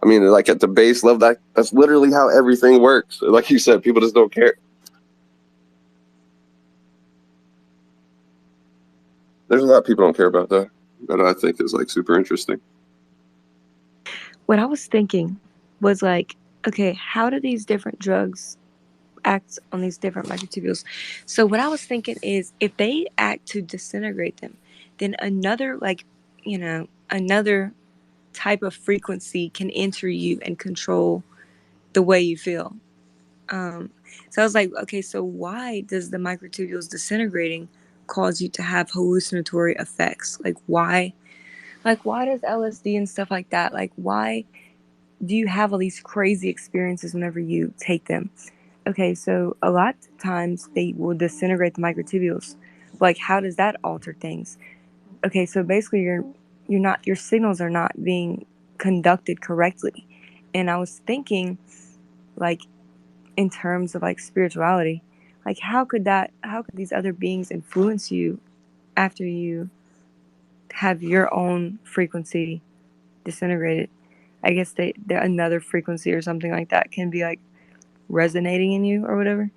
I mean like at the base level that's literally how everything works. Like you said, people just don't care. There's a lot of people don't care about that I think is like super interesting. What I was thinking was like, okay, how do these different drugs act on these different microtubules? So what I was thinking is if they act to disintegrate them, then another, like, you know, another type of frequency can enter you and control the way you feel. So I was like, okay, so why does the microtubules disintegrating cause you to have hallucinatory effects? Like why does LSD and stuff like that, like why do you have all these crazy experiences whenever you take them? Okay, so a lot of times they will disintegrate the microtubules. Like how does that alter things? Okay, so basically your signals are not being conducted correctly. And I was thinking, like, in terms of like spirituality, like how could these other beings influence you after you have your own frequency disintegrated? I guess they're another frequency or something like that can be like resonating in you or whatever,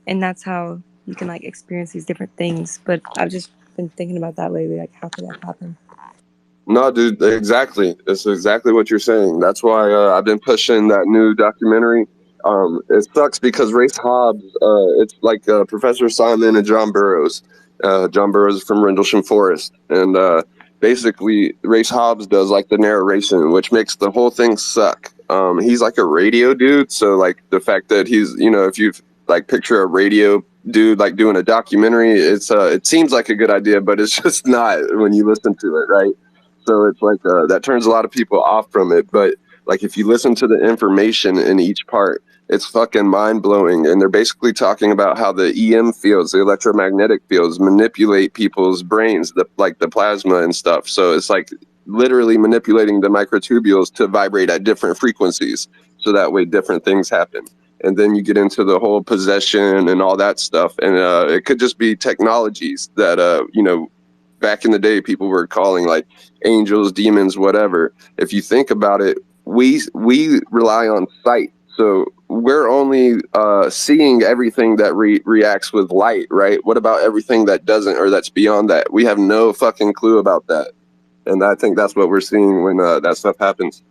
and that's how you can like experience these different things. But I've just been thinking about that lately, like how could that happen? No, dude, exactly. It's exactly what you're saying. That's why I've been pushing that new documentary. It sucks because Race Hobbs, it's like Professor Simon and John Burroughs. John Burroughs is from Rendlesham Forest. And basically, Race Hobbs does like the narration, which makes the whole thing suck. He's like a radio dude. So, like, the fact that he's, you know, if you like picture a radio dude like doing a documentary, it seems like a good idea, but it's just not when you listen to it, right? So it's like that turns a lot of people off from it. But like if you listen to the information in each part, it's fucking mind blowing. And they're basically talking about how the EM fields, the electromagnetic fields, manipulate people's brains, like the plasma and stuff. So it's like literally manipulating the microtubules to vibrate at different frequencies, so that way different things happen. And then you get into the whole possession and all that stuff. And it could just be technologies that you know, back in the day people were calling like angels, demons, whatever. If you think about it, we rely on sight, so we're only seeing everything that reacts with light, right? What about everything that doesn't, or that's beyond that? We have no fucking clue about that. And I think that's what we're seeing when that stuff happens.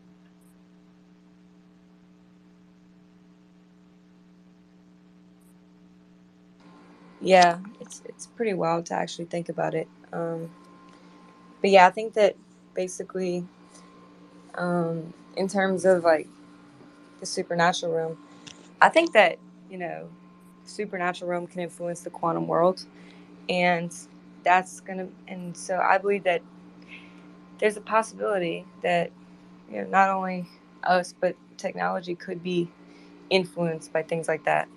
Yeah, it's pretty wild to actually think about it. But yeah, I think that basically, in terms of like the supernatural realm, I think that, you know, the supernatural realm can influence the quantum world, and and so I believe that there's a possibility that, you know, not only us but technology could be influenced by things like that.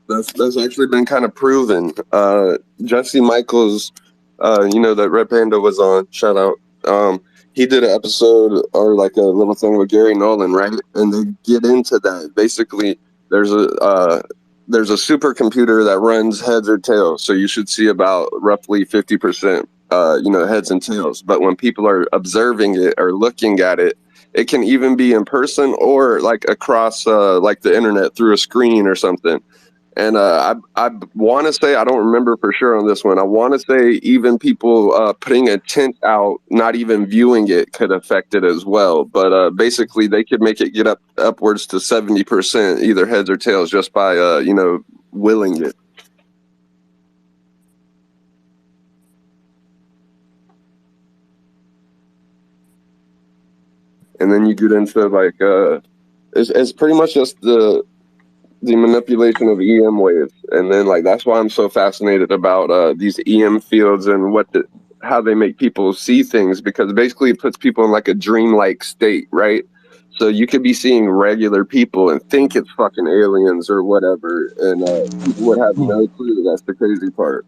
That's actually been kind of proven. Jesse Michaels, you know, that Red Panda was on. Shout out. He did an episode or like a little thing with Gary Nolan, right? And they get into that. Basically, there's a supercomputer that runs heads or tails. So you should see about roughly 50%, you know, heads and tails. But when people are observing it or looking at it, it can even be in person or like across like the internet through a screen or something. And I want to say, I don't remember for sure on this one. I want to say even people putting a tent out, not even viewing it, could affect it as well. But basically, they could make it get upwards to 70%, either heads or tails, just by you know, willing it. And then you get into like it's pretty much just the manipulation of EM waves, and then like that's why I'm so fascinated about these EM fields and how they make people see things, because basically it puts people in like a dreamlike state, right? So you could be seeing regular people and think it's fucking aliens or whatever, and people would have no clue. That's the crazy part.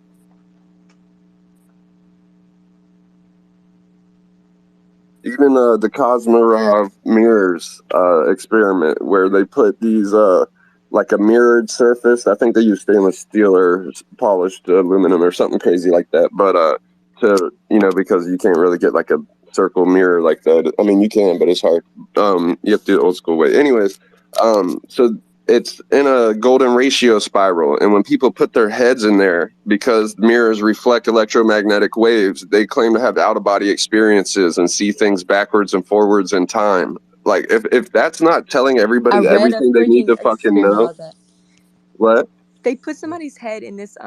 Even the Cosmorov mirrors experiment, where they put these like a mirrored surface. I think they use stainless steel or polished aluminum or something crazy like that. But to, you know, because you can't really get like a circle mirror like that. I mean, you can, but it's hard. You have to do it old school way. Anyways, so it's in a golden ratio spiral, and when people put their heads in there, because mirrors reflect electromagnetic waves, they claim to have out-of-body experiences and see things backwards and forwards in time. Like if that's not telling I everybody read a everything they need freaking to fucking experiment know. about that. What? they put somebody's head in this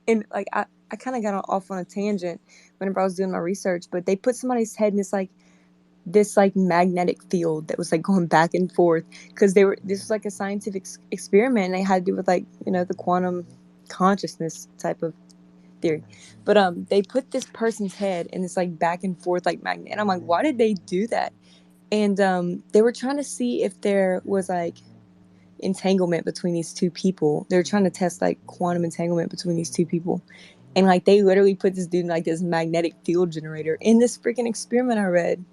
in like I kind of got off on a tangent whenever I was doing my research, but they put somebody's head in this magnetic field that was like going back and forth because this was like a scientific experiment, and they had to do with like the quantum consciousness type of theory. But they put this person's head in this like back and forth like magnet, and I'm like, why did they do that? And they were trying to see if there was like entanglement between these two people. They were trying to test like quantum entanglement between these two people, and like they literally put this dude in like this magnetic field generator in this freaking experiment I read.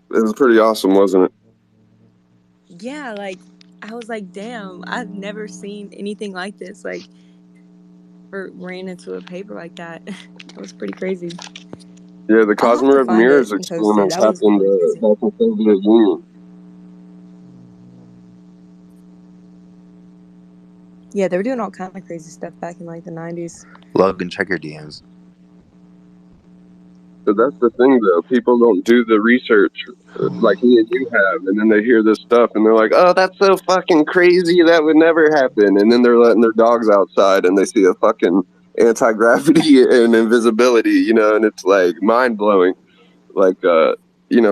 It was pretty awesome, wasn't it? Yeah, like I was like, damn, I've never seen anything like this. Like, or ran into a paper like that. That was pretty crazy. Yeah, the I'll have to Cosmos find it mirrors and post it. experiments That was happened really crazy. back in Soviet Union. Yeah, they were doing all kind of crazy stuff back in like the 90s. Logan, check your DMs. But that's the thing, though. People don't do the research like me and you have, and then they hear this stuff and they're like, "Oh, that's so fucking crazy. That would never happen." And then they're letting their dogs outside and they see a fucking anti-gravity and invisibility, and it's like mind blowing. Like,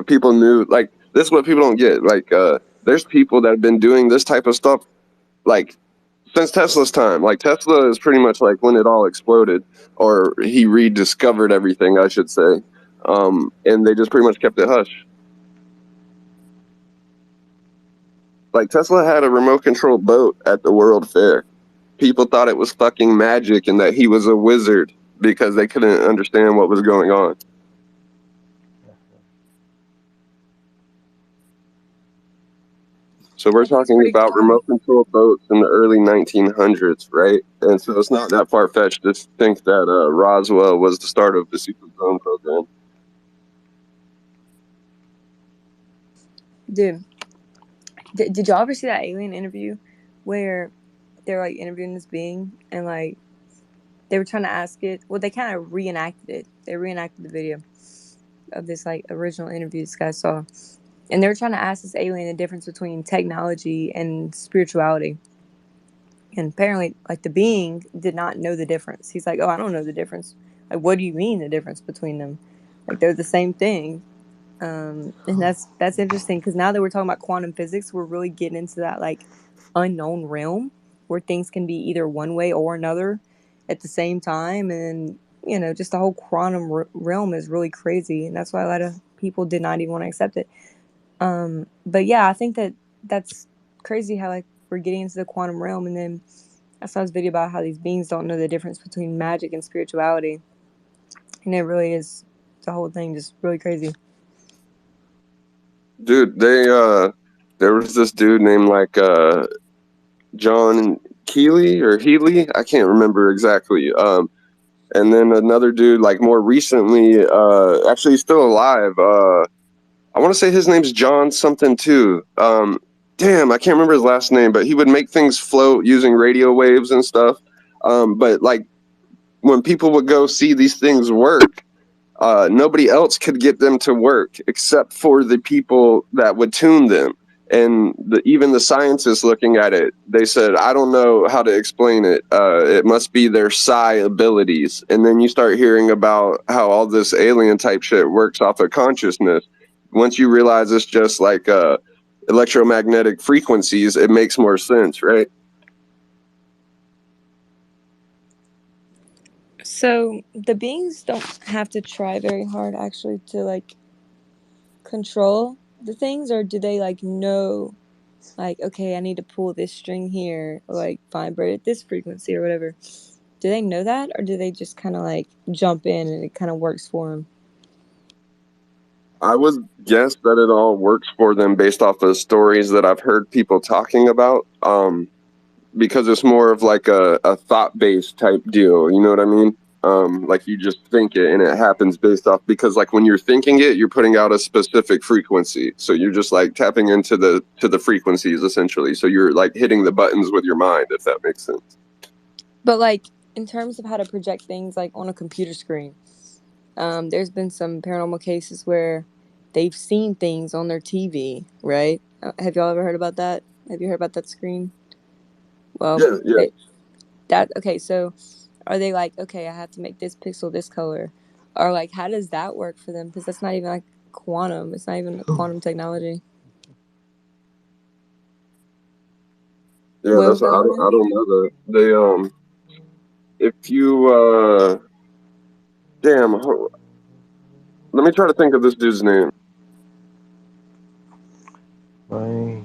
people knew. Like, this is what people don't get. Like, there's people that have been doing this type of stuff like since Tesla's time. Like, Tesla is pretty much like when it all exploded, or he rediscovered everything, I should say. And they just pretty much kept it hush. Like, Tesla had a remote controlled boat at the World Fair. People thought it was fucking magic and that he was a wizard because they couldn't understand what was going on. So we're talking about remote control boats in the early 1900s, right? And so it's not that far fetched to think that Roswell was the start of the secret drone program. Dude, did y'all ever see that alien interview where they were like interviewing this being and like they were trying to ask it? Well, they kind of reenacted it. They reenacted the video of this like original interview this guy saw, and they were trying to ask this alien the difference between technology and spirituality. And apparently, like the being did not know the difference. He's like, "Oh, I don't know the difference. Like, what do you mean the difference between them? Like, they're the same thing." And that's interesting because now that we're talking about quantum physics, we're really getting into that like unknown realm where things can be either one way or another at the same time, and just the whole quantum realm is really crazy, and that's why a lot of people did not even want to accept it. But yeah, I think that's crazy how like we're getting into the quantum realm, and then I saw this video about how these beings don't know the difference between magic and spirituality, and it really is the whole thing just really crazy. Dude, there was this dude named like John Keeley or Healy, I can't remember exactly. And then another dude like more recently, actually he's still alive. I want to say his name's John something too. Damn, I can't remember his last name, but he would make things float using radio waves and stuff. But like when people would go see these things work, nobody else could get them to work except for the people that would tune them. And even the scientists looking at it, they said, I don't know how to explain it. It must be their psi abilities. And then you start hearing about how all this alien type shit works off of consciousness. Once you realize it's just like electromagnetic frequencies, it makes more sense, right? So the beings don't have to try very hard actually to like control the things, or do they like know like, okay, I need to pull this string here or like vibrate at this frequency or whatever? Do they know that, or do they just kind of like jump in and it kind of works for them? I would guess that it all works for them based off of stories that I've heard people talking about. Because it's more of like a thought-based type deal, you know what I mean? Like you just think it and it happens based off, because like when you're thinking it, you're putting out a specific frequency. So you're just like tapping into the frequencies essentially. So you're like hitting the buttons with your mind, if that makes sense. But like in terms of how to project things like on a computer screen, there's been some paranormal cases where they've seen things on their TV, right? Have y'all ever heard about that? Have you heard about that screen? Well, Yeah. Okay, so are they like, okay, I have to make this pixel this color? Or like, how does that work for them? Because that's not even like quantum. It's not even quantum technology. Yeah, What was that's that, I Luna? don't know that if you let me try to think of this dude's name. Right.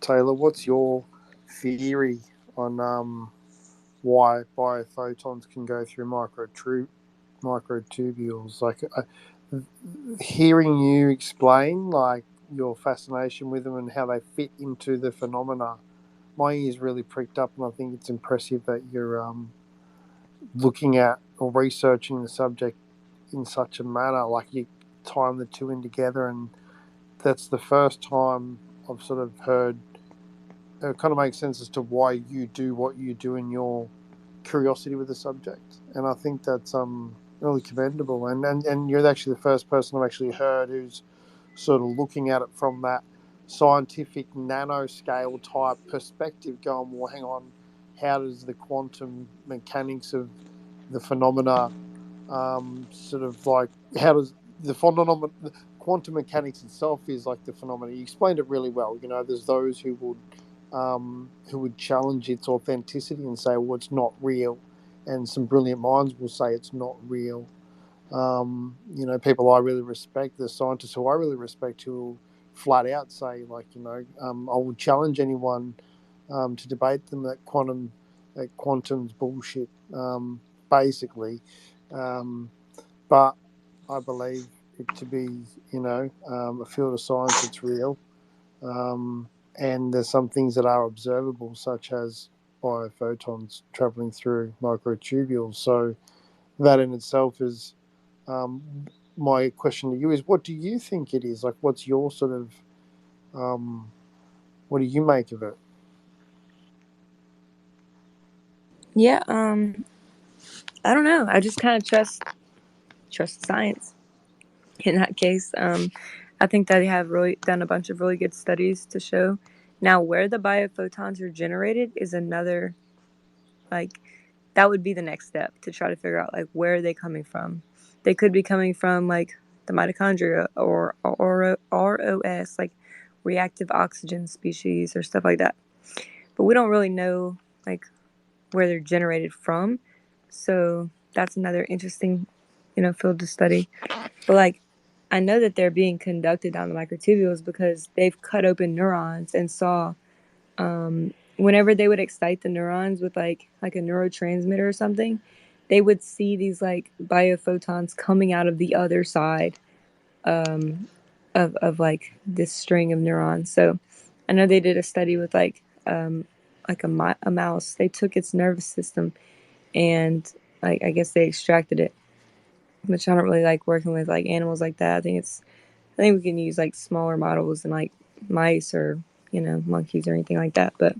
Taylor, what's your theory on why biophotons can go through microtubules? Like, hearing you explain like your fascination with them and how they fit into the phenomena, my ears really pricked up, and I think it's impressive that you're looking at or researching the subject in such a manner. Like, you time the two in together, and that's the first time I've sort of heard. It kind of makes sense as to why you do what you do in your curiosity with the subject, and I think that's really commendable. And you're actually the first person I've actually heard who's sort of looking at it from that scientific nanoscale type perspective, going, well, hang on, how does the quantum mechanics of the phenomena sort of like, how does the phenomenon, quantum mechanics itself is like the phenomena. You explained it really well. You know, there's those who would challenge its authenticity and say, well, it's not real, and some brilliant minds will say it's not real. You know, people I really respect, the scientists who I really respect, who will flat out say, like, you know, I would challenge anyone to debate them that quantum's bullshit, basically. But I believe it to be, you know, a field of science that's real. And there's some things that are observable, such as biophotons traveling through microtubules. So that in itself is my question to you is, what do you think it is? Like, what's your sort of, what do you make of it? Yeah, I don't know. I just kind of trust science in that case. I think that they have really done a bunch of really good studies to show. Now, where the biophotons are generated is another, like, that would be the next step to try to figure out, like, where are they coming from? They could be coming from, like, the mitochondria or ROS, like reactive oxygen species or stuff like that. But we don't really know, like, where they're generated from. So that's another interesting, field to study. But, like, I know that they're being conducted on the microtubules because they've cut open neurons and saw whenever they would excite the neurons with like a neurotransmitter or something, they would see these like biophotons coming out of the other side of like this string of neurons. So I know they did a study with like a mouse. They took its nervous system and like I guess they extracted it, which I don't really like working with like animals like that. I think we can use like smaller models than like mice or monkeys or anything like that. But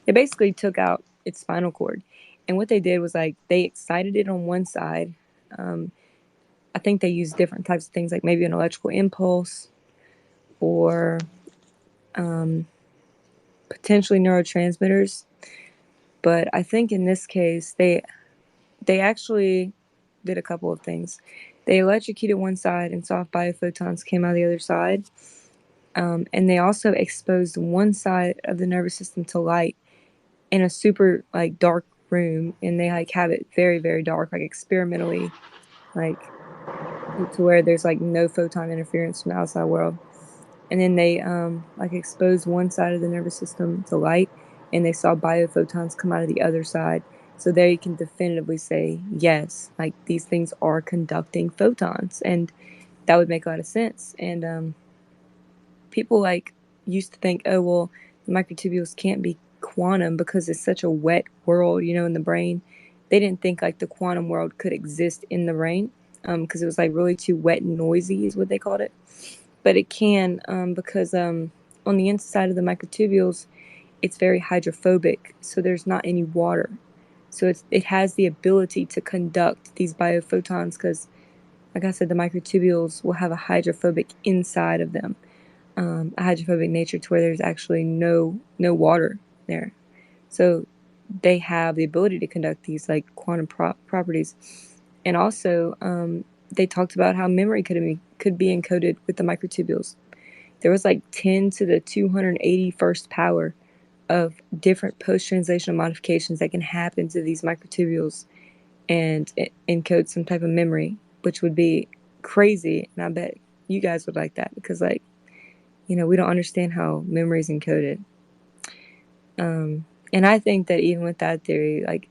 they basically took out its spinal cord, and what they did was like they excited it on one side. I think they used different types of things, like maybe an electrical impulse or potentially neurotransmitters. But I think in this case they actually did a couple of things. They electrocuted one side and saw if biophotons came out of the other side. And they also exposed one side of the nervous system to light in a super like dark room, and they like have it very very dark, like experimentally, like to where there's like no photon interference from the outside world. And then they like exposed one side of the nervous system to light, and they saw biophotons come out of the other side. So there you can definitively say yes, like these things are conducting photons, and that would make a lot of sense. And people like used to think, oh well, the microtubules can't be quantum because it's such a wet world, in the brain. They didn't think like the quantum world could exist in the brain because it was like really too wet and noisy is what they called it. But it can because on the inside of the microtubules, it's very hydrophobic, so there's not any water. So it has the ability to conduct these biophotons because, like I said, the microtubules will have a hydrophobic inside of them. A hydrophobic nature to where there's actually no water there. So they have the ability to conduct these like quantum properties. And also they talked about how memory could be encoded with the microtubules. There was like 10 to the 281st power of different post-translational modifications that can happen to these microtubules and encode some type of memory, which would be crazy. And I bet you guys would like that because like we don't understand how memory is encoded. And I think that even with that theory, like,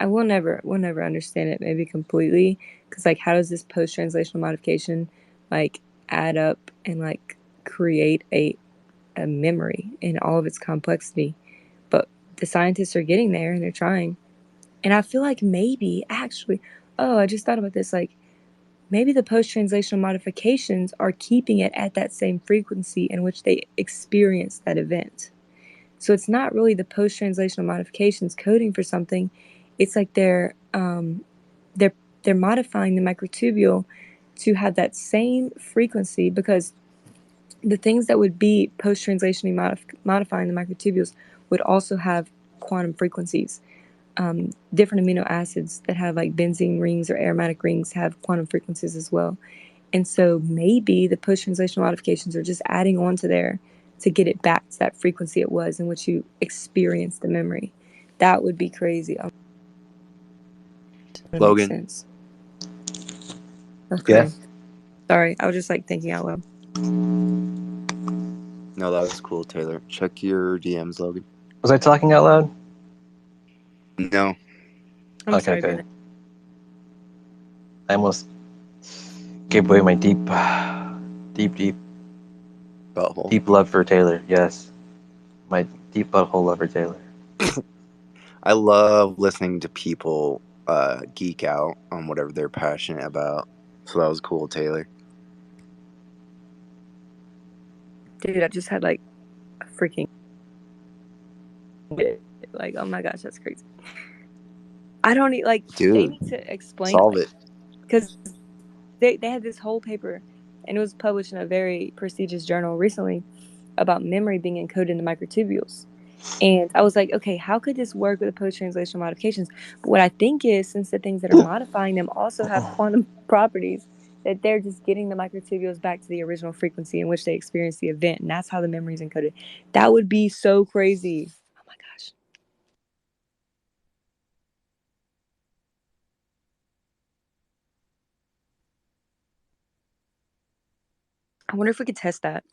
I will never understand it maybe completely because, like, how does this post-translational modification, like, add up and, like, create a memory in all of its complexity? But the scientists are getting there and they're trying. And I feel like maybe, actually, I just thought about this, like, maybe the post-translational modifications are keeping it at that same frequency in which they experienced that event. So it's not really the post-translational modifications coding for something. It's like they're modifying the microtubule to have that same frequency because the things that would be post-translationally modifying the microtubules would also have quantum frequencies. Different amino acids that have like benzene rings or aromatic rings have quantum frequencies as well. And so maybe the post-translational modifications are just adding on to there to get it back to that frequency it was in which you experienced the memory. That would be crazy. That makes Logan. sense. Okay. Yes. Sorry, I was just like thinking out loud. No, that was cool, Taylor. Check your DMs, Logan. Was I talking out loud? No. I'm sorry, Bennett. I almost gave away my deep butthole. Deep love for Taylor. Yes, my deep butthole love for Taylor. I love listening to people geek out on whatever they're passionate about. So that was cool, Taylor. Dude, I just had like a freaking like, oh my gosh, that's crazy. I don't need like they Dude, need to explain solve like it. because they had this whole paper and it was published in a very prestigious journal recently about memory being encoded in the microtubules. And I was like, okay, how could this work with the post-translational modifications? But what I think is, since the things that are modifying them also have quantum properties, that they're just getting the microtubules back to the original frequency in which they experienced the event, and that's how the memory is encoded. That would be so crazy. Oh my gosh. I wonder if we could test that.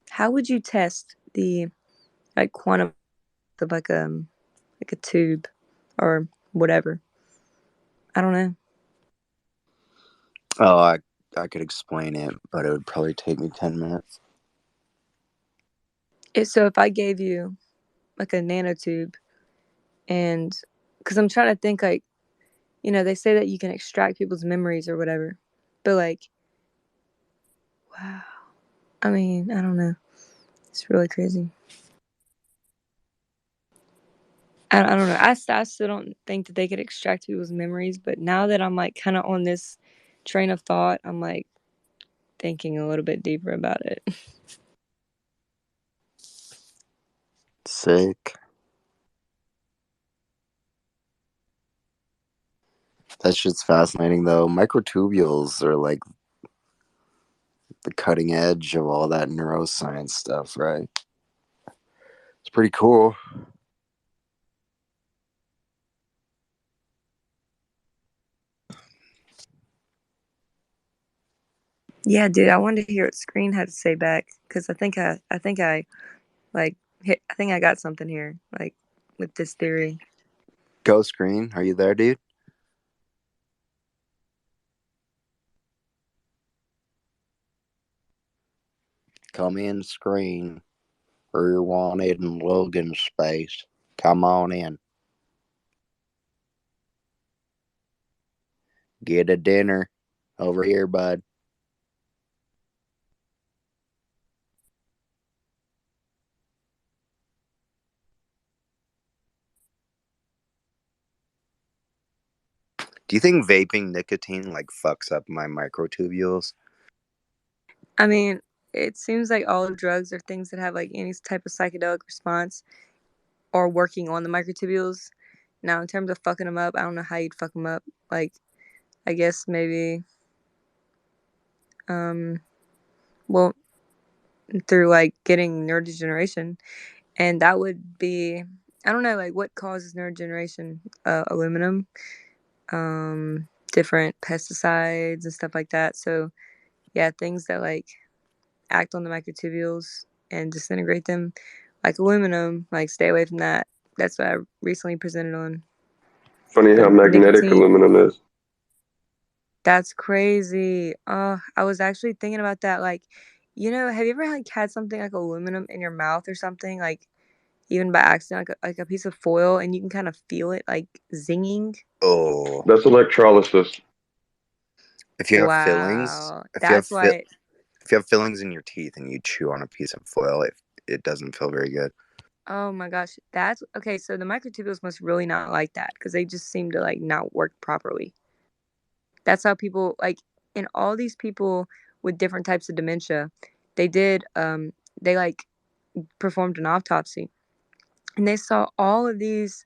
How would you test the like quantum of like a tube or whatever? I don't know. Oh, I could explain it, but it would probably take me 10 minutes. So if I gave you like a nanotube and because I'm trying to think like, you know, they say that you can extract people's memories or whatever, but like, wow. I mean, I don't know. It's really crazy. I don't know. I still don't think that they could extract people's memories, but now that I'm like kind of on this train of thought, I'm like thinking a little bit deeper about it. Sick. That shit's fascinating, though. Microtubules are like the cutting edge of all that neuroscience stuff, right? It's pretty cool. Yeah, dude, I wanted to hear what Screen had to say back because I think I like hit. I think I got something here, like with this theory. Go Screen, are you there, dude? Come in, Screen. Or you're wanted in Logan's space. Come on in. Get a dinner. Over here, bud. Do you think vaping nicotine like fucks up my microtubules? I mean, it seems like all drugs are things that have like any type of psychedelic response or working on the microtubules. Now, in terms of fucking them up, I don't know how you'd fuck them up. Like, I guess maybe, well, through like getting neurodegeneration, and that would be, I don't know, like what causes neurodegeneration? Aluminum, different pesticides and stuff like that. So, yeah, things that like act on the microtubules and disintegrate them, like aluminum, like stay away from that. That's what I recently presented on. Funny But how magnetic nicotine, aluminum is. that's crazy. I was actually thinking about that. Like, you know, have you ever like had something like aluminum in your mouth or something, like even by accident, like a piece of foil, and you can kind of feel it like zinging? Oh. That's electrolysis. If you have fillings, Wow, if you have that's why. if you have fillings in your teeth and you chew on a piece of foil, it doesn't feel very good. Oh my gosh, that's okay. So the microtubules must really not like that because they just seem to like not work properly. That's how people like, and all these people with different types of dementia, they did they like performed an autopsy and they saw all of these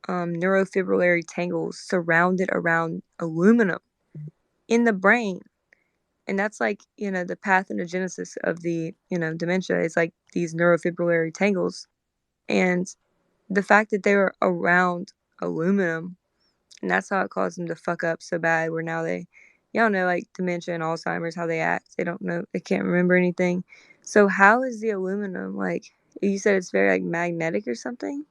neurofibrillary tangles surrounded around aluminum in the brain. And that's like, you know, the pathogenesis of the, you know, dementia is like these neurofibrillary tangles. And the fact that they were around aluminum, and that's how it caused them to fuck up so bad, where now y'all know, like dementia and Alzheimer's, how they act. They don't know, they can't remember anything. So how is the aluminum, like, you said it's very like magnetic or something?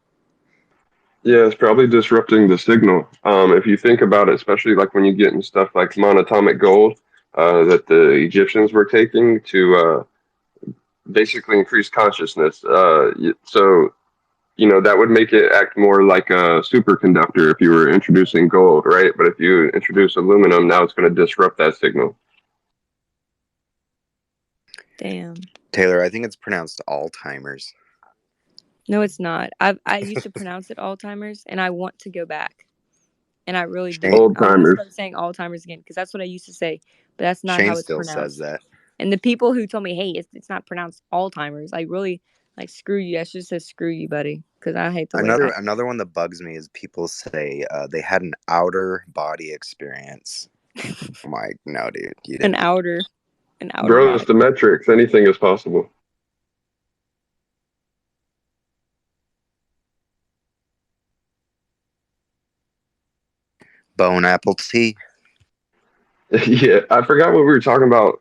Yeah, it's probably disrupting the signal. If you think about it, especially like when you get in stuff like monatomic gold that the Egyptians were taking to basically increase consciousness. So that would make it act more like a superconductor if you were introducing gold, right? But if you introduce aluminum, now it's going to disrupt that signal. Damn. Taylor, I think it's pronounced Alzheimer's. No, it's not. I used to pronounce it Alzheimer's, and I want to go back. And I really do. Old I want to timers. start saying Alzheimer's again because that's what I used to say, but that's not Shane how it's still pronounced. says that. And the people who told me, "Hey, it's not pronounced Alzheimer's," I really like screw you. I should have said screw you, buddy, because I hate the way. Another one that bugs me is people say they had an outer body experience. I'm like, no, dude, you An didn't. outer Bro, body. it's the metrics. Anything is possible. Bone apple tea. Yeah, I forgot what we were talking about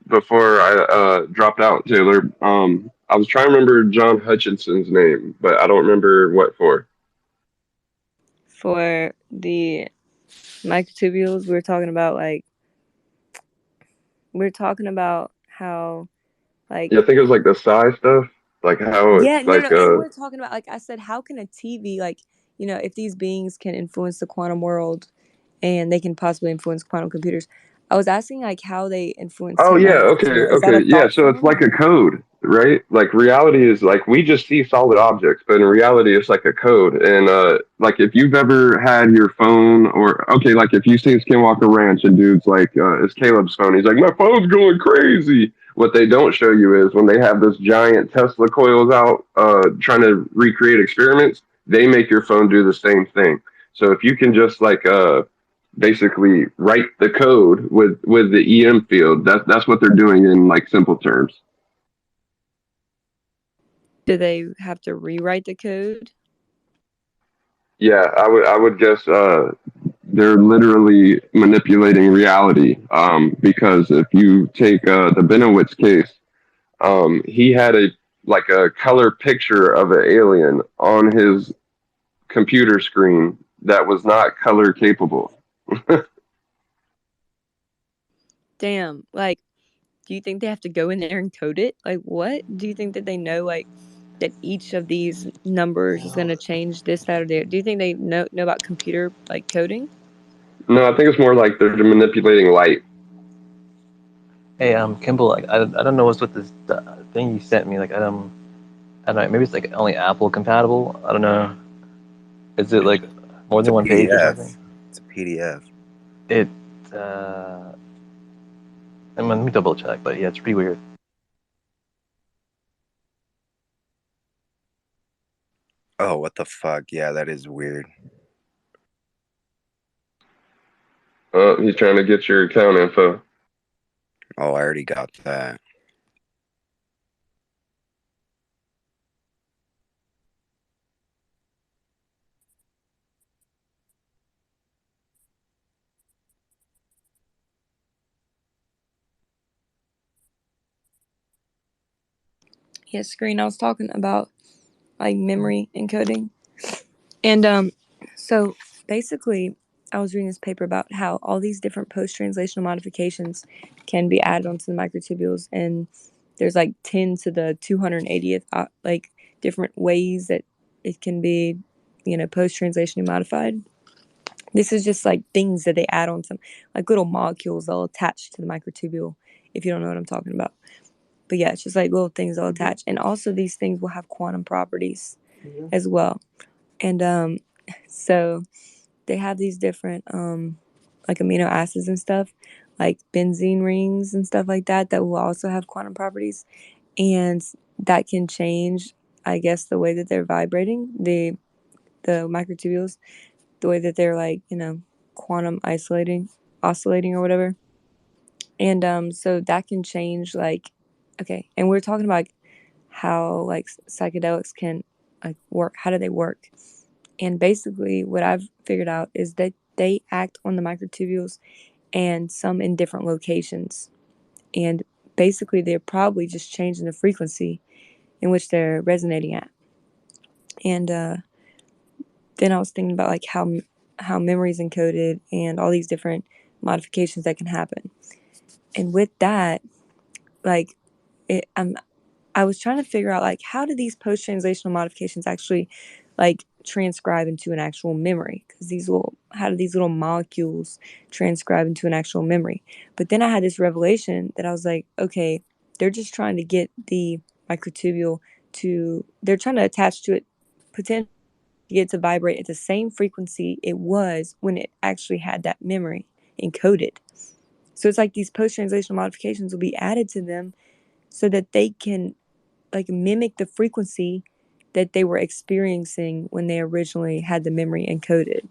before I dropped out, Taylor. I was trying to remember John Hutchinson's name, but I don't remember what for. For the microtubules, we were talking about how Yeah, I think it was like the size stuff, like how yeah, no, like and we're talking about I said, how can a TV if these beings can influence the quantum world and they can possibly influence quantum computers. I was asking how they influence Oh yeah, humans. okay, Is that a okay, yeah. thought So it's form? like a code, right? Like reality is like we just see solid objects, but in reality, it's like a code. And like if you've ever had your phone, or okay, like if you've seen Skinwalker Ranch and dudes like it's Caleb's phone, he's like my phone's going crazy. What they don't show you is when they have this giant Tesla coils out, trying to recreate experiments, they make your phone do the same thing. So if you can just basically write the code with the EM field. That's what they're doing in like simple terms. Do they have to rewrite the code? Yeah, I would guess they're literally manipulating reality. Because if you take the Benowitz case, he had a color picture of an alien on his computer screen that was not color capable. Damn. Do you think they have to go in there and code it? What? Do you think that they know that each of these numbers is going to change this, that, or that? Do you think they know about computer coding? No, I think it's more like they're manipulating light. Hey, Kimball, I don't know what's with this thing you sent me. I don't know. Maybe it's like only Apple compatible. I don't know. Is it like more than one page or something? It's a PDF. It. Uh, let me double check. But yeah, it's pretty weird. Oh, what the fuck? Yeah, that is weird. He's trying to get your account info. Oh, I already got that. Yeah, screen. I was talking about memory encoding, and so basically, I was reading this paper about how all these different post-translational modifications can be added onto the microtubules, and there's 10 to the 280th different ways that it can be, post-translationally modified. This is just things that they add on some little molecules they'll attach to the microtubule. If you don't know what I'm talking about. But yeah, it's just little things they'll attach. And also these things will have quantum properties as well. And so they have these different amino acids and stuff, like benzene rings and stuff like that will also have quantum properties. And that can change, I guess, the way that they're vibrating, the microtubules, the way that they're quantum oscillating or whatever. And so that can change okay, and we're talking about how psychedelics can work. How do they work? And basically what I've figured out is that they act on the microtubules and some in different locations. And basically they're probably just changing the frequency in which they're resonating at. And then I was thinking about how memory is encoded and all these different modifications that can happen. And with that, I was trying to figure out like how do these post-translational modifications actually like transcribe into an actual memory? Because how do these little molecules transcribe into an actual memory? But then I had this revelation that I was like, okay, they're just trying to get the microtubule they're trying to attach to it potentially to get it to vibrate at the same frequency it was when it actually had that memory encoded. So it's like these post-translational modifications will be added to them so that they can like mimic the frequency that they were experiencing when they originally had the memory encoded.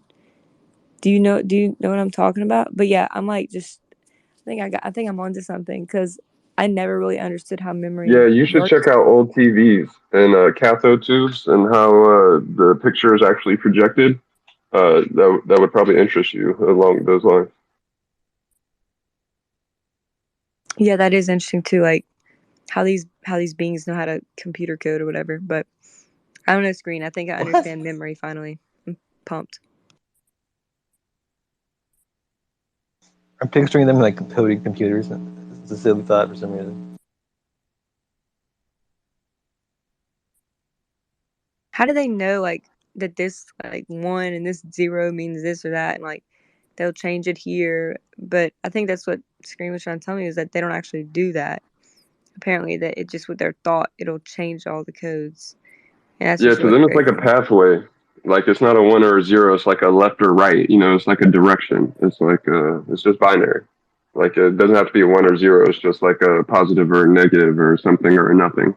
Do you know what I'm talking about? But yeah, I'm like I think I'm onto something because I never really understood how memory Yeah, you should worked. check out old TVs and cathode tubes and how the picture is actually projected. That would probably interest you along those lines. Yeah, that is interesting too, like how these beings know how to computer code or whatever. But I don't know, Screen. I think I understand memory finally. I'm pumped. I'm picturing them like coding computers. It's a silly thought for some reason. How do they know like that this like 1 and this 0 means this or that, and like they'll change it here? But I think that's what Screen was trying to tell me, is that they don't actually do that. Apparently, that it just with their thought, it'll change all the codes, and that's Yeah, just to really them it's like a crazy. pathway. Like it's not a 1 or a 0. It's like a left or right. You know, it's like a direction. It's like it's just binary. Like it doesn't have to be a 1 or 0. It's just like a positive or a negative or something or a nothing.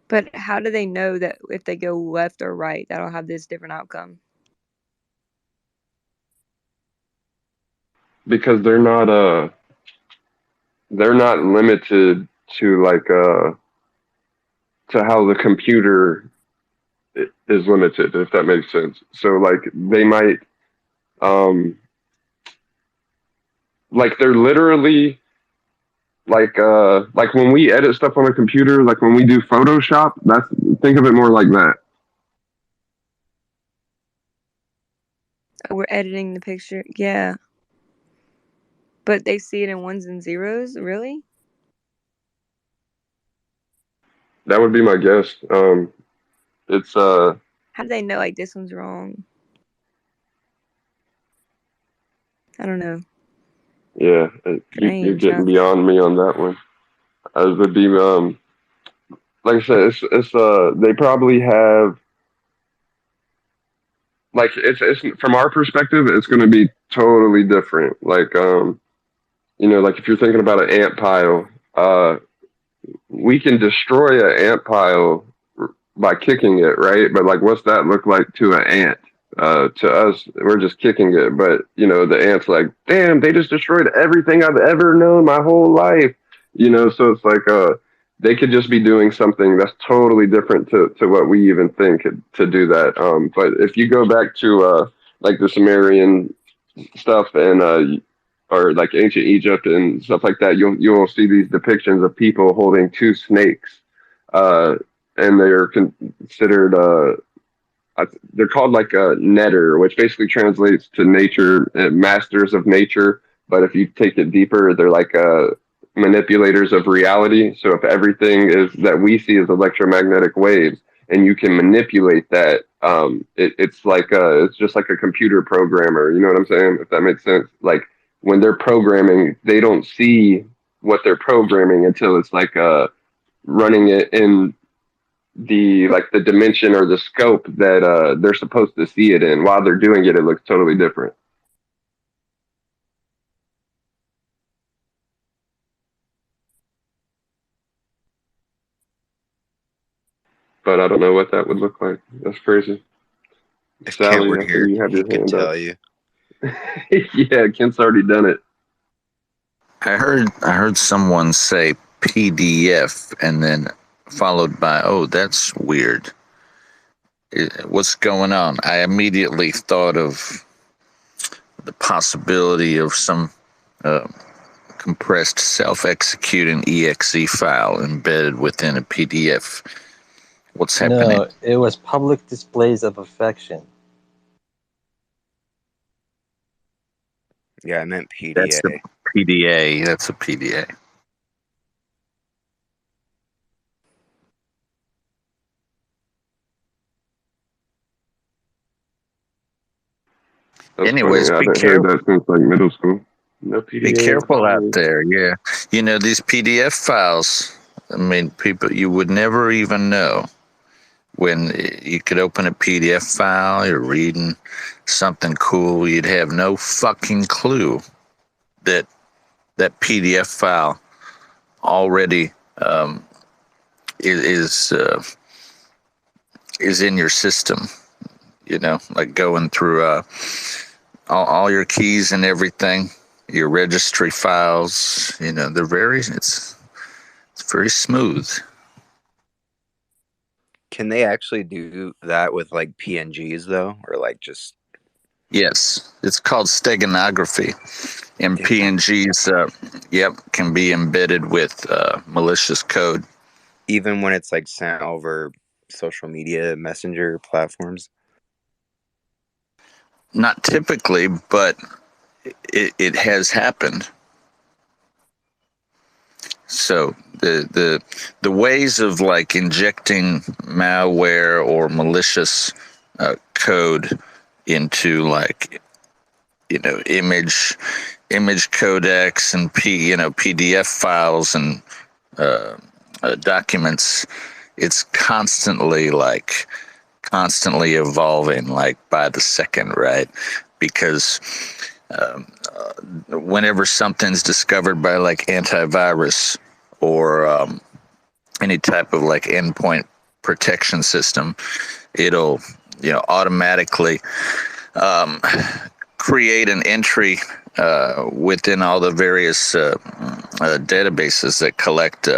But how do they know that if they go left or right, that'll have this different outcome? Because they're not limited to like to how the computer is limited, if that makes sense. So like they might like they're literally like when we edit stuff on a computer, like when we do Photoshop, that's think of it more like that. Oh, we're editing the picture, yeah. But they see it in 1s and 0s, really? That would be my guess. It's How do they know like this one's wrong? I don't know. yeah, you're Strange, getting huh? beyond me on that one. As would be like I said, it's they probably have like it's from our perspective, it's going to be totally different. Like you know, like if you're thinking about an ant pile, we can destroy an ant pile by kicking it, right? But like, what's that look like to an ant? To us, we're just kicking it, but you know, the ant's like, damn, they just destroyed everything I've ever known my whole life. You know, so it's like, they could just be doing something that's totally different to what we even think to do that. But if you go back to like the Sumerian stuff and or like ancient Egypt and stuff like that, you'll see these depictions of people holding two snakes, uh, and they're considered they're called like a netter, which basically translates to nature, masters of nature. But if you take it deeper, they're like manipulators of reality. So if everything is that we see is electromagnetic waves, and you can manipulate that, it's like it's just like a computer programmer. You know what I'm saying? If that makes sense. Like when they're programming, they don't see what they're programming until it's like running it in the dimension or the scope that they're supposed to see it in. While they're doing it, it looks totally different. But I don't know what that would look like. That's crazy. If Kent Sally, were I see here, you have he your could hand up. tell you. Yeah, Kent's already done it. I heard someone say PDF and then followed by, "Oh, that's weird. What's going on?" I immediately thought of the possibility of some uh, compressed self-executing exe file embedded within a PDF. What's happening? No, it was public displays of affection. Yeah, I meant That's PDA. the PDA. That's a PDA. That's Anyways, funny. I be haven't heard careful. that since like middle school. No Be PDA. careful out there. Yeah, you know these PDF files. I mean, people you would never even know when you could open a PDF file. You're reading something cool. You'd have no fucking clue that that PDF file already is is in your system. You know, like going through all your keys and everything, your registry files. You know, they're very it's very smooth. Can they actually do that with like PNGs though, or like just Yes, it's called steganography, and PNGs, yep, can be embedded with malicious code. even when it's like sent over social media messenger platforms? Not typically, but it has happened. So the ways of like injecting malware or malicious code into like image codecs and PDF files and documents, it's constantly evolving, like by the second, right? Because whenever something's discovered by like antivirus or any type of like endpoint protection system, it'll automatically create an entry within all the various databases that collect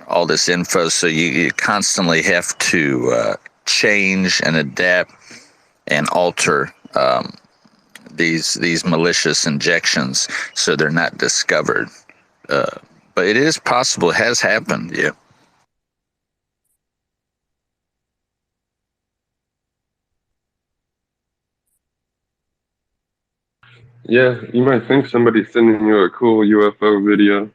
all this info. So you constantly have to change and adapt and alter these malicious injections so they're not discovered. But it is possible. It has happened. Yeah. Yeah, you might think somebody's sending you a cool UFO video.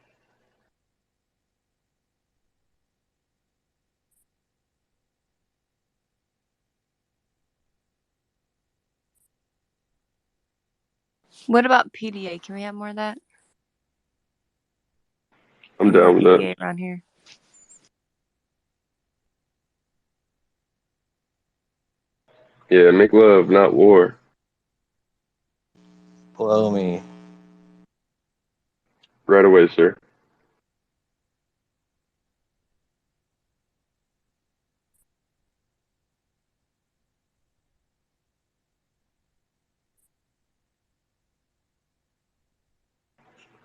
What about PDA? Can we have more of that? I'm More down with that. PDA around here. Yeah, make love, not war. Blow me. Right away, sir.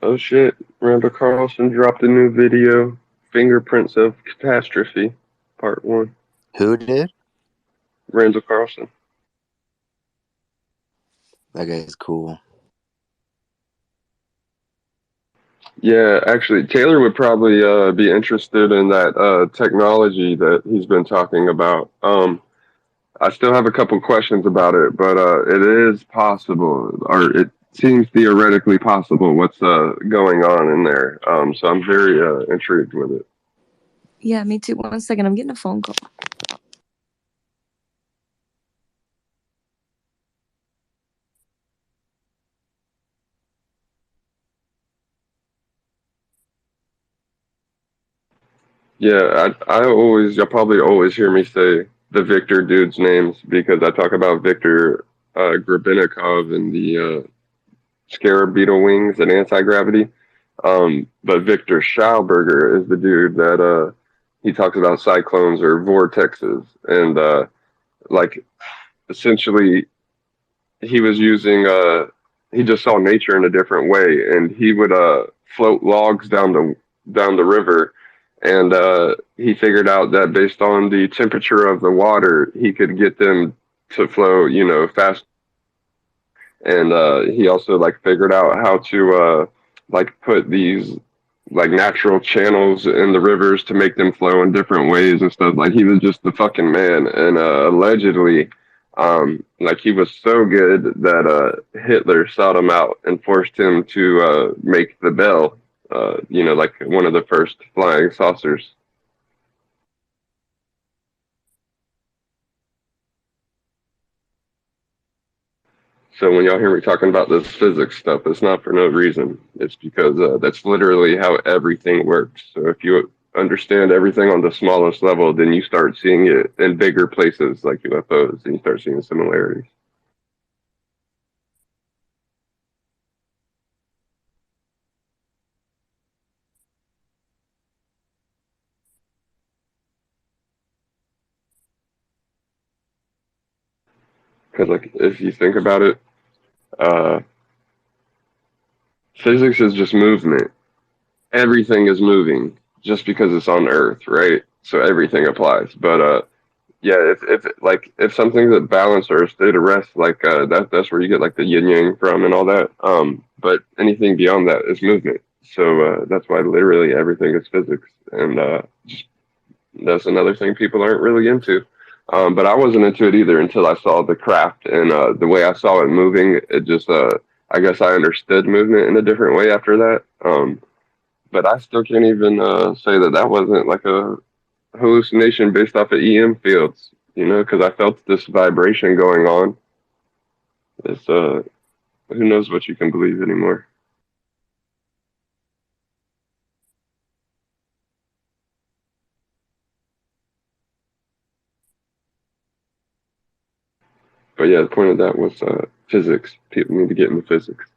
Oh shit, Randall Carlson dropped a new video, Fingerprints of Catastrophe, Part 1. Who did? Randall Carlson. That guy's cool. Yeah, actually, Taylor would probably be interested in that technology that he's been talking about. I still have a couple questions about it, but it is possible, or it seems theoretically possible what's going on in there. So I'm very intrigued with it. Yeah, me too. 1 second, I'm getting a phone call. Yeah, you'll probably always hear me say the Victor dudes' names because I talk about Victor Grabinikov and the scarab beetle wings and anti-gravity. But Victor Schauberger is the dude that he talks about cyclones or vortexes, and like essentially he was using he just saw nature in a different way, and he would float logs down the river, and he figured out that based on the temperature of the water, he could get them to flow, fast. And he also like figured out how to like put these like natural channels in the rivers to make them flow in different ways and stuff. Like he was just the fucking man, and allegedly like he was so good that Hitler sought him out and forced him to make the bell, like one of the first flying saucers. So when y'all hear me talking about this physics stuff, it's not for no reason. It's because that's literally how everything works. So if you understand everything on the smallest level, then you start seeing it in bigger places like UFOs, and you start seeing similarities. Because like if you think about it, uh, physics is just movement. Everything is moving just because it's on Earth, right? So everything applies. But yeah, if something's at balance or a state of rest, like that's where you get like the yin yang from and all that. But anything beyond that is movement. So that's why literally everything is physics, and that's another thing people aren't really into. But I wasn't into it either until I saw the craft and the way I saw it moving. It just I guess I understood movement in a different way after that. But I still can't even say that that wasn't like a hallucination based off of EM fields, you know, because I felt this vibration going on. It's who knows what you can believe anymore. But yeah, the point of that was physics. People need to get into physics,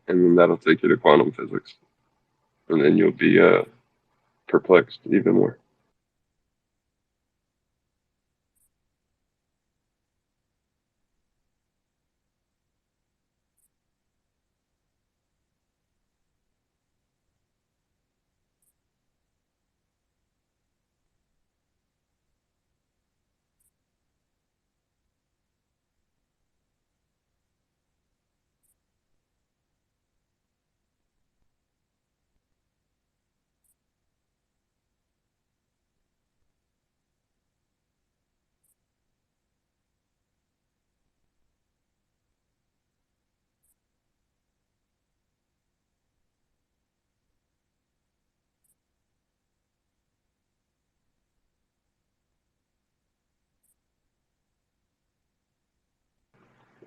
and then that'll take you to quantum physics, and then you'll be perplexed even more.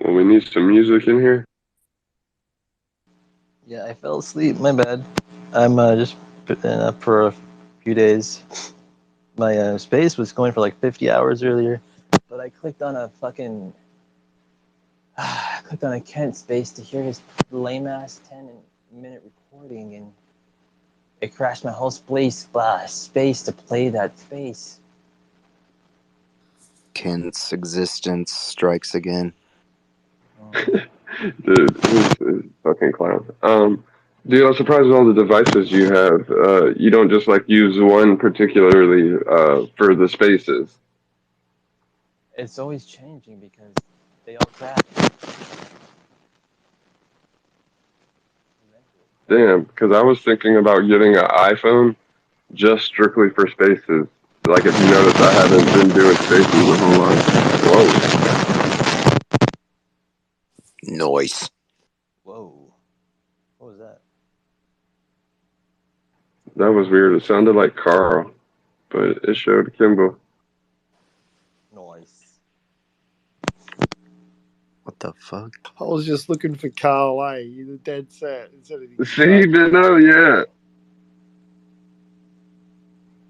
Well, we need some music in here. Yeah, I fell asleep. My bad. I'm just been up for a few days. My space was going for like 50 hours earlier, but I clicked on a fucking I clicked on a Kent space to hear his lame ass 10-minute recording, and it crashed my whole space to play that space. Kent's existence strikes again. Dude, he's fucking clown. Dude, I'm surprised with all the devices you have. You don't just like use one particularly for the spaces. It's always changing because they all crash. Damn, because I was thinking about getting an iPhone just strictly for spaces. Like if you notice, I haven't been doing spaces a whole lot. Whoa. Noise. Whoa. What was that? That was weird. It sounded like Carl, but it showed Kimball. Noise. What the fuck? I was just looking for Carl A. You're dead set. Instead of See, but no, yeah.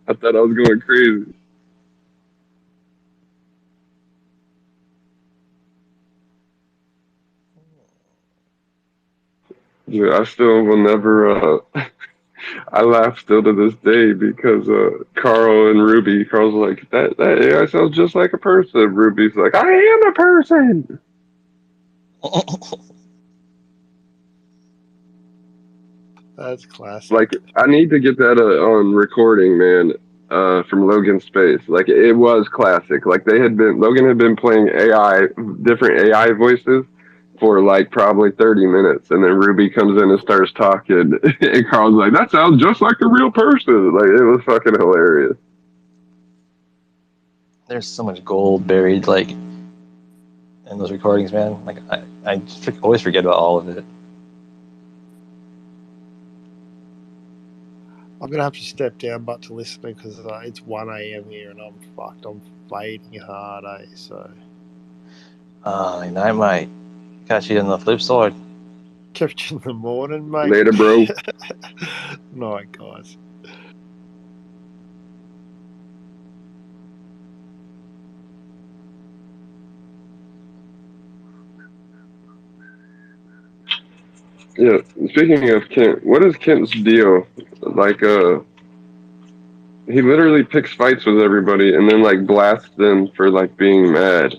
I thought I was going crazy. Dude, I still will never. I laugh still to this day because Carl and Ruby. Carl's like that AI sounds just like a person. Ruby's like, I am a person. That's classic. Like I need to get that on recording, man. From Logan Space. Like it was classic. Like Logan had been playing different AI voices for like probably 30 minutes, and then Ruby comes in and starts talking, and Carl's like, that sounds just like a real person. Like it was fucking hilarious. There's so much gold buried like in those recordings, man. Like I just always forget about all of it. I'm gonna have to step down, but to listen because it's 1 a.m. here and I'm fucked. I'm waiting hard, eh? So I might catch you on the flip side. catch you in the morning, mate. Later, bro. Night, guys. Yeah. Speaking of Kent, what is Kent's deal? Like, he literally picks fights with everybody and then like blasts them for like being mad.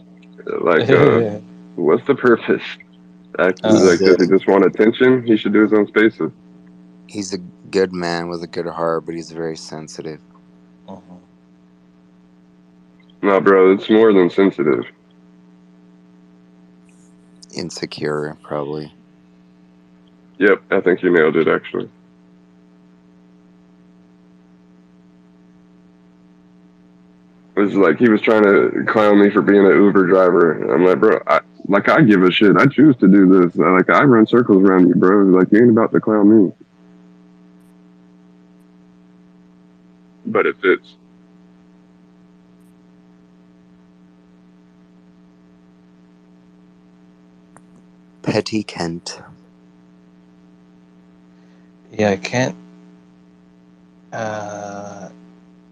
Like, what's the purpose? He's Like, does he just want attention? He should do his own spaces. he's a good man with a good heart, but he's very sensitive. No, bro, it's more than sensitive. Insecure, probably. Yep, I think you nailed it, actually. It was like he was trying to clown me for being an Uber driver. I'm like, bro, I give a shit. I choose to do this. Like, I run circles around you, bro. Like, you ain't about to clown me. But it fits. Petty Kent. Yeah, Kent.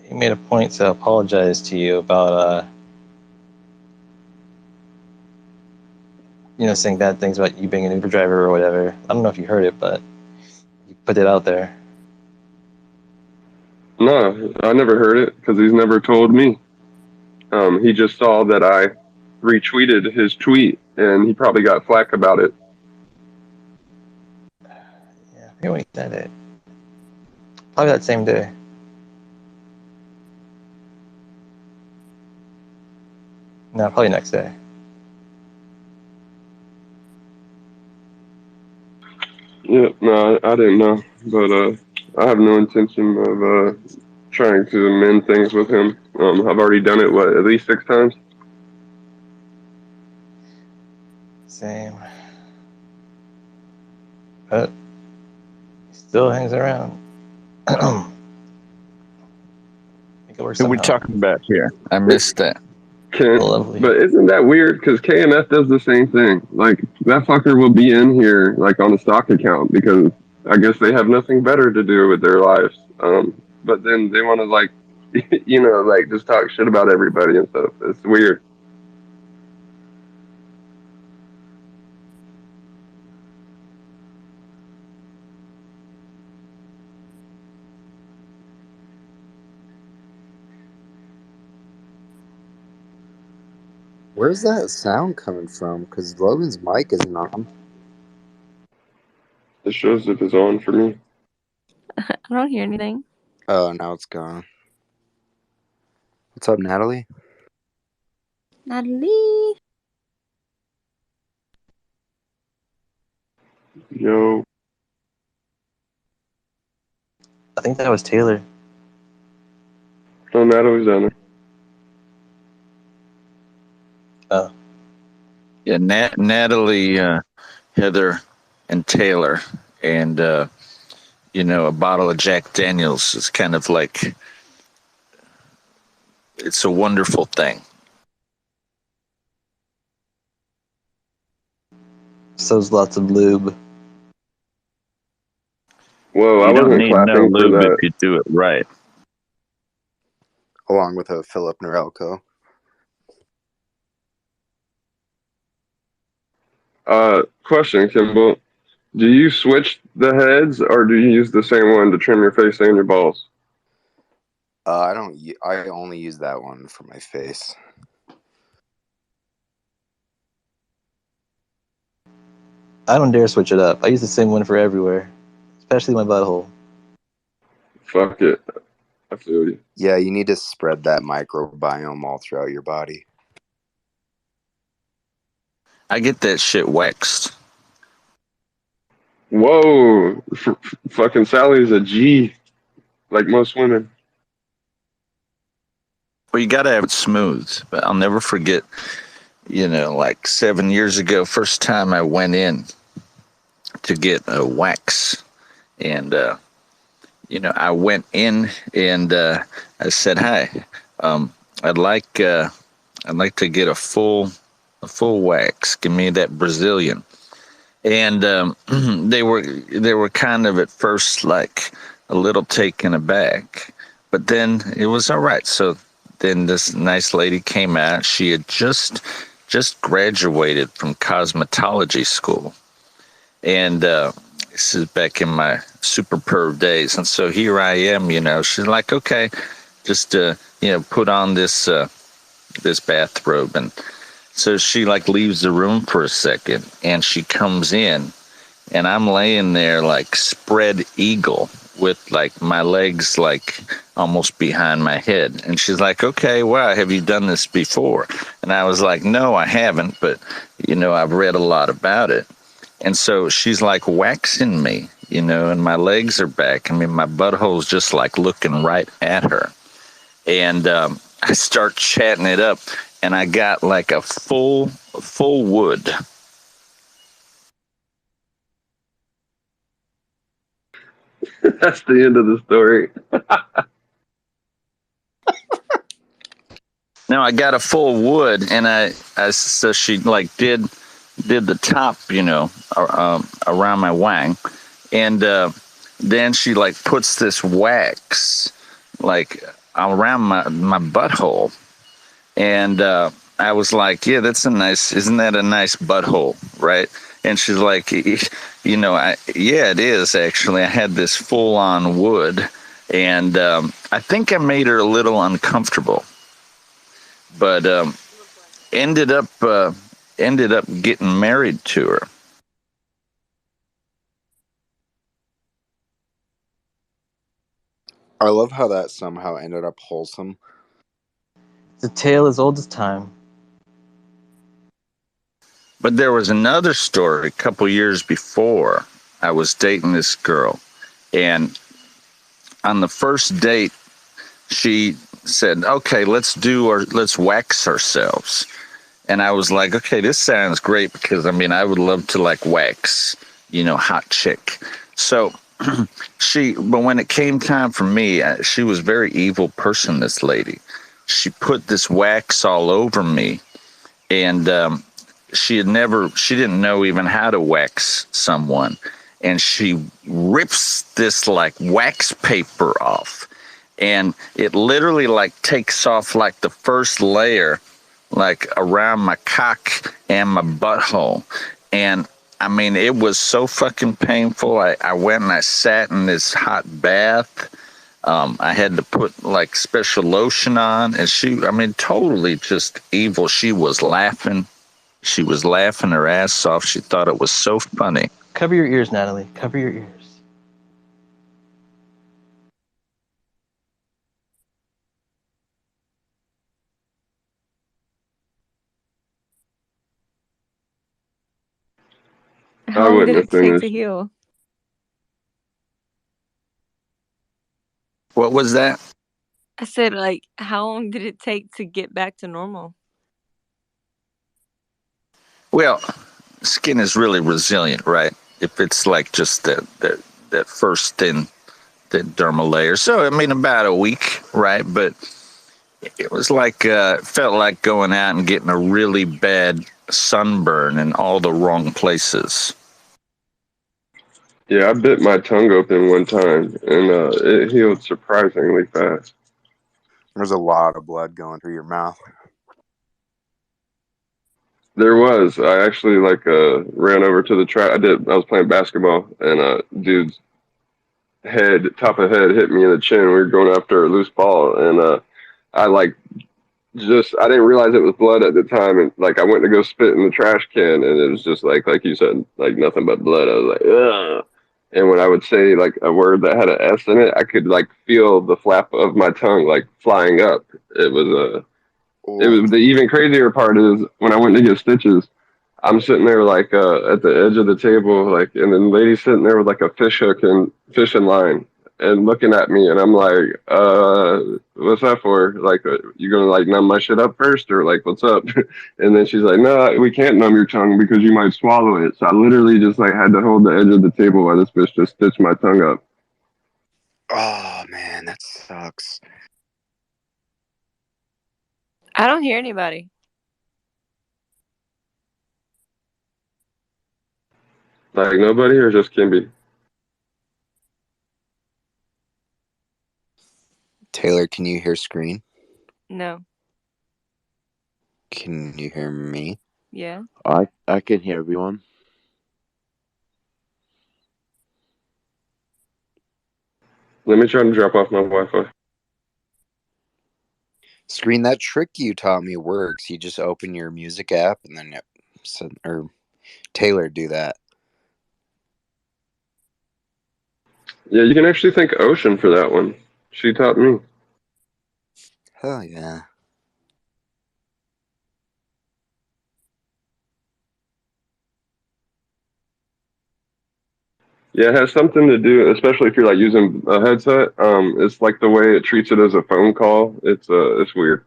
He made a point to apologize to you about saying bad things about you being an Uber driver or whatever. I don't know if you heard it, but he put it out there. No, I never heard it because he's never told me. He just saw that I retweeted his tweet, and he probably got flack about it. Yeah, I forget when he said it. Probably that same day. No, probably next day. Yeah, no, I didn't know, but I have no intention of trying to amend things with him. I've already done it, at least 6 times? Same. But he still hangs around. Make it work Who we somehow. talking about here? I missed that. Kent, Lovely. but isn't that weird? Because KMF does the same thing. Like, that fucker will be in here, like, on a stock account because I guess they have nothing better to do with their lives. But then they want to, like, like, just talk shit about everybody and stuff. It's weird. Where's that sound coming from? Because Logan's mic isn't on. It shows if it's on for me. I don't hear anything. Oh, now it's gone. What's up, Natalie? Natalie. Yo. I think that was Taylor. Oh, Natalie's down there. Oh. Yeah, Natalie, Heather, and Taylor, and a bottle of Jack Daniels is kind of like it's a wonderful thing. So's lots of lube. Whoa, I You don't wasn't need no clapping for lube that. if you do it right. Along with a Philip Norelco. Question, Kimball. Do you switch the heads, or do you use the same one to trim your face and your balls? I don't. I only use that one for my face. I don't dare switch it up. I use the same one for everywhere, especially my butthole. Fuck it. I feel you. Yeah, you need to spread that microbiome all throughout your body. I get that shit waxed. Whoa. Fucking Sally's a G, like most women. Well, you gotta have it smooth. But I'll never forget, like 7 years ago, first time I went in to get a wax. And, I went in and I said, hi, I'd like to get a full wax. Give me that Brazilian. And they were kind of at first like a little taken aback, but then it was all right. So then this nice lady came out. She had just graduated from cosmetology school, and this is back in my super perv days. And so here I am, she's like, okay, just put on this this bathrobe. And so she like leaves the room for a second, and she comes in, and I'm laying there like spread eagle with like my legs like almost behind my head. And she's like, okay, wow, have you done this before? And I was like, no, I haven't, but I've read a lot about it. And so she's like waxing me, and my legs are back. I mean, my butthole's just like looking right at her. And I start chatting it up, and I got like a full wood. That's the end of the story. No, I got a full wood, and so she like did the top, around my wang, and then she like puts this wax like around my butthole, and I was like, yeah, isn't that a nice butthole, right? And she's like, yeah, it is actually. I had this full on wood, and I think I made her a little uncomfortable, but ended up getting married to her. I love how that somehow ended up wholesome. It's a tale as old as time. But there was another story a couple years before. I was dating this girl, and on the first date, she said, okay, let's wax ourselves. And I was like, okay, this sounds great, because I mean, I would love to like wax, hot chick. So but when it came time for me, she was a very evil person, this lady. She put this wax all over me, and she didn't know even how to wax someone. And she rips this like wax paper off, and it literally like takes off like the first layer like around my cock and my butthole. And I mean, it was so fucking painful. I went and I sat in this hot bath. I had to put like special lotion on, and totally just evil. She was laughing her ass off. She thought it was so funny. Cover your ears, Natalie. Cover your ears. How long did it take to heal? What was that? I said, like, how long did it take to get back to normal? Well, skin is really resilient, right? If it's like just that first thin dermal layer. So, I mean, about a week, right? But it was like, felt like going out and getting a really bad sunburn in all the wrong places. Yeah, I bit my tongue open one time, and it healed surprisingly fast. There's a lot of blood going through your mouth. There was. I actually ran over to the track. I was playing basketball, and dude's top of head hit me in the chin. We were going after a loose ball, and I I didn't realize it was blood at the time, and like I went to go spit in the trash can, and it was just like you said, like nothing but blood. I was like, ugh. And when I would say like a word that had an S in it, I could like feel the flap of my tongue like flying up. It was the even crazier part is when I went to get stitches, I'm sitting there like at the edge of the table, like, and then the lady's sitting there with like a fishing line and looking at me, and I'm like, what's that for? Like, you gonna like numb my shit up first, or like, what's up? And then she's like, no, we can't numb your tongue because you might swallow it. So I literally just like had to hold the edge of the table while this bitch just stitched my tongue up. Oh man, that sucks. I don't hear anybody. Like nobody or just Kimby? Taylor, can you hear Screen? No. Can you hear me? Yeah. I can hear everyone. Let me try to drop off my Wi-Fi. Screen, that trick you taught me works. You just open your music app and then or Taylor do that. Yeah, you can actually thank Ocean for that one. She taught me. Hell yeah. Yeah, it has something to do, especially if you're like using a headset. It's like the way it treats it as a phone call. It's weird.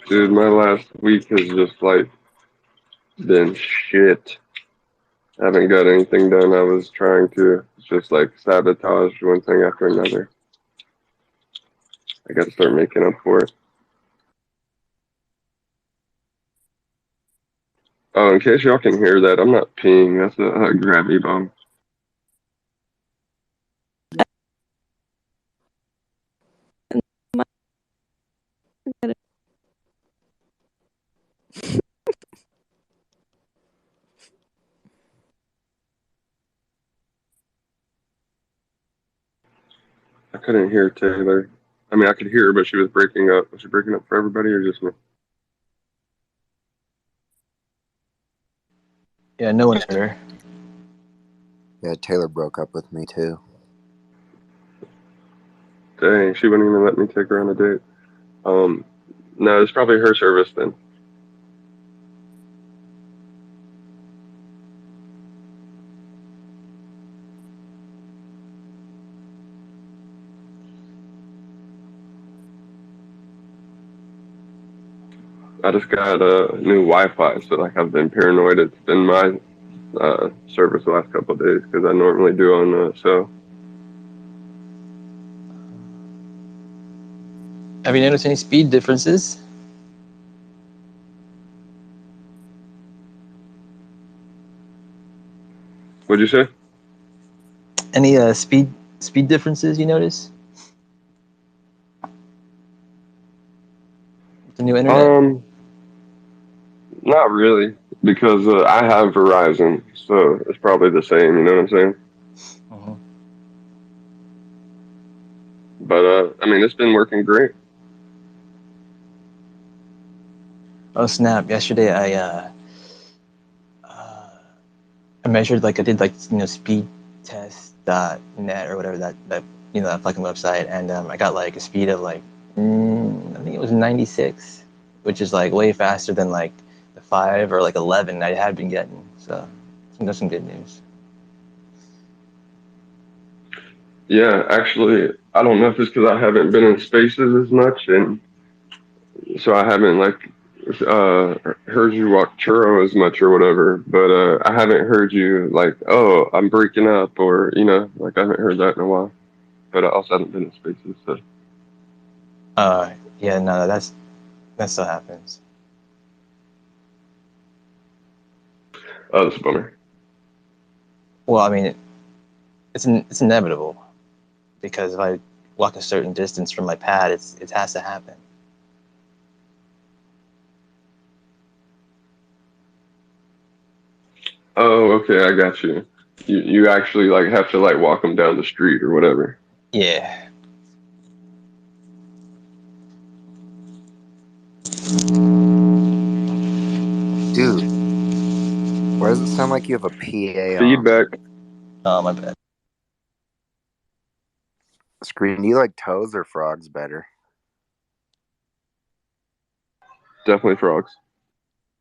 Dude, my last week has just like been shit. I haven't got anything done. I was trying to. It's just like sabotage one thing after another. I got to start making up for it. Oh, in case y'all can hear that, I'm not peeing. That's a gravity bomb. I couldn't hear Taylor. I mean, I could hear her, but she was breaking up. Was she breaking up for everybody or just me? Yeah, no one heard her. Yeah, Taylor broke up with me too. Dang, she wouldn't even let me take her on a date. No, it's probably her service then. I just got a new Wi-Fi, so like I've been paranoid. It's been my service the last couple of days because I normally do on so. Have you noticed any speed differences? What'd you say? Any speed differences you notice? The new internet? Not really, because I have Verizon, so it's probably the same. You know what I'm saying? Uh-huh. But I mean, it's been working great. Oh snap! Yesterday I measured like I did like speedtest.net or whatever that that fucking website, and I got like a speed of like I think it was 96, which is like way faster than like the 5 or like 11 I had been getting. So that's some good news. Yeah, actually, I don't know if it's because I haven't been in spaces as much, and so I haven't like heard you walk churro as much or whatever. But I haven't heard you like, oh, I'm breaking up, or like I haven't heard that in a while. But I also haven't been in spaces, so. Yeah, no, that still happens. Oh, that's a bummer. Well, I mean, it's inevitable because if I walk a certain distance from my pad, it has to happen. Oh, okay, I got you. You actually like have to like walk them down the street or whatever. Yeah. Dude, why does it sound like you have a PA on? Feedback. Oh, my bad. Screen, do you like toads or frogs better? Definitely frogs.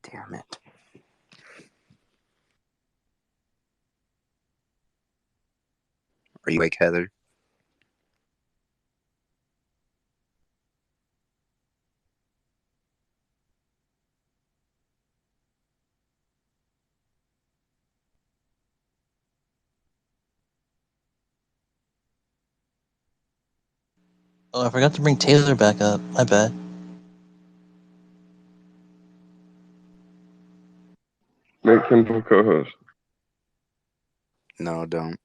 Damn it. Are you awake, Heather? Oh, I forgot to bring Taylor back up. My bad. Make Kimball co-host. No, don't.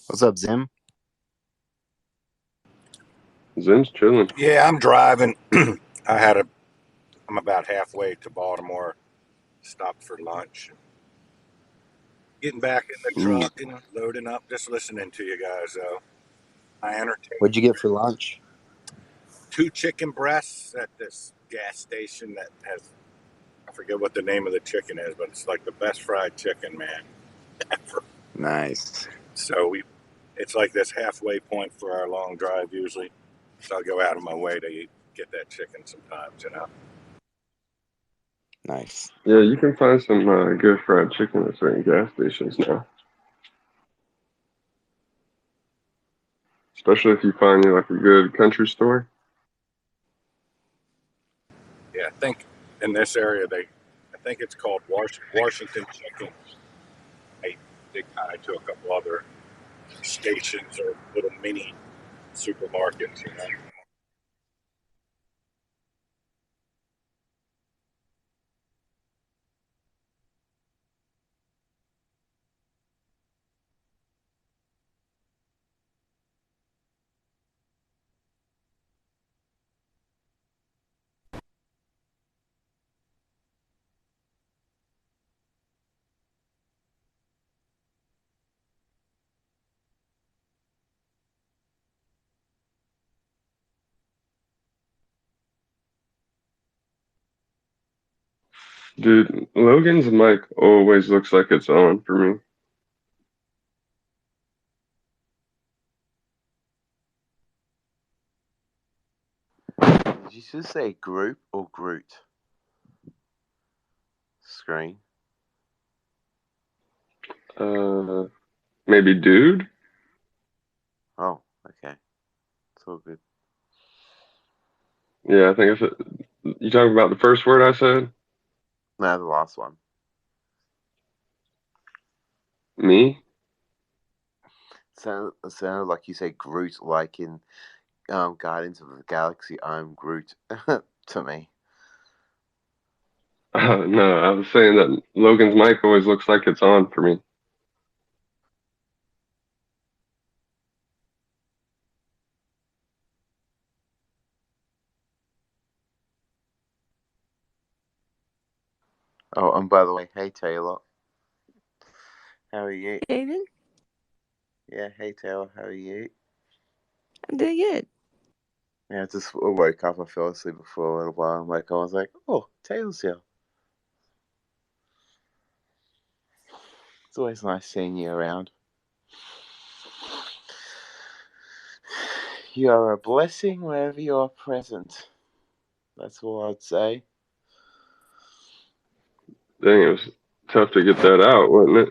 What's up, Zim? Zim's chilling. Yeah, I'm driving. I'm about halfway to Baltimore. Stopped for lunch. Getting back in the Ooh. truck and loading up. Just listening to you guys. I entertain. What'd you get for lunch? 2 chicken breasts at this gas station that has, I forget what the name of the chicken is, but it's like the best fried chicken, man, ever. Nice. So it's like this halfway point for our long drive usually. So I'll go out of my way to get that chicken sometimes, you know. Nice. Yeah, you can find some good fried chicken at certain gas stations now. Especially if you find like a good country store. Yeah, I think in this area I think it's called Washington Chicken. They tie to a couple other stations or little mini supermarkets, you know. Dude, Logan's mic always looks like it's on for me. Did you just say group or Groot? Screen. Maybe dude? Oh, okay. It's all good. Yeah, I think it's. You talking about the first word I said? No, the last one. Me? It sounded like you said Groot, like in Guardians of the Galaxy. I'm Groot to me. No, I was saying that Logan's mic always looks like it's on for me. Oh, and by the way, hey Taylor, how are you? David, Yeah, hey Taylor, how are you? I'm doing good. Yeah, I just woke up. I fell asleep for a little while. I'm like, I was like, oh, Taylor's here. It's always nice seeing you around. You are a blessing wherever you are present. That's all I'd say. Dang, it was tough to get that out, wasn't it?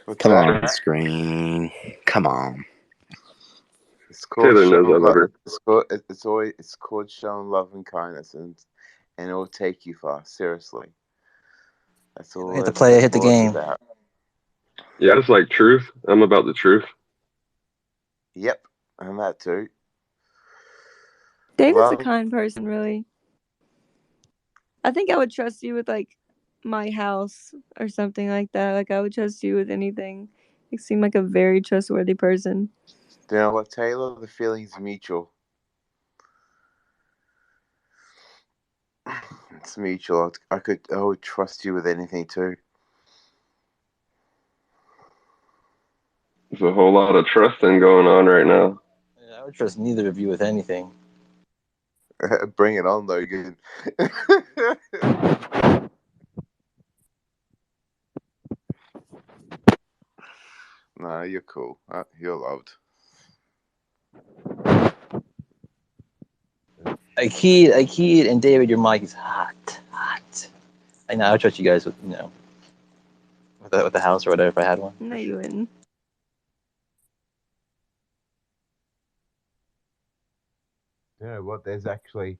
What's Come that? on, screen. Come on. It's called Taylor knows I showing love love. her. It's called showing love and kindness, and it will take you far. Seriously, that's all. Hit the play, That's hit the all it's game. about. Yeah, it's like truth. I'm about the truth. Yep, and that too. David's a Love. kind person, really. I think I would trust you with like my house or something like that. Like I would trust you with anything. You seem like a very trustworthy person. You know what, Taylor? The feeling's mutual. It's mutual. I would trust you with anything too. There's a whole lot of trusting going on right now. I would trust neither of you with anything. Bring it on, Logan. Nah, you're cool. You're loved. I keyed, and David, your mic is hot. I know. I would trust you guys with with the house or whatever if I had one. No, For you sure. wouldn't. You know what? There's actually,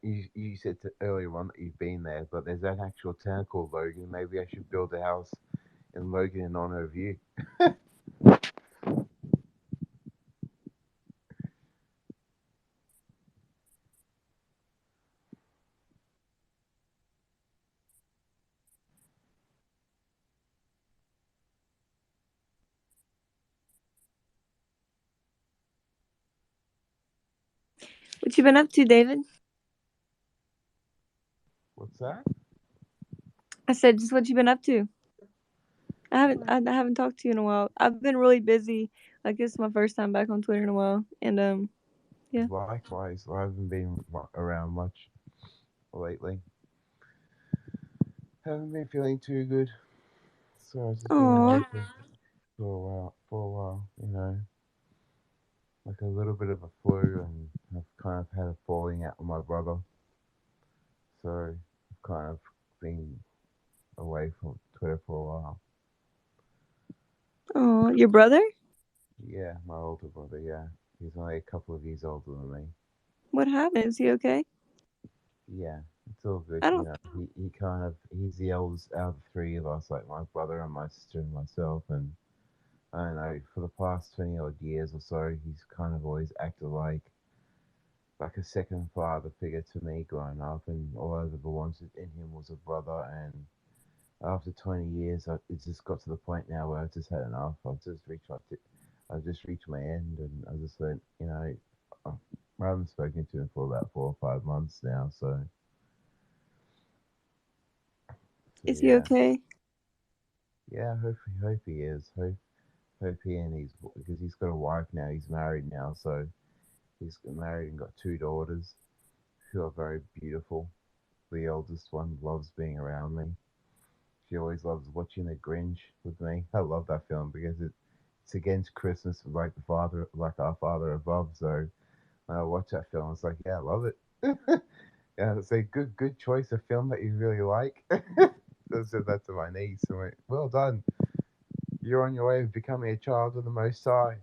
you said earlier on that you've been there, but there's an actual town called Logan. Maybe I should build a house in Logan in honor of you. What you been up to, David? What's that? I said, just what you been up to. I haven't talked to you in a while. I've been really busy. Like this is my first time back on Twitter in a while, and yeah. Likewise, I haven't been around much lately. Haven't been feeling too good, so I've just been Oh. away for a while, you know, like a little bit of a flu, and I've kind of had a falling out with my brother, so I've kind of been away from Twitter for a while. Oh, your brother? Yeah, my older brother. Yeah, he's only a couple of years older than me. What happened? Is he okay? Yeah, it's all good. I You don't. know, he's the eldest out of the three of us, like my brother and my sister and myself, and I don't know, for the past 20 odd years or so, he's kind of always acted like a second father figure to me growing up, and all I ever wanted in him was a brother. And after 20 years, it just got to the point now where I just had enough. I just reached my end, and I just went, you know, I haven't spoken to him for about 4 or 5 months now, so Is he yeah, okay? yeah. Hope he is. Hope he and he's because he's got a wife now. He's married now, so he's married and got two daughters who are very beautiful. The eldest one loves being around me. She always loves watching The Grinch with me. I love that film because it's against Christmas, like Our Father Above. So when I watch that film, it's like, yeah, I love it. Yeah, it's a good choice of film that you really like. I said that to my niece. I went, well done. You're on your way of becoming a child of the Most High.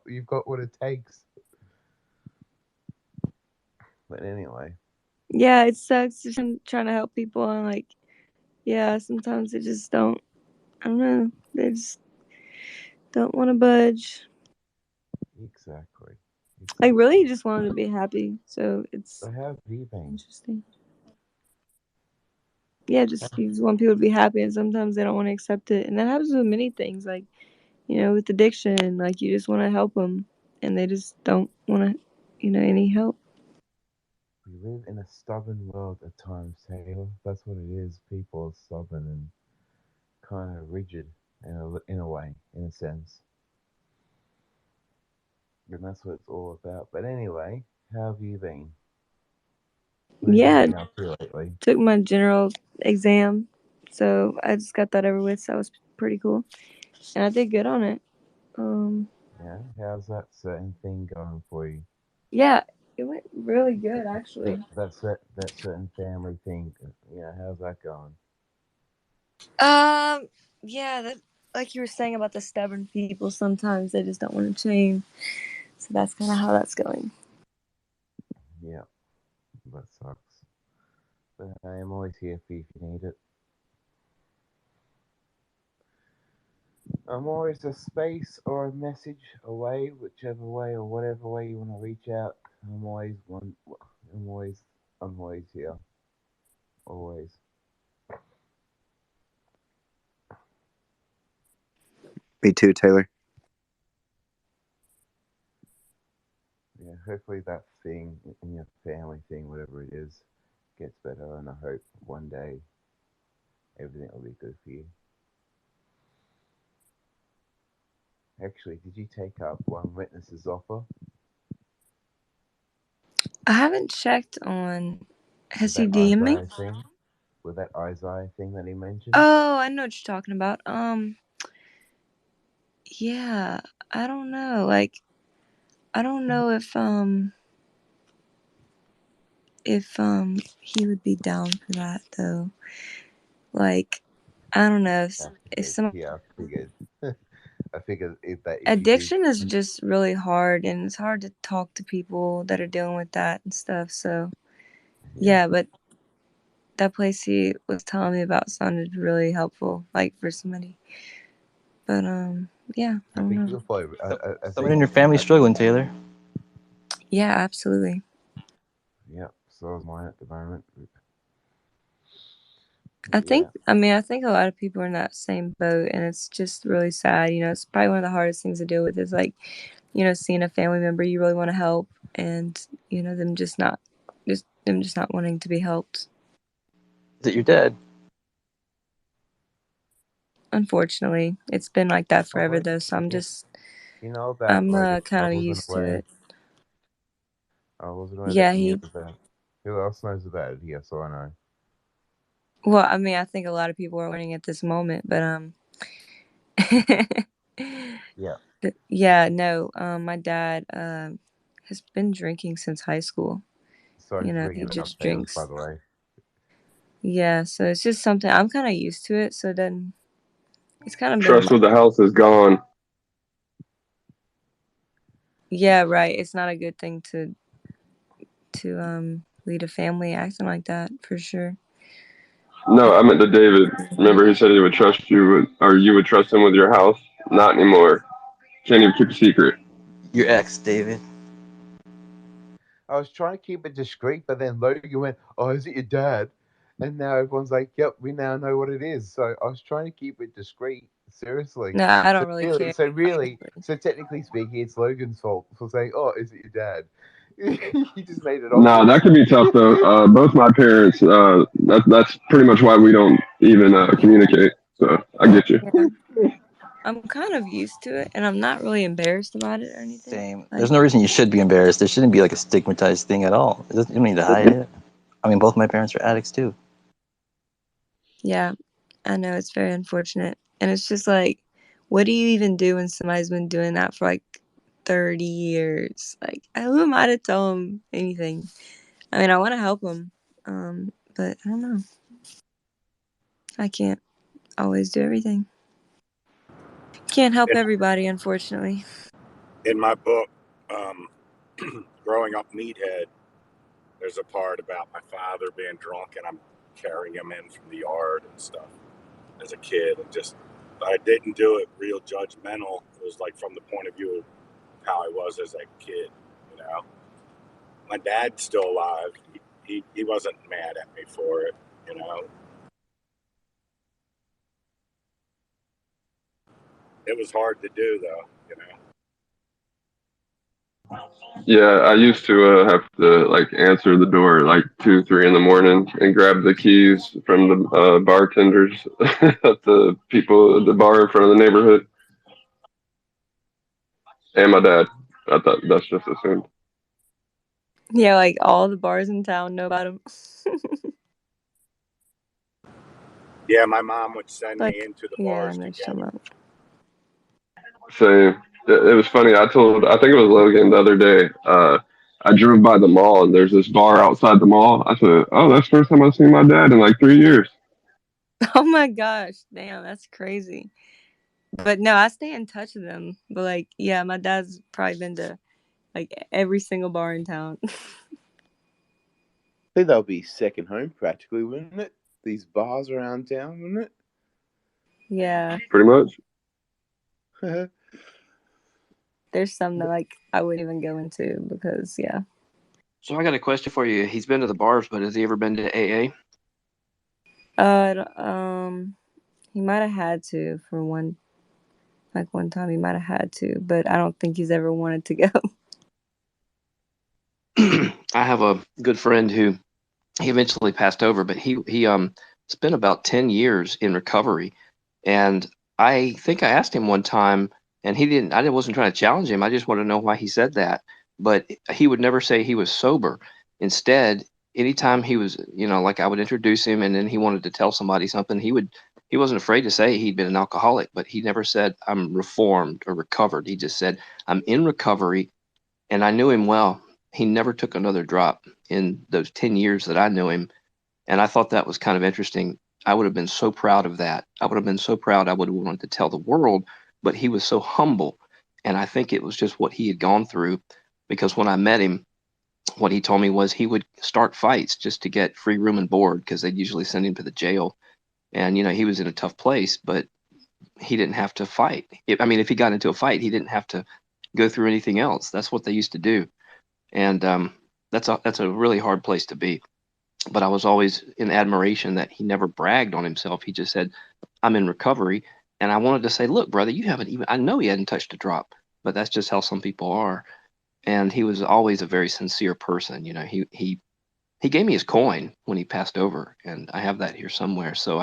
You've got what it takes. But anyway, Yeah, it sucks just trying to help people and like, yeah, sometimes they just don't. I don't know. They just don't want to budge. exactly. Like really, you just want them to be happy. So it's So how have you been? interesting. Yeah, you just want people to be happy, and sometimes they don't want to accept it, and that happens with many things. Like, you know, with addiction, like you just want to help them, and they just don't want to, any help. We live in a stubborn world at times, Taylor. That's what it is. People are stubborn and kind of rigid in a way, in a sense. And that's what it's all about. But anyway, how have you been? What have you Yeah, been up to lately? took my general exam, so I just got that over with. So that was pretty cool, and I did good on it. Yeah, how's that certain thing going for you? Yeah, it went really good actually. That certain family thing. Yeah, how's that going? Yeah, that like you were saying about the stubborn people, sometimes they just don't want to change. So that's kind of how that's going. Yeah, that sucks. But I am always here for you if you need it. I'm always a space or a message away, whichever way or whatever way you want to reach out. I'm always one. I'm always here. Always. Me too, Taylor. Yeah. Hopefully that thing in your family thing, whatever it is, gets better, and I hope one day everything will be good for you. Actually, did you take up one witness's offer? I haven't checked on. With Has he that DM'd me? Isaiah thing? With that Isaiah thing that he mentioned? Oh, I know what you're talking about. Yeah, I don't know. Like, I don't know if he would be down for that though. Like, I don't know if Yeah, some. yeah, I figured. I think that if you do, Addiction is just really hard, and it's hard to talk to people that are dealing with that and stuff. So, yeah, but that place he was telling me about sounded really helpful, like for somebody. But yeah, I I don't think know. you'll find. I Someone think in your if you family have, struggling, Taylor. Yeah, absolutely. yeah, so is mine at the moment. I Yeah, think a lot of people are in that same boat, and it's just really sad. You know, it's probably one of the hardest things to deal with is like, you know, seeing a family member you really want to help, and you know them just not wanting to be helped. Is it your dad? Unfortunately, it's been like that oh forever wait, though. So you know that I'm Logan. I kind of wasn't used to aware. it. I wasn't aware that Yeah, you knew he. about. Who else knows about it here? So I know. Well, I mean, I think a lot of people are winning at this moment, but Yeah. yeah, no. My dad has been drinking since high school. Sorry You for know, bringing he it up, just Taylor. By drinks. the way. Yeah, so it's just something I'm kind of used to it. So then it's kind of Trust been, with the house is gone. yeah, right. It's not a good thing to lead a family acting like that for sure. No, I meant to David. Remember, he said he would trust you, or you would trust him with your house. Not anymore. Can't even keep a secret. Your ex, David. I was trying to keep it discreet, but then Logan went, "Oh, is it your dad?" And now everyone's like, "Yep, we now know what it is." So I was trying to keep it discreet. Seriously. No, I don't really care. So technically speaking, it's Logan's fault for saying, "Oh, is it your dad?" He just made it Nah, obvious. that could be tough though. Both my parents. That's pretty much why we don't even communicate. So I get you. Yeah, I'm kind of used to it, and I'm not really embarrassed about it or anything. Same. There's Like, no reason you should be embarrassed. There shouldn't be like a stigmatized thing at all. You don't need to hide it. I mean, both my parents are addicts too. yeah, I know it's very unfortunate, and it's just like, what do you even do when somebody's been doing that for like 30 years? Like, who am I to tell them anything? I mean, I want to help them, but I don't know. I can't always do everything. Can't help In, everybody, unfortunately. in my book, Growing Up Meathead, there's a part about my father being drunk and I'm carrying him in from the yard and stuff as a kid. And just, I didn't do it real judgmental. It was like from the point of view of how I was as a kid, you know. My dad's still alive. He wasn't mad at me for it, you know. It was hard to do though, you know. Yeah, I used to have to like answer the door at like 2, 3 in the morning and grab the keys from the bartenders at the people at the bar in front of the neighborhood, and my dad. I thought that's just assumed. Yeah, like all the bars in town know about him. Yeah, my mom would send me Like, into the yeah, I bars know to what you're get talking him. about. So it was funny. I think it was Logan the other day. I drove by the mall and there's this bar outside the mall. I said, "Oh, that's the first time I've seen my dad in like 3 years." Oh my gosh, damn, that's crazy. But no, I stay in touch with them. But like, yeah, my dad's probably been to like every single bar in town. I think that'll be second home practically, wouldn't it? These bars around town, wouldn't Yeah, Pretty much. it? there's some that like I wouldn't even go into because yeah. So I got a question for you. He's been to the bars, but has he ever been to AA? He might have had to for one time he might have had to, but I don't think he's ever wanted to go. I have a good friend who he eventually passed over, but he spent about 10 years in recovery. And I think I asked him one time, and I wasn't trying to challenge him. I just want to know why he said that. But he would never say he was sober. Instead, anytime he was, like I would introduce him and then he wanted to tell somebody something, he wasn't afraid to say he'd been an alcoholic, but he never said I'm reformed or recovered. He just said I'm in recovery, and I knew him well. He never took another drop in those 10 years that I knew him. And I thought that was kind of interesting. I would have been so proud of that. I would have been so proud. I would have wanted to tell the world but he was so humble. And I think it was just what he had gone through, because when I met him, what he told me was he would start fights just to get free room and board, because they'd usually send him to the jail. And, he was in a tough place, but he didn't have to fight. If he got into a fight, he didn't have to go through anything else. That's what they used to do. And that's a really hard place to be. But I was always in admiration that he never bragged on himself. He just said, I'm in recovery. And I wanted to say, look, brother, you haven't even, I know he hadn't touched a drop, but that's just how some people are. And he was always a very sincere person. He gave me his coin when he passed over, and I have that here somewhere. So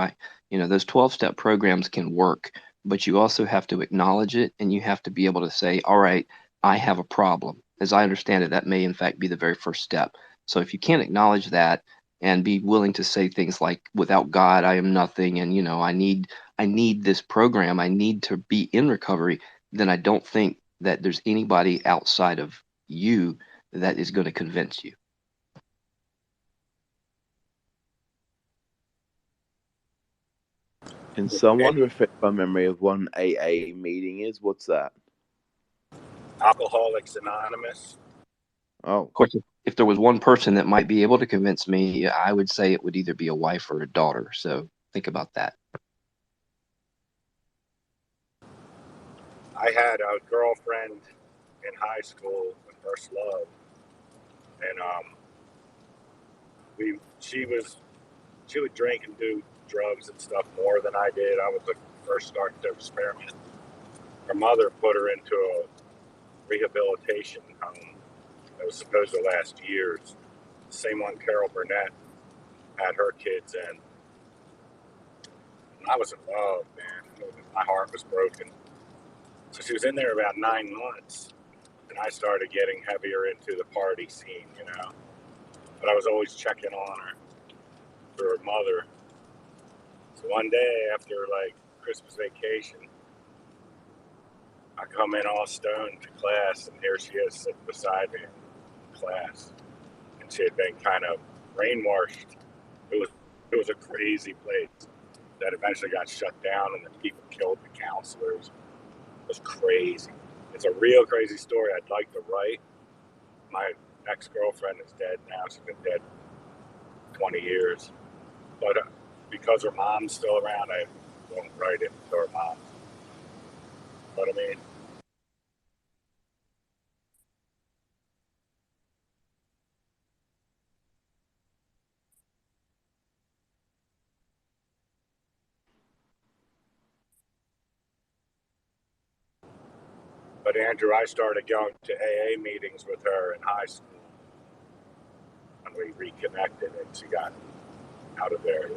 those 12-step programs can work, but you also have to acknowledge it, and you have to be able to say, all right, I have a problem. As I understand it, that may in fact be the very first step. So if you can't acknowledge that and be willing to say things like, without God, I am nothing, and I need this program, I need to be in recovery, then I don't think that there's anybody outside of you that is going to convince you. Can someone refresh my memory of what an AA meeting is? What's that? Alcoholics Anonymous. Oh. Of course, if there was one person that might be able to convince me, I would say it would either be a wife or a daughter. So think about that. I had a girlfriend in high school, my first love, and she would drink and do drugs and stuff more than I did. I was the first starting to experiment. Her mother put her into a rehabilitation home that was supposed to last years. The same one Carol Burnett had her kids in. And I was in love, man. My heart was broken. So she was in there about 9 months, and I started getting heavier into the party scene, But I was always checking on her for her mother. So one day after Christmas vacation, I come in all stoned to class, and here she is sitting beside me in class. And she had been kind of brainwashed. It was a crazy place that eventually got shut down, and the people killed the counselors. It was crazy. It's a real crazy story I'd like to write. My ex-girlfriend is dead now. She's been dead 20 years. But because her mom's still around, I won't write it to her mom. But I mean, but Andrew, I started going to AA meetings with her in high school. And we reconnected, and she got out of there,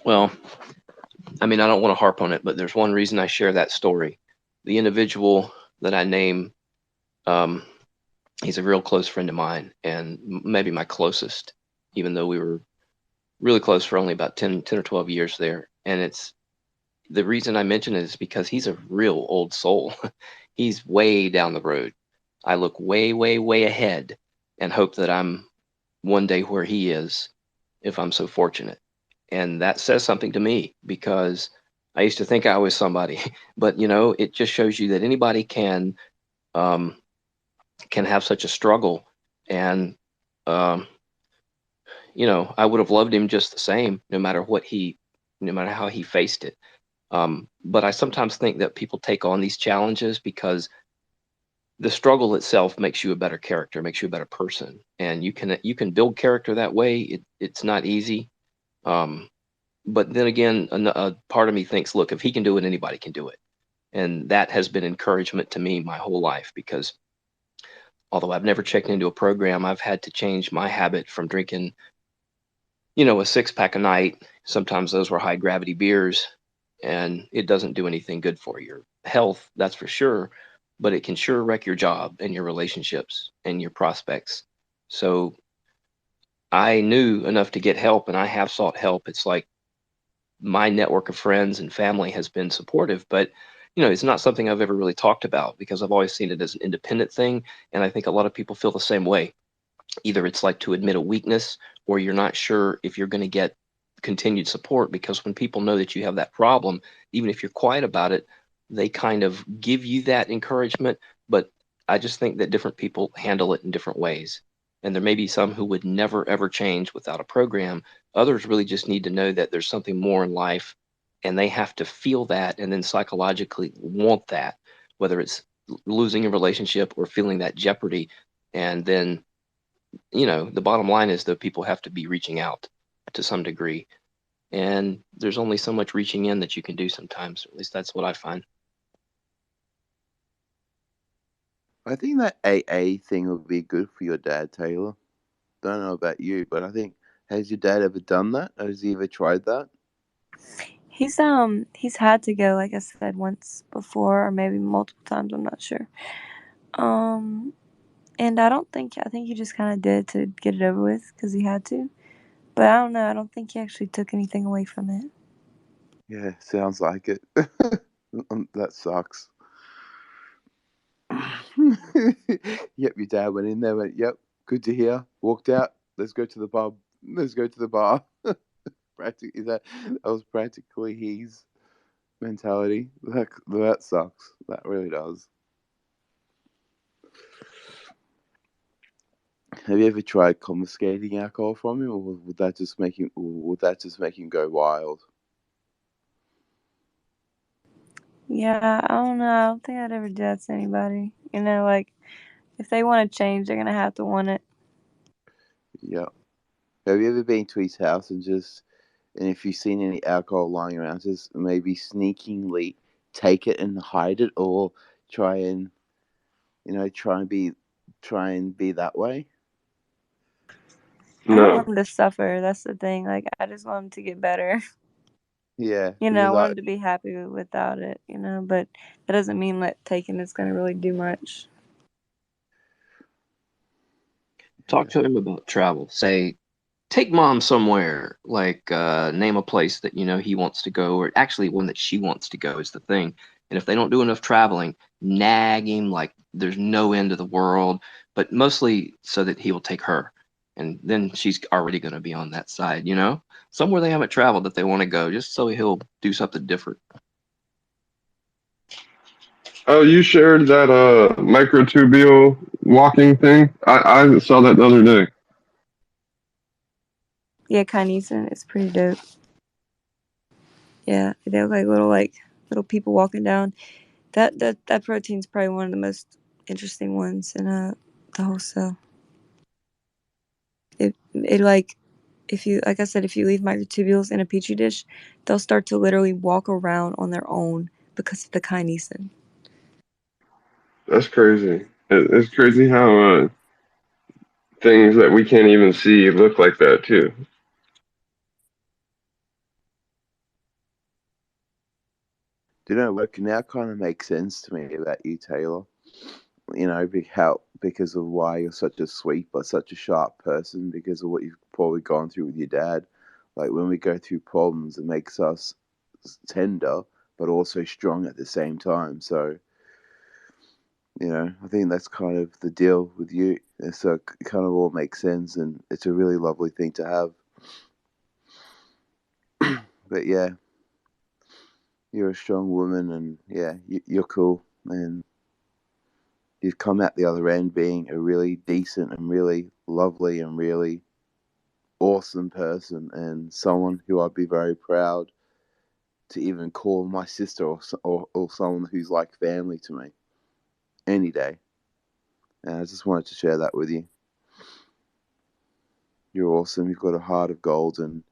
Well, I don't want to harp on it, but there's one reason I share that story. The individual that I name, he's a real close friend of mine, and maybe my closest, even though we were really close for only about 10 or 12 years there. And it's the reason I mention it is because he's a real old soul. He's way down the road. I look way, way, way ahead and hope that I'm one day where he is, if I'm so fortunate. And that says something to me, because I used to think I was somebody, but it just shows you that anybody can have such a struggle. And I would have loved him just the same, no matter how he faced it. But I sometimes think that people take on these challenges because the struggle itself makes you a better character, makes you a better person, and you can build character that way. It's not easy, but then again, a part of me thinks, look, if he can do it, anybody can do it, and that has been encouragement to me my whole life. Because although I've never checked into a program, I've had to change my habit from drinking, a 6-pack a night. Sometimes those were high gravity beers, and it doesn't do anything good for your health, that's for sure, but it can sure wreck your job and your relationships and your prospects. So I knew enough to get help, and I have sought help. It's like my network of friends and family has been supportive, but it's not something I've ever really talked about, because I've always seen it as an independent thing. And I think a lot of people feel the same way. Either it's like to admit a weakness, or you're not sure if you're going to get continued support, because when people know that you have that problem, even if you're quiet about it, they kind of give you that encouragement. But I just think that different people handle it in different ways. And there may be some who would never ever change without a program. Others really just need to know that there's something more in life, and they have to feel that and then psychologically want that, whether it's losing a relationship or feeling that jeopardy. And then, the bottom line is that people have to be reaching out to some degree. And there's only so much reaching in that you can do sometimes. At least that's what I find. I think that AA thing would be good for your dad, Taylor. Don't know about you, but I think, has your dad ever done that? Or has he ever tried that? He's had to go, like I said, once before, or maybe multiple times, I'm not sure. And I think he just kind of did to get it over with because he had to. But I don't know, I don't think he actually took anything away from it. Yeah, sounds like it. That sucks. Yep, your dad went in there, went, yep, good to hear. Walked out. Let's go to the pub. Let's go to the bar. Practically, that was practically his mentality. That sucks. That really does. Have you ever tried confiscating alcohol from him, or would that just make him go wild? Yeah, I don't know. I don't think I'd ever do that to anybody. Like, if they want to change, they're going to have to want it. Yeah. Have you ever been to his house and if you've seen any alcohol lying around, just maybe sneakingly take it and hide it, or try and try and be that way? I don't want him to suffer. That's the thing. Like, I just want him to get better. Yeah. I want him to be happy without it, but that doesn't mean that taking it's going to really do much. Talk to him about travel. Say, take mom somewhere, like name a place that he wants to go, or actually one that she wants to go is the thing. And if they don't do enough traveling, nag him like there's no end of the world, but mostly so that he will take her. And then she's already going to be on that side, somewhere they haven't traveled that they want to go, just so he'll do something different. Oh, you shared that microtubule walking thing? I saw that the other day. Yeah, kinesin is pretty dope. Yeah, they look like little people walking down. That protein's probably one of the most interesting ones in the whole cell. It like, if you, like I said, if you leave microtubules in a petri dish, they'll start to literally walk around on their own because of the kinesin. That's crazy. It's crazy how things that we can't even see look like that too. Do you know what now kind of makes sense to me about you, Taylor? Because of why you're such a sweet but such a sharp person, because of what you've probably gone through with your dad. Like, when we go through problems, it makes us tender but also strong at the same time. So, I think that's kind of the deal with you. And so it kind of all makes sense, and it's a really lovely thing to have. But yeah, you're a strong woman, and yeah, you're cool, and you've come out the other end being a really decent and really lovely and really awesome person, and someone who I'd be very proud to even call my sister, or someone who's like family to me any day. And I just wanted to share that with you. You're awesome. You've got a heart of gold, and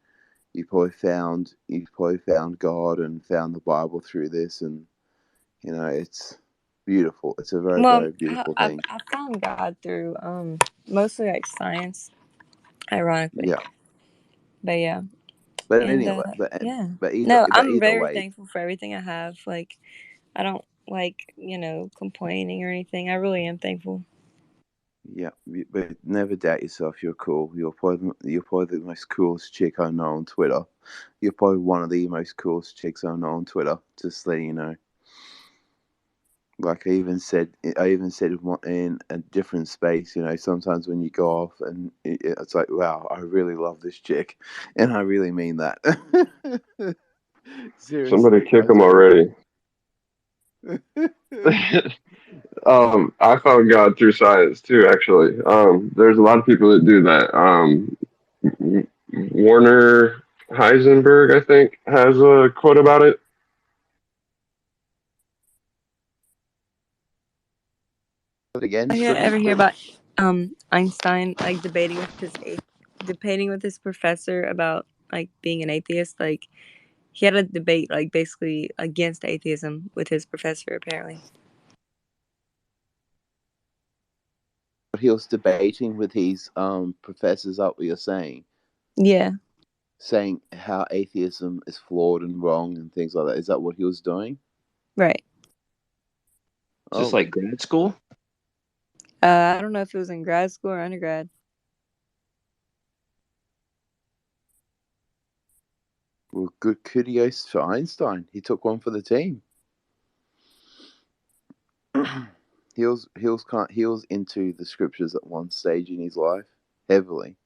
you've probably found God and found the Bible through this, and it's beautiful. It's a very, Well, very beautiful I thing. found God through mostly like science, ironically. Yeah. But yeah. But And anyway, yeah. but No, I'm either very way, thankful for everything I have. Like, I don't like, complaining or anything. I really am thankful. yeah. But never doubt yourself. You're cool. You're probably the most coolest chick I know on Twitter. You're probably one of the most coolest chicks I know on Twitter. Just letting you know. Like I even said in a different space. You know, sometimes when you go off and it's like, wow, I really love this chick, and I really mean that. Somebody Seriously, kick I him do. already. I found God through science too. Actually, there's a lot of people that do that. Warner Heisenberg, I think, has a quote about it. Again, Ever hear scripture. about Einstein like debating with his professor about like being an atheist? Like he had a debate like basically against atheism with his professor apparently. He was debating with his professors up what you're Yeah. saying how atheism is flawed and wrong and things like that. Is that what he was doing? Right. Is this Oh, like grad school? I don't know if it was in grad school or undergrad. well, good kudos to Einstein. He took one for the team. He was into the scriptures at one stage in his life, heavily.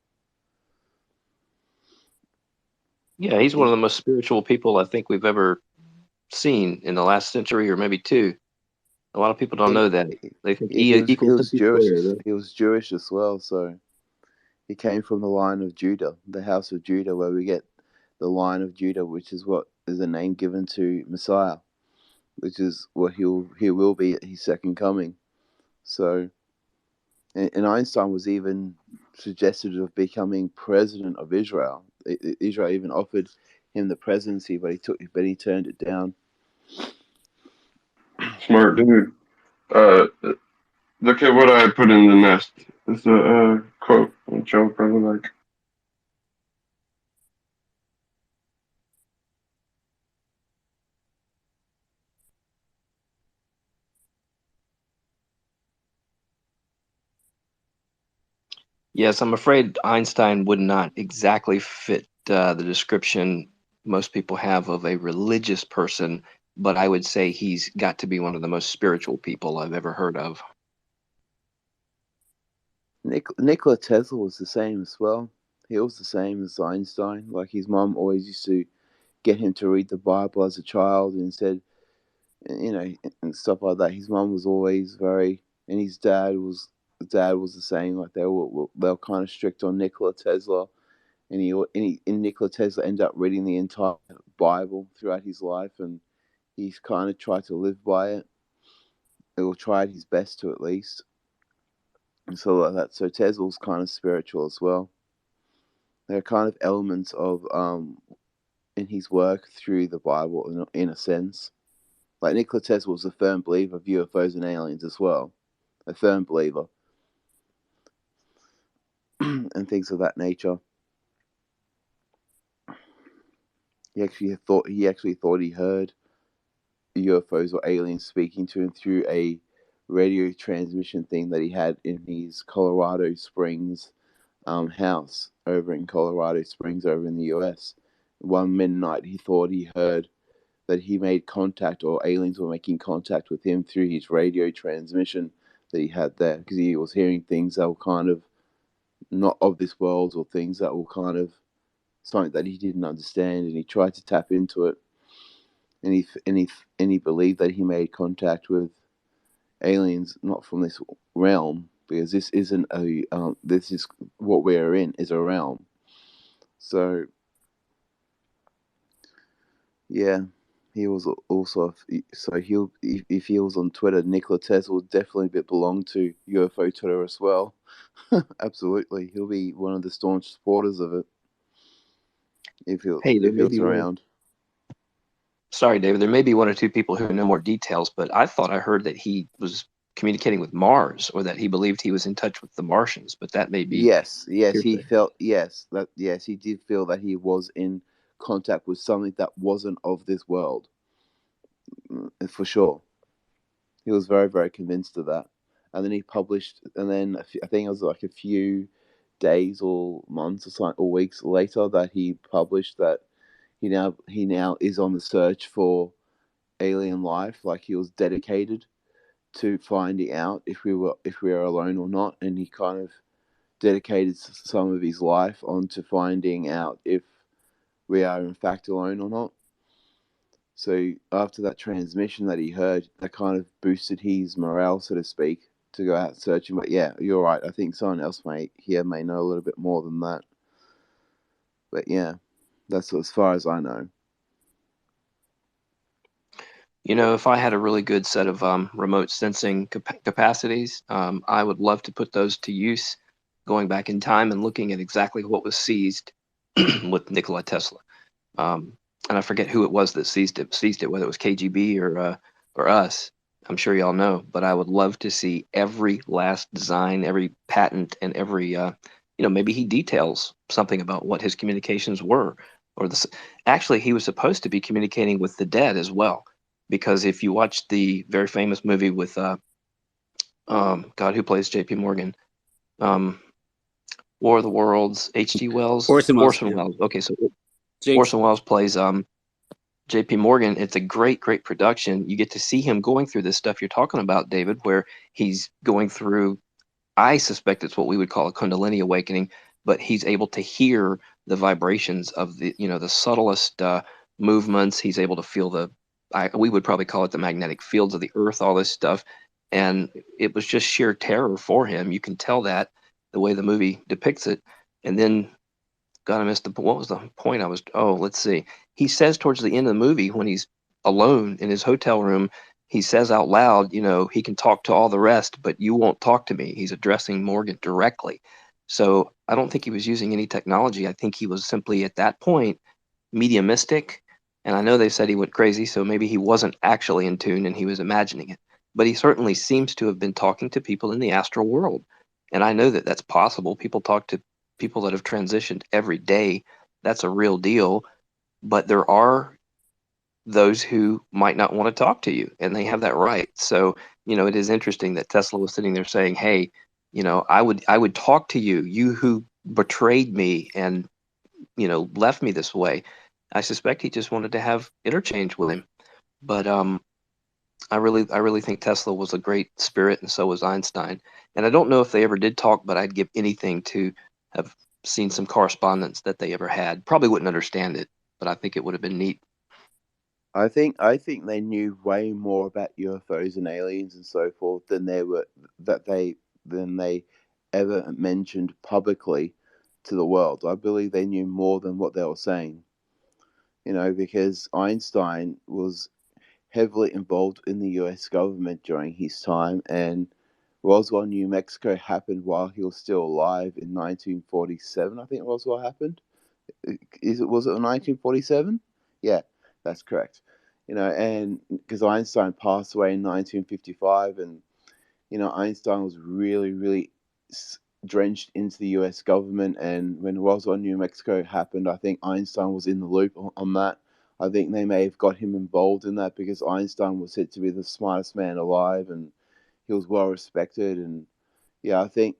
Yeah, he's one of He, the most spiritual people I think we've ever seen in the last century or maybe two. A lot of people don't he, know that. They think yeah, E he equals was MC Jewish. squared. He was Jewish as well, so he came from the line of Judah, the house of Judah, where we get the line of Judah, which is what is the name given to Messiah, which is what he will be at his second coming. So, and Einstein was even suggested of becoming president of Israel. Israel even offered him the presidency, but he turned it down. Smart dude. Look at what I put in the nest. It's a quote from Joe probably like. Yes, I'm afraid Einstein would not exactly fit the description most people have of a religious person, but I would say he's got to be one of the most spiritual people I've ever heard of. Nikola Tesla was the same as well. He was the same as Einstein. Like his mom always used to get him to read the Bible as a child, and said, you know, and stuff like that. His mom was always very, and dad was the same. Like they were kind of strict on Nikola Tesla, and Nikola Tesla ended up reading the entire Bible throughout his life, and he's kind of tried to live by it, or tried his best to at least, and so like that. So Tesla's kind of spiritual as well. There are kind of elements of in his work through the Bible in a sense. Like Nikola Tesla was a firm believer of UFOs and aliens as well, a firm believer, and things of that nature. He actually thought he heard UFOs or aliens speaking to him through a radio transmission thing that he had in his Colorado Springs house over in Colorado Springs over in the US. One midnight, he thought he heard that he made contact, or aliens were making contact with him through his radio transmission that he had there, because he was hearing things that were kind of not of this world, or things that were kind of something that he didn't understand, and he tried to tap into it, and he believed that he made contact with aliens not from this realm, because this isn't a this is what we're in is a realm. So yeah, he was also, so he'll, if he was on Twitter, Nikola Tesla would definitely belong to UFO Twitter as well. Absolutely, he'll be one of the staunch supporters of it Hey, there if he may was be one. around. Sorry, David. There may be one or two people who know more details, but I thought I heard that he was communicating with Mars, or that he believed he was in touch with the Martians. But that may be hearsay. Yes, he did feel that he was in contact with something that wasn't of this world, for sure. He was very, very convinced of that. And then he published, and then I think it was like a few days or months or something, or weeks later, that he published that he now is on the search for alien life. Like he was dedicated. to finding out if we were alone or not, and he kind of dedicated some of his life onto finding out if we are in fact alone or not. So after that transmission that he heard, that kind of boosted his morale, so to speak, to go out searching. But yeah, you're right. I think someone else may know a little bit more than that. But yeah, that's as far as I know. You know, if I had a really good set of remote sensing capacities, I would love to put those to use, going back in time and looking at exactly what was seized with Nikola Tesla. And I forget who it was that seized it, whether it was KGB or us. I'm sure y'all know, but I would love to see every last design, every patent, and every maybe he details something about what his communications were, or actually he was supposed to be communicating with the dead as well, because if you watch the very famous movie with God, who plays J.P. Morgan, War of the Worlds, H.G. Wells, Orson Welles. Orson Welles. Okay, so James. Orson Welles plays J.P. Morgan. It's a great production. You get to see him going through this stuff you're talking about, David, where he's going through, I suspect it's what we would call a Kundalini awakening, but he's able to hear the vibrations of the subtlest movements. He's able to feel we would probably call it the magnetic fields of the earth, all this stuff. And it was just sheer terror for him. You can tell that the way the movie depicts it. And then, God, I missed what was the point let's see. He says towards the end of the movie, when he's alone in his hotel room, he says out loud, he can talk to all the rest, but you won't talk to me. He's addressing Morgan directly. So I don't think he was using any technology. I think he was simply at that point mediumistic. And I know they said he went crazy, so maybe he wasn't actually in tune and he was imagining it. But he certainly seems to have been talking to people in the astral world. And I know that that's possible. People talk to people that have transitioned every day. That's a real deal. But there are those who might not want to talk to you, and they have that right. So, it is interesting that Tesla was sitting there saying, hey, I would talk to you, you who betrayed me and, left me this way. I suspect he just wanted to have interchange with him. But I really think Tesla was a great spirit, and so was Einstein. And I don't know if they ever did talk, but I'd give anything to have seen some correspondence that they ever had. Probably wouldn't understand it, but I think it would have been neat. I think they knew way more about UFOs and aliens and so forth than they ever mentioned publicly to the world. I believe they knew more than what they were saying. Because Einstein was heavily involved in the US government during his time, and Roswell, New Mexico happened while he was still alive in 1947. I think Roswell happened. Was it 1947? Yeah, that's correct. And because Einstein passed away in 1955, and Einstein was really, really drenched into the U.S. government. And when Roswell, New Mexico happened, I think Einstein was in the loop on that. I think they may have got him involved in that because Einstein was said to be the smartest man alive, and he was well respected. And yeah, I think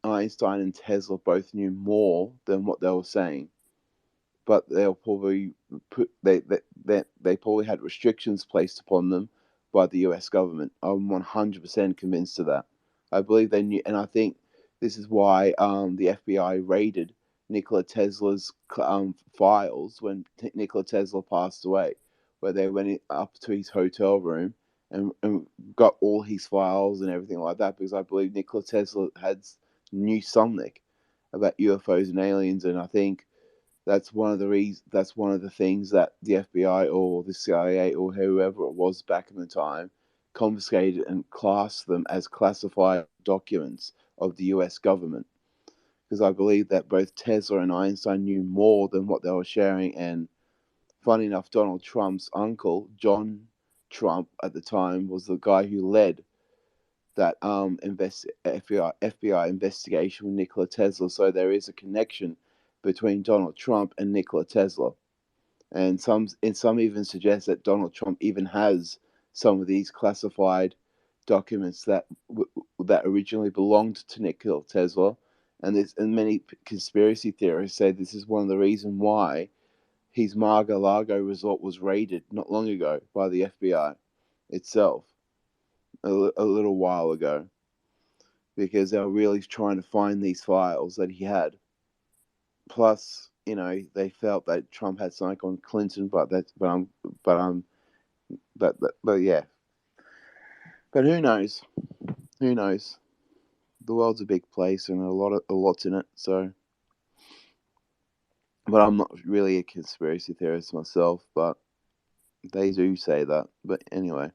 Einstein and Tesla both knew more than what they were saying, but they'll probably they probably had restrictions placed upon them by the U.S. government. I'm 100% convinced of that. I believe they knew, and I think this is why the FBI raided Nikola Tesla's files when Nikola Tesla passed away, where they went up to his hotel room and got all his files and everything like that, because I believe Nikola Tesla knew something about UFOs and aliens, and I think that's one of the things that the FBI or the CIA or whoever it was back in the time confiscated and classed them as classified documents of the US government. Because I believe that both Tesla and Einstein knew more than what they were sharing. And funny enough, Donald Trump's uncle, John Trump, at the time was the guy who led that FBI investigation with Nikola Tesla. So there is a connection between Donald Trump and Nikola Tesla. And some even suggest that Donald Trump even has some of these classified documents that originally belonged to Nikola Tesla. And many conspiracy theorists say this is one of the reasons why his Mar-a-Lago resort was raided not long ago by the FBI itself. a little while ago, because they were really trying to find these files that he had. Plus, they felt that Trump had something on Clinton, but yeah. But who knows? Who knows? The world's a big place, and a lot's in it. So, but I'm not really a conspiracy theorist myself, but they do say that. But anyway,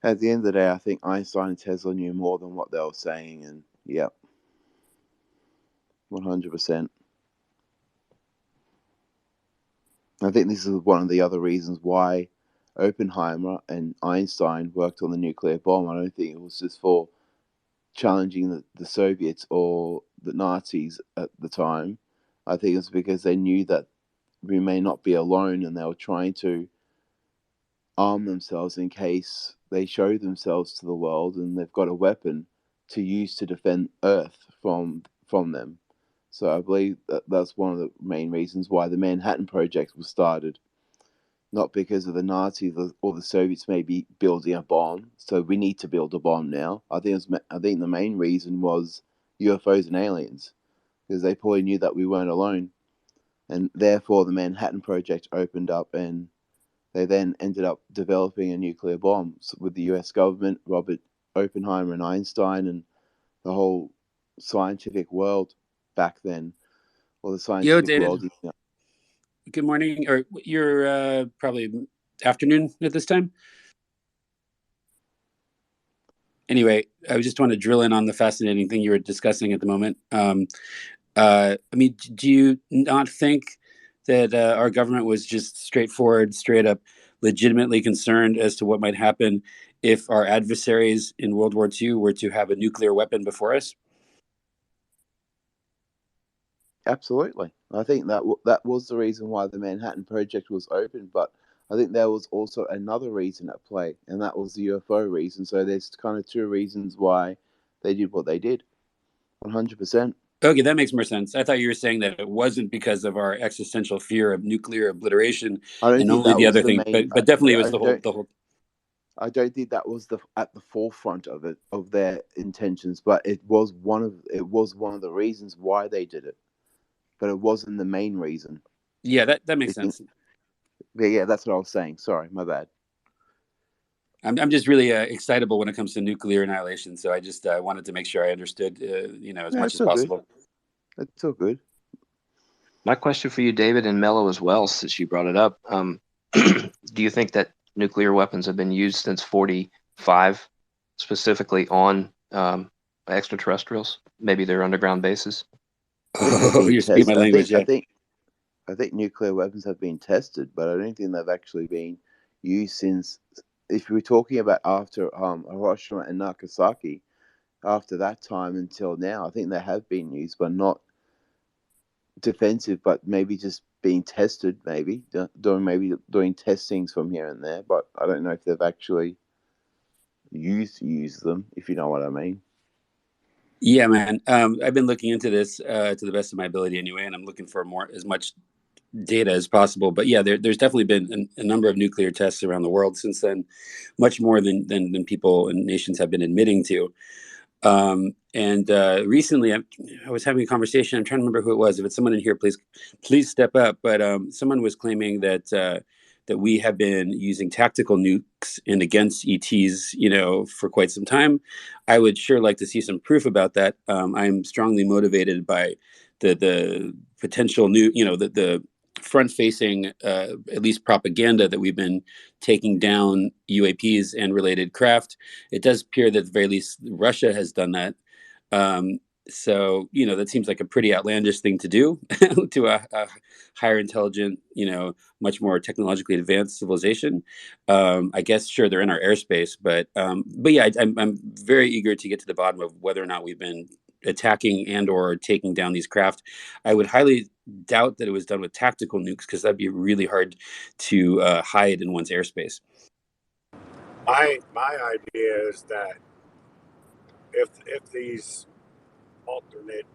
at the end of the day, I think Einstein and Tesla knew more than what they were saying, and yeah, 100%. I think this is one of the other reasons why Oppenheimer and Einstein worked on the nuclear bomb. I don't think it was just for challenging the Soviets or the Nazis at the time. I think it's because they knew that we may not be alone, and they were trying to arm themselves in case they show themselves to the world and they've got a weapon to use to defend Earth from them. So I believe that's one of the main reasons why the Manhattan Project was started. Not because of the Nazis or the Soviets maybe building a bomb. So we need to build a bomb now. I think the main reason was UFOs and aliens, because they probably knew that we weren't alone, and therefore the Manhattan Project opened up, and they then ended up developing a nuclear bomb with the U.S. government, Robert Oppenheimer and Einstein, and the whole scientific world back then, or the Yo, scientific David. world. Good morning, or you're probably afternoon at this time. Anyway, I just want to drill in on the fascinating thing you were discussing at the moment. I mean, do you not think that our government was just straightforward, straight up, legitimately concerned as to what might happen if our adversaries in World War II were to have a nuclear weapon before us? Absolutely. I think that was the reason why the Manhattan Project was open, but I think there was also another reason at play, and that was the UFO reason. So there's kind of two reasons why they did what they did. 100%. Okay, that makes more sense. I thought you were saying that it wasn't because of our existential fear of nuclear obliteration I don't and think only that the was other the thing, main. but definitely it was I the don't. whole. I don't think that was at the forefront of it, of their intentions, but it was one of the reasons why they did it, but it wasn't the main reason. Yeah, that makes sense. But yeah, that's what I was saying. Sorry, my bad. I'm just really excitable when it comes to nuclear annihilation, so I just wanted to make sure I understood, as much as possible. It's all good. My question for you, David and Mello, as well, since you brought it up, do you think that nuclear weapons have been used since 45, specifically on extraterrestrials, maybe their underground bases? Oh, you're speaking my language, yeah. I think nuclear weapons have been tested, but I don't think they've actually been used since. If we're talking about after Hiroshima and Nagasaki, after that time until now, I think they have been used, but not defensive, but maybe just being tested, maybe doing testings from here and there. But I don't know if they've actually used them, if you know what I mean. Yeah, man. I've been looking into this to the best of my ability anyway, and I'm looking for as much data as possible. But yeah, there's definitely been a number of nuclear tests around the world since then, much more than people and nations have been admitting to. And recently, I was having a conversation. I'm trying to remember who it was. If it's someone in here, please step up. But someone was claiming that we have been using tactical nukes and against ETs, for quite some time. I would sure like to see some proof about that. I'm strongly motivated by the potential the front-facing, at least propaganda that we've been taking down UAPs and related craft. It does appear that at the very least Russia has done that. So that seems like a pretty outlandish thing to do to a higher intelligent, much more technologically advanced civilization. I guess sure they're in our airspace, but yeah, I'm very eager to get to the bottom of whether or not we've been attacking and or taking down these craft. I would highly doubt that it was done with tactical nukes, because that'd be really hard to hide in one's airspace. My idea is that if these alternate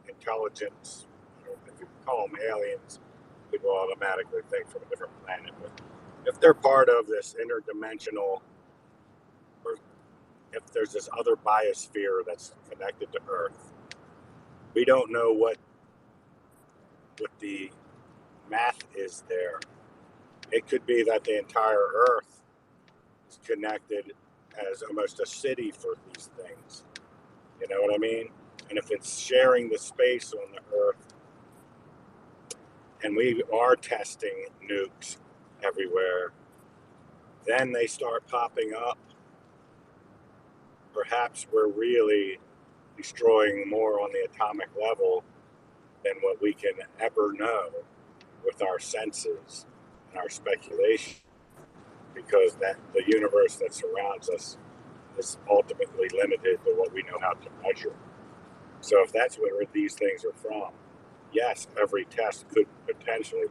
intelligence, if you call them aliens, people automatically think from a different planet, but if they're part of this interdimensional, or if there's this other biosphere that's connected to Earth, we don't know what the math is there. It could be that the entire Earth is connected as almost a city for these things. You know what I mean? And if it's sharing the space on the Earth, and we are testing nukes everywhere, then they start popping up. Perhaps we're really destroying more on the atomic level than what we can ever know with our senses and our speculation, because that the universe that surrounds us is ultimately limited to what we know how to measure. So if that's where these things are from, yes, every test could potentially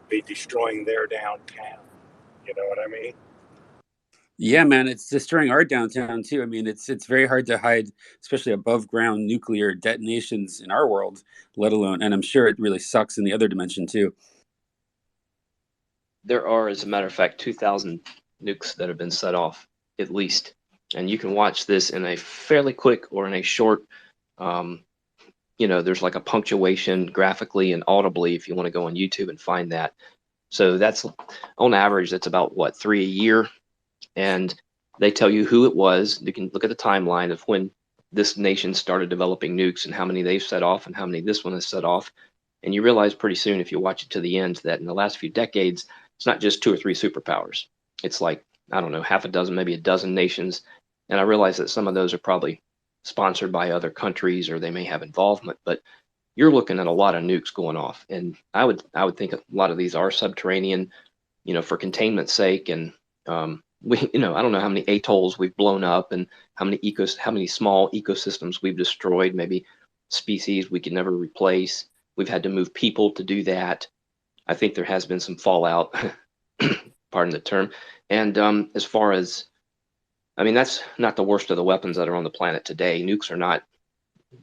be destroying their downtown. You know what I mean? Yeah, man, it's destroying our downtown too. I mean, it's very hard to hide, especially above ground nuclear detonations in our world, let alone, and I'm sure it really sucks in the other dimension too. There are, as a matter of fact, 2,000 nukes that have been set off, at least. And you can watch this in a fairly quick or in a short, there's like a punctuation graphically and audibly if you want to go on YouTube and find that. So that's on average, that's about what, 3 a year. And they tell you who it was. You can look at the timeline of when this nation started developing nukes and how many they've set off and how many this one has set off. And you realize pretty soon, if you watch it to the end, that in the last few decades, it's not just 2 or 3 superpowers. It's like, I don't know, half a dozen, maybe a dozen nations. And I realize that some of those are probably sponsored by other countries or they may have involvement, but you're looking at a lot of nukes going off. And I would think a lot of these are subterranean, for containment's sake. And we, I don't know how many atolls we've blown up and how many small ecosystems we've destroyed, maybe species we could never replace. We've had to move people to do that. I think there has been some fallout, pardon the term. And as far as, that's not the worst of the weapons that are on the planet today. Nukes are not,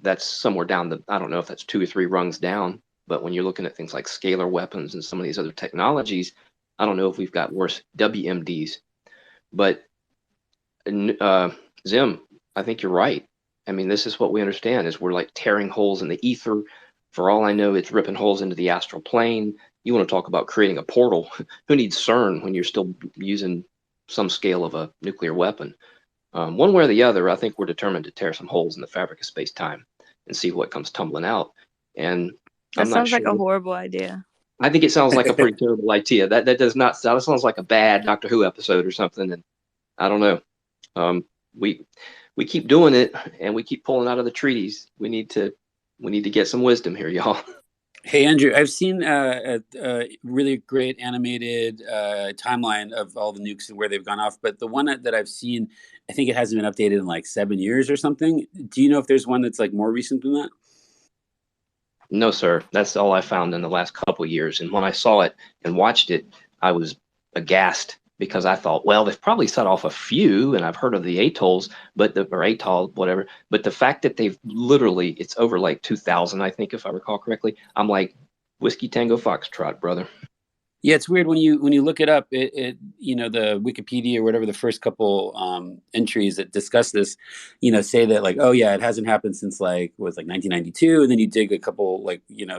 that's somewhere down I don't know if that's 2 or 3 rungs down, but when you're looking at things like scalar weapons and some of these other technologies, I don't know if we've got worse WMDs. But Zim, I think you're right. This is what we understand is we're like tearing holes in the ether. For all I know, it's ripping holes into the astral plane. You want to talk about creating a portal. Who needs CERN when you're still using some scale of a nuclear weapon? One way or the other, I think we're determined to tear some holes in the fabric of space-time and see what comes tumbling out. And That I'm not sounds sure. like a horrible idea. I think it sounds like a pretty terrible idea. That does not sound. That sounds like a bad Doctor Who episode or something. And I don't know. We keep doing it, and we keep pulling out of the treaties. We need to get some wisdom here, y'all. Hey, Andrew, I've seen a really great animated timeline of all the nukes and where they've gone off. But the one that I've seen, I think it hasn't been updated in like 7 years or something. Do you know if there's one that's like more recent than that? No, sir. That's all I found in the last couple of years. And when I saw it and watched it, I was aghast because I thought, well, they've probably set off a few, and I've heard of the atolls, or atoll, whatever. But the fact that they've literally, it's over like 2,000, I think, if I recall correctly. I'm like, Whiskey Tango Foxtrot, brother. Yeah, it's weird when you look it up. The Wikipedia or whatever the first couple entries that discuss this, say that like, oh yeah, it hasn't happened since like 1992, and then you dig a couple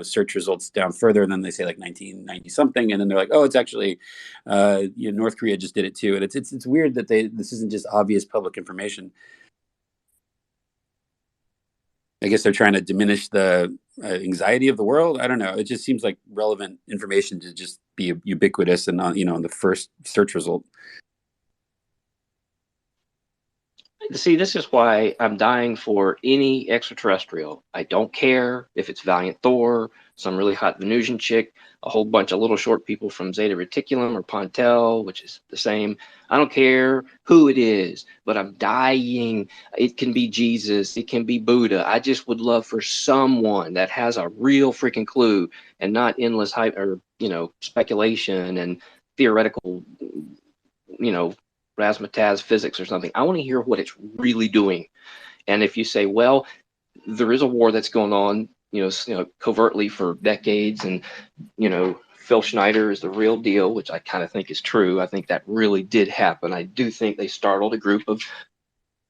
search results down further, and then they say like 1990 something, and then they're like, oh, it's actually North Korea just did it too, and it's weird that this isn't just obvious public information. I guess they're trying to diminish the anxiety of the world. I don't know. It just seems like relevant information to just be ubiquitous and not, in the first search result. See, this is why I'm dying for any extraterrestrial. I don't care if it's Valiant Thor, some really hot Venusian chick, a whole bunch of little short people from Zeta Reticulum or Pontel, which is the same. I don't care who it is, but I'm dying. It can be Jesus. It can be Buddha. I just would love for someone that has a real freaking clue and not endless hype or, speculation and theoretical, razzmatazz physics or something. I want to hear what it's really doing. And if you say, well, there is a war that's going on, covertly for decades, and Phil Schneider is the real deal, which I kind of think is true. I think that really did happen. I do think they startled a group of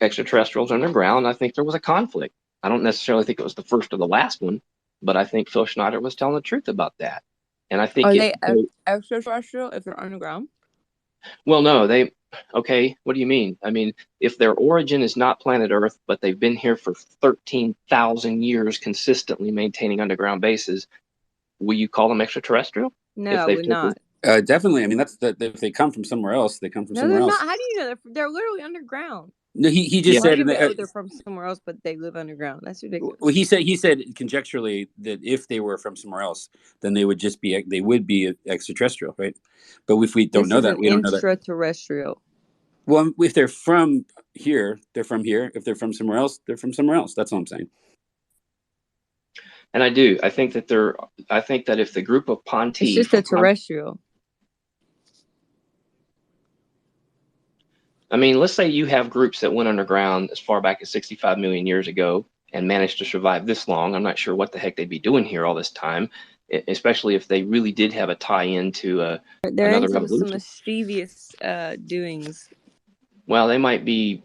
extraterrestrials underground. I think there was a conflict. I don't necessarily think it was the first or the last one, but I think Phil Schneider was telling the truth about that. And I think Are they extraterrestrial if they're underground? well, no, okay, what do you mean? I mean, if their origin is not planet Earth, but they've been here for 13,000 years consistently maintaining underground bases, will you call them extraterrestrial? No, if I they've would taken, not. Definitely. I mean, that's if they come from somewhere else, they come from No, somewhere they're else. not. How do you know they're literally underground? No, he just said they're from somewhere else, but they live underground. That's ridiculous. Well, he said conjecturally that if they were from somewhere else, then they would be extraterrestrial, right? But if we don't know that, we don't know that. Extraterrestrial. Well, if they're from here, they're from here. If they're from somewhere else, they're from somewhere else. That's all I'm saying. And I do. I think that if the group of Ponti, it's just a terrestrial. I mean, let's say you have groups that went underground as far back as 65 million years ago and managed to survive this long. I'm not sure what the heck they'd be doing here all this time, especially if they really did have a tie-in to they're another into revolution. some mischievous doings. Well, they might be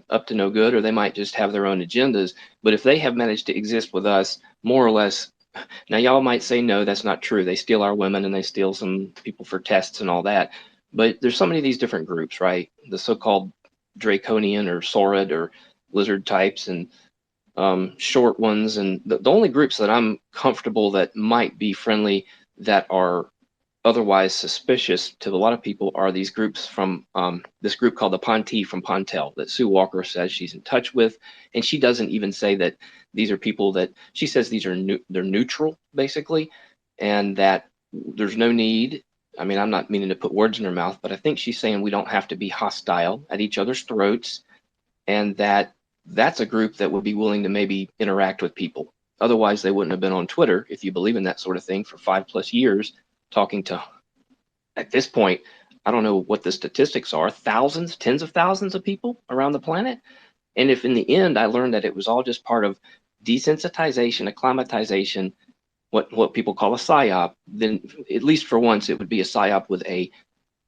up to no good, or they might just have their own agendas. But if they have managed to exist with us, more or less, now y'all might say, no, that's not true. They steal our women and they steal some people for tests and all that. But there's so many of these different groups, right? The so-called draconian or saurid or lizard types and short ones. And the only groups that I'm comfortable that might be friendly that are otherwise suspicious to a lot of people are these groups from this group called the Ponti from Pontel that Sue Walker says she's in touch with. And she doesn't even say that these are people that she says these are they're neutral basically, and that there's no need. I mean, I'm not meaning to put words in her mouth, but I think she's saying we don't have to be hostile at each other's throats, and that's a group that would be willing to maybe interact with people. Otherwise, they wouldn't have been on Twitter, if you believe in that sort of thing, for 5+ years, talking to, at this point, I don't know what the statistics are, thousands, tens of thousands of people around the planet. And if in the end I learned that it was all just part of desensitization, acclimatization, what people call a psyop, then at least for once it would be a psyop with a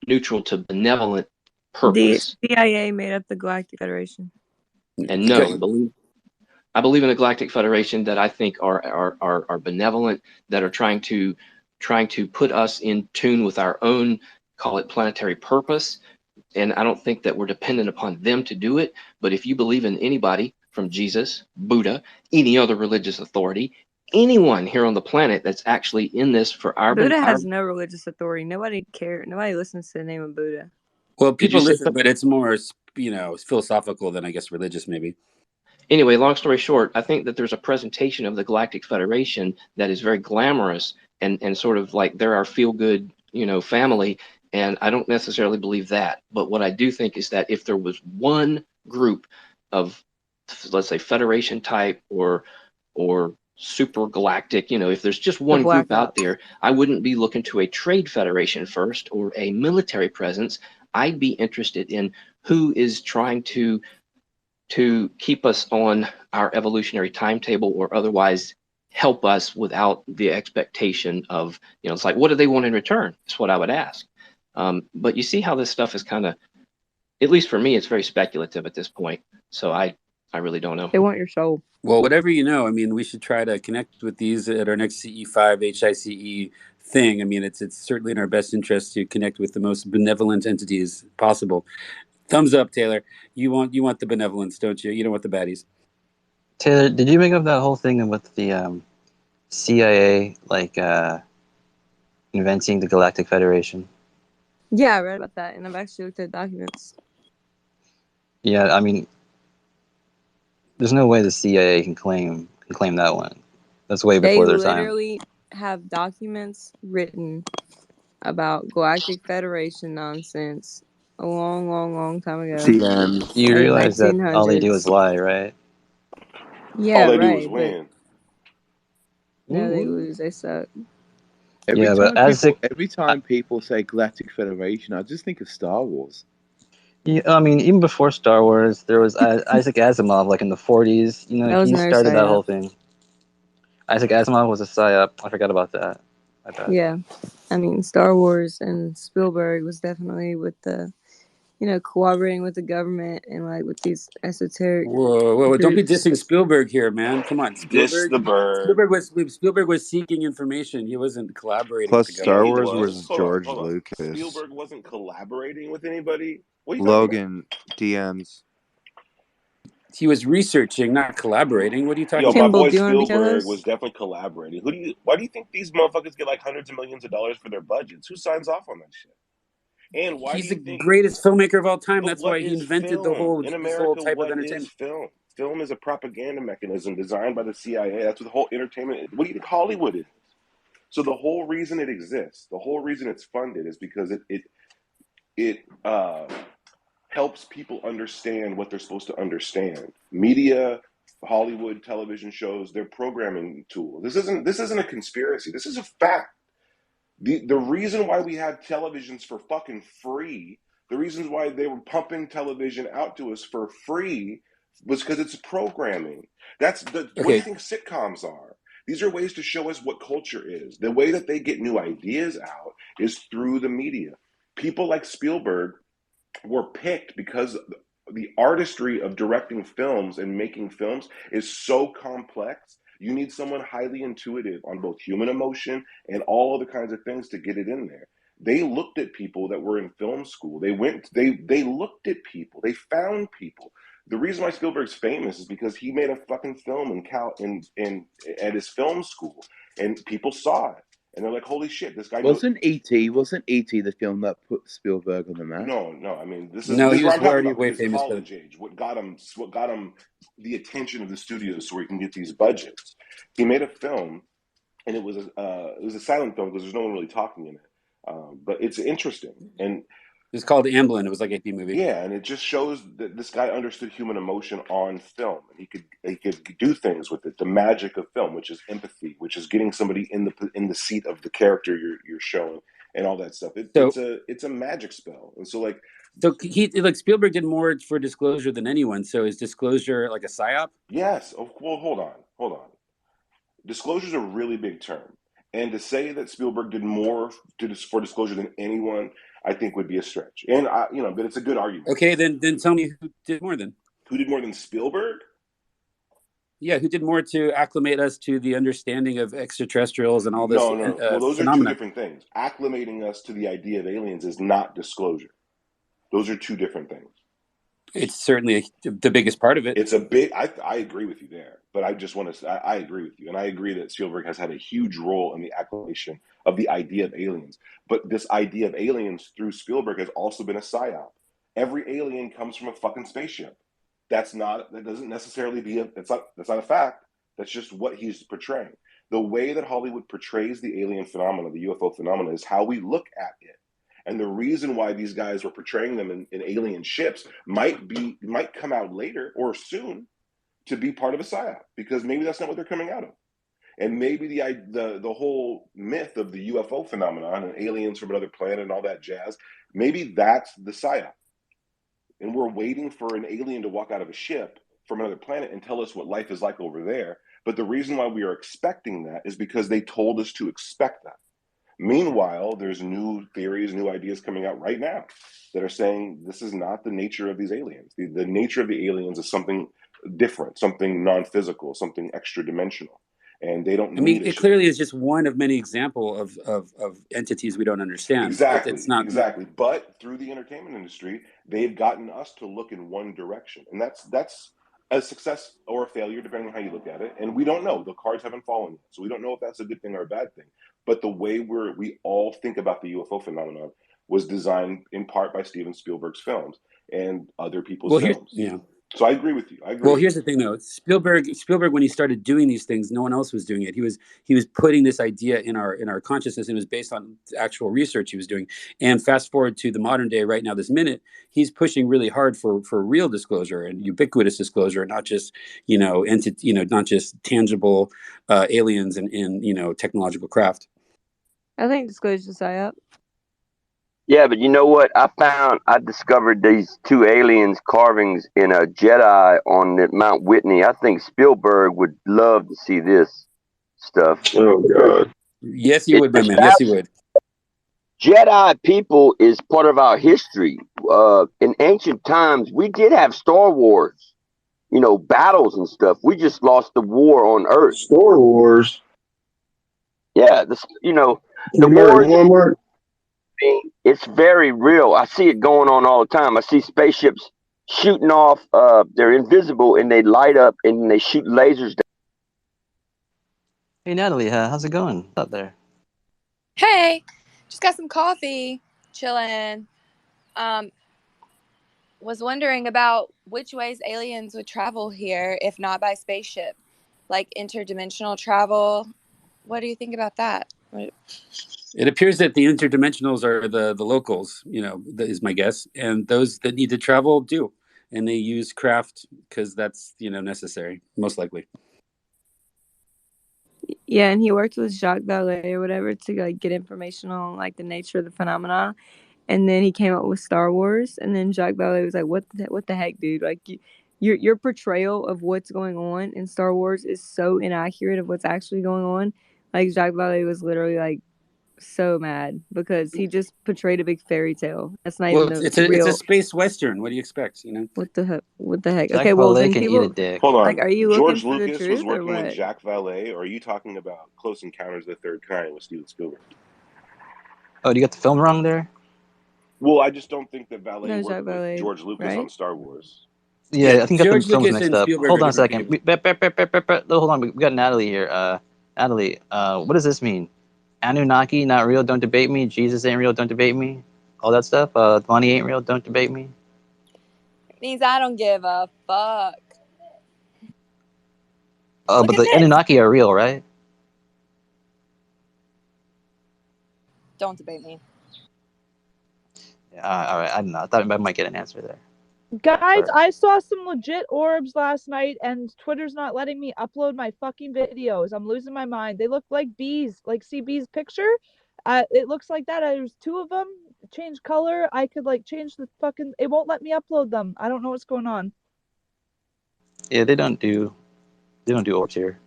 neutral to benevolent purpose. The CIA made up the Galactic Federation. And no, I believe in a Galactic Federation that I think are benevolent, that are trying to put us in tune with our own, call it planetary purpose. And I don't think that we're dependent upon them to do it. But if you believe in anybody from Jesus, Buddha, any other religious authority, anyone here on the planet that's actually in this for our Buddha has no religious authority. Nobody cares. Nobody listens to the name of Buddha. Well, people listen, but it's more, philosophical than I guess religious, maybe. Anyway, long story short, I think that there's a presentation of the Galactic Federation that is very glamorous and sort of like they're our feel-good, family. And I don't necessarily believe that. But what I do think is that if there was one group of, let's say, Federation type or super galactic, if there's just one group out there, I wouldn't be looking to a trade federation first or a military presence. I'd be interested in who is trying to keep us on our evolutionary timetable or otherwise help us without the expectation of, it's like, what do they want in return? It's what I would ask. But you see how this stuff is kind of, at least for me, it's very speculative at this point. So I really don't know. They want your soul. Well, whatever you know, I mean, we should try to connect with these at our next CE5 HICE thing. I mean, it's certainly in our best interest to connect with the most benevolent entities possible. Thumbs up, Taylor. You want the benevolence, don't you? You don't want the baddies. Taylor, did you make up that whole thing with the CIA inventing the Galactic Federation? Yeah, I read about that, and I've actually looked at documents. Yeah, I mean, there's no way the CIA can claim that one. That's way before their time. They literally have documents written about Galactic Federation nonsense a long, long, long time ago. You realize that all they do is lie, right? Yeah, all they do right. is win. No, they lose. They suck. Every time people say Galactic Federation, I just think of Star Wars. Yeah, I mean, even before Star Wars, there was Isaac Asimov, like in the 40s. He started that whole thing. Isaac Asimov was a psyop. I forgot about that. Yeah. I mean, Star Wars and Spielberg was definitely with the, cooperating with the government and like with these esoteric Whoa! Don't be groups. dissing Spielberg here, man. Come on, Diss the bird. Spielberg was seeking information. He wasn't collaborating with Plus, the Star government. He Wars was. was Hold on, George hold on. Lucas. Spielberg wasn't collaborating with anybody. What are you talking about? Logan, DMs. He was researching, not collaborating. What are you talking Yo, my about? Kimball, boy do you want to be Spielberg was co-host? definitely collaborating. Why do you think these motherfuckers get like hundreds of millions of dollars for their budgets? Who signs off on that shit? And why do He's the you think? greatest filmmaker of all time. But That's what why he is invented film in this whole America? type of What is entertainment. film? Film is a propaganda mechanism designed by the CIA. That's what the whole entertainment is. What do you think Hollywood is? So the whole reason it exists, the whole reason it's funded, is because it helps people understand what they're supposed to understand. Media, Hollywood, television shows, they're programming tools. This isn't a conspiracy. This is a fact. The reason why we had televisions for fucking free, the reasons why they were pumping television out to us for free, was because it's programming. What do you Okay, think sitcoms are? These are ways to show us what culture is. The way that they get new ideas out is through the media. People like Spielberg were picked because the artistry of directing films and making films is so complex. You need someone highly intuitive on both human emotion and all other kinds of things to get it in there. They looked at people that were in film school. They looked at people. They found people. The reason why Spielberg's famous is because he made a fucking film at his film school, and people saw it, and they're like, "Holy shit, this guy knows." Wasn't E.T. the film that put Spielberg on the map? No. I mean, this no, is he what was I'm talking already about with way his famous, but college age. What got him the attention of the studios so he can get these budgets. He made a film, and it was a silent film because there's no one really talking in it. But it's interesting, and it's called Amblin. It was like an AP movie. yeah, and it just shows that this guy understood human emotion on film, and he could do things with it. The magic of film, which is empathy, which is getting somebody in the seat of the character you're showing, and all that stuff. So It's a magic spell, and so like. So Spielberg did more for Disclosure than anyone. So is Disclosure like a psyop? Yes. Well, hold on. Disclosure is a really big term, and to say that Spielberg did more for Disclosure than anyone, I think would be a stretch. And but it's a good argument. Okay, then tell me who did more then. Who did more than Spielberg? Yeah, who did more to acclimate us to the understanding of extraterrestrials and all this? No. Well, those phenomena. are two different things. Acclimating us to the idea of aliens is not Disclosure. Those are two different things. It's certainly the biggest part of it. It's a big. I agree with you there, but I just want to. I agree with you, and I agree that Spielberg has had a huge role in the acclimation of the idea of aliens. But this idea of aliens through Spielberg has also been a psyop. Every alien comes from a fucking spaceship. That doesn't necessarily that's not a fact. That's just what he's portraying. The way that Hollywood portrays the alien phenomena, the UFO phenomena, is how we look at it. And the reason why these guys were portraying them in alien ships might come out later or soon to be part of a psyop, because maybe that's not what they're coming out of. And maybe the whole myth of the UFO phenomenon and aliens from another planet and all that jazz, maybe that's the psyop. And we're waiting for an alien to walk out of a ship from another planet and tell us what life is like over there. But the reason why we are expecting that is because they told us to expect that. Meanwhile, there's new theories, new ideas coming out right now that are saying this is not the nature of these aliens. The nature of the aliens is something different, something non-physical, something extra-dimensional. And they don't need it clearly is just one of many examples of entities we don't understand. Exactly. But through the entertainment industry, they've gotten us to look in one direction. And that's a success or a failure, depending on how you look at it. And we don't know. The cards haven't fallen yet. So we don't know if that's a good thing or a bad thing. But the way we all think about the UFO phenomenon was designed in part by Steven Spielberg's films and other people's films. So I agree with you. Well, here's the thing, though. Spielberg, when he started doing these things, no one else was doing it. He was putting this idea in our consciousness, and it was based on actual research he was doing. And fast forward to the modern day, right now, this minute, he's pushing really hard for real disclosure and ubiquitous disclosure, not just not just tangible aliens and technological craft. I think Disclosure psyop. Yeah, but you know what? I discovered these two aliens carvings in a Jedi on Mount Whitney. I think Spielberg would love to see this stuff. Oh God. Yes, he would, my man. Yes, he would. Jedi people is part of our history. In ancient times, we did have Star Wars, battles and stuff. We just lost the war on Earth. Star Wars. Yeah, the You wars. Walmart. It's very real. I see it going on all the time. I see spaceships shooting off. They're invisible and they light up and they shoot lasers. Hey Natalie, how's it going out there? Hey, just got some coffee, chilling. Was wondering about which ways aliens would travel here if not by spaceship, like interdimensional travel. What do you think about that? It appears that the interdimensionals are the locals, is my guess. And those that need to travel do. And they use craft because that's, necessary, most likely. Yeah, and he worked with Jacques Vallée or whatever to like get information on like the nature of the phenomena, and then he came up with Star Wars, and then Jacques Vallée was like, "What the heck, dude? Like, your portrayal of what's going on in Star Wars is so inaccurate of what's actually going on." Like Jacques Vallée was literally like so mad because he just portrayed a big fairy tale. That's not even It's the a real. space western. What do you expect? What the heck? What the heck? Jacques Okay, well Vallée then can eat a people dick. Hold like, on. are you looking George for the Lucas was truth or working with what? Jacques Vallée, or are you talking about Close Encounters of the Third Kind with Steven Spielberg? Oh, do you got the film wrong there? Well, I just don't think that Vallée No, worked Jacques with Vallée, George Lucas right? on Star Wars. Yeah, I think you got the George films Lucas mixed and up. Spielberg Hold are on a different second. Hold on, we got Natalie here. Natalie, what does this mean? Anunnaki, not real, don't debate me. Jesus ain't real, don't debate me. All that stuff. Money ain't real, don't debate me. It means I don't give a fuck. Oh, Look but at the this. Anunnaki are real, right? Don't debate me. Yeah, all right. I don't know. I thought I might get an answer there. Guys, Sorry. I saw some legit orbs last night, and Twitter's not letting me upload my fucking videos. I'm losing my mind. They look like bees. Like, see Bee's picture? It looks like that. There's two of them. Change color. I could like change the fucking. It won't let me upload them. I don't know what's going on. Yeah, they don't do orbs here.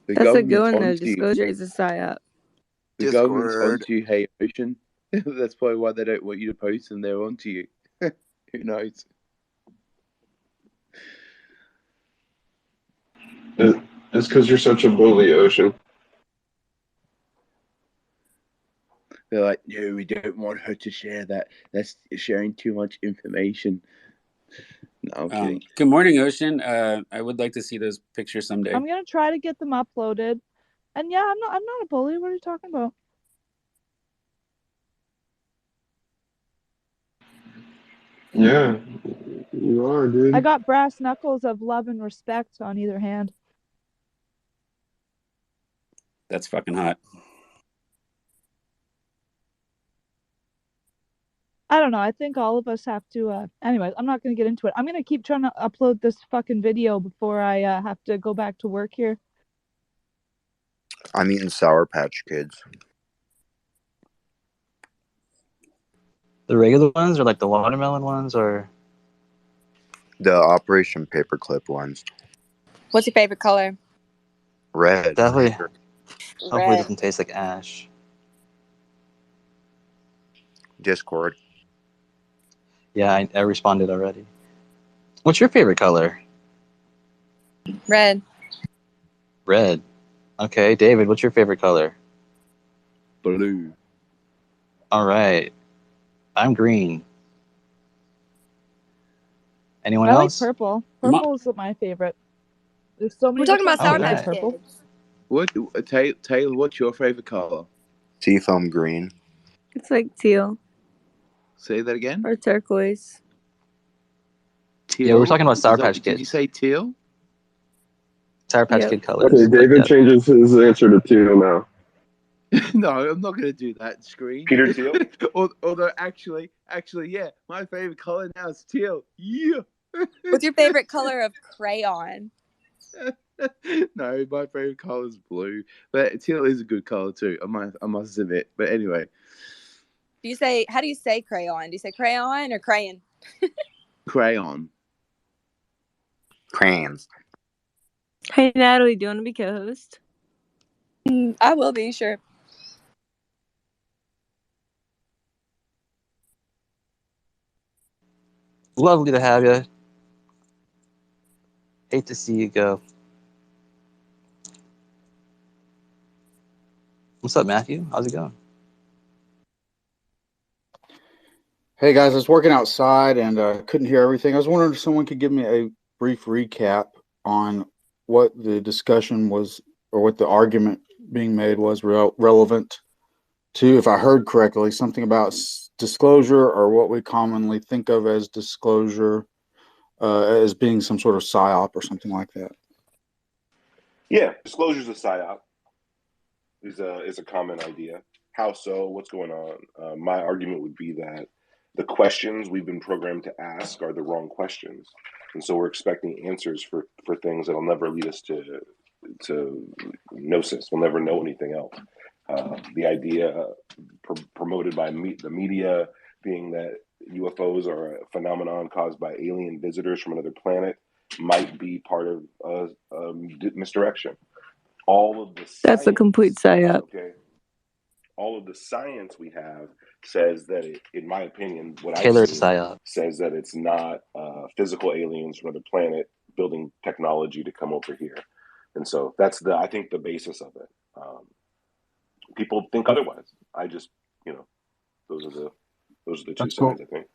The That's a good government's one though. onto you. Disclosure is a psyop. The government's onto you, hey Ocean. That's probably why they don't want you to post, and they're onto you. Who knows? It's because you're such a bully, Ocean. They're like, no, we don't want her to share that. That's sharing too much information. No, I'm kidding. Good morning, Ocean. I would like to see those pictures someday. I'm gonna try to get them uploaded. And yeah, I'm not a bully. What are you talking about? Yeah, you are, dude. I got brass knuckles of love and respect on either hand. That's fucking hot. I don't know. I think all of us have to. Anyways, I'm not gonna get into it. I'm gonna keep trying to upload this fucking video before I have to go back to work here. I'm eating Sour Patch Kids. The regular ones, or like the watermelon ones, or The Operation Paperclip ones. What's your favorite color? Red. definitely. For sure. Hopefully, it Red. doesn't taste like ash. Discord. Yeah, I responded already. What's your favorite color? Red. Red. Okay, David, what's your favorite color? Blue. All right, I'm green. Anyone I like else? purple. Purple is my favorite. There's so many We're talking different about Sour shades of Patch purple. Kids. What, Taylor? What's your favorite color? Seafoam green. It's like teal Say that again. or turquoise. Teal. Yeah, we're talking about Sour Patch Did you Kids. say teal? Sour Patch Yep. Kid colors. Okay, David changes his answer to teal now. No, I'm not going to do that. Screen. Peter Thiel? Although, actually, yeah, my favorite color now is teal. Yeah. What's your favorite color of crayon? No, my favorite color is blue, but teal is a good color too. I must admit. But anyway, How do you say crayon? Do you say crayon or crayon? crayon. Crayons. Hey Natalie, do you want to be co-host? I will be, sure. Lovely to have you. Hate to see you go. What's up, Matthew? How's it going? Hey guys, I was working outside and couldn't hear everything. I was wondering if someone could give me a brief recap on what the discussion was or what the argument being made was relevant to, if I heard correctly, something about disclosure or what we commonly think of as disclosure as being some sort of psyop or something like that. Yeah, disclosure's a psyop is a common idea. How so? What's going on? My argument would be that the questions we've been programmed to ask are the wrong questions, and so we're expecting answers for things that'll never lead us to gnosis. We'll never know anything else. The idea promoted by the media being that UFOs are a phenomenon caused by alien visitors from another planet might be part of misdirection. All of the science, That's a complete psyop. okay, all of the science we have says that in my opinion, what Taylor's I've a seen psyop. says that it's not physical aliens from another planet building technology to come over here, and so that's I think the basis of it. People think otherwise. I just, those are the two That's sides, cool. I think.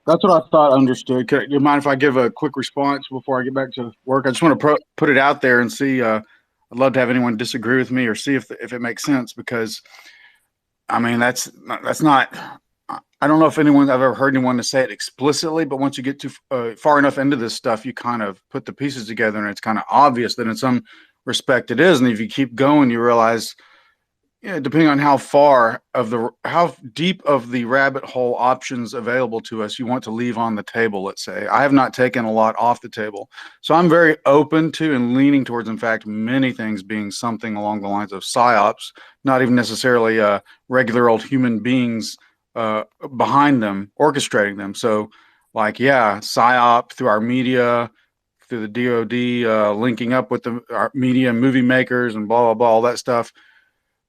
That's what I thought. Understood. Do you mind if I give a quick response before I get back to work? I just want to put it out there and see. I'd love to have anyone disagree with me or see if it makes sense, because I mean that's not. I don't know if I've ever heard anyone to say it explicitly, but once you get too far enough into this stuff, you kind of put the pieces together, and it's kind of obvious that in some respect it is. And if you keep going, you realize, depending on how deep of the rabbit hole options available to us you want to leave on the table. Let's say I have not taken a lot off the table, so I'm very open to and leaning towards, in fact, many things being something along the lines of psyops, not even necessarily regular old human beings behind them, orchestrating them. So, like, yeah, psyop through our media, through the DoD, linking up with our media and movie makers and blah blah blah, all that stuff.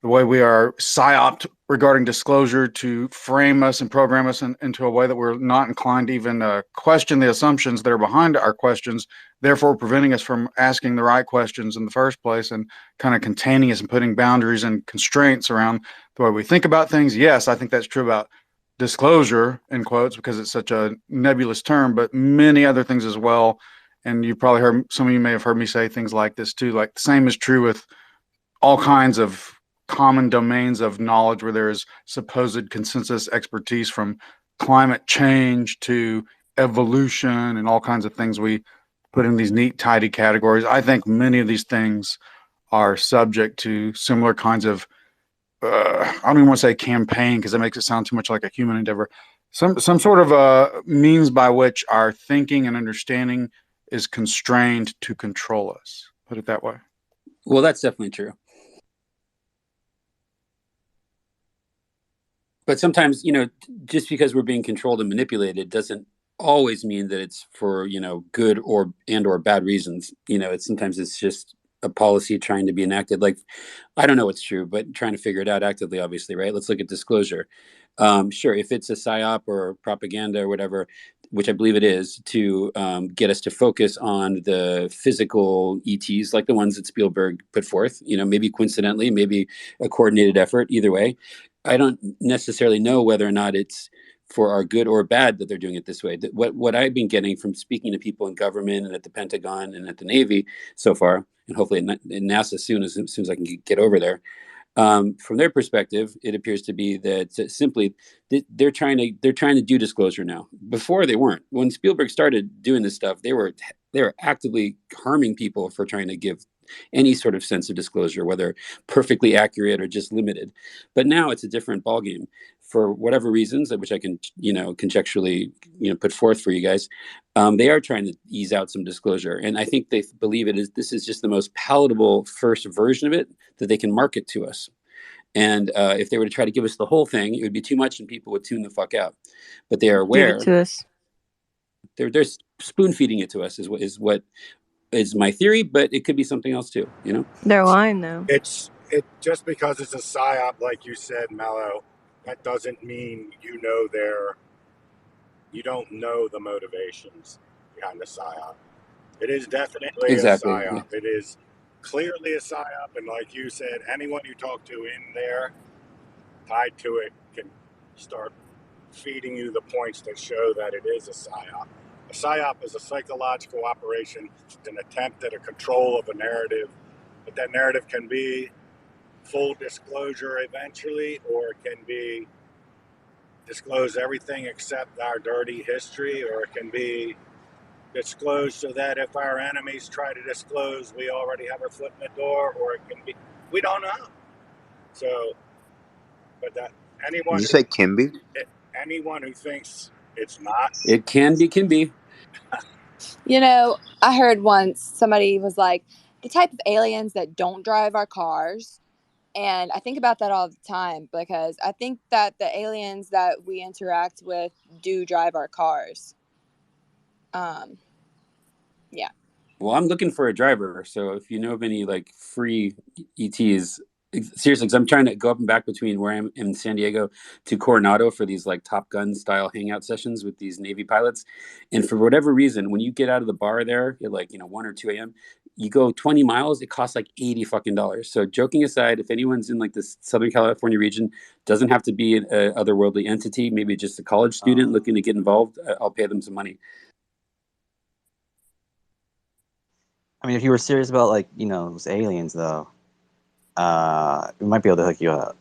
The way we are psyoped regarding disclosure to frame us and program us into a way that we're not inclined to even question the assumptions that are behind our questions, therefore preventing us from asking the right questions in the first place, and kind of containing us and putting boundaries and constraints around the way we think about things. Yes, I think that's true about disclosure, in quotes, because it's such a nebulous term, but many other things as well. And you probably heard, some of you may have heard me say things like this too. Like, the same is true with all kinds of common domains of knowledge where there is supposed consensus expertise, from climate change to evolution and all kinds of things we put in these neat, tidy categories. I think many of these things are subject to similar kinds of, I don't even want to say campaign, because it makes it sound too much like a human endeavor. Some sort of means by which our thinking and understanding is constrained to control us. Put it that way. Well, that's definitely true. But sometimes, just because we're being controlled and manipulated doesn't always mean that it's for, good or bad reasons. Sometimes it's just a policy trying to be enacted. Like, I don't know what's true, but trying to figure it out actively, obviously, right? Let's look at disclosure. Sure, if it's a psyop or propaganda or whatever, which I believe it is, to get us to focus on the physical ETs, like the ones that Spielberg put forth, maybe coincidentally, maybe a coordinated effort, either way. I don't necessarily know whether or not it's for our good or bad that they're doing it this way. What I've been getting from speaking to people in government and at the Pentagon and at the Navy so far, and hopefully in NASA as soon as I can get over there, from their perspective, it appears to be that simply they're trying to do disclosure now. Before, they weren't. When Spielberg started doing this stuff, they were actively harming people for trying to give any sort of sense of disclosure, whether perfectly accurate or just limited. But now it's a different ballgame for whatever reasons, which I can, conjecturally, put forth for you guys. They are trying to ease out some disclosure. And I think they believe this is just the most palatable first version of it that they can market to us. And if they were to try to give us the whole thing, it would be too much and people would tune the fuck out. But they are aware. Give it to us. They're spoon feeding it to us is what is my theory, but it could be something else too, They're lying though. It's it just because it's a psyop, like you said, Mello, that doesn't mean you don't know the motivations behind the psyop. It is definitely a Exactly. Yeah. psyop. It is clearly a psyop, and like you said, anyone you talk to in there tied to it can start feeding you the points that show that it is a psyop. A psyop is a psychological operation. It's an attempt at a control of a narrative, but that narrative can be full disclosure eventually, or it can be disclose everything except our dirty history, or it can be disclosed so that if our enemies try to disclose, we already have our foot in the door, or it can be, we don't know. So, but that Did anyone you say Kimby? anyone who thinks it's not, It can be. You know, I heard once somebody was like, the type of aliens that don't drive our cars. And I think about that all the time because I think that the aliens that we interact with do drive our cars. Yeah. Well, I'm looking for a driver, so if you know of any like free ETs, seriously, because I'm trying to go up and back between where I'm in San Diego to Coronado for these like Top Gun style hangout sessions with these Navy pilots, and for whatever reason, when you get out of the bar there at like 1 or 2 a.m., you go 20 miles, it costs like $80 fucking. So joking aside, if anyone's in like this Southern California region, doesn't have to be an otherworldly entity, maybe just a college student looking to get involved, I'll pay them some money. I mean, if you were serious about like those aliens, though, we might be able to hook you up.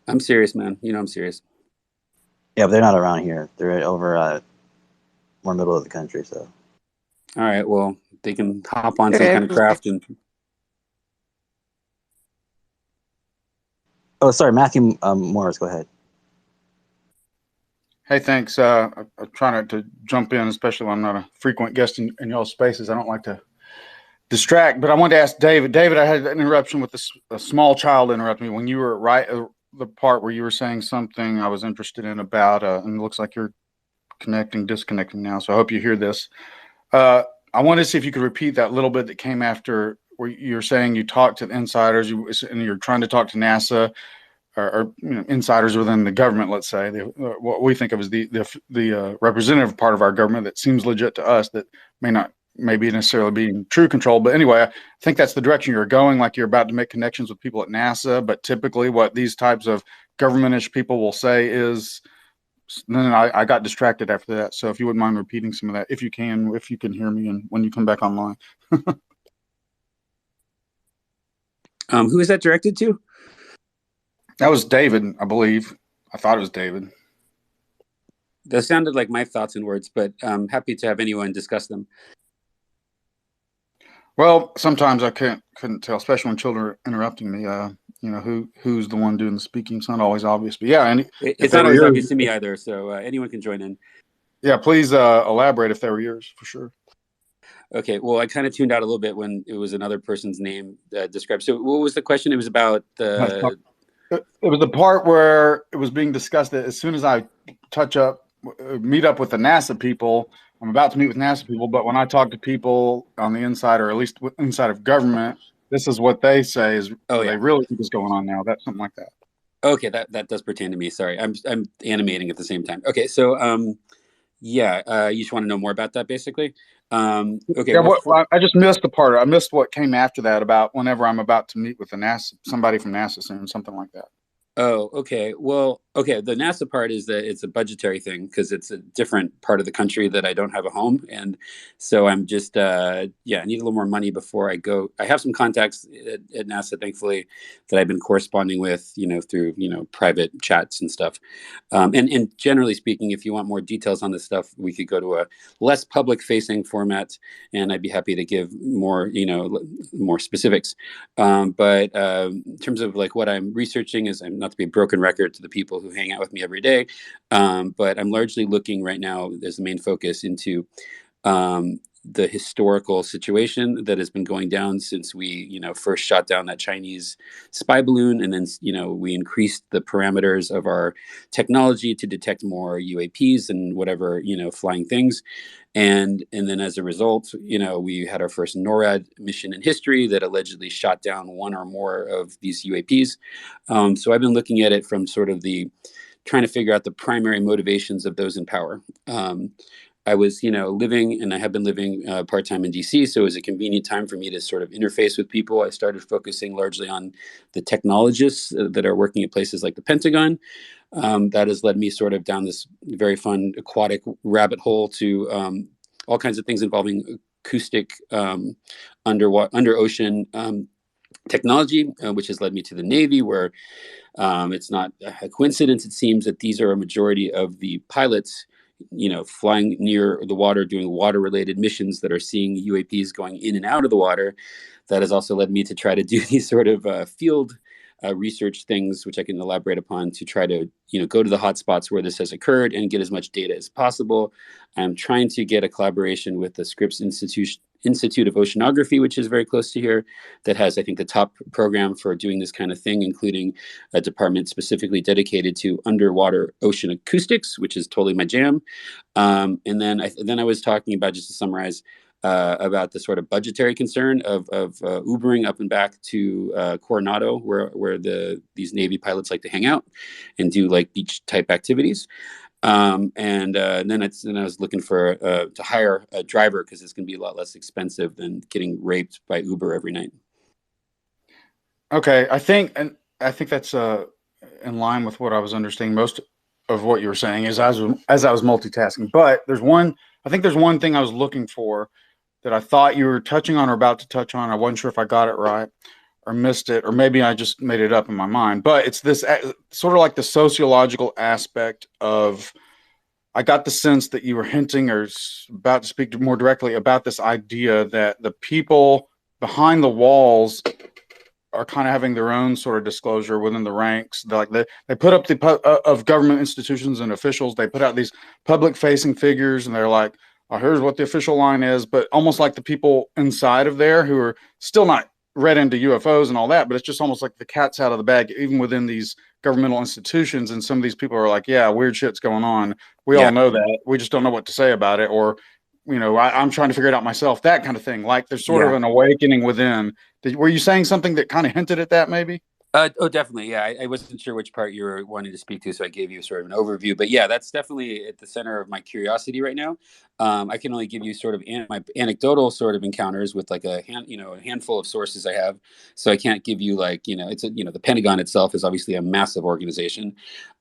I'm serious, man. I'm serious. Yeah, but they're not around here. They're over more middle of the country. So. All right. Well, they can hop on some kind of craft and. Oh, sorry, Matthew Morris. Go ahead. Hey, thanks. I'm trying not to jump in, especially when I'm not a frequent guest in y'all's spaces. I don't like to distract, but I wanted to ask David. David, I had an interruption with a small child interrupt me when you were the part where you were saying something I was interested in about, and it looks like you're disconnecting now. So I hope you hear this. I wanted to see if you could repeat that little bit that came after where you're saying you talked to the insiders and you're trying to talk to NASA or insiders within the government, let's say, what we think of as the representative part of our government that seems legit to us that may be necessarily being true control. But anyway, I think that's the direction you're going, like you're about to make connections with people at NASA. But typically what these types of government-ish people will say is, then I got distracted after that. So if you wouldn't mind repeating some of that, if you can hear me and when you come back online. Who is that directed to? That was David, I believe. I thought it was David. That sounded like my thoughts and words, but I'm happy to have anyone discuss them. Well, sometimes I couldn't tell, especially when children are interrupting me. Who's the one doing the speaking? It's not always obvious, but yeah, and it's not always obvious to me either. So anyone can join in. Yeah, please elaborate if they were yours for sure. Okay, well, I kind of tuned out a little bit when it was another person's name described. So, what was the question? It was about the. It was the part where it was being discussed that as soon as I meet up with the NASA people, I'm about to meet with NASA people, but when I talk to people on the inside, or at least inside of government, this is what they say is they really think is going on now. That's something like that. Okay, that does pertain to me. Sorry, I'm animating at the same time. Okay, so you just want to know more about that, basically. Okay. Yeah, I just missed the part. I missed what came after that about whenever I'm about to meet with somebody from NASA soon, something like that. Oh, okay. Well, okay. The NASA part is that it's a budgetary thing because it's a different part of the country that I don't have a home. And so I'm just, I need a little more money before I go. I have some contacts at NASA, thankfully, that I've been corresponding with, through, private chats and stuff. And generally speaking, if you want more details on this stuff, we could go to a less public facing format and I'd be happy to give more, more specifics. But in terms of like what I'm researching is I'm not to be a broken record to the people who hang out with me every day. But I'm largely looking right now as the main focus into the historical situation that has been going down since we, first shot down that Chinese spy balloon, and then, we increased the parameters of our technology to detect more UAPs and whatever, flying things. And then as a result, we had our first NORAD mission in history that allegedly shot down one or more of these UAPs. So I've been looking at it from sort of trying to figure out the primary motivations of those in power. I was, living, and I have been living part-time in DC, so it was a convenient time for me to sort of interface with people. I started focusing largely on the technologists that are working at places like the Pentagon. That has led me sort of down this very fun aquatic rabbit hole to all kinds of things involving acoustic under ocean technology, which has led me to the Navy, where it's not a coincidence, it seems, that these are a majority of the pilots, flying near the water, doing water-related missions that are seeing UAPs going in and out of the water. That has also led me to try to do these sort of field research things, which I can elaborate upon, to try to go to the hotspots where this has occurred and get as much data as possible. I'm trying to get a collaboration with the Scripps Institute of Oceanography, which is very close to here, that has, I think, the top program for doing this kind of thing, including a department specifically dedicated to underwater ocean acoustics, which is totally my jam. And then I was talking about, just to summarize, about the sort of budgetary concern of Ubering up and back to Coronado, where these Navy pilots like to hang out and do like beach type activities. And then I was looking for to hire a driver, because it's going to be a lot less expensive than getting raped by Uber every night. Okay, I think that's in line with what I was understanding. Most of what you were saying is as I was multitasking, but I think there's one thing I was looking for that I thought you were touching on or about to touch on. I wasn't sure if I got it right or missed it, or maybe I just made it up in my mind. But it's this sort of like the sociological aspect of. I got the sense that you were hinting or about to speak more directly about this idea that the people behind the walls are kind of having their own sort of disclosure within the ranks. They put up of government institutions and officials. They put out these public facing figures, and they're like, "Oh, here's what the official line is," but almost like the people inside of there who are still not read into UFOs and all that, but it's just almost like the cat's out of the bag, even within these governmental institutions. And some of these people are like, "Yeah, weird shit's going on. We all know that. We just don't know what to say about it," or I'm trying to figure it out myself, that kind of thing. Like there's sort of an awakening within. Were you saying something that kind of hinted at that maybe? Oh, definitely. Yeah, I wasn't sure which part you were wanting to speak to, so I gave you sort of an overview. But yeah, that's definitely at the center of my curiosity right now. I can only give you sort of my anecdotal sort of encounters with like a handful of sources I have. So I can't give you like it's the Pentagon itself is obviously a massive organization,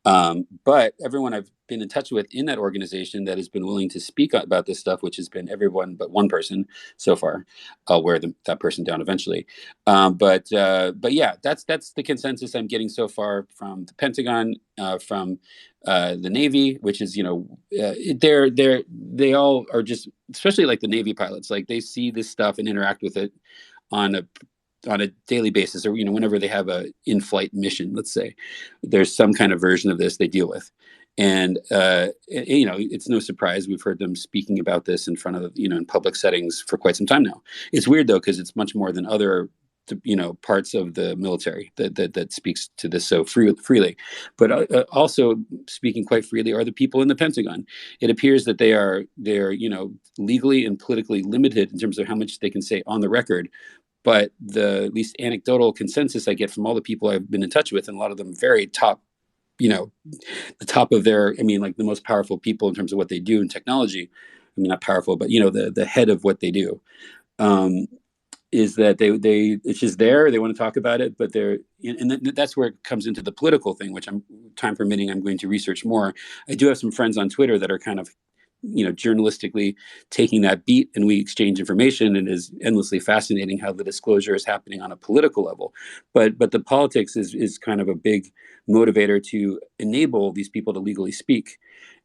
but everyone I've been in touch with in that organization that has been willing to speak about this stuff, which has been everyone but one person so far. I'll wear that person down eventually. But yeah, that's the consensus I'm getting so far from the Pentagon, from the Navy, which is they all are just, especially like the Navy pilots, like they see this stuff and interact with it on a daily basis, or whenever they have a in-flight mission, let's say, there's some kind of version of this they deal with. And it's no surprise we've heard them speaking about this in front of in public settings for quite some time now. It's weird though, because it's much more than other parts of the military that speaks to this so freely. But also speaking quite freely are the people in the Pentagon. It appears that they're legally and politically limited in terms of how much they can say on the record. But the at least anecdotal consensus I get from all the people I've been in touch with, and a lot of them very top, the top of their, like the most powerful people in terms of what they do in technology. Not powerful, but the head of what they do. Is that they it's just there, they want to talk about it, but that's where it comes into the political thing, which time permitting, I'm going to research more. I do have some friends on Twitter that are kind of journalistically taking that beat, and we exchange information, and it is endlessly fascinating how the disclosure is happening on a political level. But the politics is kind of a big motivator to enable these people to legally speak.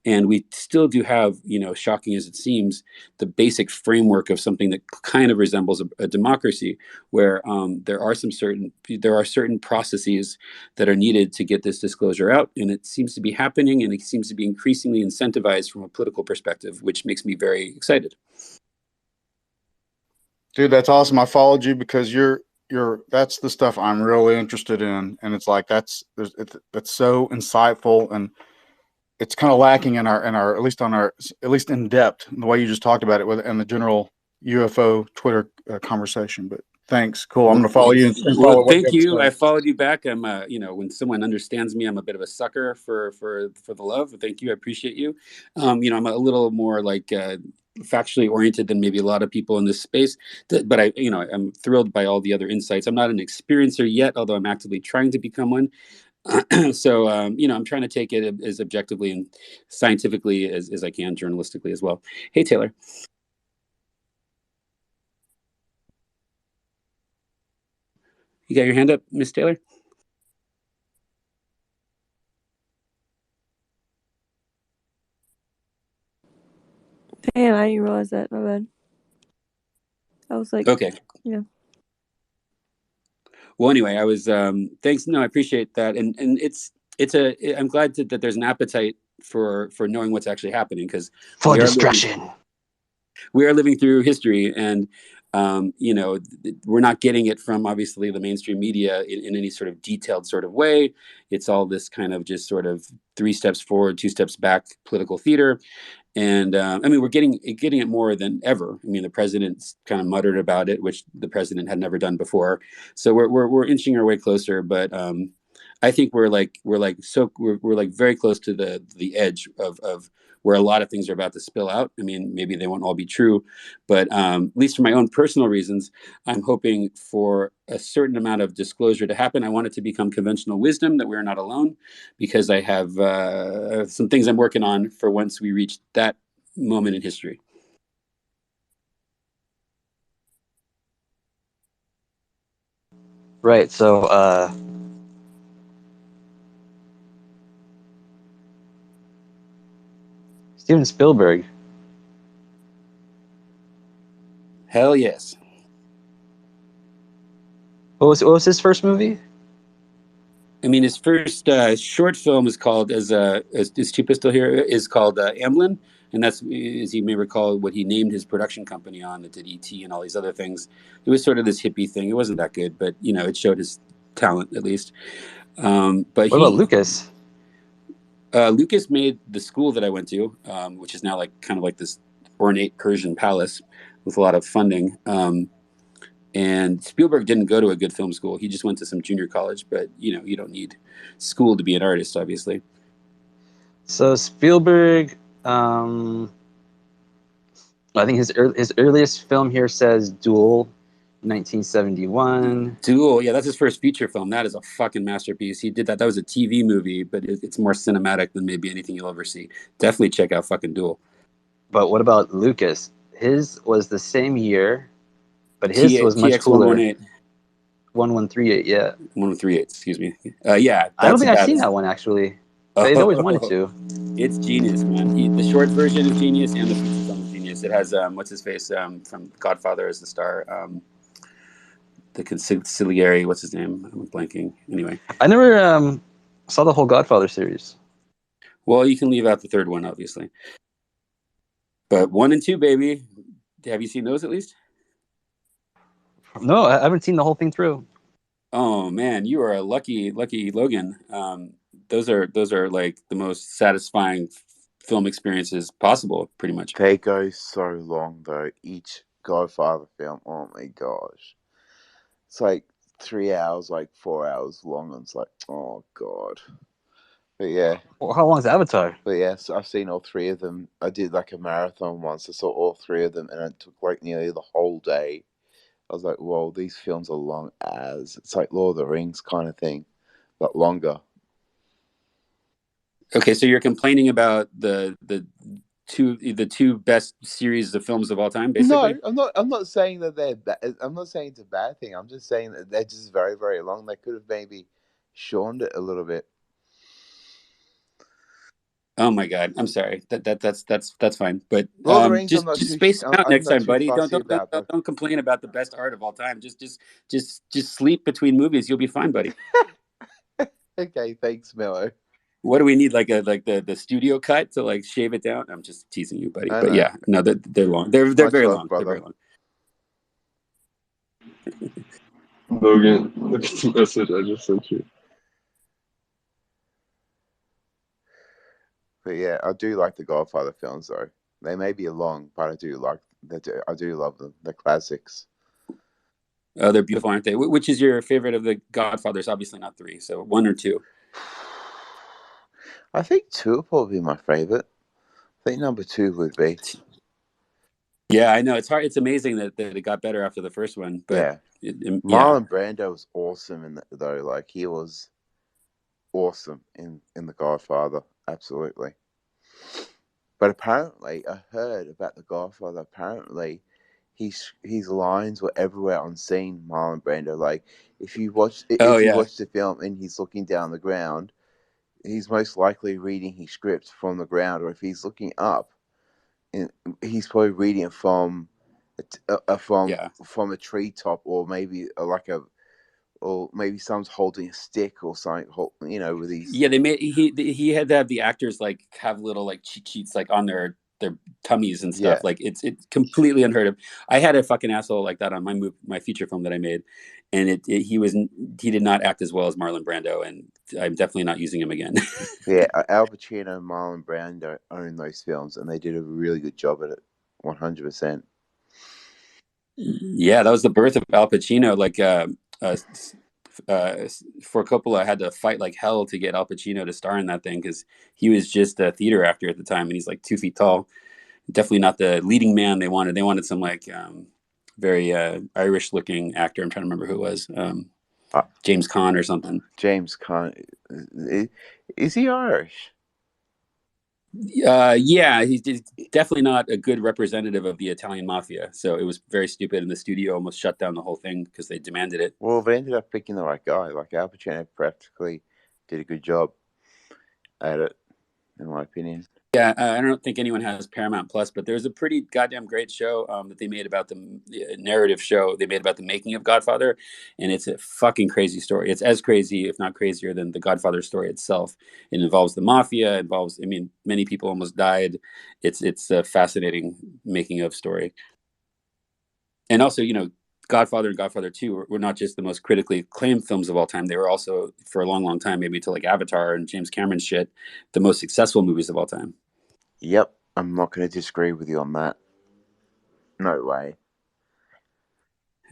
And we still do have, shocking as it seems, the basic framework of something that kind of resembles a democracy, where there are certain processes that are needed to get this disclosure out, and it seems to be happening, and it seems to be increasingly incentivized from a political perspective, which makes me very excited. Dude, that's awesome. I followed you because you're that's the stuff I'm really interested in, and it's like that's so insightful, and it's kind of lacking in our at least in depth the way you just talked about it with and the general UFO Twitter conversation. But thanks, cool. I'm Well, going to follow you and well, follow what you thank have to you. I say. followed you back. I'm, when someone understands me, I'm a bit of a sucker for the love. Thank you. I appreciate you. I'm a little more like factually oriented than maybe a lot of people in this space. But I'm thrilled by all the other insights. I'm not an experiencer yet, although I'm actively trying to become one. So, I'm trying to take it as objectively and scientifically as I can, journalistically as well. Hey, Taylor. You got your hand up, Miss Taylor? Damn, I didn't realize that. My bad. I was like, okay. Yeah. Well, anyway, I was thanks. No, I appreciate that, and I'm glad that there's an appetite for knowing what's actually happening, because for destruction. We are living through history, and we're not getting it from obviously the mainstream media in any sort of detailed sort of way. It's all this kind of just sort of 3 steps forward, 2 steps back political theater. And we're getting it more than ever. I mean, the president's kind of muttered about it, which the president had never done before. So we're inching our way closer, but I think we're very close to the edge of where a lot of things are about to spill out. I mean, maybe they won't all be true, but at least for my own personal reasons, I'm hoping for a certain amount of disclosure to happen. I want it to become conventional wisdom that we're not alone, because I have some things I'm working on for once we reach that moment in history. Right. So, Steven Spielberg. Hell yes. What was his first movie? I mean, his first short film is called, is Chupa still here, is called Amblin. And that's, as you may recall, what he named his production company on, that did E.T. and all these other things. It was sort of this hippie thing. It wasn't that good, but, it showed his talent, at least. But what about Lucas? Lucas made the school that I went to, which is now kind of like this ornate Persian palace with a lot of funding. And Spielberg didn't go to a good film school. He just went to some junior college, but you don't need school to be an artist, obviously. So Spielberg, I think his earliest film here says Duel, 1971. Duel, yeah, that's his first feature film. That is a fucking masterpiece. He did that. That was a TV movie, but it's more cinematic than maybe anything you'll ever see. Definitely check out fucking Duel. But what about Lucas? His was the same year, but his was much cooler. 1138, yeah. 1138, excuse me. Yeah. I don't think I've seen that one, actually. But he's always wanted to. It's genius, man. The short version is genius, and the feature film is genius. It has what's his face from Godfather as the star. The consigliere, what's his name? I'm blanking. Anyway, I never saw the whole Godfather series. Well, you can leave out the third one, obviously. But 1 and 2, baby. Have you seen those at least? No, I haven't seen the whole thing through. Oh man, you are a lucky Logan. Those are like the most satisfying film experiences possible, pretty much. They go so long though. Each Godfather film, oh my gosh, it's like 3 hours, like 4 hours long, and it's like, oh god. But yeah. Well, how long is Avatar? But yeah, so I've seen all 3 of them. I did like a marathon once. I saw all 3 of them, and it took like nearly the whole day. I was like, whoa, these films are long as. It's like Lord of the Rings kind of thing, but longer. Okay, so you're complaining about the two best series of films of all time, basically? No, I'm not saying that they're bad. I'm not saying it's a bad thing. I'm just saying that they're just very, very long. They could have maybe shortened it a little bit. Oh my god, I'm sorry. That's fine. But Lord of the Rings, just space them out next time, buddy. Don't complain about the best art of all time. Just sleep between movies. You'll be fine, buddy. Okay, thanks, Mello. What do we need? Like the studio cut to like shave it down? I'm just teasing you, buddy. But yeah, no, they're long. They're very long. They're very long. Logan, look at the message I just sent you. But yeah, I do like the Godfather films though. They may be long, but I do like I do love them. The classics. Oh, they're beautiful, aren't they? Which is your favorite of the Godfathers? Obviously not 3, so 1 or 2. I think 2 would probably be my favorite. I think number 2 would be. Yeah, I know it's hard. It's amazing that it got better after the first one, but Yeah, yeah, Marlon Brando was awesome in that though. Like he was awesome in The Godfather, absolutely. But apparently, I heard about The Godfather. Apparently, his lines were everywhere on scene. Marlon Brando, like if you watch the film and he's looking down the ground, he's most likely reading his script from the ground, or if he's looking up, he's probably reading it from a treetop, or maybe or maybe someone's holding a stick or something. With these. Yeah, they made he had to have the actors like have little like cheat sheets like on their tummies and stuff. Yeah. Like it's completely unheard of. I had a fucking asshole like that on my feature film that I made, and he did not act as well as Marlon Brando, and I'm definitely not using him again. Yeah, Al Pacino and Marlon Brando own those films, and they did a really good job at it, 100%. Yeah, that was the birth of Al Pacino. Like for Coppola had to fight like hell to get Al Pacino to star in that thing because he was just a theater actor at the time, and he's like 2 feet tall. Definitely not the leading man they wanted. They wanted some like very Irish looking actor. I'm trying to remember who it was. James Caan or something. James Caan, is he Irish? Yeah, he's definitely not a good representative of the Italian mafia. So it was very stupid, and the studio almost shut down the whole thing because they demanded it. Well, they ended up picking the right guy. Like Al Pacino practically did a good job at it, in my opinion. Yeah, I don't think anyone has Paramount Plus, but there's a pretty goddamn great show that they made about the narrative show they made about the making of Godfather, and it's a fucking crazy story. It's as crazy, if not crazier, than the Godfather story itself. It involves the mafia. I mean, many people almost died. It's a fascinating making of story, and also, Godfather and Godfather 2 were not just the most critically acclaimed films of all time. They were also, for a long, long time, maybe to like Avatar and James Cameron shit, the most successful movies of all time. Yep, I'm not going to disagree with you on that. No way.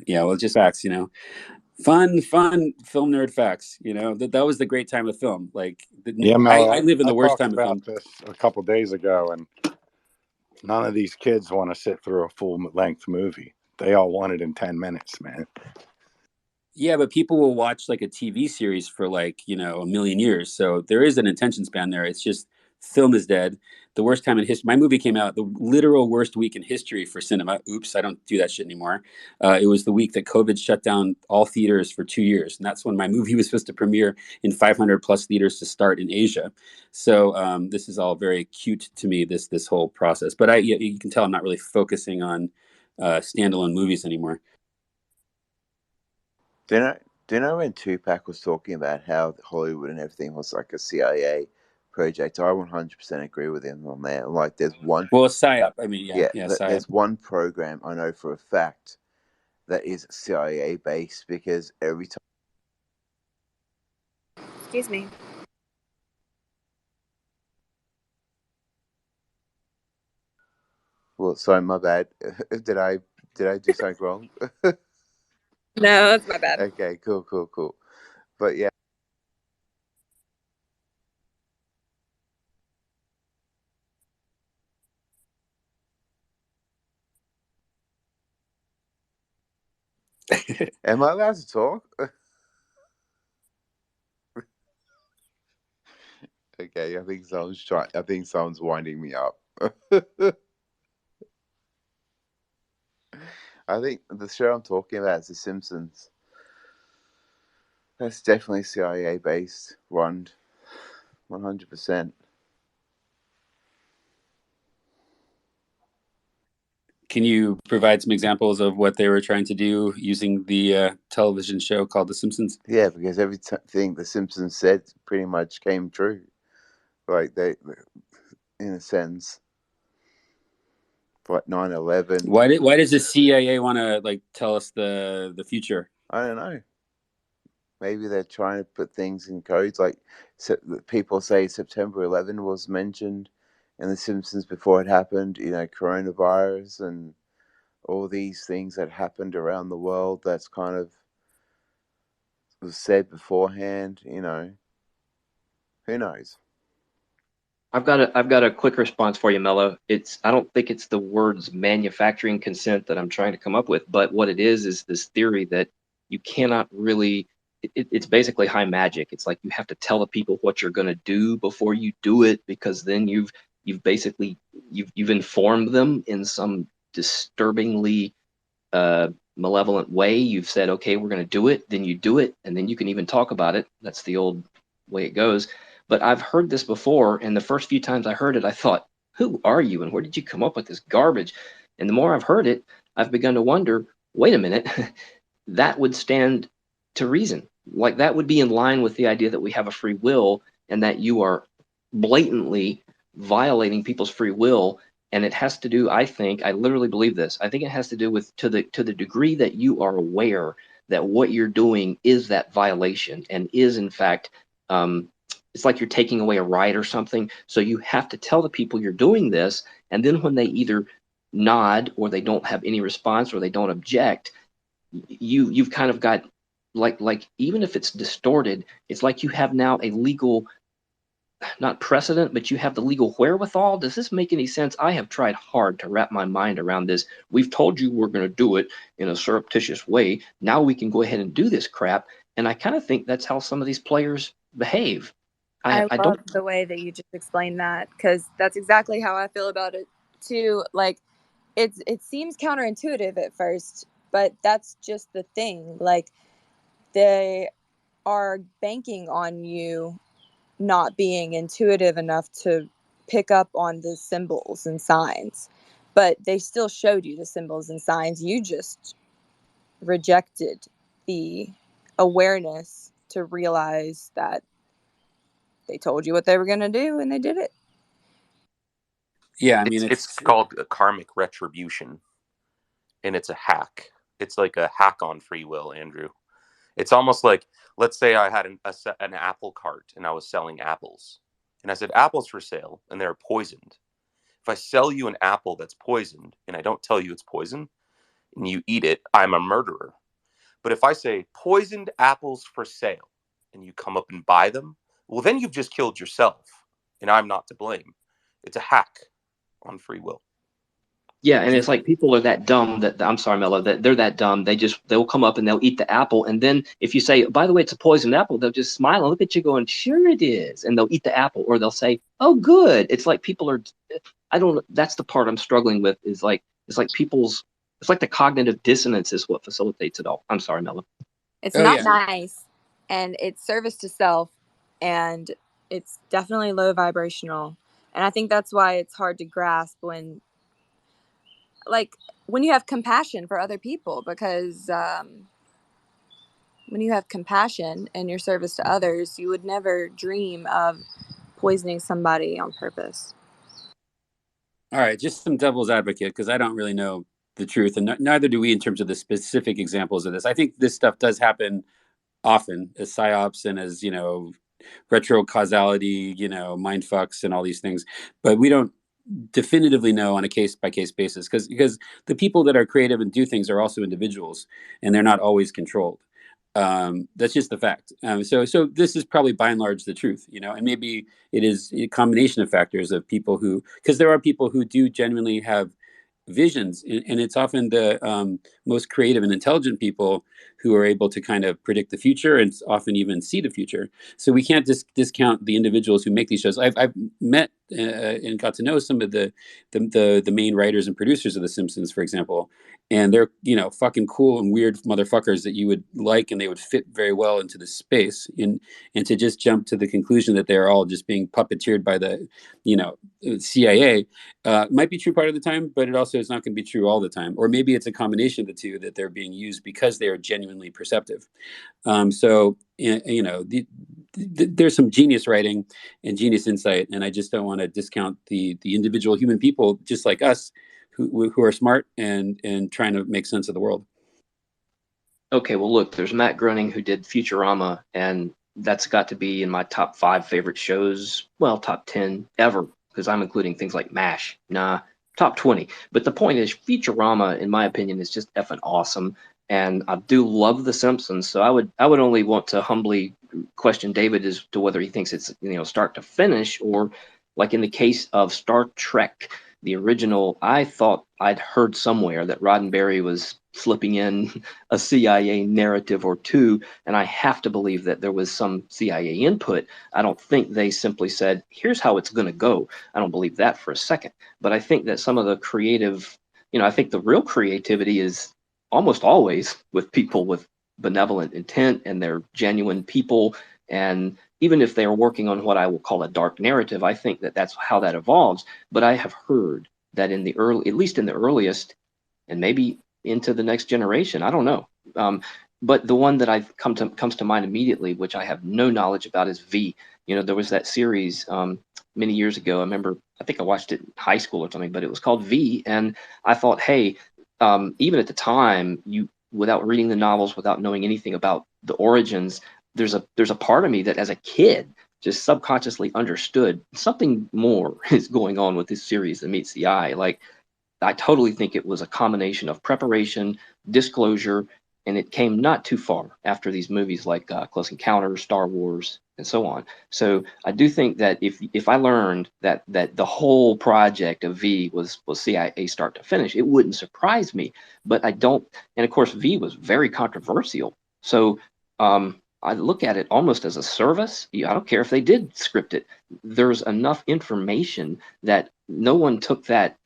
Yeah, well, just facts, fun film nerd facts. That was the great time of film. Like, Yeah, I live in the worst talked time of film. about this a couple days ago, and none of these kids want to sit through a full-length movie. They all want it in 10 minutes, man. Yeah, but people will watch like a TV series for like, a million years. So there is an attention span there. It's just film is dead. The worst time in history. My movie came out the literal worst week in history for cinema. Oops, I don't do that shit anymore. It was the week that COVID shut down all theaters for 2 years. And that's when my movie was supposed to premiere in 500 plus theaters to start in Asia. So this is all very cute to me, this whole process. But you can tell I'm not really focusing on standalone movies anymore. Do you know when Tupac was talking about how Hollywood and everything was like a CIA project? I 100% agree with him on that. Like, there's one. Well, PSYOP. I mean, yeah, PSYOP. There's one program I know for a fact that is CIA based because every time. Excuse me. Well, sorry, my bad. Did I do something wrong? No, that's my bad. Okay, cool. But yeah. Am I allowed to talk? Okay, I think someone's winding me up. I think the show I'm talking about is The Simpsons. That's definitely CIA based, run 100%. Can you provide some examples of what they were trying to do using the television show called The Simpsons? Yeah, because everything The Simpsons said pretty much came true. Like, they, in a sense, like 9/11. Why does the CIA want to like tell us the future? I don't know. Maybe they're trying to put things in codes. Like people say September 11 was mentioned in The Simpsons before it happened. You know, coronavirus and all these things that happened around the world. That's kind of was said beforehand. You know, who knows? I've got a quick response for you, Mello. I don't think it's the words manufacturing consent that I'm trying to come up with, but what it is this theory that you cannot really. It's basically high magic. It's like you have to tell the people what you're going to do before you do it, because then you've basically you've informed them in some disturbingly malevolent way. You've said, okay, we're going to do it, then you do it, and then you can even talk about it. That's the old way it goes. But I've heard this before, and the first few times I heard it, I thought, who are you and where did you come up with this garbage? And the more I've heard it, I've begun to wonder, wait a minute, that would stand to reason. Like that would be in line with the idea that we have a free will and that you are blatantly violating people's free will. And it has to do, I think, I literally believe this. I think it has to do with to the degree that you are aware that what you're doing is that violation and is in fact it's like you're taking away a right or something. So you have to tell the people you're doing this, and then when they either nod or they don't have any response or they don't object, you've kind of got like even if it's distorted, it's like you have now a legal, not precedent, but you have the legal wherewithal. Does this make any sense? I have tried hard to wrap my mind around this. We've told you we're going to do it in a surreptitious way. Now we can go ahead and do this crap. And I kind of think that's how some of these players behave. I I love don't. the way that you just explained that, because that's exactly how I feel about it too. Like it seems counterintuitive at first, but that's just the thing. Like they are banking on you not being intuitive enough to pick up on the symbols and signs, but they still showed you the symbols and signs. You just rejected the awareness to realize that they told you what they were going to do and they did it. Yeah, I mean, it's called a karmic retribution, and it's a hack. It's like a hack on free will, Andrew. It's almost like, let's say I had an apple cart and I was selling apples, and I said apples for sale, and they're poisoned. If I sell you an apple that's poisoned and I don't tell you it's poison and you eat it, I'm a murderer. But if I say poisoned apples for sale and you come up and buy them, well, then you've just killed yourself and I'm not to blame. It's a hack on free will. Yeah, and it's like people are that dumb that I'm sorry, Mello, that they're that dumb. They'll come up and they'll eat the apple, and then if you say, by the way, it's a poisoned apple, they'll just smile and look at you, going, sure it is, and they'll eat the apple, or they'll say, oh, good. It's like people are. I don't. That's the part I'm struggling with. Is like it's like people's. It's like the cognitive dissonance is what facilitates it all. I'm sorry, Mello. It's not nice, and it's service to self, and it's definitely low vibrational. And I think that's why it's hard to grasp when you have compassion for other people, because when you have compassion and your service to others, you would never dream of poisoning somebody on purpose. All right, just some devil's advocate, because I don't really know the truth, and neither do we in terms of the specific examples of this. I think this stuff does happen often as psyops and as, retro causality, mind fucks and all these things, but we don't definitively know on a case by case basis, because the people that are creative and do things are also individuals, and they're not always controlled. That's just the fact. So this is probably by and large the truth, and maybe it is a combination of factors of people because there are people who do genuinely have visions, and it's often the most creative and intelligent people who are able to kind of predict the future and often even see the future. So we can't discount the individuals who make these shows. I've met and got to know some of the main writers and producers of The Simpsons, for example, and they're fucking cool and weird motherfuckers that you would like, and they would fit very well into the space. And to just jump to the conclusion that they're all just being puppeteered by the CIA might be true part of the time, but it also is not going to be true all the time. Or maybe it's a combination of the two, that they're being used because they are genuinely perceptive. So there's some genius writing and genius insight, and I just don't want to discount the individual human people just like us who are smart and trying to make sense of the world. Okay, well, look, there's Matt Groening who did Futurama, and that's got to be in my top 5 favorite shows. Well, top 10 ever, because I'm including things like MASH. Nah, top 20. But the point is, Futurama, in my opinion, is just effing awesome. And I do love The Simpsons, so I would only want to humbly question David as to whether he thinks it's start to finish, or like in the case of Star Trek, the original. I thought I'd heard somewhere that Roddenberry was slipping in a CIA narrative or two, and I have to believe that there was some CIA input. I don't think they simply said, here's how it's going to go. I don't believe that for a second. But I think that some of the creative, I think the real creativity is almost always with people with benevolent intent, and they're genuine people. And even if they are working on what I will call a dark narrative, I think that that's how that evolves. But I have heard that in the early, at least in the earliest, and maybe into the next generation, I don't know. But the one that comes to mind immediately, which I have no knowledge about, is V. There was that series many years ago. I remember, I think I watched it in high school or something, but it was called V, and I thought, hey, even at the time, without reading the novels, without knowing anything about the origins, there's a part of me that as a kid just subconsciously understood something more is going on with this series than meets the eye. Like, I totally think it was a combination of preparation, disclosure, and it came not too far after these movies like Close Encounters, Star Wars, and so on. So I do think that if I learned that the whole project of V was CIA start to finish, it wouldn't surprise me. But I don't, and of course V was very controversial. So I look at it almost as a service. I don't care if they did script it. There's enough information that no one took that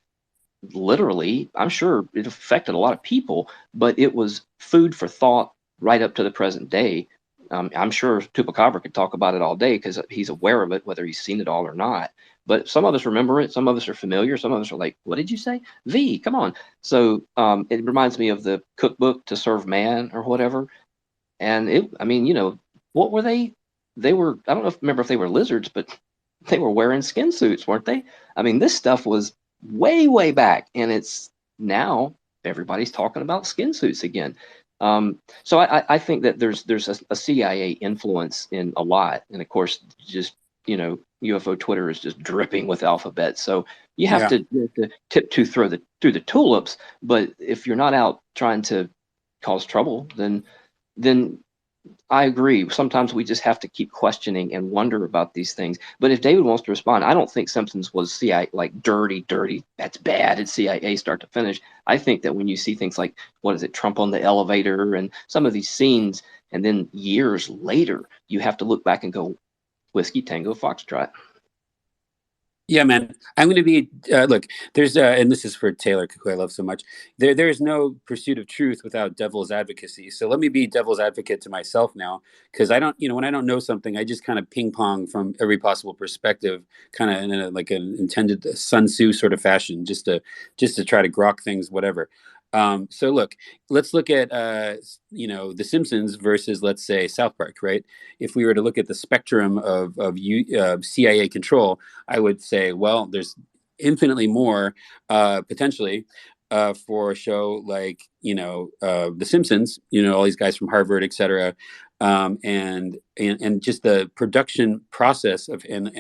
literally. I'm sure it affected a lot of people, but it was food for thought right up to the present day. I'm sure Tupacabra could talk about it all day because he's aware of it, whether he's seen it all or not. But some of us remember it. Some of us are familiar. Some of us are like, what did you say? V, come on. So it reminds me of the cookbook To Serve Man or whatever. And what were they? They were, I don't know remember if they were lizards, but they were wearing skin suits, weren't they? I mean, this stuff was way, way back, and it's now everybody's talking about skin suits again. So I think that there's a CIA influence in a lot, and of course, just UFO Twitter is just dripping with alphabet. So you have to tiptoe through the tulips, but if you're not out trying to cause trouble, then I agree. Sometimes we just have to keep questioning and wonder about these things. But if David wants to respond, I don't think Simpsons was CIA, like dirty, that's bad. It's CIA start to finish. I think that when you see things like, what is it, Trump on the elevator and some of these scenes, and then years later, you have to look back and go, Whiskey Tango Foxtrot. Yeah, man. I'm going to be look. There's and this is for Taylor, who I love so much. There is no pursuit of truth without devil's advocacy. So let me be devil's advocate to myself now, because I don't, when I don't know something, I just kind of ping pong from every possible perspective, kind of in like an intended Sun Tzu sort of fashion, just to try to grok things, whatever. So look, let's look at The Simpsons versus, let's say, South Park, right? If we were to look at the spectrum of CIA control, I would say, well, there's infinitely more potentially for a show like The Simpsons. All these guys from Harvard, et cetera, and just the production process of and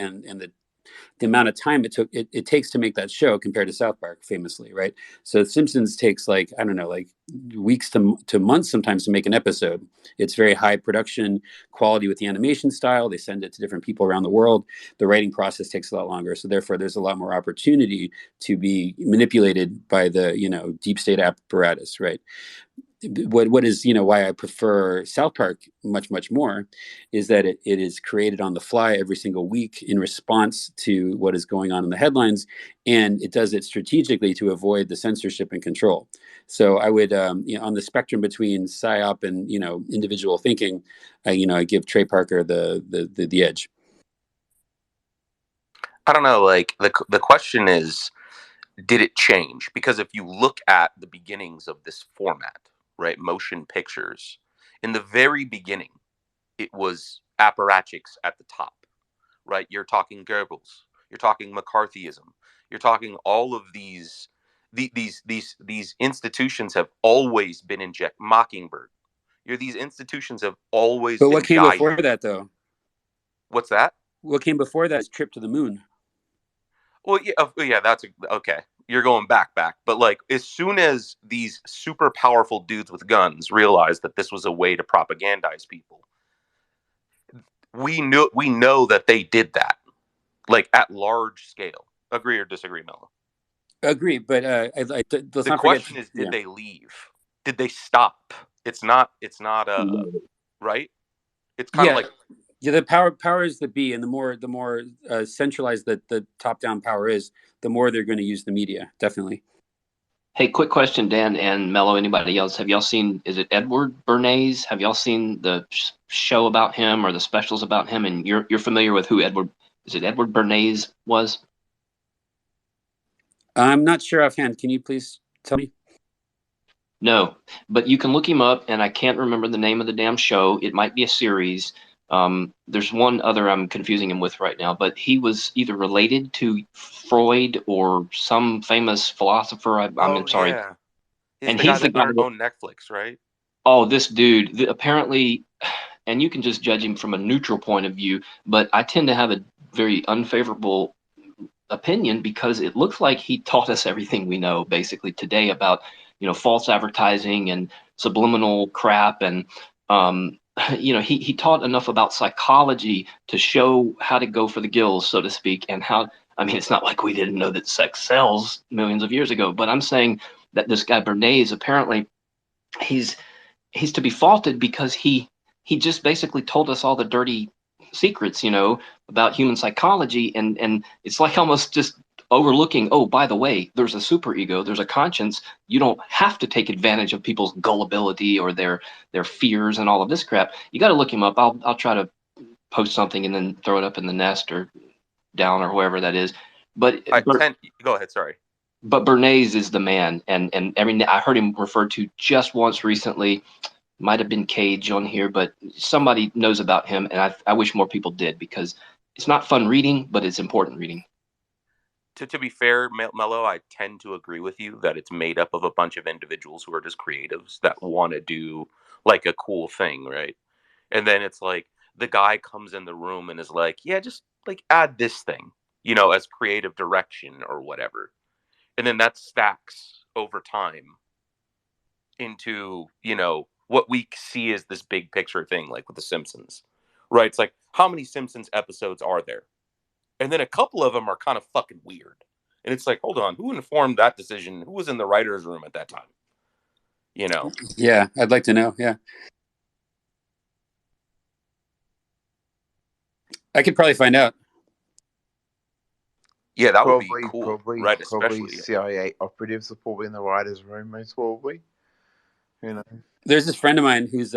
the amount of time it takes to make that show compared to South Park, famously, right? So Simpsons takes like, I don't know, like weeks to months sometimes to make an episode. It's very high production quality with the animation style. They send it to different people around the world. The writing process takes a lot longer. So therefore there's a lot more opportunity to be manipulated by the, deep state apparatus, right? What is why I prefer South Park much more is that it is created on the fly every single week in response to what is going on in the headlines, and it does it strategically to avoid the censorship and control. So I would on the spectrum between psyop and individual thinking, I give Trey Parker the edge. I don't know, like the question is, did it change? Because if you look at the beginnings of this format, right, motion pictures, in the very beginning, it was apparatchiks at the top, right? You're talking Goebbels, you're talking McCarthyism, you're talking all of these these institutions have always been Mockingbird. These institutions have always But been what came guided. before that, though? What's that? What came before that is Trip to the Moon. Well, yeah, that's okay. You're going back, but like as soon as these super powerful dudes with guns realized that this was a way to propagandize people, we know that they did that, like at large scale. Agree or disagree, Mello? Agree, but let's The not forget. question is, did they leave? Did they stop? It's not right. It's kind of like the power is the B, and the more centralized that the top down power is, the more they're going to use the media. Definitely. Hey, quick question, Dan and Mello. Anybody else? Have y'all seen? Is it Edward Bernays? Have y'all seen the show about him or the specials about him? And you're familiar with who Edward? Is it Edward Bernays was? I'm not sure offhand. Can you please tell me? No, but you can look him up, and I can't remember the name of the damn show. It might be a series. There's one other I'm confusing him with right now, but he was either related to Freud or some famous philosopher. I'm sorry. Yeah. And the he's guy the guy that owned Netflix, right? Oh, this dude, apparently, and you can just judge him from a neutral point of view, but I tend to have a very unfavorable opinion because it looks like he taught us everything we know basically today about, false advertising and subliminal crap. And, he taught enough about psychology to show how to go for the gills, so to speak, and how, it's not like we didn't know that sex sells millions of years ago, but I'm saying that this guy Bernays, apparently he's to be faulted because he just basically told us all the dirty secrets, about human psychology, and it's like almost just overlooking, oh, by the way, there's a superego, there's a conscience. You don't have to take advantage of people's gullibility or their fears and all of this crap. You got to look him up. I'll try to post something and then throw it up in the nest or down or wherever that is. But go ahead, sorry. But Bernays is the man, and I heard him referred to just once recently. Might have been Cage on here, but somebody knows about him, and I wish more people did because it's not fun reading, but it's important reading. To be fair, Mello, I tend to agree with you that it's made up of a bunch of individuals who are just creatives that want to do like a cool thing, right? And then it's like the guy comes in the room and is like, yeah, just like add this thing, as creative direction or whatever. And then that stacks over time into, what we see as this big picture thing, like with The Simpsons, right? It's like, how many Simpsons episodes are there? And then a couple of them are kind of fucking weird. And it's like, hold on, who informed that decision? Who was in the writer's room at that time? Yeah, I'd like to know. Yeah. I could probably find out. Yeah, that would be cool. Right, probably CIA operatives are probably in the writer's room, most probably. There's this friend of mine who's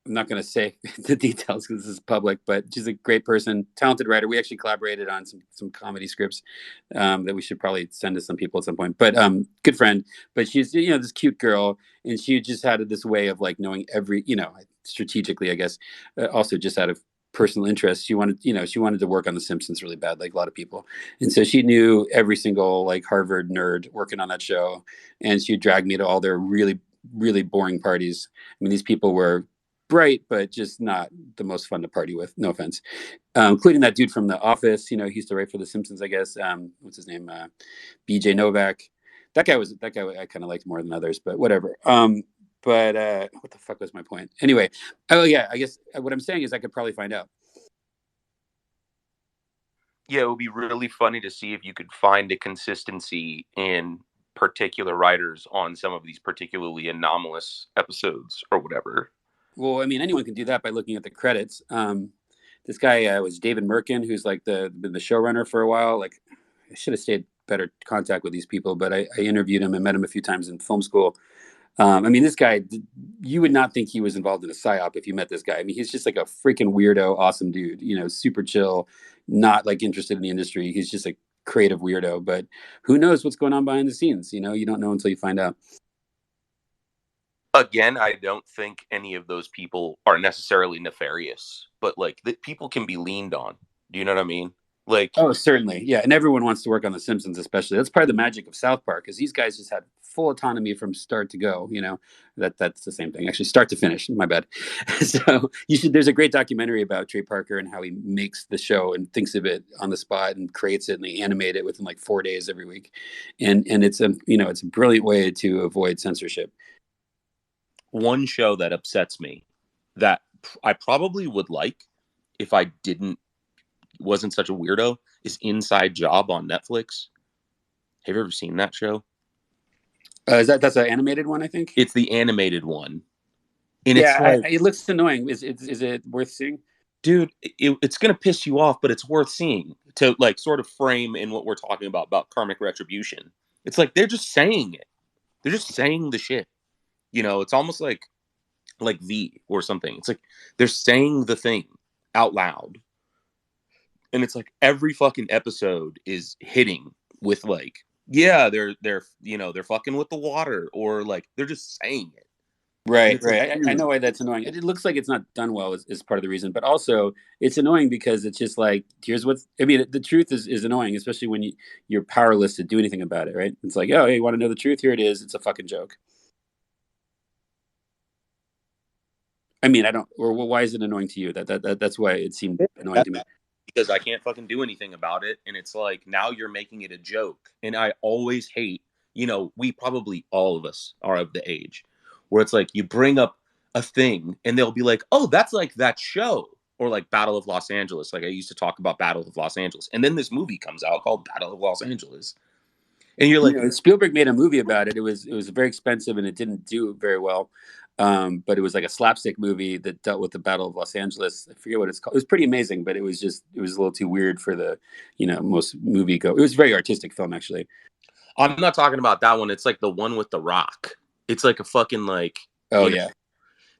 I'm not going to say the details because this is public, but she's a great person, talented writer. We actually collaborated on some comedy scripts that we should probably send to some people at some point. But good friend. But she's this cute girl, and she just had this way of like knowing every strategically, I guess, also just out of personal interest. She wanted to work on The Simpsons really bad, like a lot of people, and so she knew every single like Harvard nerd working on that show, and she dragged me to all their really really boring parties. I mean, these people were bright, but just not the most fun to party with. No offense, including that dude from The Office. He used to write for The Simpsons, I guess. What's his name? B.J. Novak. That guy I kind of liked more than others, but whatever. But what the fuck was my point? Anyway, oh yeah, I guess what I'm saying is I could probably find out. Yeah, it would be really funny to see if you could find a consistency in particular writers on some of these particularly anomalous episodes or whatever. Well, I mean, anyone can do that by looking at the credits. This guy was David Merkin, who's like the showrunner for a while. Like, I should have stayed better contact with these people, but I interviewed him and met him a few times in film school. I mean, this guy, you would not think he was involved in a psyop if you met this guy. I mean, he's just like a freaking weirdo, awesome dude, super chill, not like interested in the industry. He's just a creative weirdo, but who knows what's going on behind the scenes? You don't know until you find out. Again, I don't think any of those people are necessarily nefarious, but like people can be leaned on. Do you know what I mean? Like, oh, certainly, yeah, and everyone wants to work on The Simpsons, especially. That's part of the magic of South Park, is these guys just had full autonomy from start to go. You know, that's the same thing, actually, start to finish. My bad. So you should. There's a great documentary about Trey Parker and how he makes the show and thinks of it on the spot and creates it, and they animate it within like 4 days every week, and it's a it's a brilliant way to avoid censorship. one show that upsets me that I probably would like if I wasn't such a weirdo is Inside Job on Netflix. Have you ever seen that show? That's an animated one, I think. It's the animated one, and Yeah, it's like, it looks annoying. Is it worth seeing? dude, it's gonna piss you off, but it's worth seeing to like sort of frame in what we're talking about karmic retribution. It's like they're just saying it. They're just saying the shit. It's almost like V or something. It's like they're saying the thing out loud. And it's like every fucking episode is hitting with like, yeah, they're fucking with the water, or like they're just saying it. Right, Like, right. I know why that's annoying. It looks like it's not done well is part of the reason, but also it's annoying because it's just like, here's what I mean. The truth is annoying, especially when you're powerless to do anything about it, right? It's like, oh, hey, you want to know the truth? Here it is. It's a fucking joke. I mean, I don't. Or why is it annoying to you? That's why it seemed annoying to me. Because I can't fucking do anything about it, and it's like now you're making it a joke, and I always hate. We probably all of us are of the age where it's like you bring up a thing, and they'll be like, "Oh, that's like that show." Or like Battle of Los Angeles. Like I used to talk about Battle of Los Angeles, and then this movie comes out called Battle of Los Angeles, and you're like, Spielberg made a movie about it. It was very expensive and it didn't do very well. But it was like a slapstick movie that dealt with the Battle of Los Angeles. I forget what it's called. It was pretty amazing, but it was a little too weird for the most movie go. It was a very artistic film, actually. I'm not talking about that one. It's like the one with The Rock. It's like a fucking like. Oh yeah.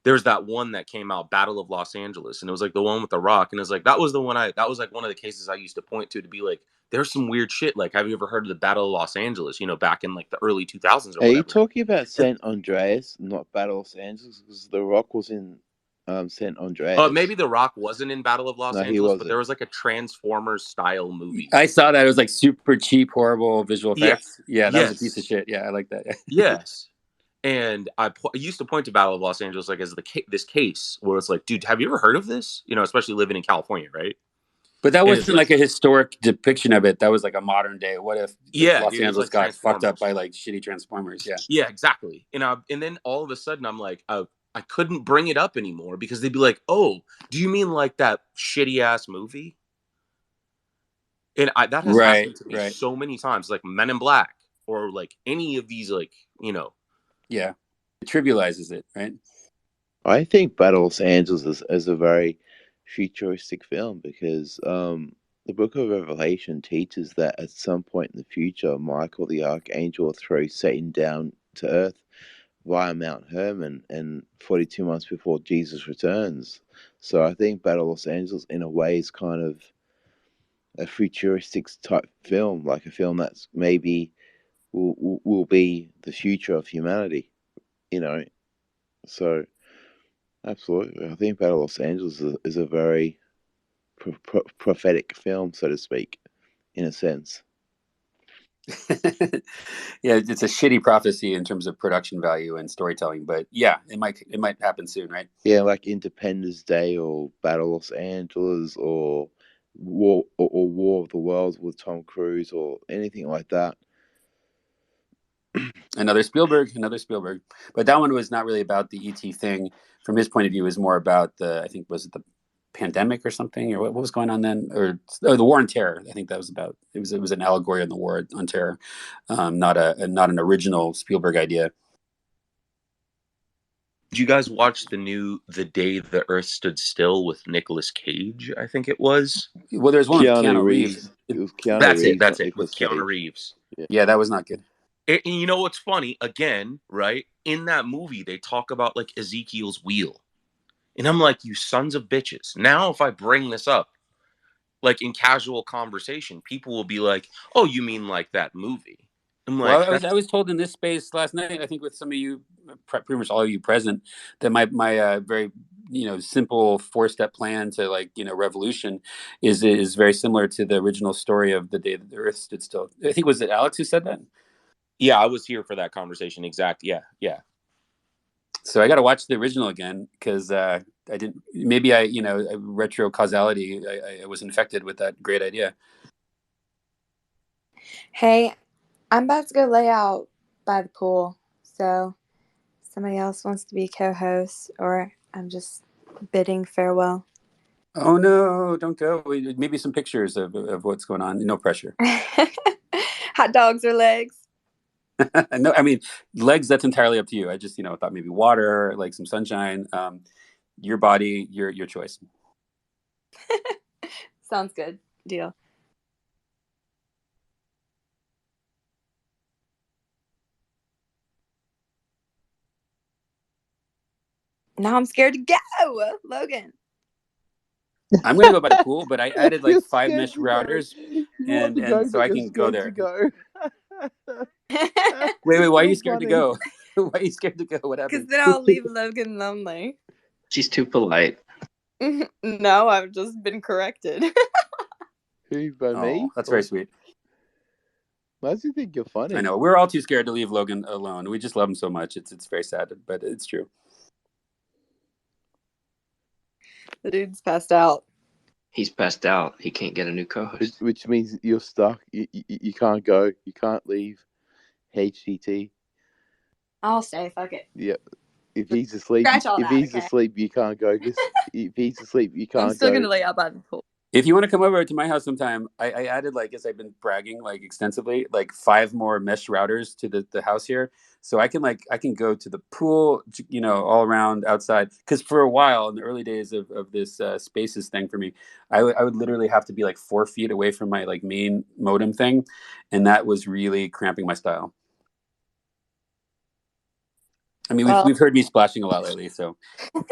There's that one that came out, Battle of Los Angeles, and it was like the one with The Rock, and it's like that was the one that was like one of the cases I used to point to be like, there's some weird shit. Like, have you ever heard of the Battle of Los Angeles? Back in like the early 2000s or whatever. Are you talking about San Andreas, not Battle of Los Angeles? Because The Rock was in San Andreas. Maybe The Rock wasn't in Battle of Los No, Angeles, but there was like a Transformers style movie. I saw that. It was like super cheap, horrible visual effects. Yeah, that was a piece of shit. Yeah, I like that. Yes. And I used to point to Battle of Los Angeles like as this case where it's like, dude, have you ever heard of this? Especially living in California, right? But that wasn't like a historic depiction of it. That was like a modern day. What if Los Angeles got fucked up by like shitty Transformers? Yeah. Yeah, exactly. And then all of a sudden I'm like, I couldn't bring it up anymore because they'd be like, oh, do you mean like that shitty ass movie? And that has happened to me so many times, like Men in Black or like any of these, like, Yeah. It trivializes it, right? I think Battle of Los Angeles is a very futuristic film because the Book of Revelation teaches that at some point in the future, Michael the Archangel will throw Satan down to earth via Mount Hermon and 42 months before Jesus returns. So I think Battle of Los Angeles, in a way, is kind of a futuristic type film, like a film that's maybe will be the future of humanity, So, absolutely, I think Battle of Los Angeles is a very prophetic film, so to speak, in a sense. Yeah, it's a shitty prophecy in terms of production value and storytelling, but yeah, it might happen soon, right? Yeah, like Independence Day or Battle of Los Angeles or War of the Worlds with Tom Cruise or anything like that. Another Spielberg, but that one was not really about the ET thing. From his point of view, it was more about I think, was it the pandemic or something, or what was going on then, or the war on terror. I think that was about. It was an allegory on the war on terror, not an original Spielberg idea. Did you guys watch The Day the Earth Stood Still with Nicolas Cage? I think it was. Well, there's one with Keanu Reeves. It was Keanu That's Reeves. That's it. With Keanu Reeves. Yeah, that was not good. And you know what's funny? Again, right? In that movie, they talk about like Ezekiel's wheel. And I'm like, you sons of bitches. Now, if I bring this up, like in casual conversation, people will be like, oh, you mean like that movie? I'm like, well, I was told in this space last night, I think with some of you, pretty much all of you present, that my very simple 4-step plan to revolution is very similar to the original story of the day that the Earth stood still. I think was it Alex who said that? Yeah, I was here for that conversation. Exactly. Yeah. So I got to watch the original again because I didn't. Maybe retro causality. I was infected with that great idea. Hey, I'm about to go lay out by the pool. So somebody else wants to be co-host, or I'm just bidding farewell. Oh no! Don't go. Maybe some pictures of what's going on. No pressure. Hot dogs or legs? No, I mean legs. That's entirely up to you. I just thought maybe water, like some sunshine. Your body, your choice. Sounds good. Deal. Now I'm scared to go, Logan. I'm gonna go by the pool, but I added like You're 5 scared mesh to go. routers, You want to go, and so but I you're can go scared to there. go. Wait, why are you So scared to funny. go? Why are you scared to go? What Because happened? then I'll leave Logan lonely. She's too polite. No, I've just been corrected. Who, by me? Oh, that's very sweet. Why does he think you're funny? I know we're all too scared to leave Logan alone. We just love him so much. It's very sad, but it's true. The dude's passed out. He's passed out. He can't get a new co-host. Which means you're stuck. You can't go. You can't leave. HTT. I'll stay. Fuck it. Yep. If he's asleep, Scratch all if that, he's okay? asleep, you can't go. If he's asleep, you can't I'm still go. gonna lay out by the pool. If you want to come over to my house sometime, I added, as I've been bragging extensively, 5 more mesh routers to the house here, so I can go to the pool, all around outside. Because for a while in the early days of this Spaces thing for me, I would literally have to be 4 feet away from my main modem thing, and that was really cramping my style. I mean, we've heard me splashing a lot lately, so I'm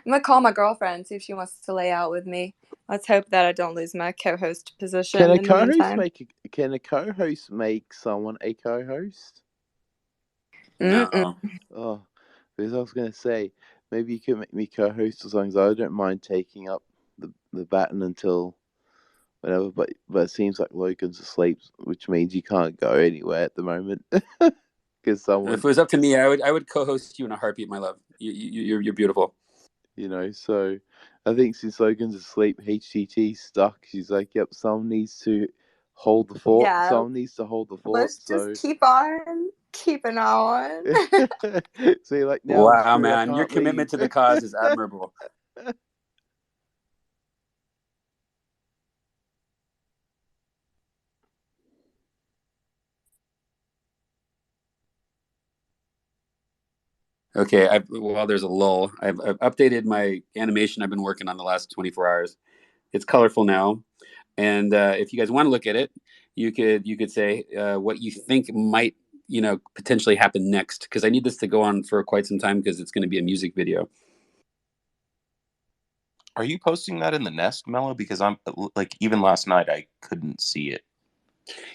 gonna call my girlfriend, see if she wants to lay out with me. Let's hope that I don't lose my co-host position Can a in the co-host meantime. Can a co-host make someone a co-host? no. Oh, because I was gonna say maybe you could make me co-host as long as I don't mind taking up the baton until whatever. But it seems like Logan's asleep, which means you can't go anywhere at the moment. Because someone, If it was up to me, I would co-host you in a heartbeat, my love. You're beautiful. So I think since Logan's asleep, HTT's stuck. She's like, yep, someone needs to hold the fort. Yeah. Someone needs to hold the fort. Let's just keep on keeping on. So you're like, now Wow, I'm screwed, man, your commitment to the cause is admirable. Okay, while there's a lull, I've updated my animation I've been working on the last 24 hours. It's colorful now, and if you guys want to look at it, you could say what you think might potentially happen next, because I need this to go on for quite some time because it's going to be a music video. Are you posting that in the Nest, Mello? Because I'm even last night I couldn't see it.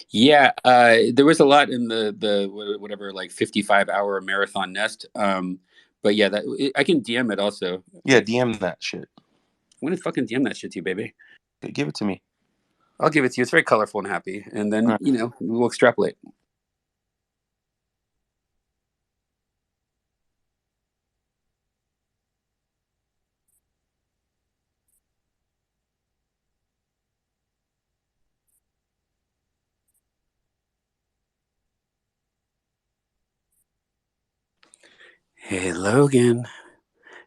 Yeah, there was a lot in the whatever 55-hour marathon Nest. But yeah, I can DM it also. Yeah, DM that shit. I'm gonna fucking DM that shit to you, baby. Okay, give it to me. I'll give it to you. It's very colorful and happy, and then we'll extrapolate. Hey, Logan.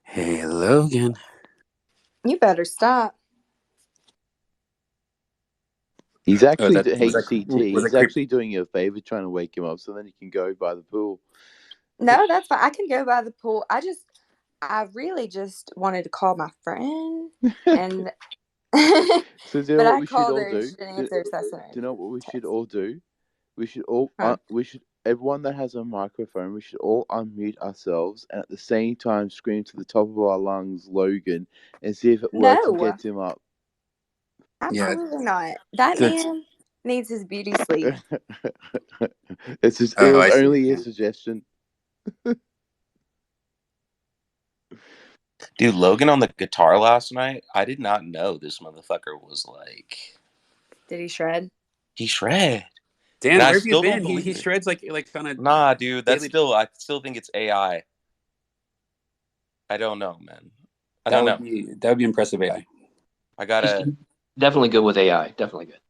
Hey, Logan. You better stop. He's actually HCT. He's actually doing you a favor, trying to wake him up so then he can go by the pool. No, that's fine. I can go by the pool. I really just wanted to call my friend, and So do you know but what I we should called all her and do? she didn't answer, so I sent her Do you know what we a should text. all do? We should all Huh? everyone that has a microphone, we should all unmute ourselves and at the same time scream to the top of our lungs, Logan, and see if it works and No, gets him up. absolutely not. That man needs his beauty sleep. It was only a suggestion. Dude, Logan on the guitar last night, I did not know this motherfucker was like... Did he shred? He shred. Dan, And I where have you still don't been? believe He it. shreds like on a Nah, dude, that's daily... I still think it's AI. I don't know, man. I That don't would know. be impressive AI. I gotta... Definitely good with AI. Definitely good.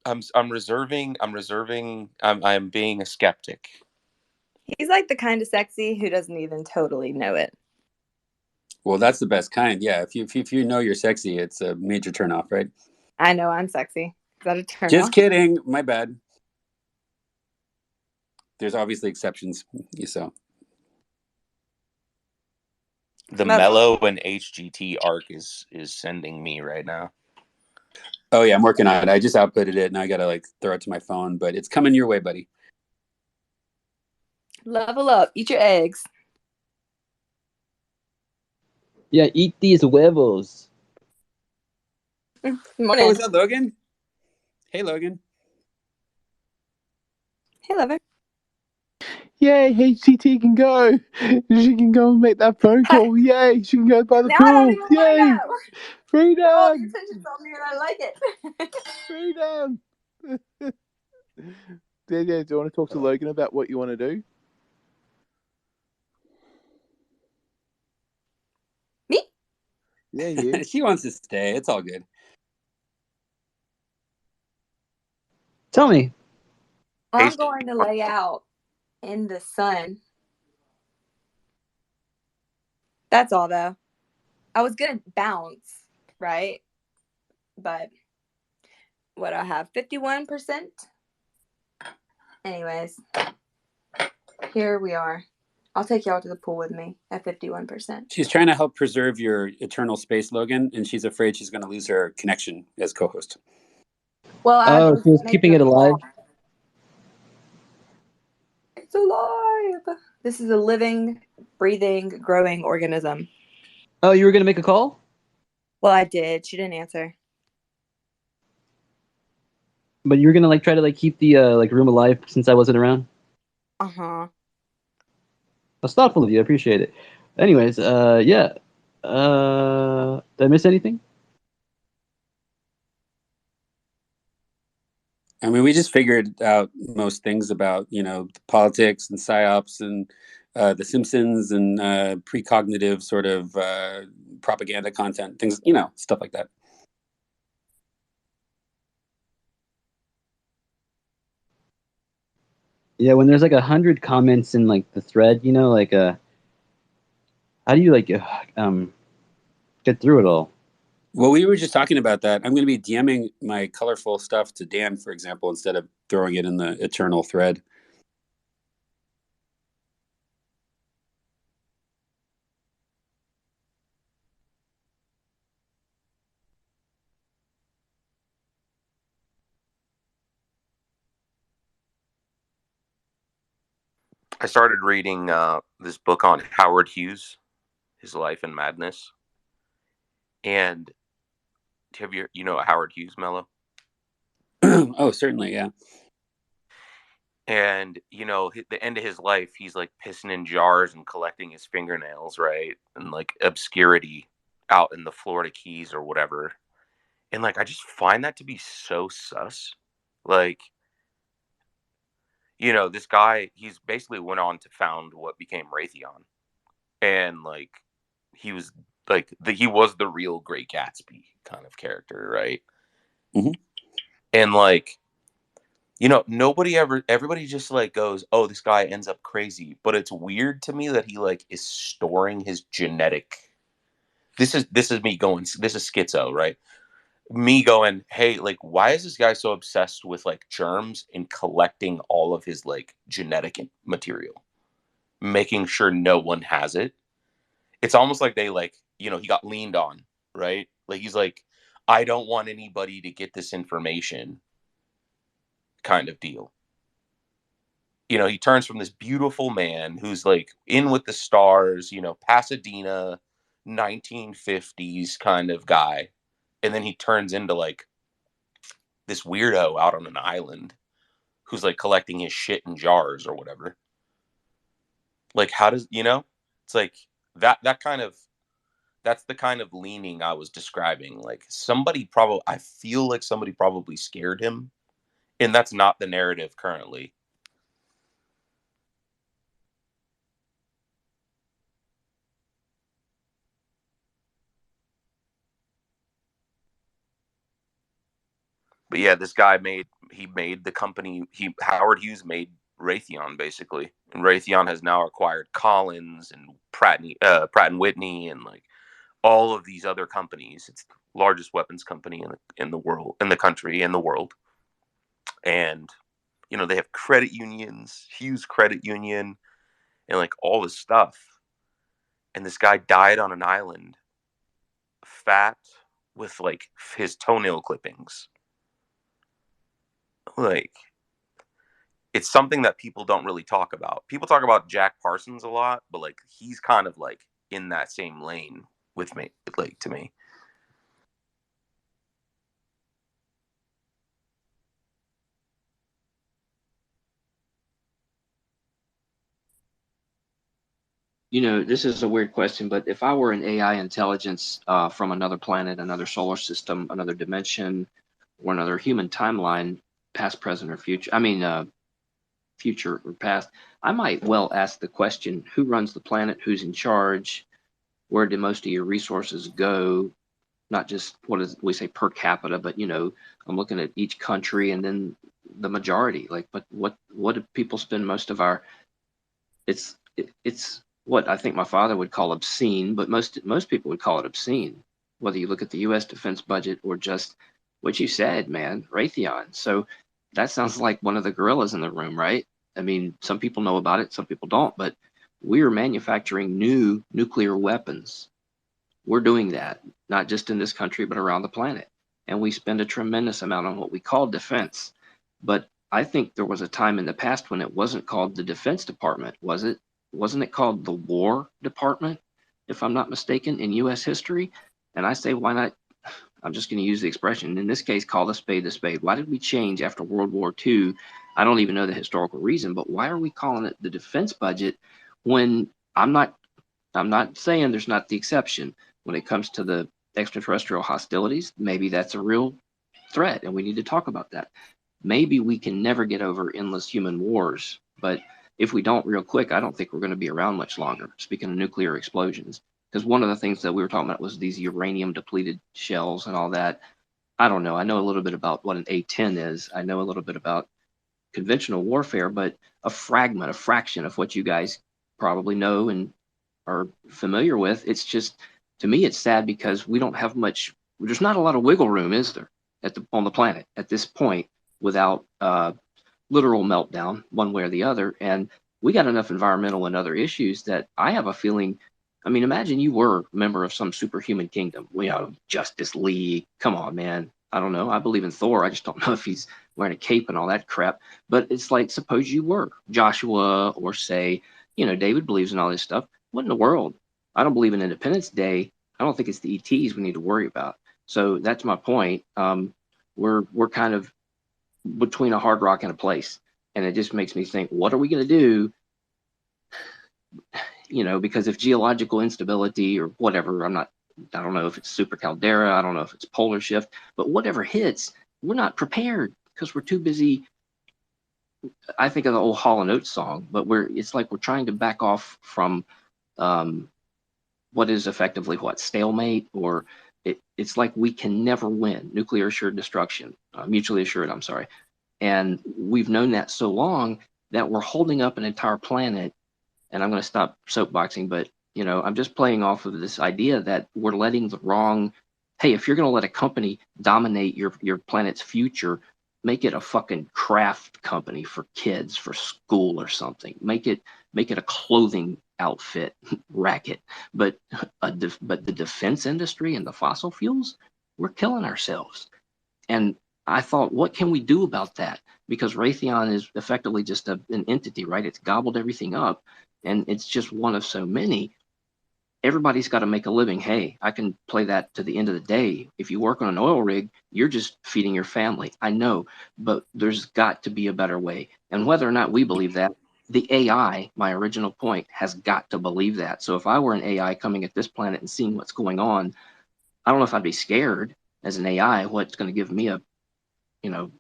I'm being a skeptic. He's like the kind of sexy who doesn't even totally know it. Well, that's the best kind. Yeah, if you know you're sexy, it's a major turnoff, right? I know I'm sexy. Is that a turn Just off? kidding. My bad. There's obviously exceptions. So The Mellow and HGT arc is sending me right now. Oh yeah, I'm working on it. I just outputted it and I gotta like throw it to my phone, but it's coming your way, buddy. Level up. Eat your eggs. Yeah, eat these huevos. Morning. Oh, is that Logan? Hey, Logan. Hey, lover. Yay, HCT can go. She can go and make that phone call. Yay, she can go by the Now I don't pool. even want to Yay, go. freedom. No, your attention's on me and I like it. Freedom. Yeah, do you want to talk to Logan about what you want to do? Me? Yeah, you. She wants to stay. It's all good. Tell me. I'm going to lay out in the sun. That's all, though. I was going to bounce, right? But what do I have? 51%? Anyways, here we are. I'll take y'all to the pool with me at 51%. She's trying to help preserve your eternal space, Logan, and she's afraid she's going to lose her connection as co-host. Well, Oh, she was keeping it alive. It's alive. This is a living, breathing, growing organism. Oh, you were gonna make a call? Well, I did. She didn't answer. But you were gonna like try to like keep the like room alive since I wasn't around? Uh-huh. That's thoughtful of you. I appreciate it. Anyways, yeah. Did I miss anything? I mean, we just figured out most things about, politics and psyops and The Simpsons and precognitive sort of propaganda content, things, stuff like that. Yeah, when there's like 100 comments in like the thread, like how do you like get through it all? Well, we were just talking about that. I'm going to be DMing my colorful stuff to Dan, for example, instead of throwing it in the eternal thread. I started reading this book on Howard Hughes, his life and madness. And have you know Howard Hughes, Mello? Oh, certainly, yeah. And the end of his life, he's like pissing in jars and collecting his fingernails, right? And like obscurity out in the Florida Keys or whatever. And like I just find that to be so sus. Like, this guy, he's basically went on to found what became Raytheon. And like he was like he was the real Great Gatsby kind of character, right? Mm-hmm. And like everybody just like goes, oh, this guy ends up crazy. But it's weird to me that he like is storing his genetic. This is me going, this is schizo, right? Me going, hey, like, why is this guy so obsessed with like germs and collecting all of his like genetic material, making sure no one has it? It's almost like they like, he got leaned on, right? Like he's like, I don't want anybody to get this information kind of deal. He turns from this beautiful man who's like in with the stars, Pasadena, 1950s kind of guy. And then he turns into like this weirdo out on an island who's like collecting his shit in jars or whatever. Like, how does, it's like that kind of That's the kind of leaning I was describing. Like I feel like somebody probably scared him, and that's not the narrative currently. But yeah, this guy made the company. Howard Hughes made Raytheon basically, and Raytheon has now acquired Collins and Pratt and Whitney, and like all of these other companies. It's the largest weapons company in the world, in the country, in the world. And they have credit unions, Hughes Credit Union, and like all this stuff. And this guy died on an island, fat, with like his toenail clippings. Like, it's something that people don't really talk about. People talk about Jack Parsons a lot, but like he's kind of like in that same lane with me, like to me. This is a weird question, but if I were an AI intelligence from another planet, another solar system, another dimension, or another human timeline, past, present, or future, future or past, I might well ask the question, who runs the planet? Who's in charge? Where do most of your resources go? Not just what is we say per capita, but I'm looking at each country and then the majority. Like, but what do people spend most of our? It's what I think my father would call obscene, but most people would call it obscene. Whether you look at the U.S. defense budget or just what you said, man, Raytheon. So that sounds like one of the gorillas in the room, right? I mean, some people know about it, some people don't, but we're manufacturing new nuclear weapons. We're doing that, not just in this country, but around the planet. And we spend a tremendous amount on what we call defense. But I think there was a time in the past when it wasn't called the Defense Department, was it? Wasn't it called the War Department, if I'm not mistaken, in U.S. history? And I say, why not? I'm just going to use the expression, in this case, call a spade a spade. Why did we change after World War II? I don't even know the historical reason, but why are we calling it the defense budget when I'm not saying there's not the exception when it comes to the extraterrestrial hostilities? Maybe that's a real threat and we need to talk about that. Maybe we can never get over endless human wars, but if we don't real quick, I don't think we're going to be around much longer. Speaking of nuclear explosions, because one of the things that we were talking about was these uranium depleted shells and all that. I don't know. I know a little bit about what an A-10 is. I know a little bit about conventional warfare, but a fraction of what you guys probably know and are familiar with. It's just, to me, it's sad because we don't have much. There's not a lot of wiggle room, is there, on the planet at this point without literal meltdown one way or the other. And we got enough environmental and other issues that I have a feeling. I mean, imagine you were a member of some superhuman kingdom. Justice League. Come on, man. I don't know. I believe in Thor. I just don't know if he's wearing a cape and all that crap. But it's like, suppose you were Joshua, or say, David believes in all this stuff. What in the world? I don't believe in Independence Day. I don't think it's the ETs we need to worry about. So that's my point. We're kind of between a hard rock and a place, and it just makes me think, what are we going to do? Because if geological instability or whatever, I don't know if it's super caldera, I don't know if it's polar shift, but whatever hits, we're not prepared because we're too busy. I think of the old Hall & Oates song, but it's like we're trying to back off from what is effectively stalemate, or it's like we can never win. Nuclear assured destruction, mutually assured, I'm sorry. And we've known that so long that we're holding up an entire planet. And I'm going to stop soapboxing, but I'm just playing off of this idea that we're letting the wrong. Hey, if you're going to let a company dominate your planet's future, make it a fucking craft company for kids, for school or something. Make it a clothing outfit racket. But the defense industry and the fossil fuels, we're killing ourselves. And I thought, what can we do about that? Because Raytheon is effectively just an entity, right? It's gobbled everything up, and it's just one of so many. Everybody's got to make a living. Hey, I can play that to the end of the day. If you work on an oil rig, you're just feeding your family. I know, but there's got to be a better way. And whether or not we believe that, the AI, my original point, has got to believe that. So if I were an AI coming at this planet and seeing what's going on, I don't know if I'd be scared as an AI what's going to give me a, you know,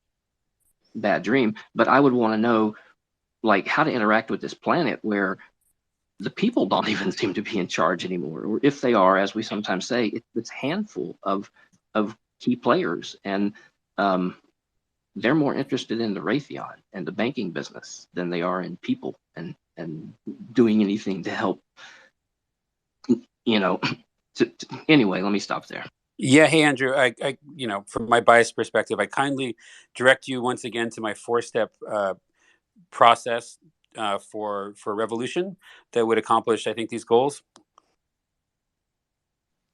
bad dream, but I would want to know like how to interact with this planet where the people don't even seem to be in charge anymore, or if they are, as we sometimes say, it's a handful of key players, and they're more interested in the Raytheon and the banking business than they are in people and doing anything to help. You know, anyway, let me stop there. Yeah, hey Andrew, I you know, from my biased perspective, I kindly direct you once again to my 4-step process for revolution that would accomplish, I think, these goals.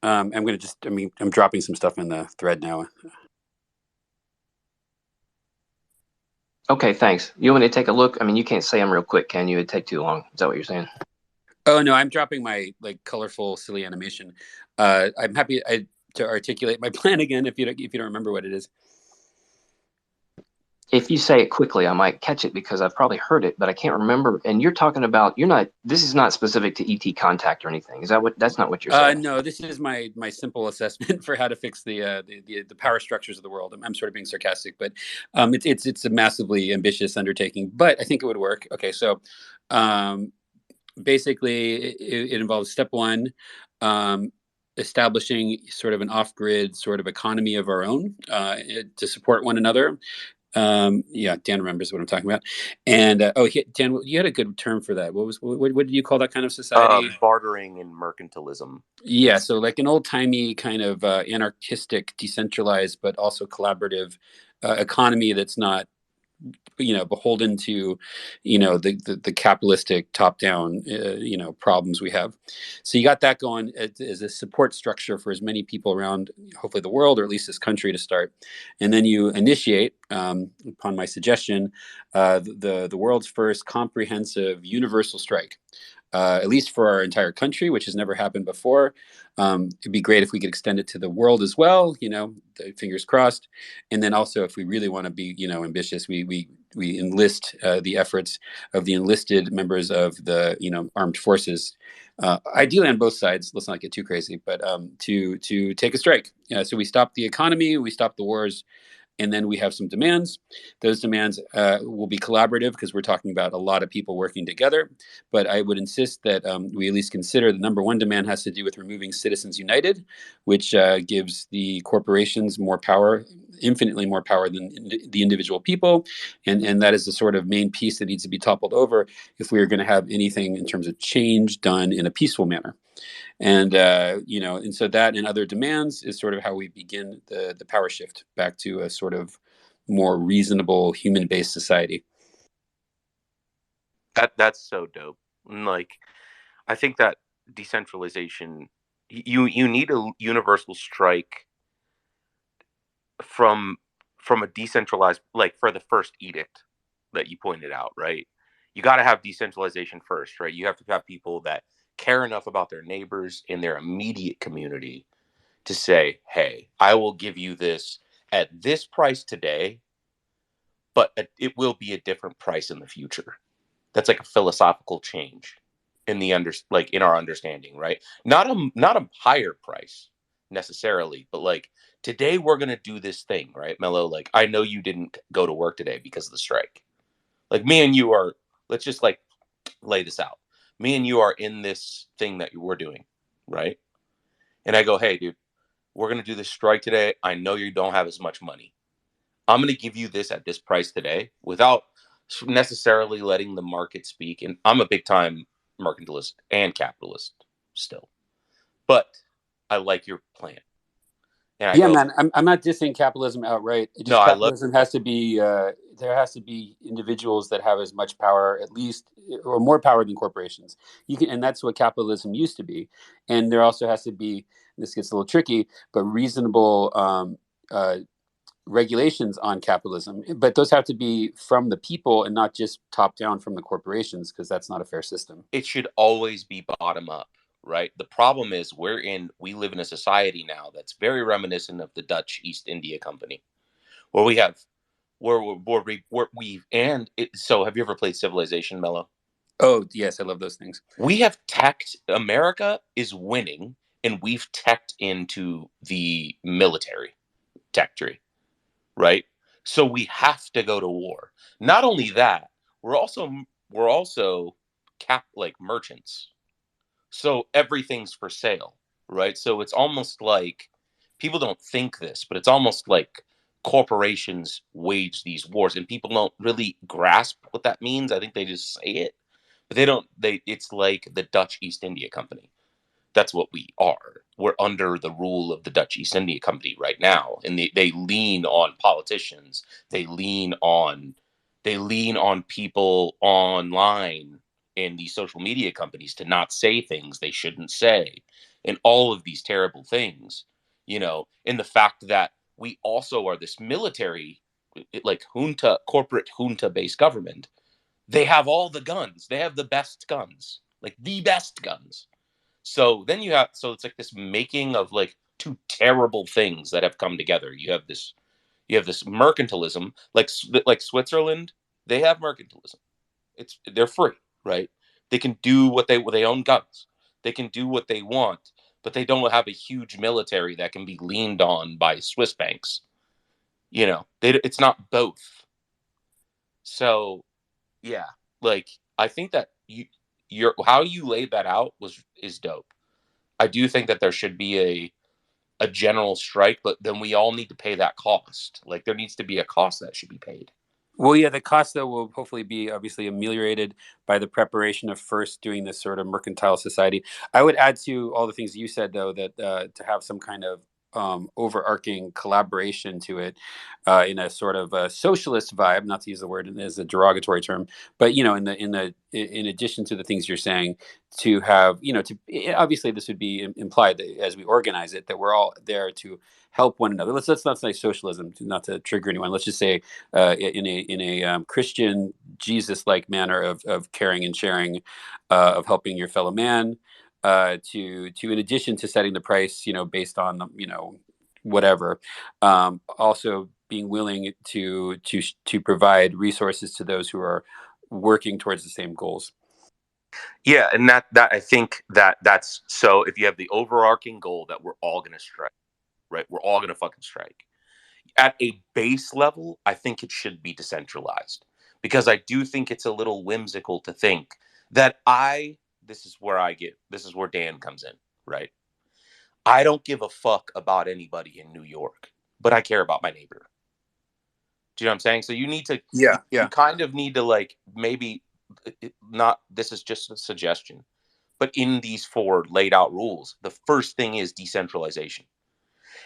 I'm going to just, I mean, I'm dropping some stuff in the thread now. Okay, thanks. You want me to take a look? I mean, you can't say them real quick, can you? It'd take too long. Is that what you're saying? Oh no, I'm dropping my like colorful, silly animation. I'm happy to articulate my plan again if you don't remember what it is. If you say it quickly, I might catch it because I've probably heard it, but I can't remember. And you're talking about this is not specific to ET contact or anything. Is that what? That's not what you're saying. No, this is my simple assessment for how to fix the power structures of the world. I'm sort of being sarcastic, but it's a massively ambitious undertaking, but I think it would work. Okay, so basically it involves step one, establishing sort of an off-grid sort of economy of our own to support one another. Yeah, Dan remembers what I'm talking about. And Dan, you had a good term for that. What did you call that kind of society? Bartering and mercantilism. Yeah, so like an old-timey kind of anarchistic, decentralized, but also collaborative economy that's not, you know, beholden to, you know, the capitalistic top-down, you know, problems we have. So you got that going as a support structure for as many people around, hopefully the world, or at least this country to start. And then you initiate, upon my suggestion, the world's first comprehensive universal strike. At least for our entire country, which has never happened before. It'd be great if we could extend it to the world as well, you know, fingers crossed. And then also, if we really want to be, you know, ambitious, we enlist the efforts of the enlisted members of the, you know, armed forces, ideally on both sides. Let's not get too crazy, but to take a strike. So we stop the economy, we stop the wars, and then we have some demands. Those demands will be collaborative because we're talking about a lot of people working together. But I would insist that we at least consider the number one demand has to do with removing Citizens United, which gives the corporations more power, infinitely more power than the individual people. And that is the sort of main piece that needs to be toppled over if we are going to have anything in terms of change done in a peaceful manner. And you know, and so that and other demands is sort of how we begin the power shift back to a sort of more reasonable human-based society. That's so dope. Like, I think that decentralization, you need a universal strike from a decentralized, like, for the first edict that you pointed out, right? You got to have decentralization first, right? You have to have people that care enough about their neighbors in their immediate community to say, hey, I will give you this at this price today, but it will be a different price in the future. That's like a philosophical change in the in our understanding, right? Not a higher price necessarily, but like, today we're gonna do this thing, right, Mello? Like, I know you didn't go to work today because of the strike. Like, me and you are, let's just like lay this out. Me and you are in this thing that we're doing, right? And I go, hey, dude, we're gonna do this strike today. I know you don't have as much money. I'm going to give you this at this price today without necessarily letting the market speak. And I'm a big time mercantilist and capitalist still, but I like your plan. And I Yeah, go, man, I'm not dissing capitalism outright. It no, just I love capitalism has to be there has to be individuals that have as much power, at least, or more power than corporations. You can, and that's what capitalism used to be. And there also has to be, this gets a little tricky, but reasonable regulations on capitalism. But those have to be from the people and not just top down from the corporations, because that's not a fair system. It should always be bottom up, right? The problem is we live in a society now that's very reminiscent of the Dutch East India Company, where we have, so have you ever played Civilization, Mello? Oh, yes, I love those things. We have teched, America is winning, and we've teched into the military tech tree, right? So we have to go to war. Not only that, we're also like merchants. So everything's for sale, right? So it's almost like people don't think this, but it's almost like corporations wage these wars and people don't really grasp what that means. I think they just say it, but they don't it's like the Dutch East India Company. That's what we are. We're under the rule of the Dutch East India Company right now, and they lean on politicians. They lean on people online in these social media companies to not say things they shouldn't say, and all of these terrible things. And the fact that we also are this military, like junta, corporate junta based government. They have all the guns. They have the best guns, like the best guns. So it's like this making of like two terrible things that have come together. You have this mercantilism, like Switzerland. They have mercantilism. They're free, right? They can do they own guns. They can do what they want, but they don't have a huge military that can be leaned on by Swiss banks. It's not both. So yeah, like I think that your how you laid that out is dope. I do think that there should be a general strike, but then we all need to pay that cost. Like there needs to be a cost that should be paid. Well, yeah, the cost though will hopefully be obviously ameliorated by the preparation of first doing this sort of mercantile society. I would add to all the things you said though that to have some kind of overarching collaboration to it in a sort of a socialist vibe, not to use the word as a derogatory term, but in addition to the things you're saying, to have obviously this would be implied that as we organize it that we're all there to help one another. Let's not say socialism, not to trigger anyone. Let's just say in a Christian Jesus-like manner of caring and sharing, of helping your fellow man, to in addition to setting the price, based on whatever, also being willing to provide resources to those who are working towards the same goals. Yeah, and that I think that's so. If you have the overarching goal that we're all gonna strike, right? We're all gonna fucking strike. At a base level, I think it should be decentralized because I do think it's a little whimsical to think that this is where Dan comes in, right? I don't give a fuck about anybody in New York, but I care about my neighbor. Do you know what I'm saying? So Yeah. you kind of need to like maybe not, this is just a suggestion, but in these four laid out rules, the first thing is decentralization.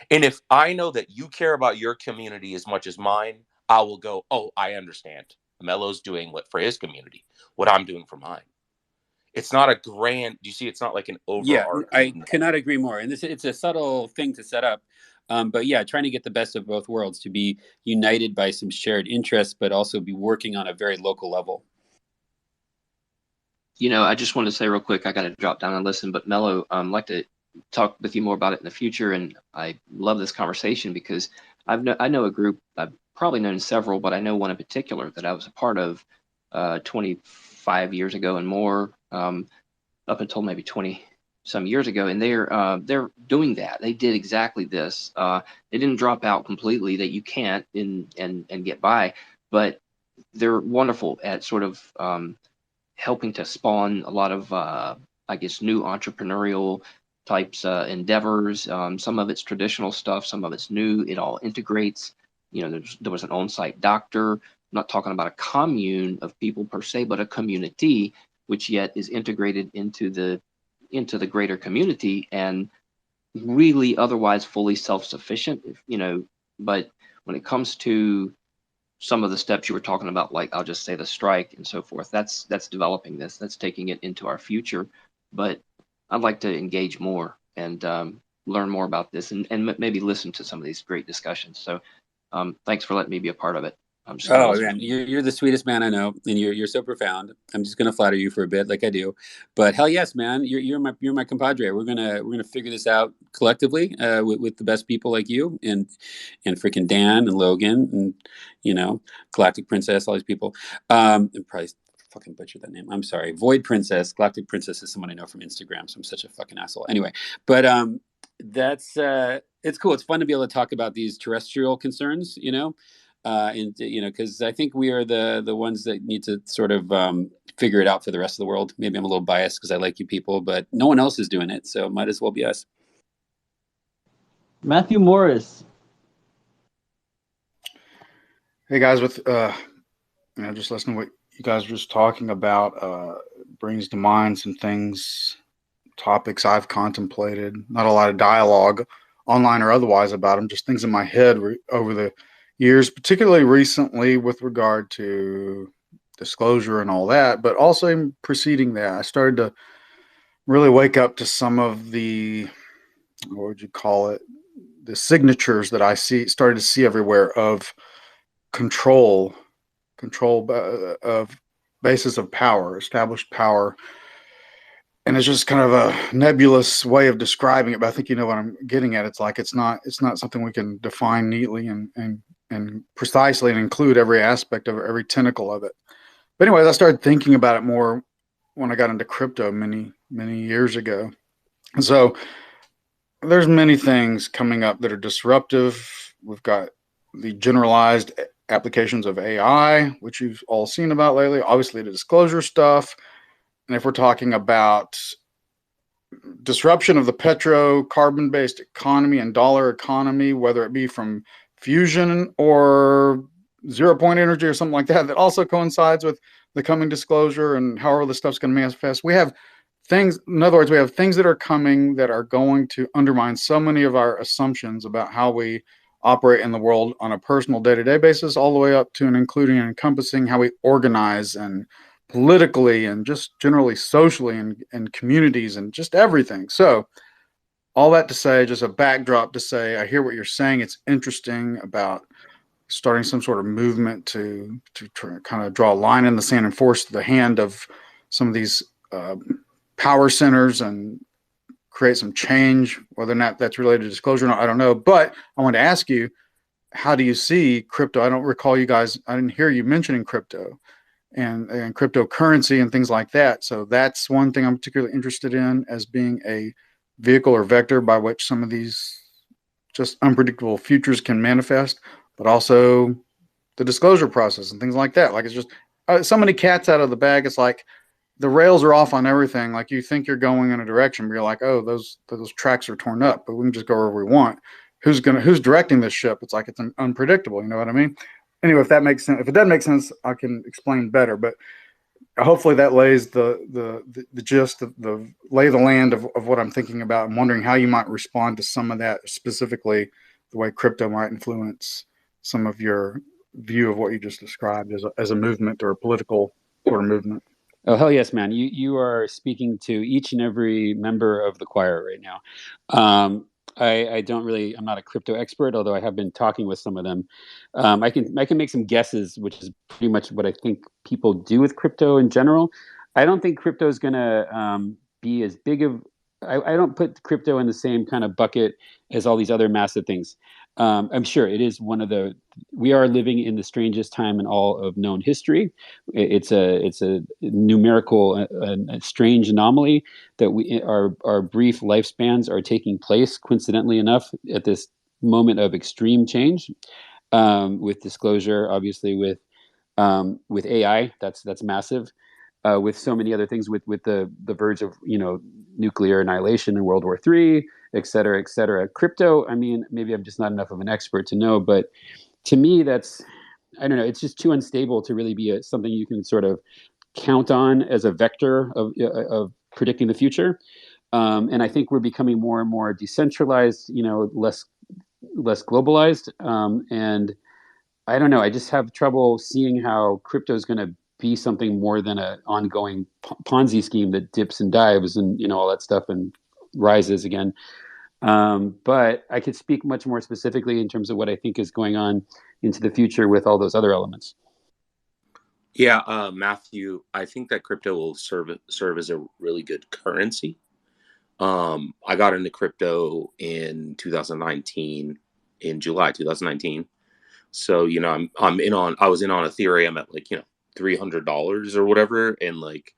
And if I know that you care about your community as much as mine, I will go, oh, I understand. Melo's doing what for his community, what I'm doing for mine. It's not a grand, do you see, it's not like an Yeah, I overarching. cannot agree more. And it's a subtle thing to set up. But yeah, trying to get the best of both worlds, to be united by some shared interests, but also be working on a very local level. I just wanted to say real quick, I got to drop down and listen, but Mello, I'd like to talk with you more about it in the future. And I love this conversation because I know a group, I've probably known several, but I know one in particular that I was a part of 25 years ago and more, up until maybe 20 some years ago. And they're doing that. They did exactly this. They didn't drop out completely, that you can't and get by, but they're wonderful at sort of helping to spawn a lot of, I guess, new entrepreneurial types endeavors. Some of it's traditional stuff, some of it's new. It all integrates. There was an on-site doctor. I'm not talking about a commune of people per se, but a community, which yet is integrated into the greater community and really otherwise fully self-sufficient. But when it comes to some of the steps you were talking about, like I'll just say the strike and so forth, that's developing this, that's taking it into our future. But I'd like to engage more and learn more about this and maybe listen to some of these great discussions. So thanks for letting me be a part of it. I'm just Oh man, you're the sweetest man I know, and you're so profound. I'm just gonna flatter you for a bit, like I do, but hell yes, man, you're my compadre. We're gonna figure this out collectively with the best people like you and freaking Dan and Logan and Galactic Princess, all these people, and probably fucking butchered that name. I'm sorry. Void Princess, Galactic Princess is someone I know from Instagram, so I'm such a fucking asshole. Anyway, but that's it's cool. It's fun to be able to talk about these terrestrial concerns, and because I think we are the ones that need to sort of figure it out for the rest of the world. Maybe I'm a little biased because I like you people, but no one else is doing it, so it might as well be us. Matthew Morris. Hey guys, with just listening to what you guys were just talking about brings to mind some topics I've contemplated. Not a lot of dialogue, online or otherwise, about them. Just things in my head over the years, particularly recently with regard to disclosure and all that. But also preceding that, I started to really wake up to some of the, what would you call it, the signatures that I started to see everywhere of control of basis of power, established power. And it's just kind of a nebulous way of describing it, but I think you know what I'm getting at. It's like it's not something we can define neatly and precisely and include every aspect of it, every tentacle of it. But anyways, I started thinking about it more when I got into crypto many years ago. And so there's many things coming up that are disruptive. We've got the generalized applications of AI, which you've all seen about lately, obviously the disclosure stuff. And if we're talking about disruption of the carbon-based economy and dollar economy, whether it be from fusion or zero-point energy or something like that, that also coincides with the coming disclosure and how all this stuff's going to manifest. We have things, in other words, we have things that are coming that are going to undermine so many of our assumptions about how we operate in the world on a personal day-to-day basis, all the way up to and including and encompassing how we organize and politically and just generally socially and communities and just everything. So all that to say, just a backdrop to say, I hear what you're saying. It's interesting about starting some sort of movement to try, kind of draw a line in the sand and force the hand of some of these power centers and create some change. Whether or not that's related to disclosure or not, I don't know. But I want to ask you, how do you see crypto? I don't recall you guys, I didn't hear you mentioning crypto and cryptocurrency and things like that. So that's one thing I'm particularly interested in as being a vehicle or vector by which some of these just unpredictable futures can manifest, but also the disclosure process and things like that. Like it's just so many cats out of the bag. It's like the rails are off on everything. Like you think you're going in a direction, but you're like, oh, those tracks are torn up, but we can just go wherever we want. Who's directing this ship? It's like it's unpredictable. You know what I mean? Anyway, if that makes sense. If it doesn't make sense, I can explain better. But hopefully that lays the gist of the lay of the land of what I'm thinking about. I'm wondering how you might respond to some of that, specifically the way crypto might influence some of your view of what you just described as a movement or a political sort of movement. Oh, hell yes, man. You are speaking to each and every member of the choir right now. I'm not a crypto expert, although I have been talking with some of them. I can make some guesses, which is pretty much what I think people do with crypto in general. I don't think crypto is going to be as big of, I don't put crypto in the same kind of bucket as all these other massive things. I'm sure it is we are living in the strangest time in all of known history. It's a numerical, a strange anomaly that our brief lifespans are taking place, coincidentally enough, at this moment of extreme change, with disclosure, obviously with AI, that's massive. With so many other things, with the verge of nuclear annihilation in World War III, et cetera, et cetera. Crypto, I mean, maybe I'm just not enough of an expert to know, but to me, I don't know, it's just too unstable to really be something you can sort of count on as a vector of predicting the future. And I think we're becoming more and more decentralized, less globalized, and I don't know. I just have trouble seeing how crypto is going to be something more than an ongoing Ponzi scheme that dips and dives and all that stuff and rises again. But I could speak much more specifically in terms of what I think is going on into the future with all those other elements. Yeah, Matthew, I think that crypto will serve as a really good currency. I got into crypto in 2019, in July 2019. So, I was in on Ethereum at $300 or whatever. And like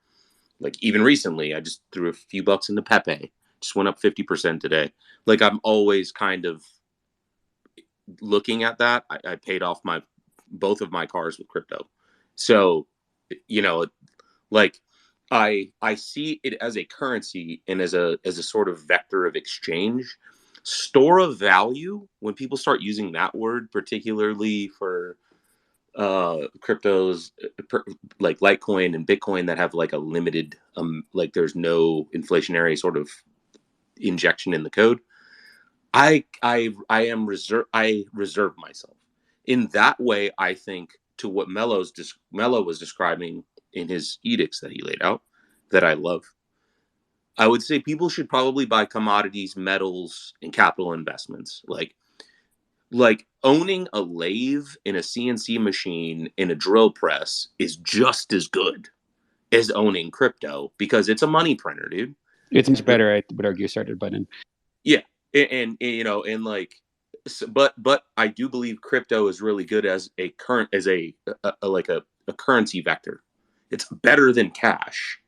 even recently, I just threw a few bucks into Pepe. Just went up 50% today. Like, I'm always kind of looking at that. I paid off both of my cars with crypto. So, like, I see it as a currency and as a sort of vector of exchange. Store of value, when people start using that word, particularly for cryptos like Litecoin and Bitcoin that have like a limited like there's no inflationary sort of injection in the code, I reserve myself in that way. I think to what Mello was describing in his edicts that he laid out, that I love. I would say people should probably buy commodities, metals, and capital investments. Like owning a lathe in a CNC machine in a drill press is just as good as owning crypto because it's a money printer, dude. It's much better, I would argue, started button. Yeah, and like, but I do believe crypto is really good as a currency vector. It's better than cash.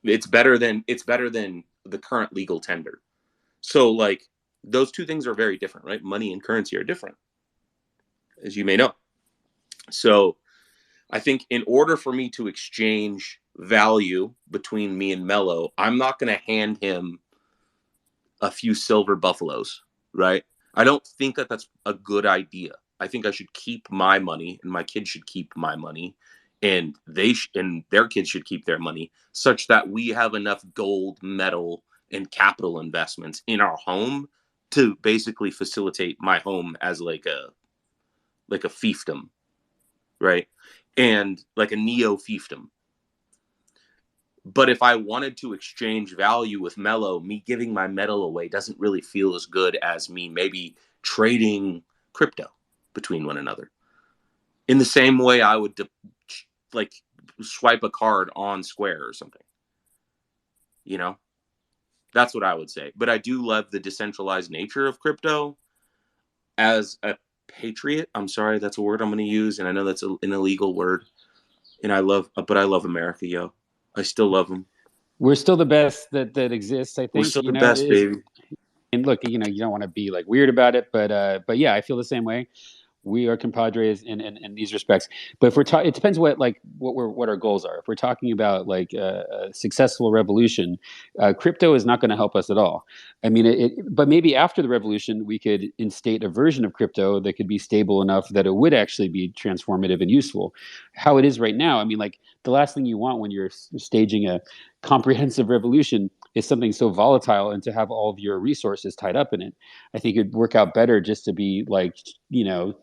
It's better than the current legal tender. So like those two things are very different, right? Money and currency are different, as you may know. So I think in order for me to exchange value between me and Mello, I'm not going to hand him a few silver buffaloes, right? I don't think that that's a good idea. I think I should keep my money, and my kids should keep my money, and and their kids should keep their money, such that we have enough gold, metal, and capital investments in our home to basically facilitate my home as like a fiefdom, right? And like a neo fiefdom. But if I wanted to exchange value with Mello, me giving my metal away doesn't really feel as good as me maybe trading crypto between one another. In the same way I would like swipe a card on Square or something. That's what I would say. But I do love the decentralized nature of crypto. As a patriot, I'm sorry, that's a word I'm going to use, and I know that's an illegal word. And I love America, yo. I still love them. We're still the best that exists, I think. We're still the best, baby. And look, you don't want to be like weird about it, but yeah, I feel the same way. We are compadres in these respects. But if we're talking, it depends what our goals are. If we're talking about like a successful revolution, crypto is not going to help us at all. I mean, but maybe after the revolution, we could instate a version of crypto that could be stable enough that it would actually be transformative and useful. How it is right now, I mean, like the last thing you want when you're staging a comprehensive revolution is something so volatile and to have all of your resources tied up in it. I think it'd work out better just to be like,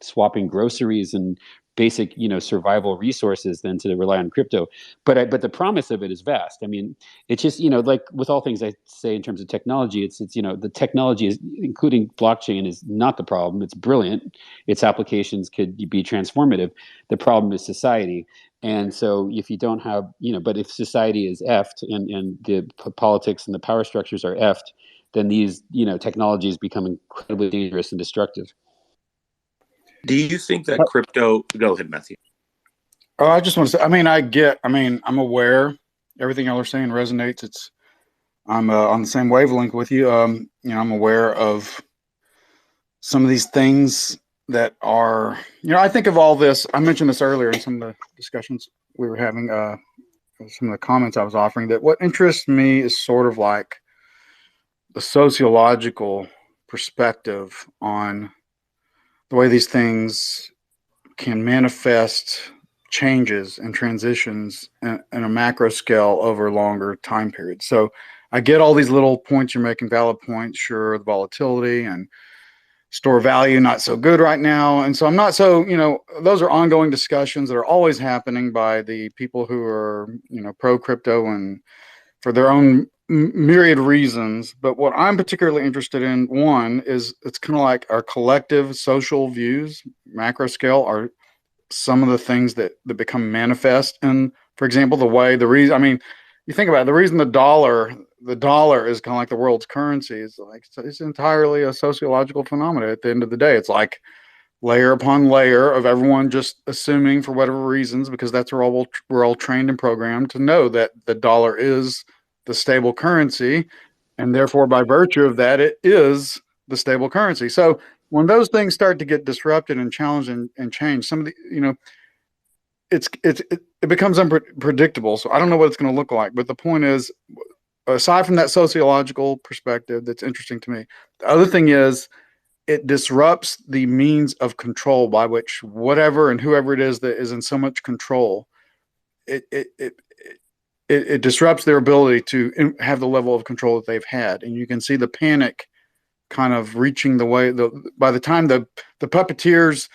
swapping groceries and basic, survival resources than to rely on crypto. But the promise of it is vast. I mean, it's just, like with all things I say in terms of technology, it's the technology is, including blockchain, is not the problem. It's brilliant. Its applications could be transformative. The problem is society. And so if you don't have, but if society is effed and the politics and the power structures are effed, then these, technologies become incredibly dangerous and destructive. Do you think that crypto? Go ahead, Matthew. Oh, I just want to say, I'm aware everything y'all are saying resonates. I'm on the same wavelength with you. I'm aware of some of these things that are, I think of all this. I mentioned this earlier in some of the discussions we were having, some of the comments I was offering, that what interests me is sort of like the sociological perspective on the way these things can manifest changes and transitions in a macro scale over longer time periods. So I get all these little points you're making, valid points, sure, the volatility and store value, not so good right now. And so I'm not so, those are ongoing discussions that are always happening by the people who are, pro crypto and for their own myriad reasons. But what I'm particularly interested in, one, is it's kind of like our collective social views, macro scale, are some of the things that become manifest. And for example, you think about it, the reason the dollar is kind of like the world's currency is like, it's entirely a sociological phenomenon. At the end of the day, it's like layer upon layer of everyone just assuming for whatever reasons, because that's where we're all trained and programmed to know that the dollar is the stable currency, and therefore by virtue of that, it is the stable currency. So when those things start to get disrupted and challenged and changed, some of the, it becomes unpredictable. So I don't know what it's going to look like. But the point is, aside from that sociological perspective, that's interesting to me. The other thing is, it disrupts the means of control by which whatever and whoever it is that is in so much control, it disrupts their ability to have the level of control that they've had. And you can see the panic kind of reaching the way, by the time the puppeteers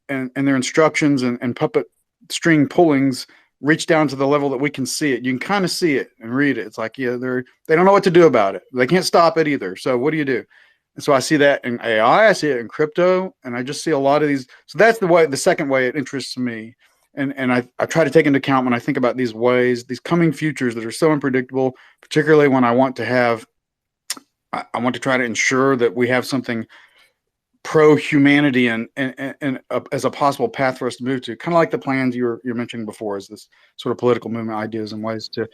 and their instructions and puppet string pullings reach down to the level that we can see it. You can kind of see it and read it. It's like, yeah, they don't know what to do about it. They can't stop it either. So what do you do? And so I see that in AI, I see it in crypto, and I just see a lot of these. So that's the second way it interests me. And I try to take into account when I think about these ways, these coming futures that are so unpredictable, particularly when I want to try to ensure that we have something pro-humanity and as a possible path for us to move to, kind of like the plans you're mentioning before, as this sort of political movement ideas and ways to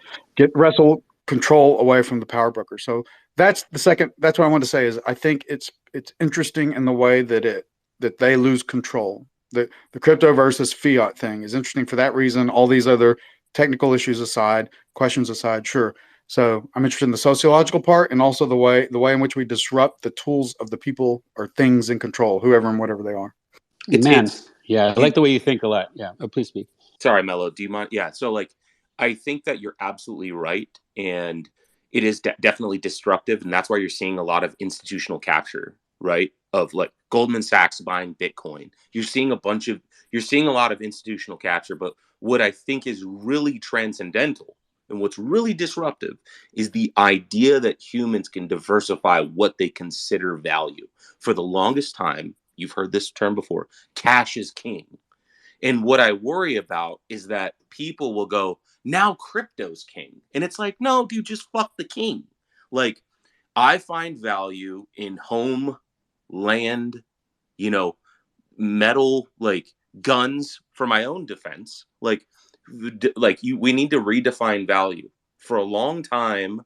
wrestle control away from the power broker. So that's what I want to say is I think it's interesting in the way that they lose control. The crypto versus fiat thing is interesting for that reason. All these other technical issues aside, questions aside, sure. So I'm interested in the sociological part and also the way in which we disrupt the tools of the people or things in control, whoever and whatever they are. I like the way you think a lot. Yeah. Oh, please speak. Sorry, Mello. Do you mind? Yeah. So I think that you're absolutely right. And it is definitely disruptive. And that's why you're seeing a lot of institutional capture, right? Of like Goldman Sachs buying Bitcoin. You're seeing a lot of institutional capture. But what I think is really transcendental and what's really disruptive is the idea that humans can diversify what they consider value. For the longest time, you've heard this term before, cash is king. And what I worry about is that people will go, now crypto's king. And it's like, no, dude, just fuck the king. Like, I find value in home, land, metal, like guns for my own defense. We need to redefine value. For a long time,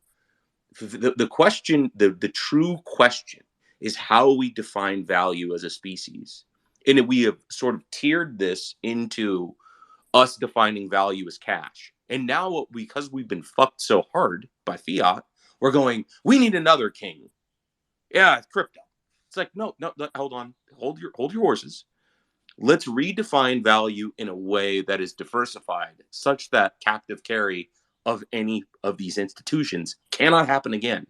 the question, the true question is how we define value as a species. And we have sort of tiered this into us defining value as cash. And now, because we've been fucked so hard by fiat, we're going, we need another king. Yeah, it's crypto. It's like, no, hold on. Hold your horses. Let's redefine value in a way that is diversified, such that captive carry of any of these institutions cannot happen again.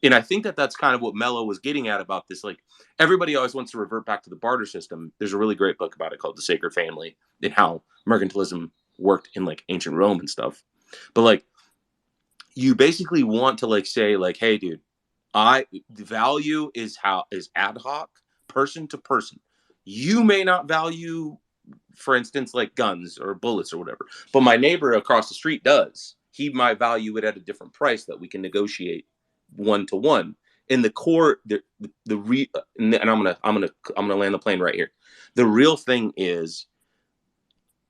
And I think that that's kind of what Mello was getting at about this. Like, everybody always wants to revert back to the barter system. There's a really great book about it called The Sacred Family and how mercantilism worked in like ancient Rome and stuff. But like, you basically want to like say like, hey, dude, value is ad hoc, person to person. You may not value, for instance, like guns or bullets or whatever, but my neighbor across the street does. He might value it at a different price that we can negotiate one to one. In the core, and I'm gonna land the plane right here. The real thing is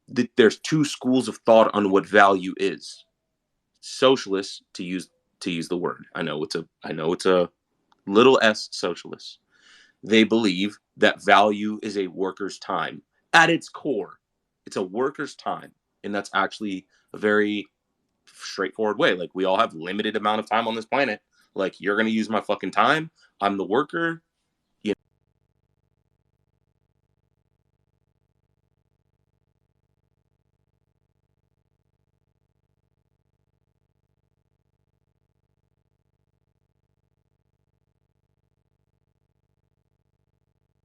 that there's two schools of thought on what value is. Socialists, to use the word. I know it's a little s socialist. They believe that value is a worker's time. At its core, it's a worker's time. And that's actually a very straightforward way. Like, we all have limited amount of time on this planet. Like, you're going to use my fucking time. I'm the worker.